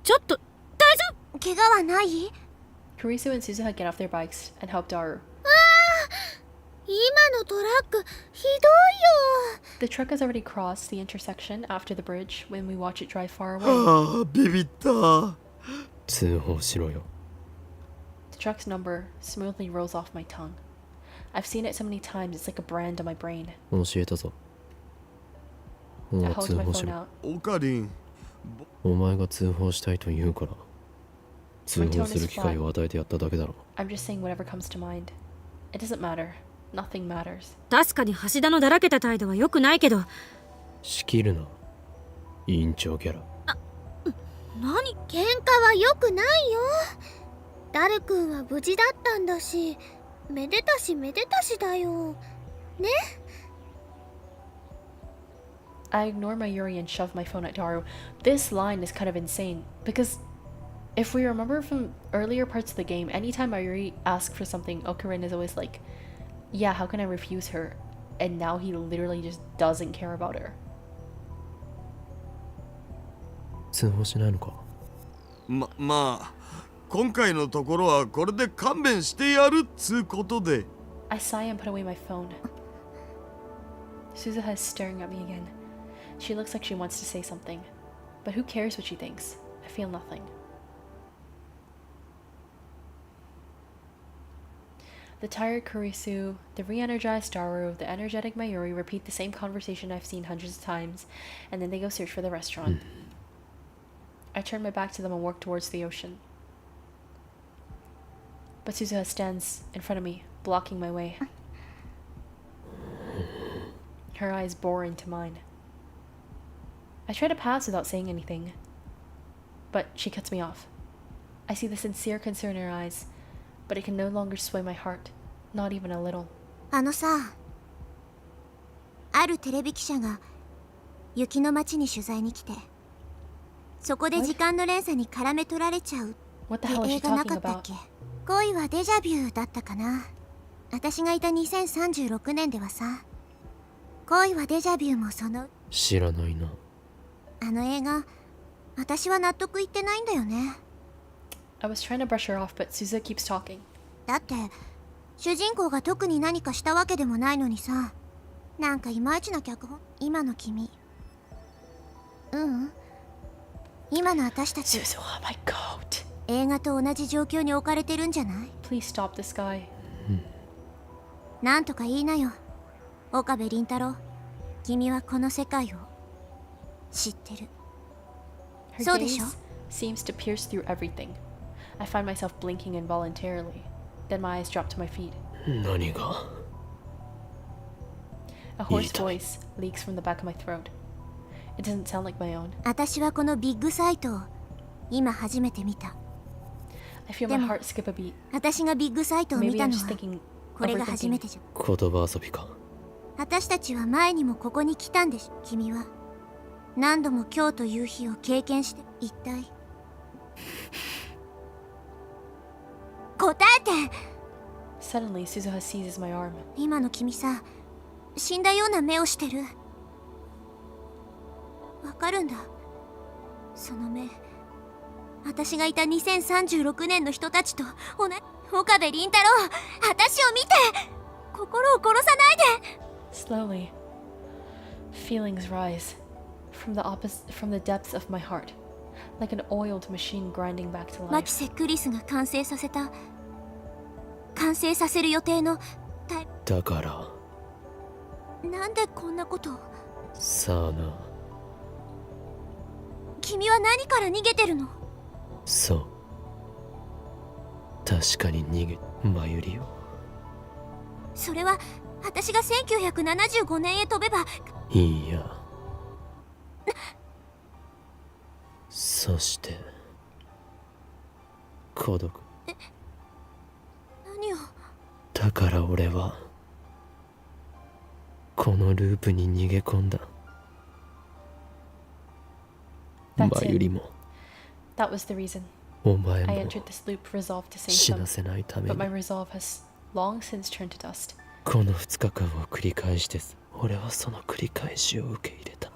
ちょっと大丈夫？怪我はない？ Kurisu and Suzuha get off their bikes and help Daru. 今のトラックひどいよ。 The truck has already crossed the intersection after the bridge when we watch it drive far away. あビビった。通報しろよ。 The truck's number smoothly rolls off my tongue. I've seen it so many times, it's like a brand on my brain. 教えたぞ。 I もう hold 通 my 報し phone ろ。 out. オカリン、お前が通報したいと言うから通報する機会を与えてやっただけだろ。 I'm just saying whatever comes to mind. It doesn't matter. Nothing matters. 確かに橋田のだらけた態度は良くないけど、仕切るな委員長キャラ。何？喧嘩は良くないよ。ダル君は無事だったんだし、めでたしめでたしだよ。ね？ I ignore my Yuri and shove my phone at Daru. This line is kind of insane because if we remember from earlier parts of the game, anytime Mayuri asks for something, Okurin is always like, yeah, how can I refuse her? And now he literally just doesn't care about her. 通報しないのか。まあ今回のところはこれで勘弁してやるっつうことで。 I sigh and put away my phone. Suzuha is staring at me again. She looks like she wants to say something, but who cares what she thinks? I feel nothing. The tired Kurisu, the re-energized Daru, the energetic Mayuri repeat the same conversation I've seen hundreds of times, and then they go search for the restaurant. I turn my back to them and walk towards the ocean. But Suzuha stands in front of me, blocking my way. Her eyes bore into mine. I try to pass without saying anything, but she cuts me off. I see the sincere concern in her eyes, but it can no longer sway my heart, not even a little. あのさ、あるテレビ記者が雪の街に取材に来て、そこで時間の連鎖に絡め取られちゃう What っ the て hell is 映 she 画な talking かったっ about? け？恋はデジャビューだったかな。私がいた2036年ではさ、恋はデジャビューもその知らないな。あの映画、私は納得いってないんだよね。I was trying to brush her off, but Suzuha keeps talking. だって主人公が特に何かしたわけでもないのにさ、なんかいまいちな脚本。今の君、今の私たち Suzuha, my goat. 映画と同じ状況に置かれてるんじゃない？ Please stop this guy. なんとか言いなよ、岡部倫太郎。君はこの世界を知ってる。 Her そうでしょ？ gaze seems to pierce through everything. I find myself blinking involuntarily. Then my eyes drop to my feet. 何が A hoarse 言いたい。 voice leaks from the back of my throat. It doesn't sound like my own. 私はこのビッグサイトを今初めて見た。 I feel my でも、 heart skip a beat. 私がビッグサイトを見 Maybe た I'm の just は thinking, これが初め overthinking. てじゃん。言葉遊びか。私たちは前にもここに来たんでしょ。君は何度も今日という日を経験して、一体答えて。 Suddenly, Suzuha seizes my arm. 今の君さ、死んだような目をしてる。わかるんだ、その目。私がいた2036年の人たちと同じ。岡部倫太郎、私を見て。心を殺さないで。 Slowly, feelings rise from the depths of my heart, like an oiled machine grinding back to マ life. キセ・クリスが完成させる予定のだからなんでこんなことを。さあな。君は何から逃げてるの？そう確かに逃げまゆりよ。それは私が1975年へ飛べば。いいや。そして孤独。何を。だから俺はこのループに逃げ込んだ。 That's 前よ it. りも That was the reason. お前 I も entered this loop resolved to save 死 them, なせないため but に my resolve has long since turned to dust. この2日間を繰り返して俺はその繰り返しを受け入れた。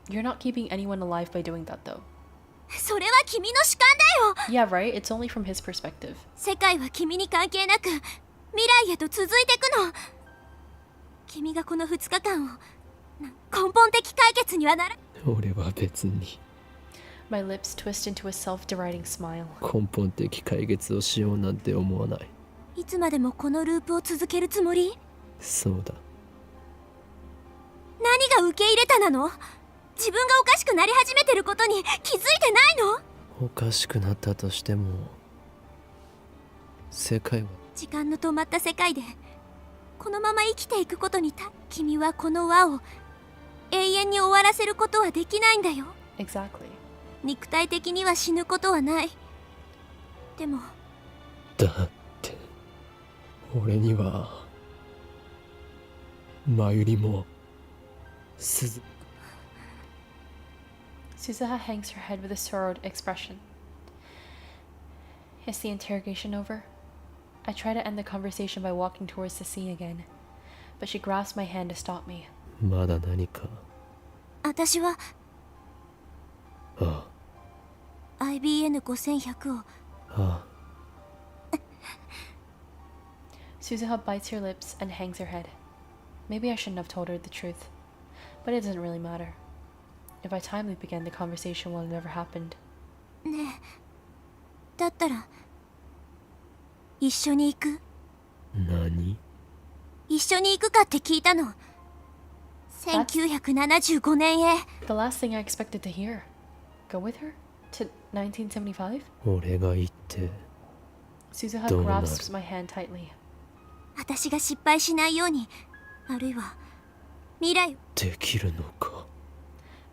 You're not keeping anyone alive by doing that, though. それは君の主観だよ。 Yeah, right? It's only from his perspective. 世界は君に関係なく未来へと続いていくの。君がこの2日間を根本的解決にはなら。俺は別に My lips twist into a self-deriding smile. 根本的解決をしようなんて思わない。いつまでもこのループを続けるつもり？そうだ。何が受け入れたなの？自分がおかしくなり始めてることに気づいてないの？おかしくなったとしても世界は時間の止まった世界でこのまま生きていくことに君はこの輪を永遠に終わらせることはできないんだよ。 Exactly. 肉体的には死ぬことはない。でもだって俺には前よりも鈴 Suzuha hangs her head with a sorrowed expression. Is the interrogation over? I try to end the conversation by walking towards the sea again, but she grasps my hand to stop me. まだ何か。私はあ IBN5100 をあ Suzuha bites her lips and hangs her head. Maybe I shouldn't have told her the truth, but it doesn't really matter. If I time loop again, the conversation will have never happened. ねえ、だったら一緒に行く？何？一緒に行くかって聞いたの。1975年へ。 The last thing I expected to hear. Go with her? To 1975? 俺が言って Suzuha どうなる？ grasps my hand tightly. 私が失敗しないように、あるいは未来を。できるのか。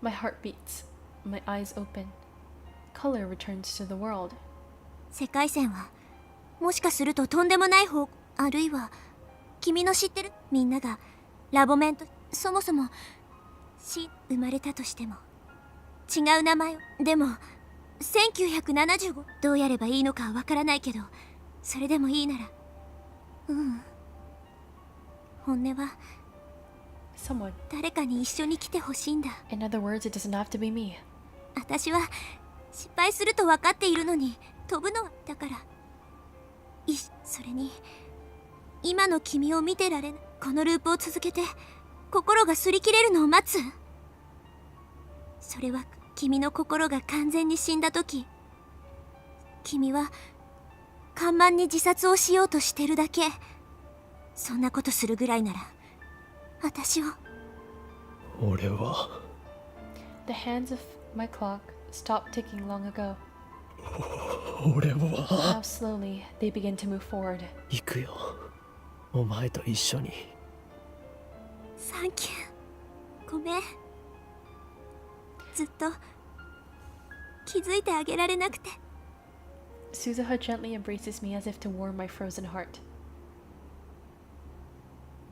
My heart beats. My eyes open. Color returns to the world. 世界線はもしかするととんでもない方、あるいは君の知ってるみんながラボメント、そもそも生まれたとしても違う名前を。でも1975、どうやればいいのかはわからないけど、それでもいいなら、本音は Someone. 誰かに一緒に来てほしいんだ。 In other words, it doesn't have to be me. 私は失敗すると分かっているのに飛ぶのはだから。それに今の君を見てられない。このループを続けて心が擦り切れるのを待つ。それは君の心が完全に死んだ時、君は看板に自殺をしようとしてるだけ。そんなことするぐらいなら私を。俺は The hands of my clock stopped ticking long ago. 俺は Now slowly, they begin to move forward. 行くよ。お前と一緒に。サンキュー。ごめん。ずっと気づいてあげられなくて。 Suzuha gently embraces me as if to warm my frozen heart.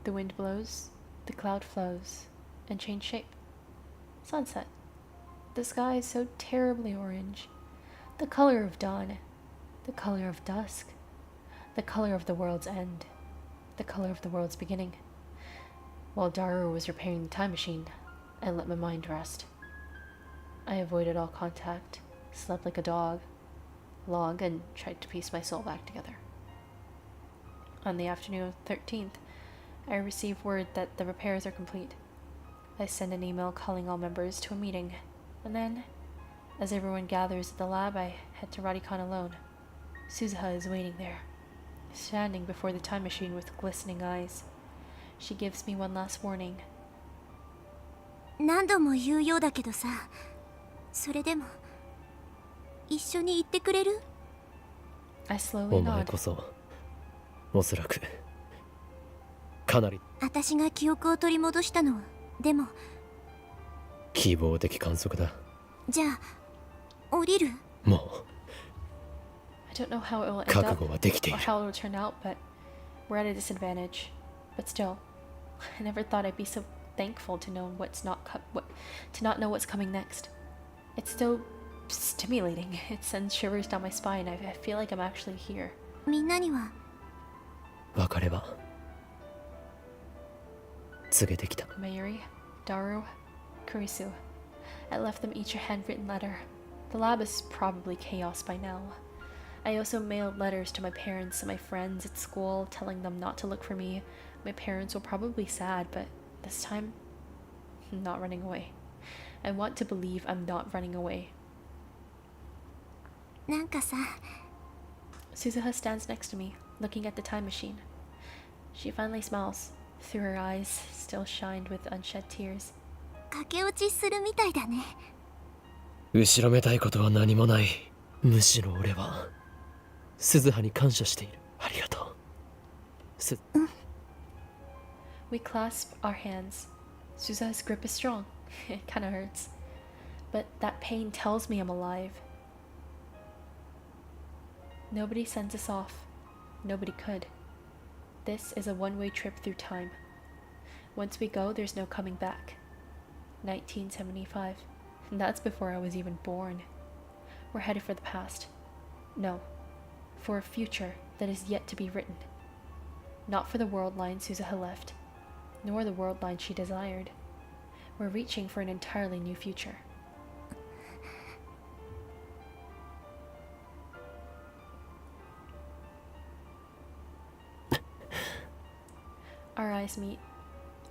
The wind blows, the cloud flows, and change shape. Sunset. The sky is so terribly orange. The color of dawn. The color of dusk. The color of the world's end. The color of the world's beginning. While Daru was repairing the time machine, I let my mind rest. I avoided all contact, slept like a dog, log, and tried to piece my soul back together. On the afternoon of the 13th, I received word that the repairs are complete. I send an email calling all members to a meeting, and then, as everyone gathers at the lab, I head to Radicon alone. Suzuha is waiting there, standing before the time machine with glistening eyes. She gives me one last warning. 何度も言うようだけどさ、それでも一緒に行ってくれる？ I slowly お前 nod. こそおそらくかなり私が記憶を取り戻したのは、でも希望的観測だ。じゃあ降りる？も I don't know how it will う end 覚 up 悟はできてい or る。 how it will turn out, but we're at a disadvantage. But still, I never thought I'd be so thankful to know to not know what's coming next. It's so stimulating. It sends shivers down my spine. I feel like I'm actually here. みんなには別れは告げてきた。 Mayuri, Daru, Kurisu. I left them each a handwritten letter. The lab is probably chaos by now. I also mailed letters to my parents and my friends at school, telling them not to look for me. My parents were probably sad, but this time, I'm not running away. I want to believe I'm not running away. なんかさ、 Suzuha stands next to me, looking at the time machine. She finally smiles. Through her eyes, still shined with unshed tears. 駆け落ちするみたいだね。後ろめたいことは何もない。むしろ俺は鈴葉に感謝している。ありがとう。We clasp our hands. Suzuha's grip is strong. It kinda hurts. But that pain tells me I'm alive. Nobody sends us off. Nobody could. This is a one-way trip through time. Once we go, there's no coming back. 1975. And that's before I was even born. We're headed for the past. No. For a future that is yet to be written. Not for the world line Suzuha left, nor the world line she desired. We're reaching for an entirely new future. Our eyes meet,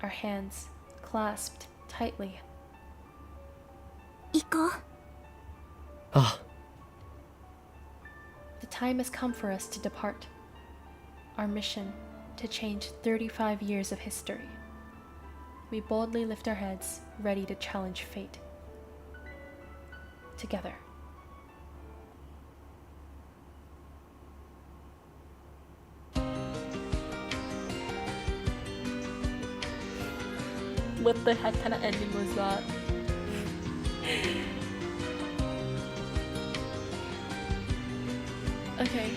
our hands clasped tightly. 行こう。ああ、 The time has come for us to depart. Our mission to change 35 years of history. We boldly lift our heads, ready to challenge fate. Together. What the heck kind of ending was that? Okay.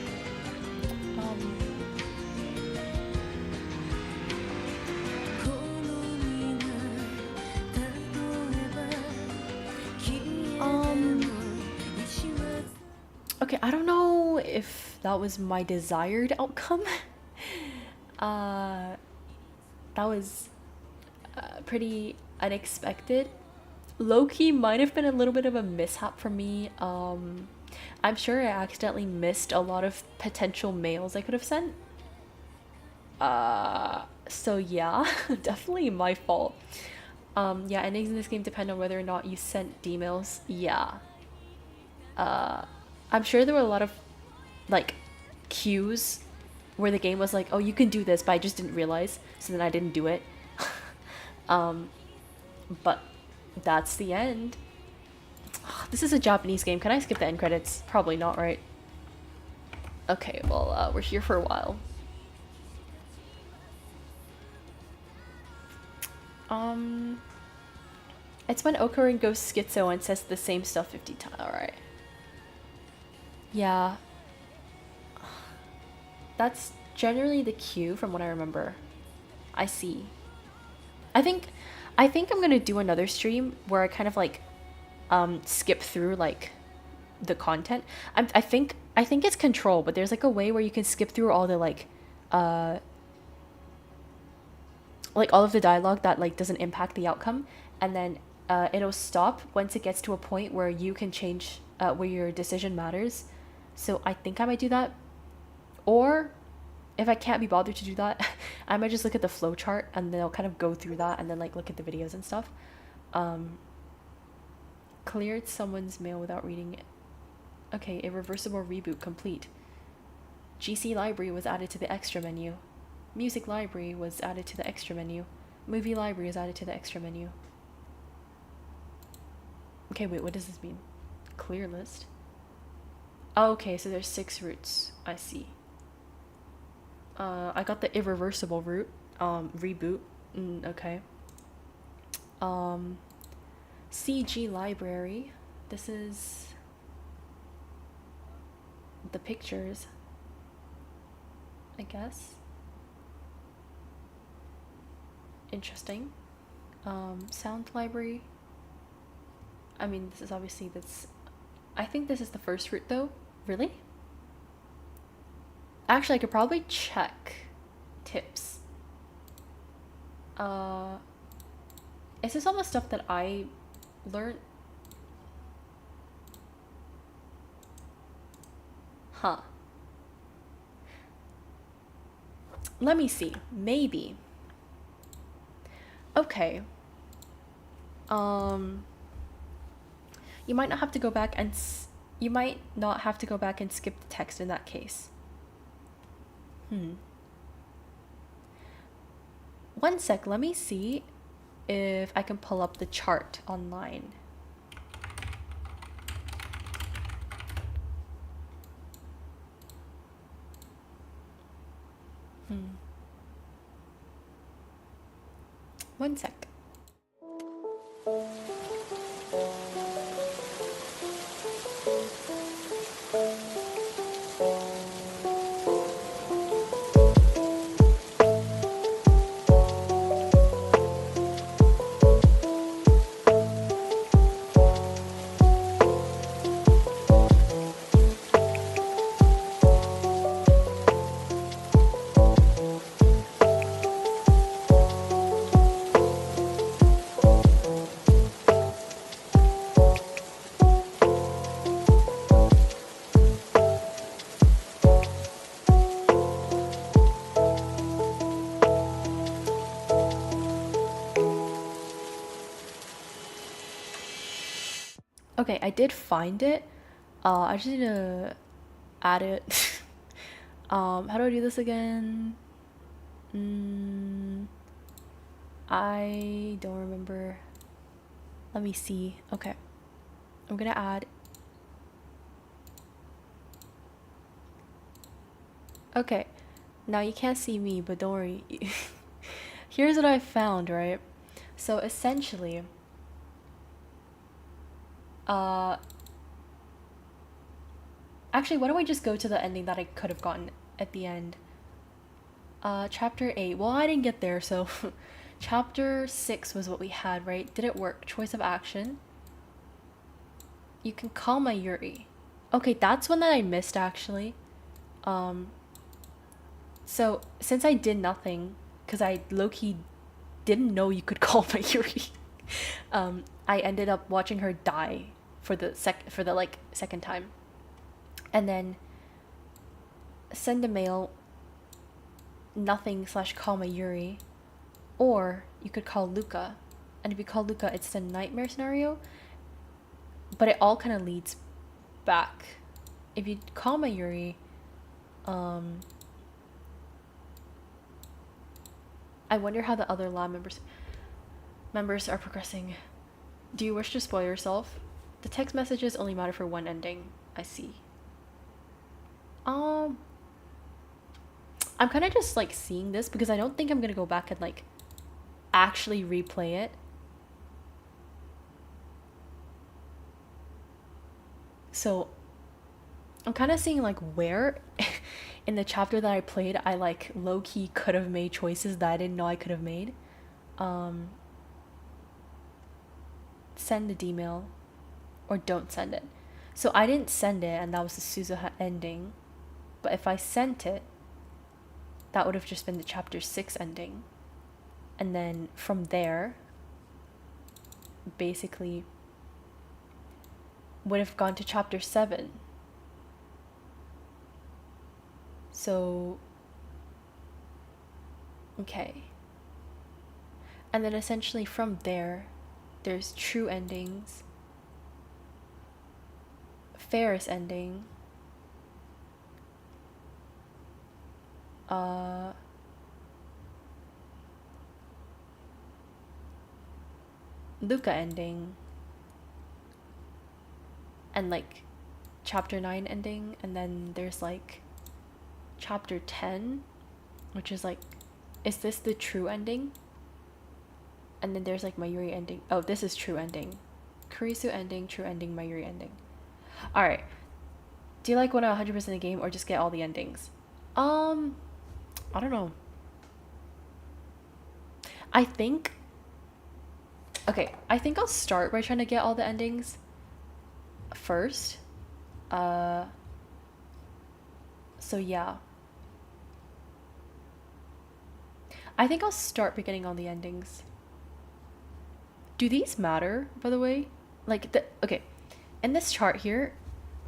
Okay, I don't know if that was my desired outcome. That was pretty unexpected. Low-key might have been a little bit of a mishap for me. I'm sure I accidentally missed a lot of potential mails I could have sent. So yeah, definitely my fault. Yeah, endings in this game depend on whether or not you sent D-mails. Yeah. I'm sure there were a lot of, like, cues where the game was like, oh, you can do this, but I just didn't realize, so then I didn't do it. But that's the end. This is a Japanese game. Can I skip the end credits? Probably not, right? Okay, well, we're here for a while. It's when Okarin goes schizo and says the same stuff 50 times. Alright. Yeah. That's generally the cue from what I remember. I see. I think I'm gonna do another stream where I kind of like skip through like the content. I think it's control, but there's like a way where you can skip through all the like all of the dialogue that like doesn't impact the outcome, and then it'll stop once it gets to a point where you can change where your decision matters. So I think I might do that. Or if I can't be bothered to do that, I might just look at the flowchart and then I'll kind of go through that and then like look at the videos and stuff. Cleared someone's mail without reading it. Okay, a reversible reboot complete. GC library was added to the extra menu. Music library was added to the extra menu. Movie library is added to the extra menu. Okay, wait, what does this mean? Clear list? Oh, okay, so there's 6 routes. I see. I got the irreversible route. Reboot. Okay. CG library. This is the pictures, I guess. Interesting. Sound library. I mean, this is obviously I think this is the first route though. Really? Actually, I could probably check tips. Is this all the stuff that I learned? Huh. Let me see. Maybe. Okay. You might not have to go back and you might not have to go back and skip the text in that case. One sec, let me see if I can pull up the chart online. One sec. Okay, I did find it. I just need to add it. How do I do this again? I don't remember. Let me see. Okay. I'm gonna add. Okay. Now you can't see me, but don't worry. Here's what I found, right? So essentially, actually, why don't we just go to the ending that I could have gotten at the end? Chapter 8. Well, I didn't get there, so chapter 6 was what we had, right? Did it work? Choice of action. You can call my Yuri. Okay, that's one that I missed, actually. So since I did nothing, because I low-key didn't know you could call my Yuri, I ended up watching her die for the second time, and then send a mail. Nothing / call my Yuri, or you could call Luca, and if you call Luca, it's the nightmare scenario. But it all kind of leads back. If you call my Yuri, I wonder how the other lab members are progressing. Do you wish to spoil yourself? The text messages only matter for one ending. I see. I'm kind of just like seeing this because I don't think I'm gonna go back and like actually replay it. So I'm kind of seeing like where in the chapter that I played I like low-key could have made choices that I didn't know I could have made. Send the email or don't send it. So I didn't send it, and that was the Suzuha ending. But if I sent it, that would have just been the chapter 6 ending. And then from there, basically would have gone to chapter 7. So, okay. And then essentially from there, there's true endings, Ferris ending, Luca ending, and like chapter 9 ending, and then there's like chapter 10, which is like Is this the true ending? And then there's like Mayuri ending. Oh, this is true ending. Kurisu ending, true ending, Mayuri ending. Alright. Do you like 100% the game or just get all the endings? I don't know. I think... Okay, I think I'll start by trying to get all the endings first. So yeah. I think I'll start by getting all the endings. Do these matter, by the way? Like, okay. In this chart here...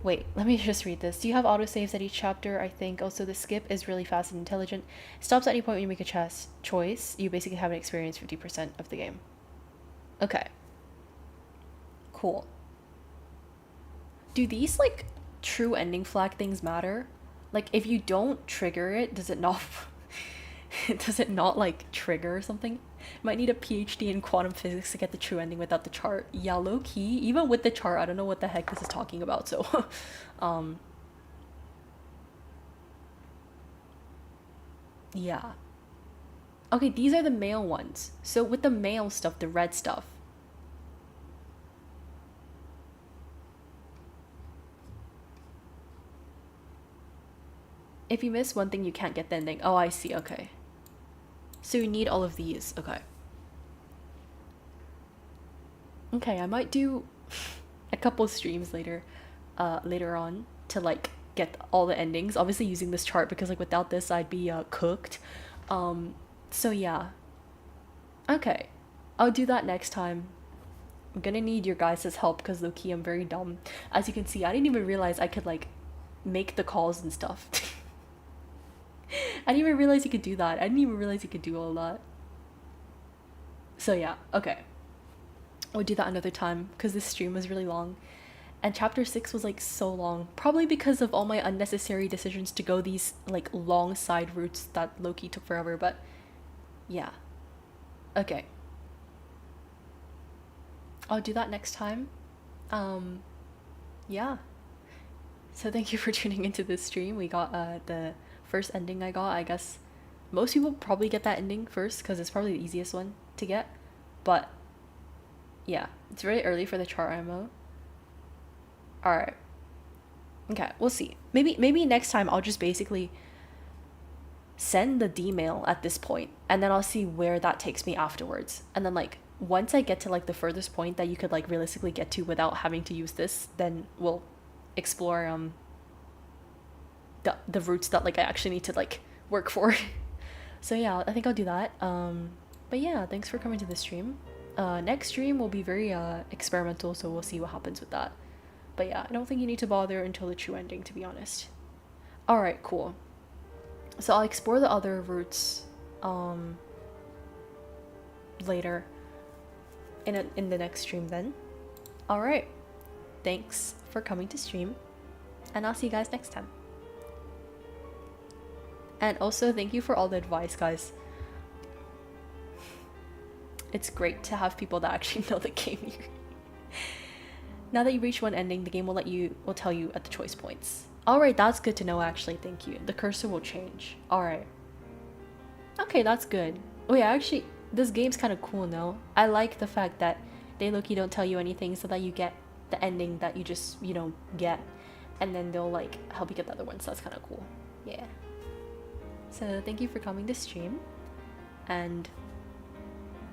Wait, let me just read this. Do you have autosaves at each chapter? I think. Also, the skip is really fast and intelligent. It stops at any point when you make a choice. You basically haven't experienced 50% of the game. Okay. Cool. Do these, like, true ending flag things matter? Like, if you don't trigger it, does it not... does it not, like, trigger something? Might need a PhD in quantum physics to get the true ending without the chart. Yeah, low key. Even with the chart, I don't know what the heck this is talking about, so... Yeah. Okay, these are the male ones. So with the male stuff, the red stuff. If you miss one thing, you can't get the ending. Oh, I see, okay. So you need all of these, okay. Okay, I might do a couple streams later on to like get all the endings, obviously using this chart because like without this I'd be cooked. So yeah, okay, I'll do that next time. I'm gonna need your guys' help because low-key I'm very dumb. As you can see, I didn't even realize I could like make the calls and stuff. I didn't even realize you could do that. I didn't even realize you could do all that. So yeah, okay. We'll do that another time because this stream was really long. And chapter 6 was like so long. Probably because of all my unnecessary decisions to go these like long side routes that Loki took forever, but yeah. Okay. I'll do that next time. Yeah. So thank you for tuning into this stream. We got the first ending I got. I guess most people probably get that ending first because it's probably the easiest one to get. But yeah, it's very early for the chart IMO. Alright. Okay, we'll see. Maybe next time I'll just basically send the D-mail at this point and then I'll see where that takes me afterwards. And then like once I get to like the furthest point that you could like realistically get to without having to use this, then we'll explore the routes that like I actually need to like work for. So yeah, I think I'll do that. But yeah, thanks for coming to the stream. Next stream will be very experimental, so we'll see what happens with that. But yeah, I don't think you need to bother until the true ending, to be honest. Alright, cool. So I'll explore the other routes later in the next stream then. Alright, thanks for coming to stream, and I'll see you guys next time. And also thank you for all the advice, guys. It's great to have people that actually know the game here. Now that you reach one ending, the game will tell you at the choice points. Alright, that's good to know actually, thank you. The cursor will change. Alright. Okay, that's good. Oh yeah, actually, this game's kind of cool, no? I like the fact that they low-key don't tell you anything so that you get the ending that you just, you know, get. And then they'll like help you get the other ones, so that's kind of cool. Yeah. So thank you for coming to stream. And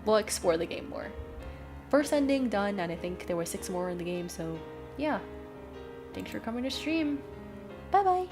we'll explore the game more. First ending done, and I think there were 6 more in the game, so yeah. Thanks for coming to stream. Bye bye.